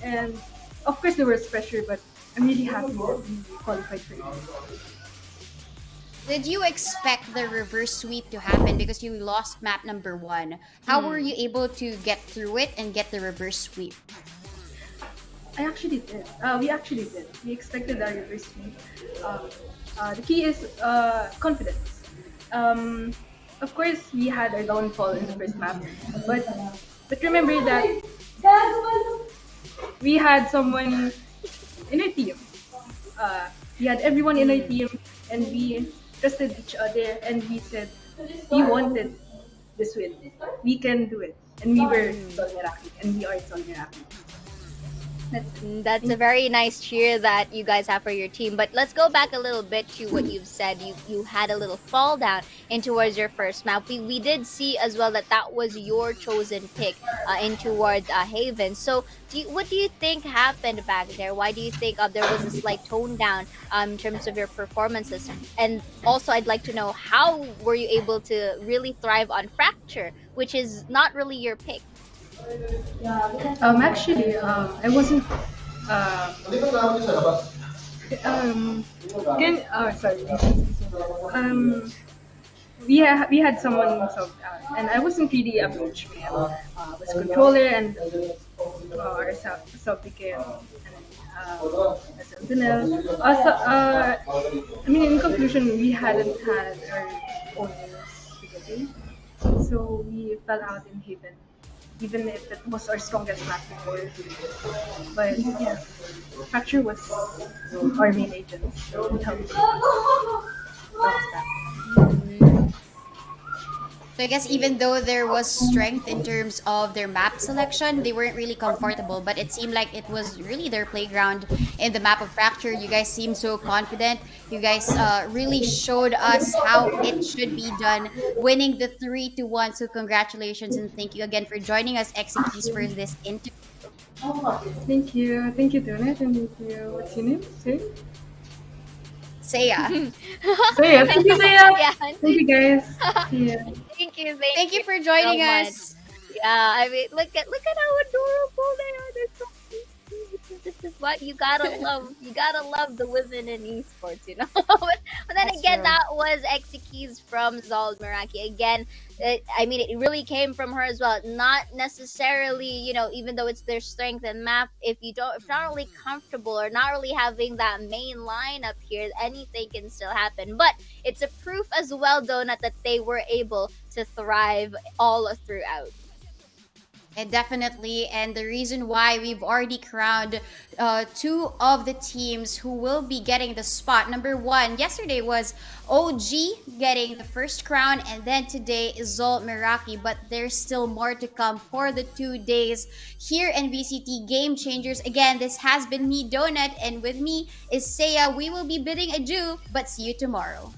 and of course there was pressure, but I'm really happy that we qualified for it. Did you expect the reverse sweep to happen because you lost map number 1? How were you able to get through it and get the reverse sweep? I actually did. We actually did. We expected our reverse sweep. The key is confidence. Of course, we had our downfall in the first map, but remember that we had someone in our team. We had everyone in our team, and we trusted each other, and we said we wanted this win. We can do it, and we were Sol Meraki, and we are Sol Meraki. That's a very nice cheer that you guys have for your team. But let's go back a little bit to what you've said. You had a little fall down in towards your first map. We did see as well that was your chosen pick in towards Haven. So what do you think happened back there? Why do you think there was a slight tone down in terms of your performances? And also, I'd like to know, how were you able to really thrive on Fracture, which is not really your pick? Actually, I wasn't. Um, sorry. We had someone and I wasn't really approached by him. Was controller and our sub became something else. I mean, in conclusion, we hadn't had our owners together, so we fell out in Haven, even if it was our strongest match before. But yeah, Fracture was our main agent, so we helped bounce back. So I guess even though there was strength in terms of their map selection, they weren't really comfortable. But it seemed like it was really their playground in the map of Fracture. You guys seemed so confident. You guys really showed us how it should be done, winning the 3-1. So congratulations and thank you again for joining us, Exekis, for this interview. Thank you, Donut, and thank you. What's your name? Say. Saya. So yeah, thank you, Saya. Yeah. Thank you, guys. See ya. Thank Thank you for joining so much. us. Yeah, I mean, look at how adorable they are. They're so cute. This is what you gotta love. You gotta love the women in esports, you know. But then That's again, true. that was Exekis from ZOL Meraki. Again, I mean, it really came from her as well. Not necessarily, even though it's their strength and map. If you're not really comfortable or not really having that main lineup here, anything can still happen. But it's a proof as well, Donut, that they were able to thrive all throughout. And definitely, and the reason why we've already crowned two of the teams who will be getting the spot. Number one, yesterday was OG getting the first crown, and then today is ZOL Meraki. But there's still more to come for the 2 days here in VCT Game Changers. Again, this has been me, Donut, and with me is Seiya. We will be bidding adieu, but see you tomorrow.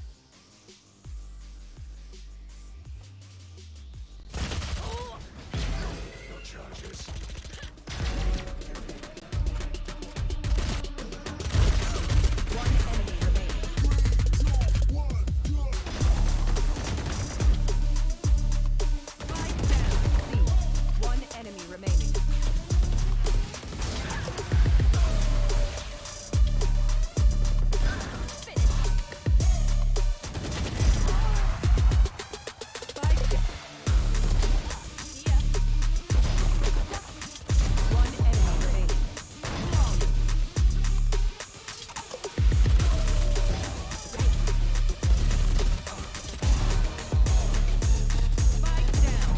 One enemy remaining. Spike down. One enemy remaining. Spike down.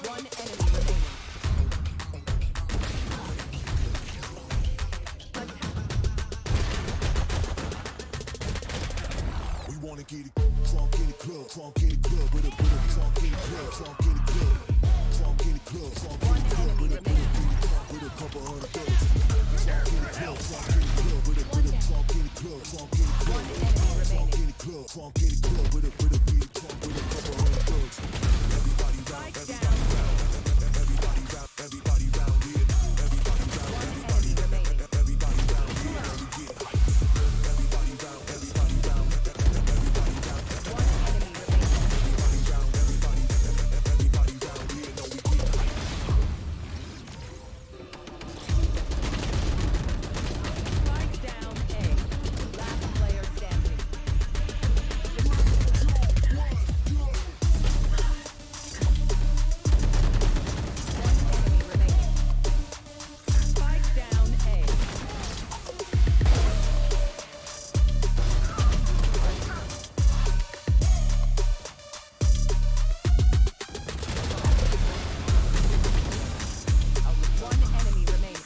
One enemy remaining. We wanna get it crunk in the club, crunk in the club, with a crunk in the club, crunk in the club, crunk in the club, crunk in the club, with a couple hundred thugs. Crunk in the club, crunk in the club, with a crunk in the club, crunk in the club, crunk in the club, crunk in the club, with a couple hundred thugs. Everybody round, everybody round, everybody round, everybody round here, everybody round, everybody round, everybody round here, we get hype. Everybody round, everybody round, everybody round, One enemy remaining. everybody round, everybody round here, know we get hype. Spike down A. Last player standing. One enemy remaining. Spike down A. One enemy remaining. One enemy remaining. One enemy remaining. One enemy remaining.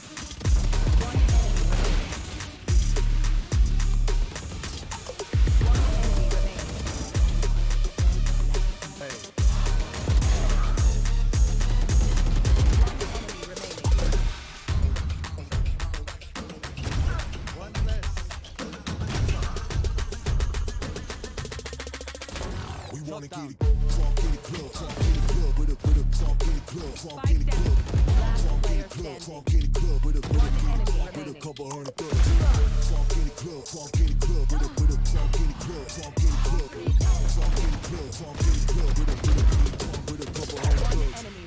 We wanna get it crunk in the club, crunk in the club, with a crunk in the club, crunk in the club, crunk in the club, crunk in the club, with a couple hundred thugs. Crunk in the club, crunk in the club, with a crunk in the club, crunk in the club, crunk in the club, crunk in the club, with a couple hundred thugs. Enemy